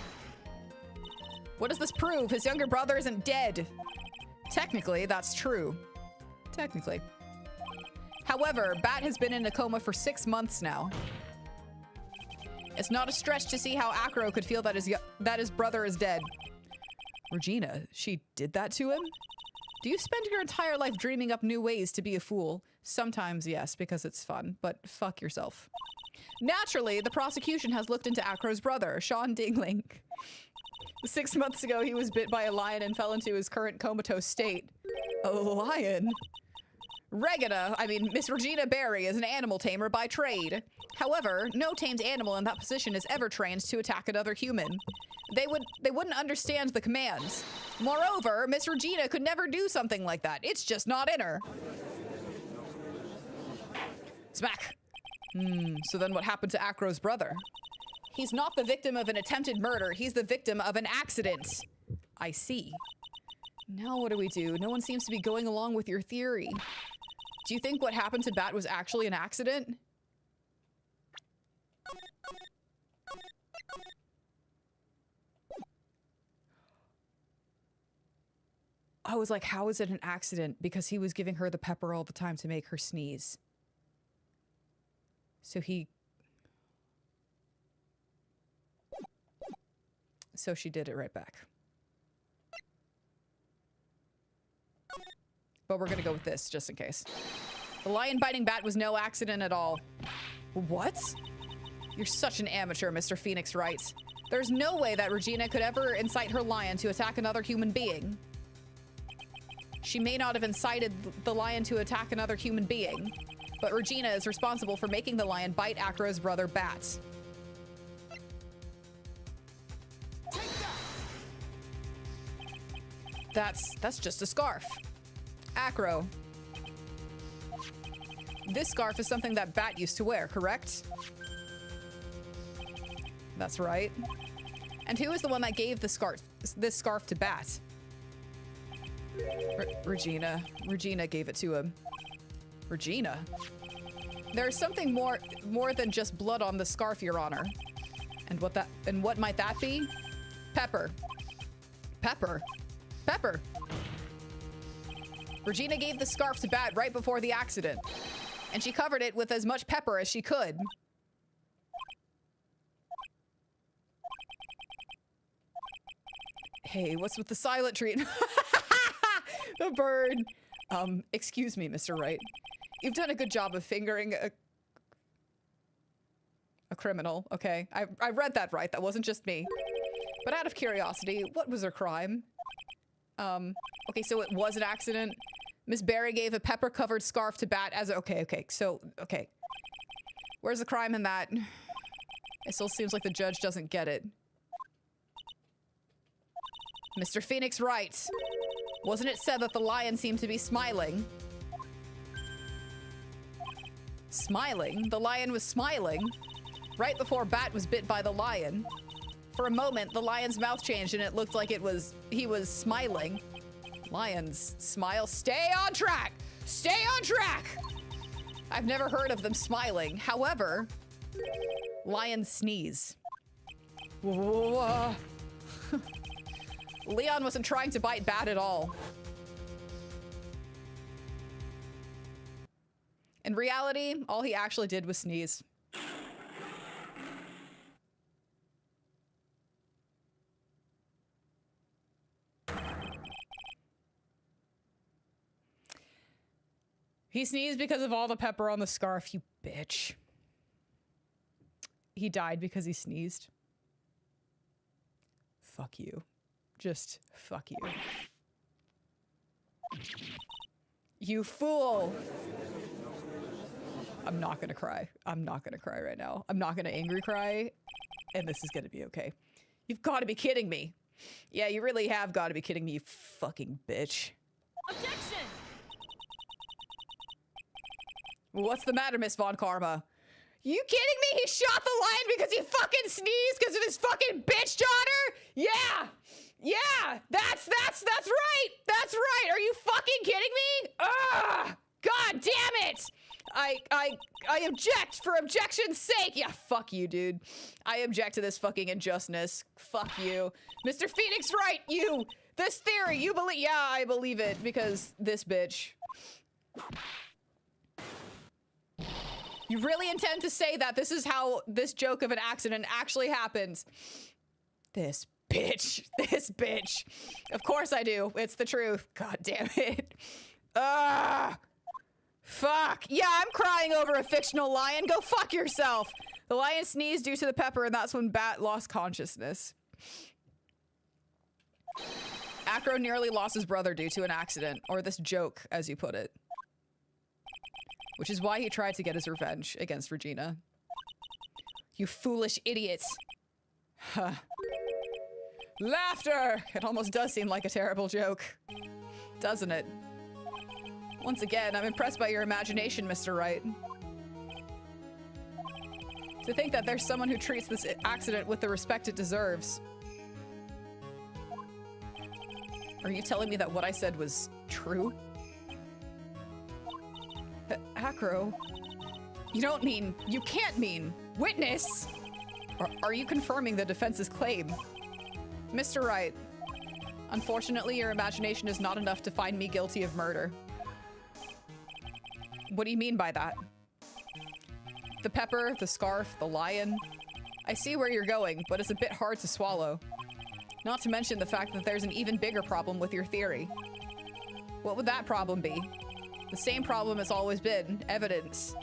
What does this prove? His younger brother isn't dead. Technically, that's true. Technically. However, Bat has been in a coma for 6 months now. It's not a stretch to see how Acro could feel that his brother is dead. Regina, she did that to him? Do you spend your entire life dreaming up new ways to be a fool? Sometimes, yes, because it's fun, but fuck yourself. Naturally, the prosecution has looked into Acro's brother, Sean Dingling. 6 months ago, he was bit by a lion and fell into his current comatose state. A lion? Miss Regina Berry is an animal tamer by trade. However, no tamed animal in that position is ever trained to attack another human. They wouldn't understand the commands. Moreover, Miss Regina could never do something like that. It's just not in her. Smack. So then what happened to Acro's brother? He's not the victim of an attempted murder. He's the victim of an accident. I see. Now what do we do? No one seems to be going along with your theory. Do you think what happened to Bat was actually an accident? I was like, how is it an accident? Because he was giving her the pepper all the time to make her sneeze. So she did it right back. But we're gonna go with this, just in case. The lion biting Bat was no accident at all. What? You're such an amateur, Mr. Phoenix Wright. There's no way that Regina could ever incite her lion to attack another human being. She may not have incited the lion to attack another human being, but Regina is responsible for making the lion bite Acro's brother Bat. That's just a scarf. Acro. This scarf is something that Bat used to wear, correct? That's right. And who is the one that gave this scarf to Bat? Regina. Regina gave it to him. Regina? There's something more than just blood on the scarf, Your Honor. And what might that be? Pepper. Pepper. Pepper. Regina gave the scarf to Bat right before the accident, and she covered it with as much pepper as she could. Hey, what's with the silent treatment? The bird. Excuse me, Mr. Wright. You've done a good job of fingering a criminal, okay? I read that right. That wasn't just me. But out of curiosity, what was her crime? Okay, so it was an accident. Miss Berry gave a pepper-covered scarf to Bat as a... Okay. Where's the crime in that? It still seems like the judge doesn't get it. Mr. Phoenix Wright. Wasn't it said that the lion seemed to be smiling? Smiling? The lion was smiling? Right before Bat was bit by the lion. For a moment, the lion's mouth changed and it looked like he was smiling. Lions, smile, stay on track! Stay on track! I've never heard of them smiling. However, lions sneeze. Whoa. Leon wasn't trying to bite bad at all. In reality, all he actually did was sneeze. He sneezed because of all the pepper on the scarf, you bitch. He died because he sneezed. Fuck you. Just fuck you. You fool! I'm not gonna cry. I'm not gonna cry right now. I'm not gonna angry cry, and this is gonna be okay. You've gotta be kidding me. Yeah, you really have gotta be kidding me, you fucking bitch. Objection! What's the matter, Miss Von Karma? You kidding me? He shot the lion because he fucking sneezed because of his fucking bitch daughter? Yeah! Yeah! That's right! That's right! Are you fucking kidding me? Ugh! God damn it! I object for objection's sake! Yeah, fuck you, dude. I object to this fucking injustice. Fuck you. Mr. Phoenix Wright, you! This theory, you believe- Yeah, I believe it because this bitch. You really intend to say that this is how this joke of an accident actually happens? This bitch. This bitch. Of course I do. It's the truth. God damn it. Fuck. Yeah, I'm crying over a fictional lion. Go fuck yourself. The lion sneezed due to the pepper, and that's when Bat lost consciousness. Acro nearly lost his brother due to an accident, or this joke, as you put it. Which is why he tried to get his revenge against Regina. You foolish idiots. Huh. Laughter! It almost does seem like a terrible joke. Doesn't it? Once again, I'm impressed by your imagination, Mr. Wright. To think that there's someone who treats this accident with the respect it deserves. Are you telling me that what I said was true? Acro, you can't mean witness! Or are you confirming the defense's claim? Mr. Wright, unfortunately your imagination is not enough to find me guilty of murder. What do you mean by that? The pepper, the scarf, the lion. I see where you're going, but it's a bit hard to swallow. Not to mention the fact that there's an even bigger problem with your theory. What would that problem be? The same problem has always been, evidence.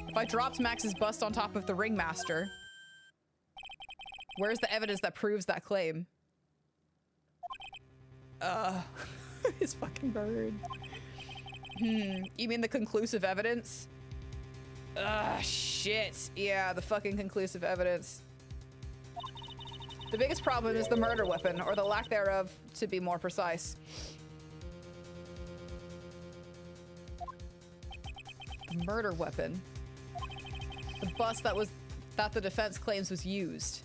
If I dropped Max's bust on top of the ringmaster, where's the evidence that proves that claim? His fucking bird. You mean the conclusive evidence? Shit. Yeah, the fucking conclusive evidence. The biggest problem is the murder weapon, or the lack thereof, to be more precise. The murder weapon. The bust that the defense claims was used.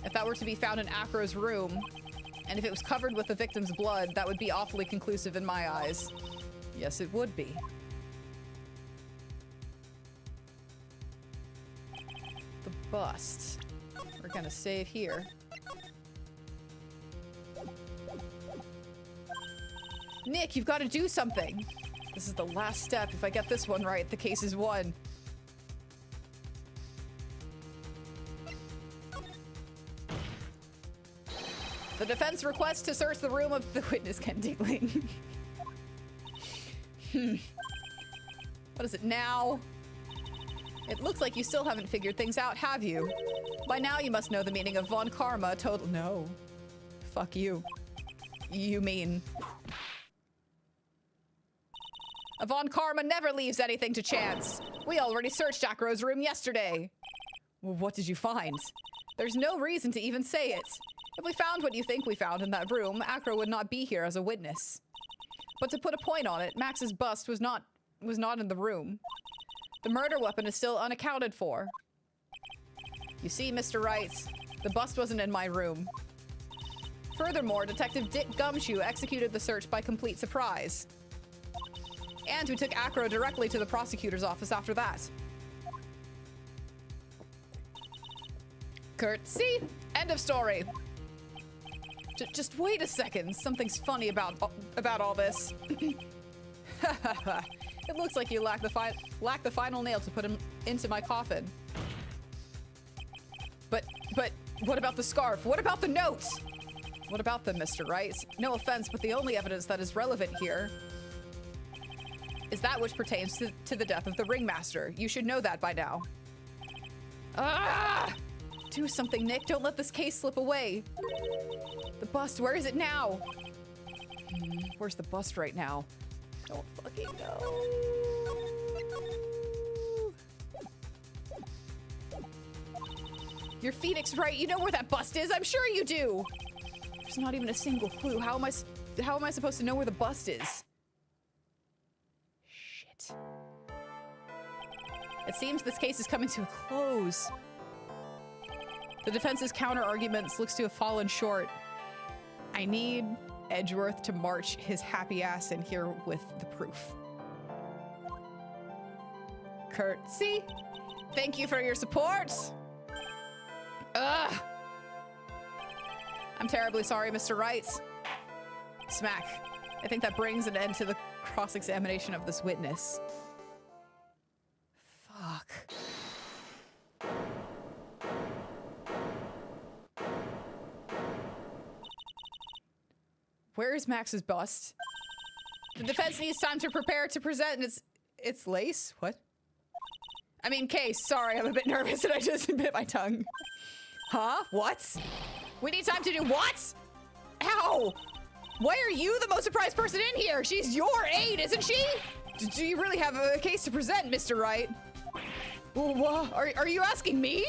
If that were to be found in Acro's room, and if it was covered with the victim's blood, that would be awfully conclusive in my eyes. Yes, it would be. The bust. We're gonna save here. Nick, you've got to do something. This is the last step. If I get this one right, the case is won. The defense requests to search the room of the witness Ken Dingling. What is it now? It looks like you still haven't figured things out, have you? By now you must know the meaning of Von Karma total- No. Fuck you. You mean... Von Karma never leaves anything to chance. We already searched Acro's room yesterday. Well, what did you find? There's no reason to even say it. If we found what you think we found in that room, Acro would not be here as a witness. But to put a point on it, Max's bust was not in the room. The murder weapon is still unaccounted for. You see, Mr. Wright, the bust wasn't in my room. Furthermore, Detective Dick Gumshoe executed the search by complete surprise. And we took Acro directly to the prosecutor's office after that. Curtsy. End of story. Just wait a second. Something's funny about all this. It looks like you lack the final nail to put him into my coffin. But what about the scarf? What about the notes? What about them, Mr. Wright? No offense, but the only evidence that is relevant here is that which pertains to the death of the ringmaster. You should know that by now. Ah! Do something, Nick. Don't let this case slip away. The bust, where is it now? Where's the bust right now? Don't fucking know. You're Phoenix Wright. You know where that bust is. I'm sure you do. There's not even a single clue. How am I supposed to know where the bust is? Shit. It seems this case is coming to a close. The defense's counter-arguments looks to have fallen short. I need Edgeworth to march his happy ass in here with the proof. Curtsy. Thank you for your support. Ugh. I'm terribly sorry, Mr. Wright. Smack. I think that brings an end to the cross-examination of this witness. Fuck. Where is Max's bust? The defense needs time to prepare to present its lace? What? I mean, case. Sorry, I'm a bit nervous and I just bit my tongue. Huh? What? We need time to do what? Ow! Why are you the most surprised person in here? She's your aide, isn't she? Do you really have a case to present, Mr. Wright? What? Are you asking me?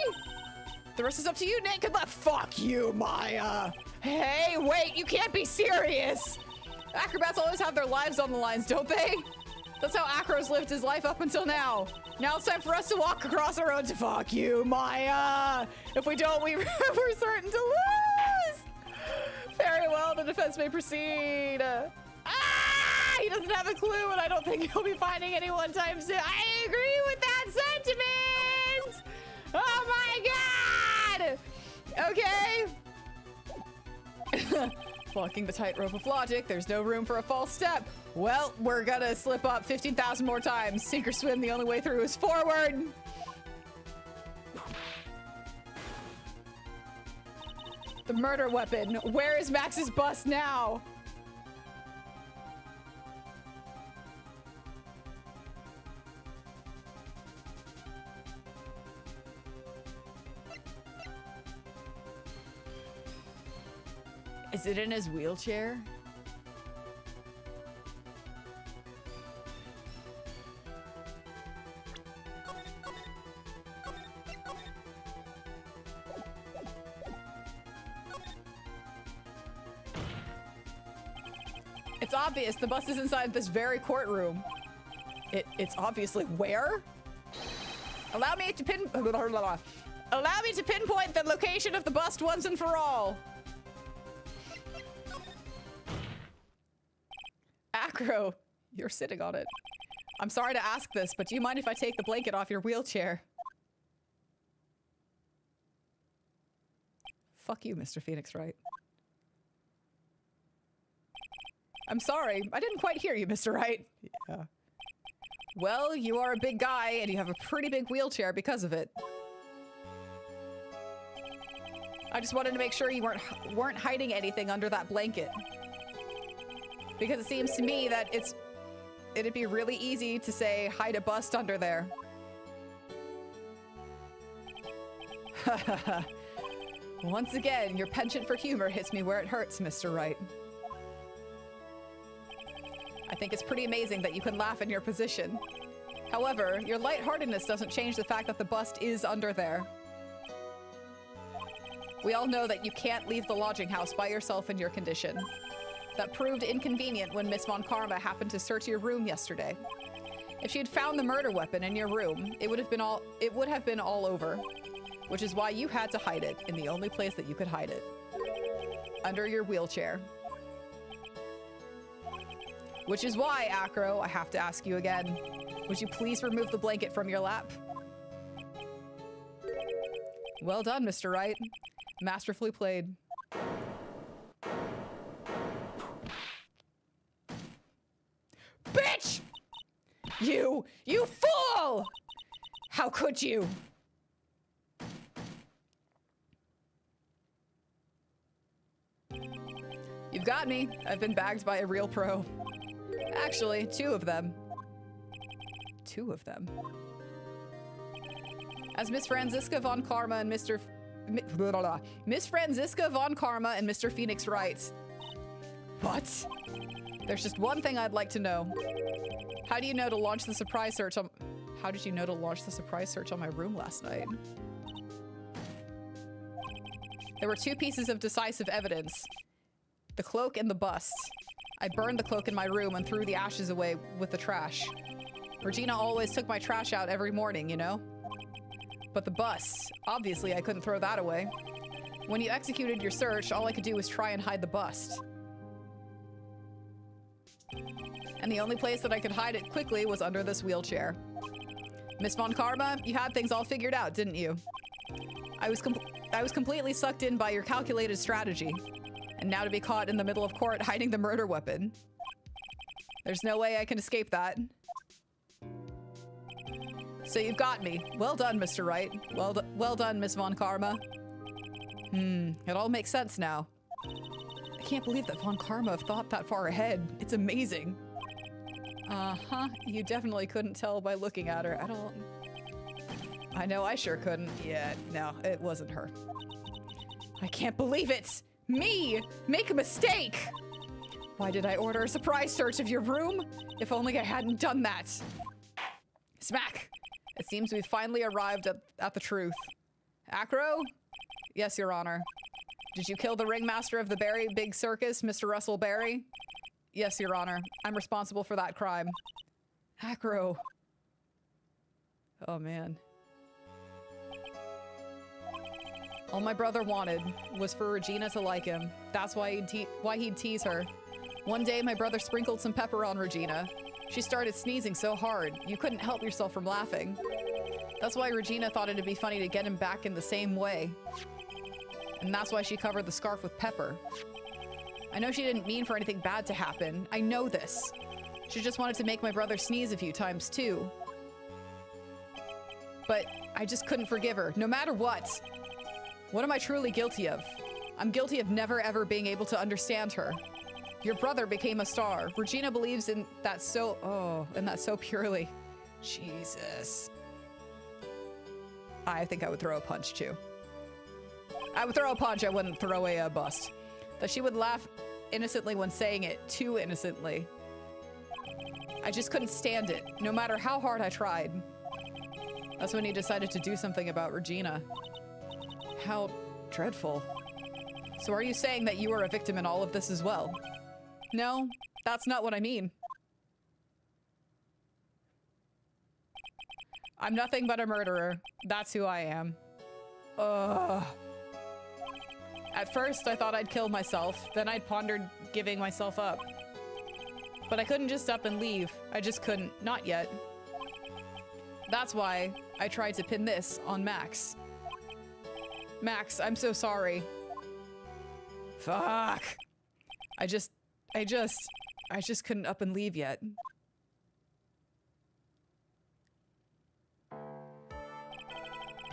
The rest is up to you, Nick. Good luck. Fuck you, Maya. Hey, wait, you can't be serious. Acrobats always have their lives on the lines, don't they? That's how Acro's lived his life up until now. Now it's time for us to walk across our road to fuck you, Maya. If we don't, we're certain to lose. Very well, the defense may proceed. He doesn't have a clue, and I don't think he'll be finding anyone time soon. I agree with that sentiment. Oh my God. Okay. Walking the tightrope of logic, there's no room for a false step. Well, we're gonna slip up 15,000 more times. Sink or swim, the only way through is forward. The murder weapon. Where is Max's bust now? Is it in his wheelchair? It's obvious the bust is inside this very courtroom. It's obviously where? Allow me to pinpoint the location of the bust once and for all. Acro, you're sitting on it. I'm sorry to ask this, but do you mind if I take the blanket off your wheelchair? Fuck you, Mr. Phoenix Wright. I'm sorry, I didn't quite hear you, Mr. Wright. Yeah. Well, you are a big guy, and you have a pretty big wheelchair because of it. I just wanted to make sure you weren't hiding anything under that blanket. Because it seems to me that it'd be really easy to say, hide a bust under there. Once again, your penchant for humor hits me where it hurts, Mr. Wright. I think it's pretty amazing that you can laugh in your position. However, your lightheartedness doesn't change the fact that the bust is under there. We all know that you can't leave the lodging house by yourself in your condition. That proved inconvenient when Miss Von Karma happened to search your room yesterday. If she had found the murder weapon in your room, it would have been all over. Which is why you had to hide it in the only place that you could hide it. Under your wheelchair. Which is why, Acro, I have to ask you again. Would you please remove the blanket from your lap? Well done, Mr. Wright. Masterfully played. Bitch! You fool! How could you? You've got me. I've been bagged by a real pro. Actually, two of them. Two of them. As Miss Franziska von Karma and Miss Franziska von Karma and Mr. Phoenix Wright. What? There's just one thing I'd like to know. How do you know to launch the surprise search on... How did you know to launch the surprise search on my room last night? There were two pieces of decisive evidence. The cloak and the bust. I burned the cloak in my room and threw the ashes away with the trash. Regina always took my trash out every morning, you know? But the bust, obviously I couldn't throw that away. When you executed your search, all I could do was try and hide the bust. And the only place that I could hide it quickly was under this wheelchair. Miss Von Karma, you had things all figured out, didn't you? I was completely sucked in by your calculated strategy. And now to be caught in the middle of court hiding the murder weapon. There's no way I can escape that. So you've got me. Well done, Mr. Wright. Well done, Miss Von Karma. It all makes sense now. I can't believe that Von Karma have thought that far ahead. It's amazing. Uh-huh. You definitely couldn't tell by looking at her. I know I sure couldn't. Yeah, no, it wasn't her. I can't believe it! Me! Make a mistake! Why did I order a surprise search of your room? If only I hadn't done that. Smack! It seems we've finally arrived at the truth. Acro? Yes, Your Honor. Did you kill the ringmaster of the Berry Big Circus, Mr. Russell Berry? Yes, Your Honor. I'm responsible for that crime. Acro. Oh, man. All my brother wanted was for Regina to like him. That's why he'd tease her. One day, my brother sprinkled some pepper on Regina. She started sneezing so hard, you couldn't help yourself from laughing. That's why Regina thought it'd be funny to get him back in the same way. And that's why she covered the scarf with pepper. I know she didn't mean for anything bad to happen. I know this. She just wanted to make my brother sneeze a few times, too. But I just couldn't forgive her, no matter what. What am I truly guilty of? I'm guilty of never ever being able to understand her. Your brother became a star. Regina believes in that so purely. Jesus. I think I would throw a punch too. I would throw a punch, I wouldn't throw a bust. That she would laugh innocently when saying it, too innocently. I just couldn't stand it, no matter how hard I tried. That's when he decided to do something about Regina. How dreadful. So are you saying that you were a victim in all of this as well? No, that's not what I mean. I'm nothing but a murderer. That's who I am. Ugh. At first, I thought I'd kill myself. Then I'd pondered giving myself up. But I couldn't just up and leave. I just couldn't. Not yet. That's why I tried to pin this on Max. Max, I'm so sorry. Fuck. I just couldn't up and leave yet.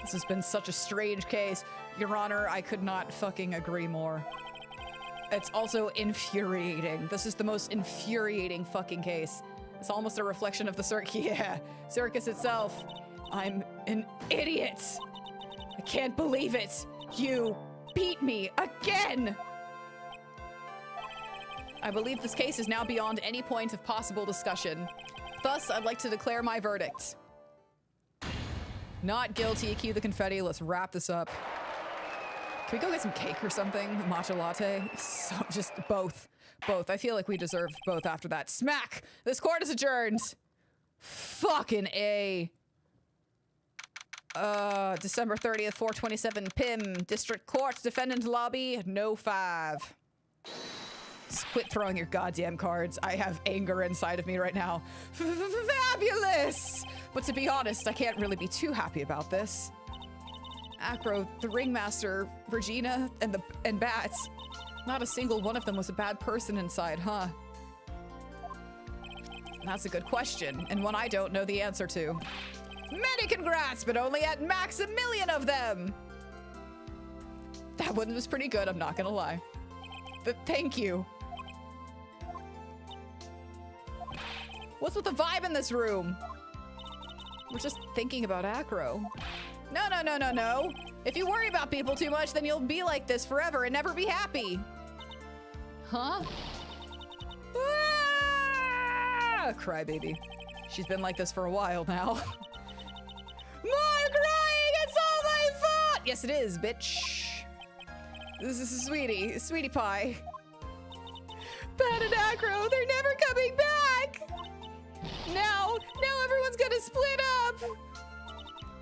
This has been such a strange case. Your Honor, I could not fucking agree more. It's also infuriating. This is the most infuriating fucking case. It's almost a reflection of the circus itself. I'm an idiot. I can't believe it. You beat me again. I believe this case is now beyond any point of possible discussion. Thus, I'd like to declare my verdict. Not guilty. Cue the confetti. Let's wrap this up. Can we go get some cake or something? A matcha latte? So, just both. Both. I feel like we deserve both after that. Smack! This court is adjourned. Fucking A. December 30th, 427 PIM, District Court, Defendant Lobby, no 5. Just quit throwing your goddamn cards. I have anger inside of me right now. Fabulous! But to be honest, I can't really be too happy about this. Acro, the ringmaster, Regina, and Bats. Not a single one of them was a bad person inside, huh? That's a good question, and one I don't know the answer to. Many congrats, but only at max 1 million of them! That one was pretty good, I'm not gonna lie. But thank you. What's with the vibe in this room? We're just thinking about Acro. No, no, no, no, no. If you worry about people too much, then you'll be like this forever and never be happy. Huh? Ah! Crybaby. She's been like this for a while now. More crying! It's all my fault! Yes, it is, bitch. This is sweetie pie. Pat and Acro, they're never coming back! Now everyone's gonna split up!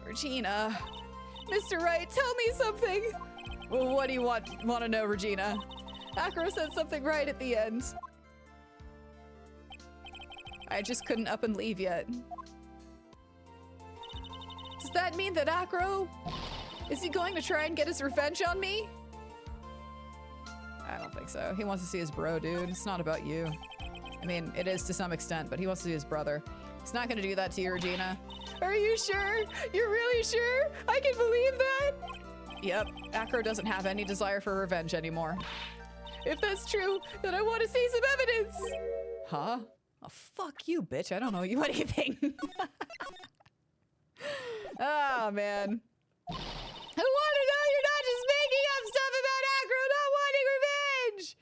Regina. Mr. Wright, tell me something! Well, what do you want to know, Regina? Acro said something right at the end. I just couldn't up and leave yet. Does that mean that Acro... is he going to try and get his revenge on me? I don't think so. He wants to see his bro, dude. It's not about you. I mean, it is to some extent, but he wants to see his brother. He's not gonna do that to you, Regina. Are you sure? You're really sure? I can believe that? Yep, Acro doesn't have any desire for revenge anymore. If that's true, then I want to see some evidence! Huh? Oh, fuck you, bitch. I don't know you anything. Oh, man. I want to know you're not just making up stuff about Acro not wanting revenge!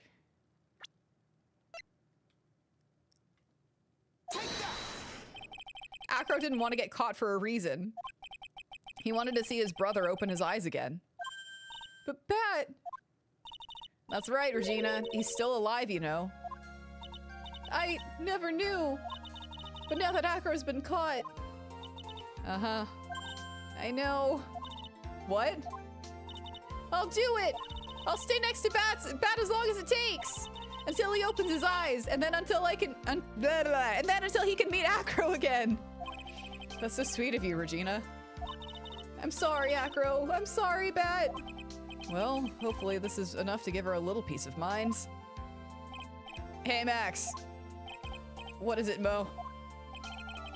Acro didn't want to get caught for a reason. He wanted to see his brother open his eyes again. But Pat... That's right, Regina. He's still alive, you know. I never knew. But now that Acro's been caught... Uh-huh. I know. What? I'll do it! I'll stay next to Bat as long as it takes! Until he opens his eyes, and then until I can... and then until he can meet Acro again! That's so sweet of you, Regina. I'm sorry, Acro. I'm sorry, Bat. Well, hopefully this is enough to give her a little peace of mind. Hey, Max. What is it, Mo?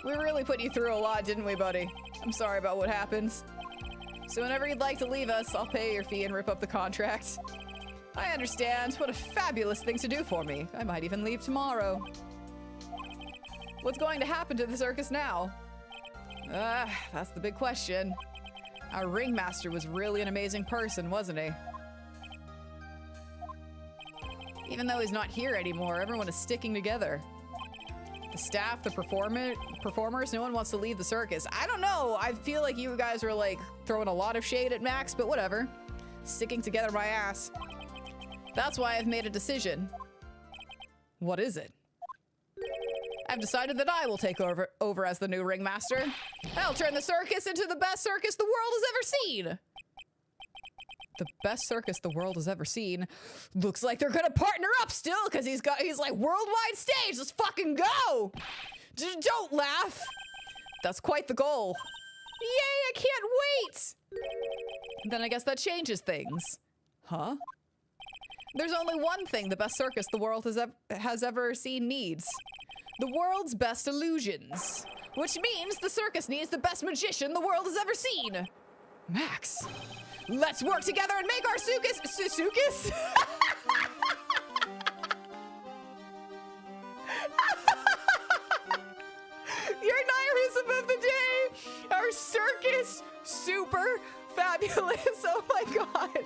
We really put you through a lot, didn't we, buddy? I'm sorry about what happened. So whenever you'd like to leave us, I'll pay your fee and rip up the contract. I understand. What a fabulous thing to do for me. I might even leave tomorrow. What's going to happen to the circus now? That's the big question. Our ringmaster was really an amazing person, wasn't he? Even though he's not here anymore, everyone is sticking together. The staff, the performers, no one wants to leave the circus. I don't know. I feel like you guys were like throwing a lot of shade at Max, but whatever. Sticking together my ass. That's why I've made a decision. What is it? I've decided that I will take over as the new ringmaster. I'll turn the circus into the best circus the world has ever seen. The best circus the world has ever seen. Looks like they're gonna partner up still, because he's like worldwide stage. Let's fucking go! Don't laugh. That's quite the goal. Yay! I can't wait. Then I guess that changes things. Huh? There's only one thing the best circus the world has ever seen needs. The world's best illusions. Which means the circus needs the best magician the world has ever seen. Max, let's work together and make our circus... Circus? Your Nayrism of the day! Our circus super fabulous! Oh my god!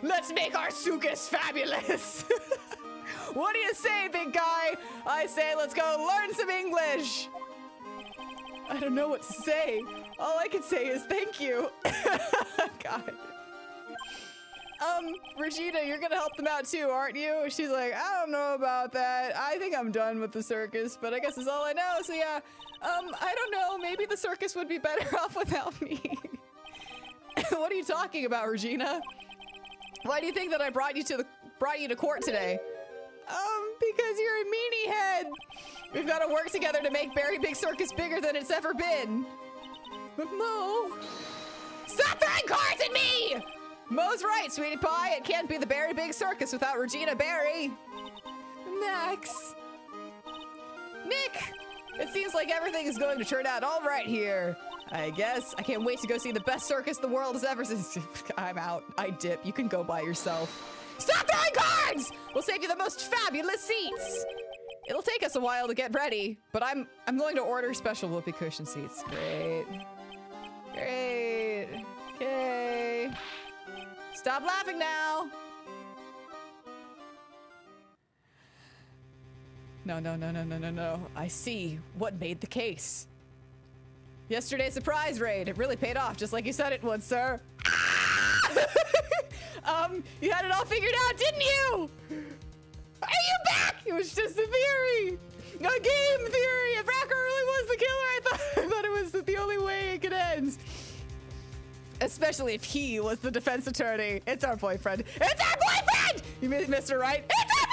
Let's make our circus fabulous! What do you say, big guy? I say let's go learn some English! I don't know what to say. All I can say is thank you. God. Regina, you're gonna help them out too, aren't you? She's like, I don't know about that. I think I'm done with the circus, but I guess it's all I know, so yeah. I don't know, maybe the circus would be better off without me. What are you talking about, Regina? Why do you think that I brought you to court today? Because you're a meanie head. We've got to work together to make Berry Big Circus bigger than it's ever been. But Mo, stop throwing cards at me! Mo's right, sweetie pie. It can't be the Berry Big Circus without Regina Berry. Max. Nick, it seems like everything is going to turn out all right here. I guess. I can't wait to go see the best circus the world has ever seen. I'm out. I dip. You can go by yourself. Stop throwing cards! We'll save you the most fabulous seats. It'll take us a while to get ready, but I'm going to order special whoopee cushion seats. Great. Great. Okay. Stop laughing now. No. I see what made the case. Yesterday's surprise raid. It really paid off, just like you said it would, sir. You had it all figured out, didn't you? Are you back? It was just a theory. A game theory. If Racker really was the killer, I thought it was the only way it could end. Especially if he was the defense attorney. It's our boyfriend. It's our boyfriend! You Mr. Wright. It's our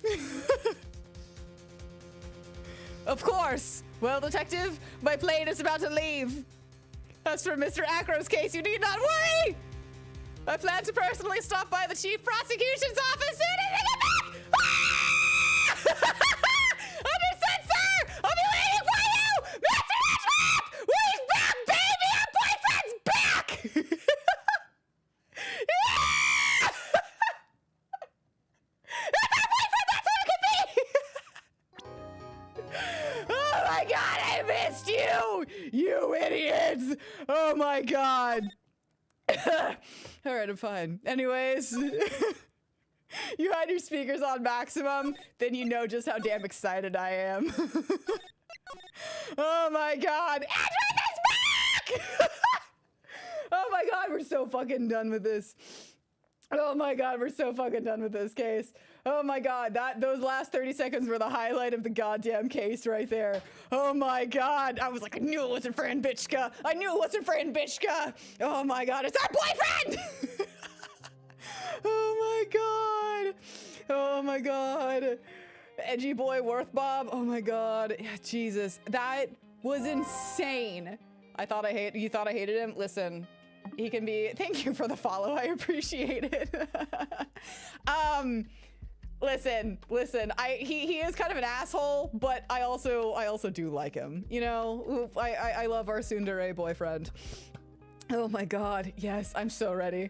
boyfriend! Of course. Well, detective, my plane is about to leave. As for Mr. Acro's case, you need not worry. I plan to personally stop by the chief prosecution's office soon as I get back. Understood, sir. I'll be waiting for you, Mr. Ashworth. We're back, baby. Our boyfriend's back. That's our boyfriend. That's what it could be. Oh my God, I missed you, you idiots. Oh my God. All right, I'm fine. Anyways, you had your speakers on maximum, then you know just how damn excited I am. Oh my God. Edward is back! Oh my God, we're so fucking done with this. Oh my God, we're so fucking done with this case. Oh my God, those last 30 seconds were the highlight of the goddamn case right there. Oh my God, I was like, I knew it wasn't Fran Bitchka. I knew it wasn't Fran Bitchka. Oh my God, it's our boyfriend! Oh my God. Oh my God. Edgy boy Worth Bob. Oh my God. Yeah, Jesus, that was insane. You thought I hated him? Listen. He can be. Thank you for the follow. I appreciate it. Listen. He is kind of an asshole, but I also do like him. You know, I love our tsundere boyfriend. Oh my God. Yes, I'm so ready.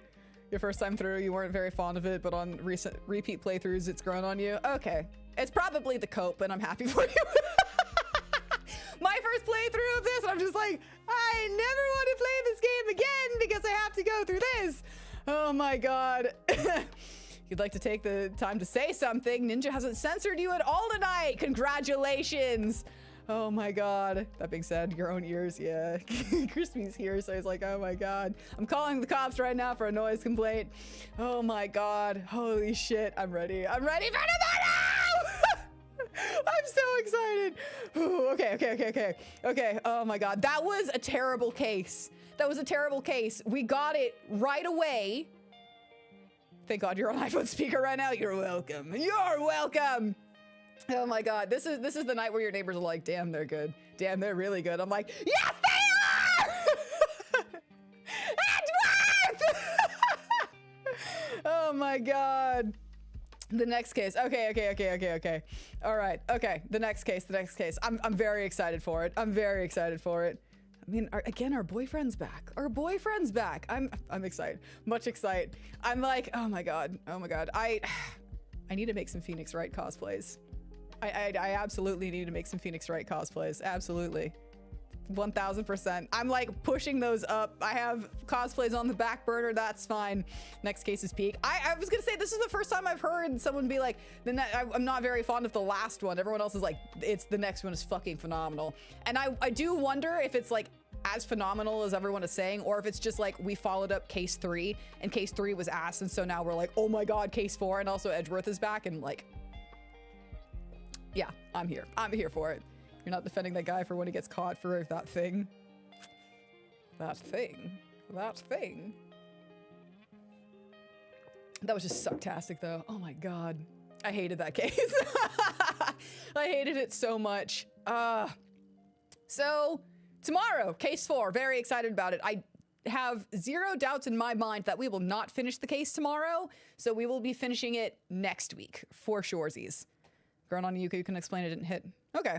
Your first time through, you weren't very fond of it, but on recent repeat playthroughs, it's grown on you. Okay, it's probably the cope, and I'm happy for you. My first playthrough of this, I'm just like, I never want to play this game again because I have to go through this. Oh my God. You'd like to take the time to say something. Ninja hasn't censored you at all tonight. Congratulations. Oh my God. That being said, your own ears, yeah. Crispy's here, so he's like, oh my God. I'm calling the cops right now for a noise complaint. Oh my God. Holy shit. I'm ready. I'm ready for tomorrow! I'm so excited. Ooh, okay. Oh my God. That was a terrible case. We got it right away. Thank God you're on iPhone speaker right now. You're welcome. Oh my God. This is the night where your neighbors are like, damn, they're good. Damn, they're really good. I'm like, yes, they are! Edward! Oh my God. The next case. Okay. All right. Okay. The next case. I'm very excited for it. I mean, our boyfriend's back. I'm excited. Much excited. I'm like, oh my God. I need to make some Phoenix Wright cosplays. I absolutely need to make some Phoenix Wright cosplays. Absolutely. 1000%. I'm like pushing those up. I have cosplays on the back burner. That's fine. Next case is peak. I was gonna say this is the first time I've heard someone be like, I'm not very fond of the last one. Everyone else is like, it's the next one is fucking phenomenal. And I do wonder if it's like as phenomenal as everyone is saying, or if it's just like we followed up case 3 and case 3 was ass, and so now we're like, oh my God, case 4, and also Edgeworth is back, and like, yeah, I'm here for it. You're not defending that guy for when he gets caught for that thing. that thing. That was just sucktastic, though. Oh my god. I hated that case. I hated it so much. So, tomorrow, case 4. Very excited about it. I have zero doubts in my mind that we will not finish the case tomorrow, so we will be finishing it next week, for shoresies. Grown on Yuka, you can explain it didn't hit. Okay.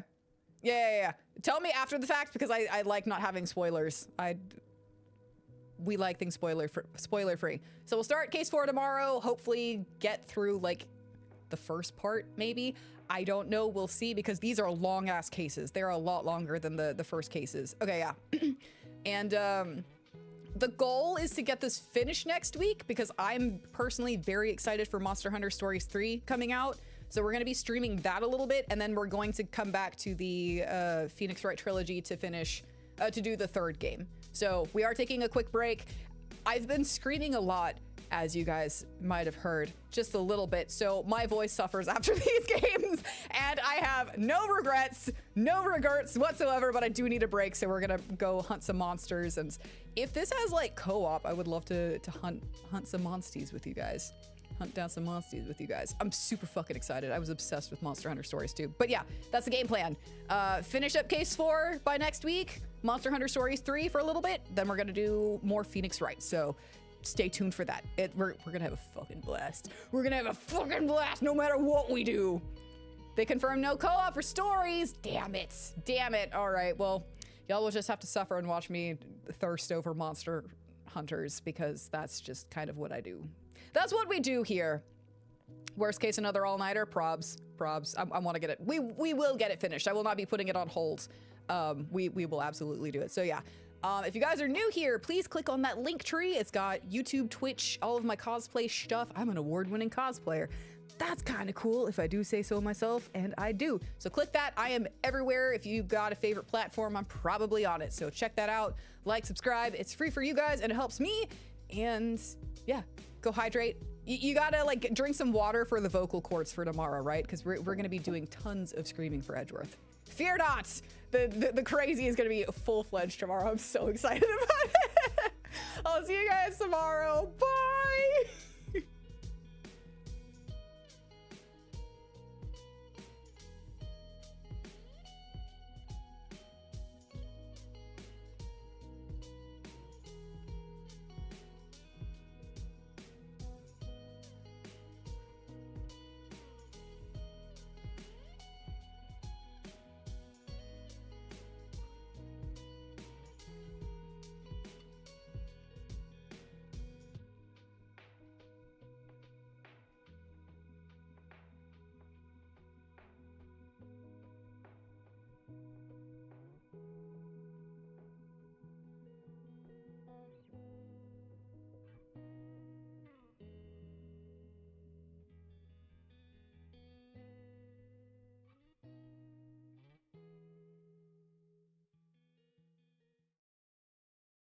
Yeah. Tell me after the fact, because I like not having spoilers. We like things spoiler free. So we'll start case 4 tomorrow, hopefully get through, like, the first part, maybe. I don't know, we'll see, because these are long-ass cases. They're a lot longer than the first cases. Okay, yeah. And, the goal is to get this finished next week, because I'm personally very excited for Monster Hunter Stories 3 coming out. So we're going to be streaming that a little bit, and then we're going to come back to the Phoenix Wright trilogy to finish, to do the 3rd game. So we are taking a quick break. I've been screaming a lot, as you guys might have heard, just a little bit. So my voice suffers after these games, and I have no regrets whatsoever, but I do need a break. So we're gonna go hunt some monsters. And if this has like co-op, I would love to hunt some monsties with you guys. Hunt down some monsties with you guys. I'm super fucking excited. I was obsessed with Monster Hunter Stories too. But yeah, that's the game plan. Finish up case 4 by next week. Monster Hunter Stories 3 for a little bit. Then we're gonna do more Phoenix Wright. So stay tuned for that. We're gonna have a fucking blast. We're gonna have a fucking blast no matter what we do. They confirmed no co-op for Stories. Damn it. All right, well, y'all will just have to suffer and watch me thirst over Monster Hunters, because that's just kind of what I do. That's what we do here. Worst case, another all-nighter. Probs. I want to get it. We will get it finished. I will not be putting it on hold. We will absolutely do it. So yeah. If you guys are new here, please click on that link tree. It's got YouTube, Twitch, all of my cosplay stuff. I'm an award-winning cosplayer. That's kind of cool if I do say so myself, and I do. So click that. I am everywhere. If you've got a favorite platform, I'm probably on it. So check that out. Like, subscribe. It's free for you guys, and it helps me. And yeah, go hydrate. You gotta like drink some water for the vocal cords for tomorrow, right? Because we're gonna be doing tons of screaming for Edgeworth. Fear not! The crazy is gonna be full-fledged tomorrow. I'm so excited about it. I'll see you guys tomorrow. Bye!